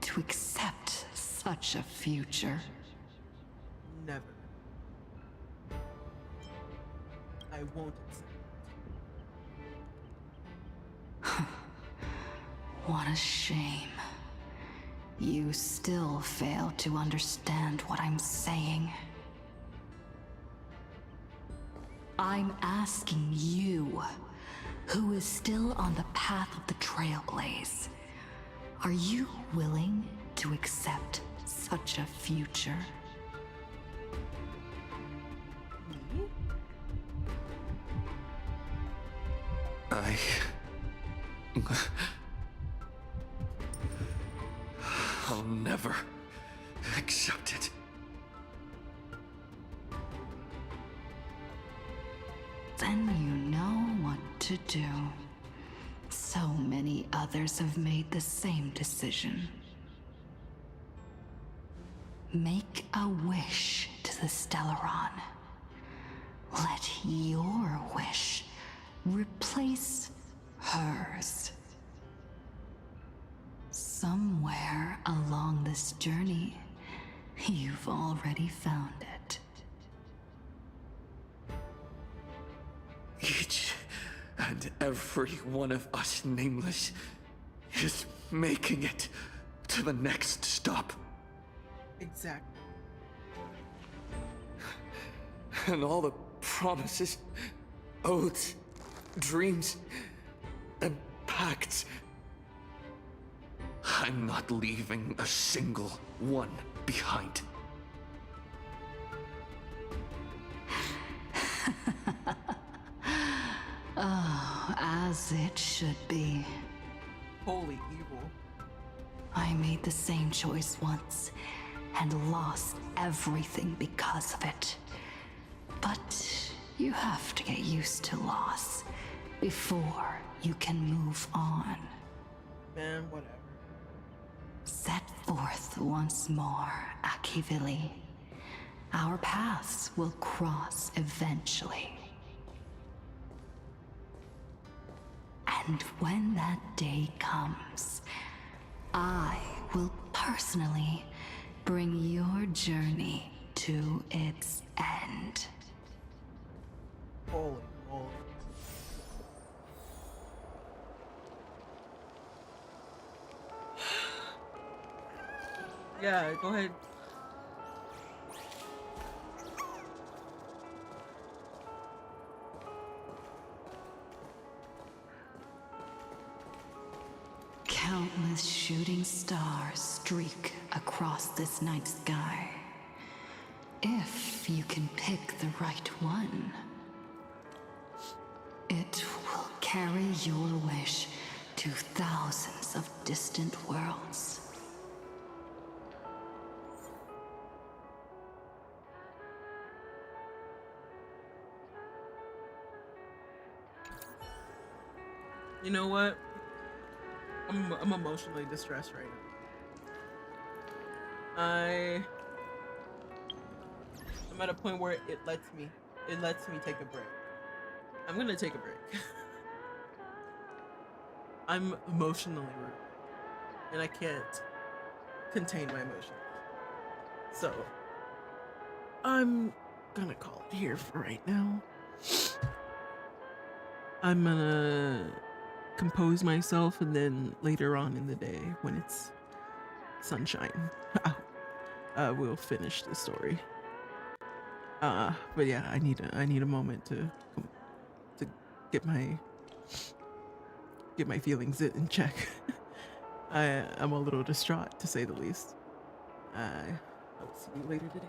to accept such a future? Never. I won't accept. What a shame. You still fail to understand what I'm saying. I'm asking you, who is still on the path of the Trailblaze, Are you willing to accept such a future? I'll never accept it. Then you know what to do. So many others have made the same decision. Make a wish to the Stellaron. Let your wish replace hers. Somewhere along this journey, you've already found it. Each and every one of us nameless is making it to the next stop. Exactly. And all the promises, oaths, dreams, and pacts. I'm not leaving a single one behind. Oh, as it should be. Holy evil. I made the same choice once and lost everything because of it. But you have to get used to loss before you can move on. Man, whatever. Set forth once more, Akivili. Our paths will cross eventually. And when that day comes, I will personally bring your journey to its end. Holy moly. Yeah, go ahead. Countless shooting stars streak across this night sky. If you can pick the right one, it will carry your wish to thousands of distant worlds. You know what? I'm emotionally distressed right now. I'm at a point where it lets me take a break. I'm gonna take a break. I'm emotionally rude, and I can't contain my emotions. So I'm gonna call it here for right now. I'm gonna compose myself, and then later on in the day, when it's sunshine out, we'll finish the story. But yeah, I need a moment to get my feelings in check. I'm a little distraught, to say the least. I will see you later today.